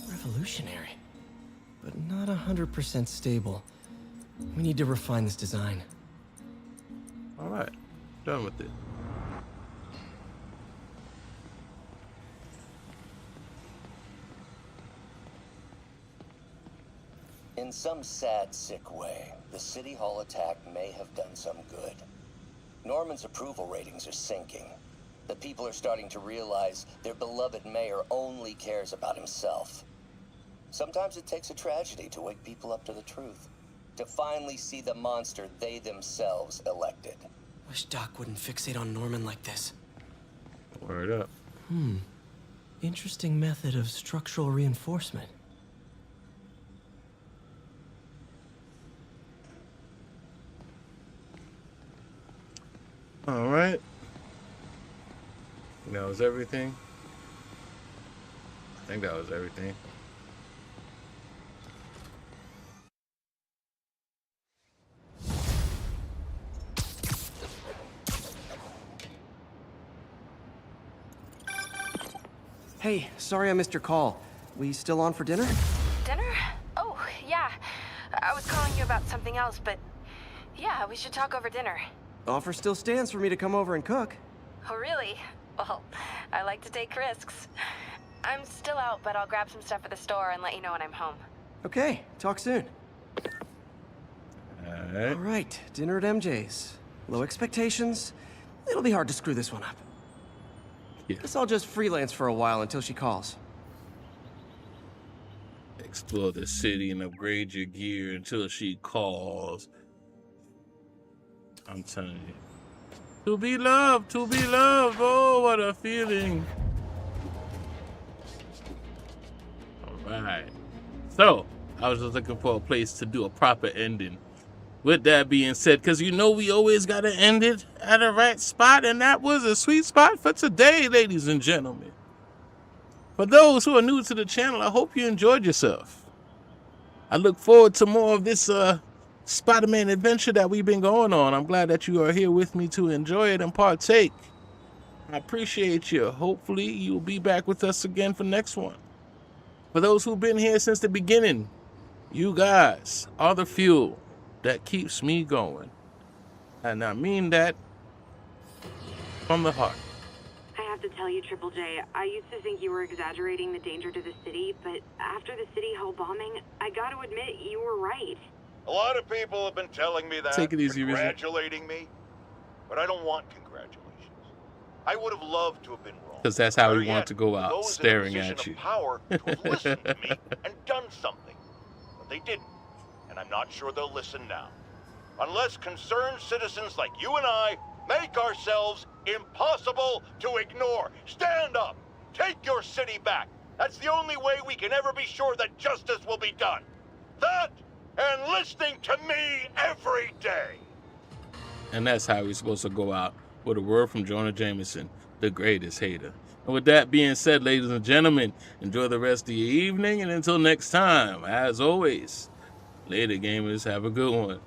Revolutionary, but not 100% stable. We need to refine this design. All right, done with it. In some sad, sick way, the City Hall attack may have done some good. Norman's approval ratings are sinking. The people are starting to realize their beloved mayor only cares about himself. Sometimes it takes a tragedy to wake people up to the truth, to finally see the monster they themselves elected. Wish Doc wouldn't fixate on Norman like this. Word up. Interesting method of structural reinforcement. All right. That was everything. I think that was everything. Hey, sorry I missed your call. We still on for dinner? Dinner? Oh, yeah. I was calling you about something else, but yeah, we should talk over dinner. Offer still stands for me to come over and cook. Oh, really? Well, I like to take risks. I'm still out, but I'll grab some stuff at the store and let you know when I'm home. Okay, talk soon. All right, dinner at MJ's. Low expectations. It'll be hard to screw this one up. Yeah. Guess I'll just freelance for a while until she calls. Explore the city and upgrade your gear until she calls. I'm telling you. To be loved, oh, what a feeling. All right. So, I was just looking for a place to do a proper ending. with that being said, because you know we always got to end it at a right spot, and that was a sweet spot for today, ladies and gentlemen. For those who are new to the channel, I hope you enjoyed yourself. I look forward to more of this Spider-Man adventure that we've been going on. I'm glad that you are here with me to enjoy it and partake. I appreciate you. Hopefully you'll be back with us again for next one. For those who've been here since the beginning, you guys are the fuel that keeps me going. And I mean that from the heart. I have to tell you, Triple J, I used to think you were exaggerating the danger to the city, but after the City Hall bombing, I gotta admit, you were right. A lot of people have been telling me that, Take it easy, congratulating me, but I don't want congratulations. I would have loved to have been wrong. Because that's how Better we want yet, to go out, those staring in a at position you. of power to have listened to me and done something, but they didn't, and I'm not sure they'll listen now. Unless concerned citizens like you and I make ourselves impossible to ignore. Stand up! Take your city back! That's the only way we can ever be sure that justice will be done. That, and listening to me every day! And that's how we're supposed to go out, with a word from Jonah Jameson, the greatest hater. And with that being said, ladies and gentlemen, enjoy the rest of your evening, and until next time, as always, later gamers, have a good one.